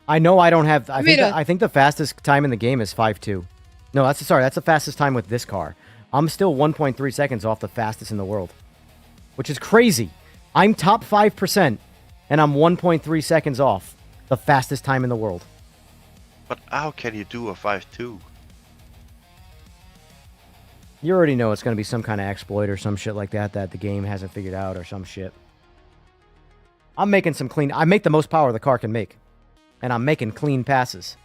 I know I don't have. made I think the fastest time in the game is 5.2. No, that's the fastest time with this car. I'm still 1.3 seconds off the fastest in the world, which is crazy. I'm top 5%, and I'm 1.3 seconds off the fastest time in the world. But how can you do a 5.2? You already know it's going to be some kind of exploit or some shit like that the game hasn't figured out or some shit. I'm making some clean. I make the most power the car can make, and I'm making clean passes,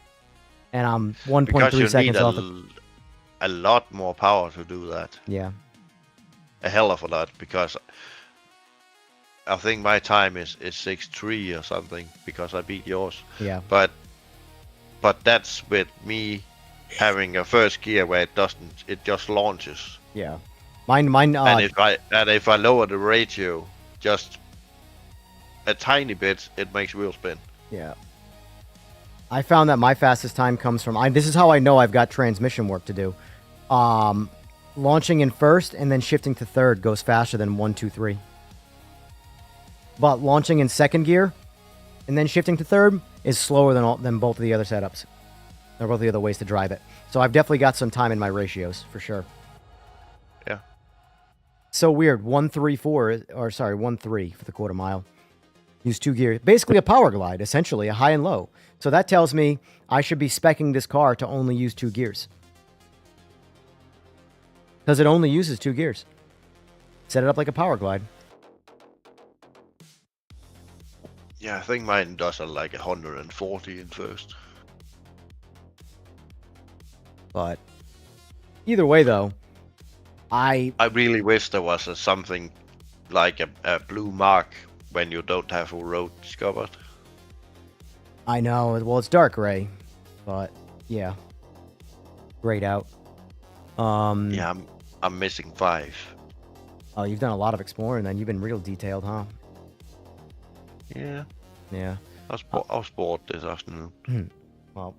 and I'm 1.3 Because you need seconds off. a lot more power to do that. Yeah. A hell of a lot, because I think my time is 6:3 or something because I beat yours. Yeah. But that's with me having a first gear where it just launches. Yeah. Mine. And if I lower the ratio just a tiny bit, it makes wheel spin. Yeah. I found that my fastest time comes from. This is how I know I've got transmission work to do. Launching in first and then shifting to third goes faster than 1, 2, 3. But launching in second gear and then shifting to third is slower than both of the other setups. Or both the other ways to drive it. So I've definitely got some time in my ratios for sure. Yeah. So weird. 1.3 for the quarter mile. Use 2 gears. Basically a power glide, essentially, a high and low. So that tells me I should be speccing this car to only use 2 gears. Because it only uses 2 gears. Set it up like a power glide. Yeah, I think mine does like 140 in first. But either way, though, I really wish there was something like a blue mark when you don't have a road discovered. I know. Well, it's dark gray, but yeah, grayed out. Yeah, I'm missing 5. Oh, you've done a lot of exploring. Then you've been real detailed, huh? Yeah. Yeah. I was bored this afternoon. Well,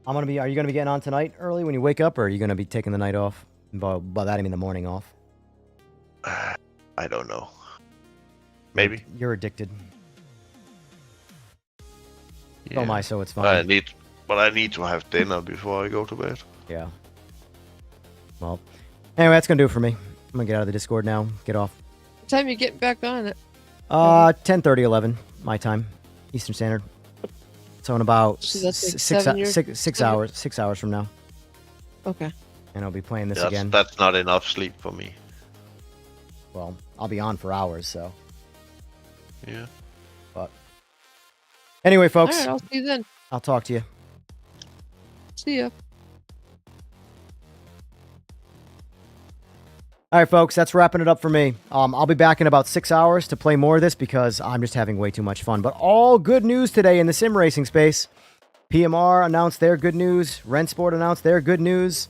Are you gonna be getting on tonight early when you wake up, or are you gonna be taking the night off? By that I mean the morning off. I don't know. Maybe. You're addicted. Yeah. So am I, so it's fine. I need to have dinner before I go to bed. Yeah. Well, anyway, that's gonna do it for me. I'm gonna get out of the Discord now. Get off. What time you getting back on it? 10:30, 11 my time, Eastern Standard. So in about So that's like 6 hours. 6 hours from now, Okay. and I'll be playing this again. That's not enough sleep for me. Well, I'll be on for hours, so. Yeah. But anyway, folks, All right, I'll see you then. I'll talk to you. See ya. All right, folks, that's wrapping it up for me. I'll be back in about 6 hours to play more of this because I'm just having way too much fun. But all good news today in the sim racing space. PMR announced their good news. Rennsport announced their good news.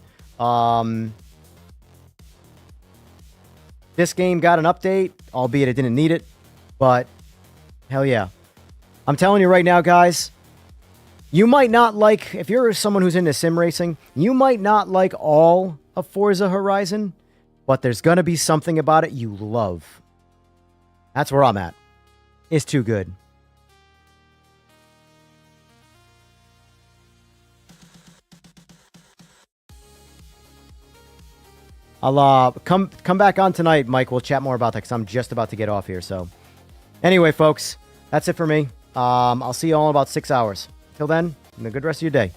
This game got an update, albeit it didn't need it. But hell yeah. I'm telling you right now, guys, you might not like, if you're someone who's into sim racing, you might not like all of Forza Horizon. But there's going to be something about it you love. That's where I'm at. It's too good. I'll come back on tonight, Mike. We'll chat more about that because I'm just about to get off here. So anyway, folks, that's it for me. I'll see you all in about 6 hours. Till then, have a good rest of your day.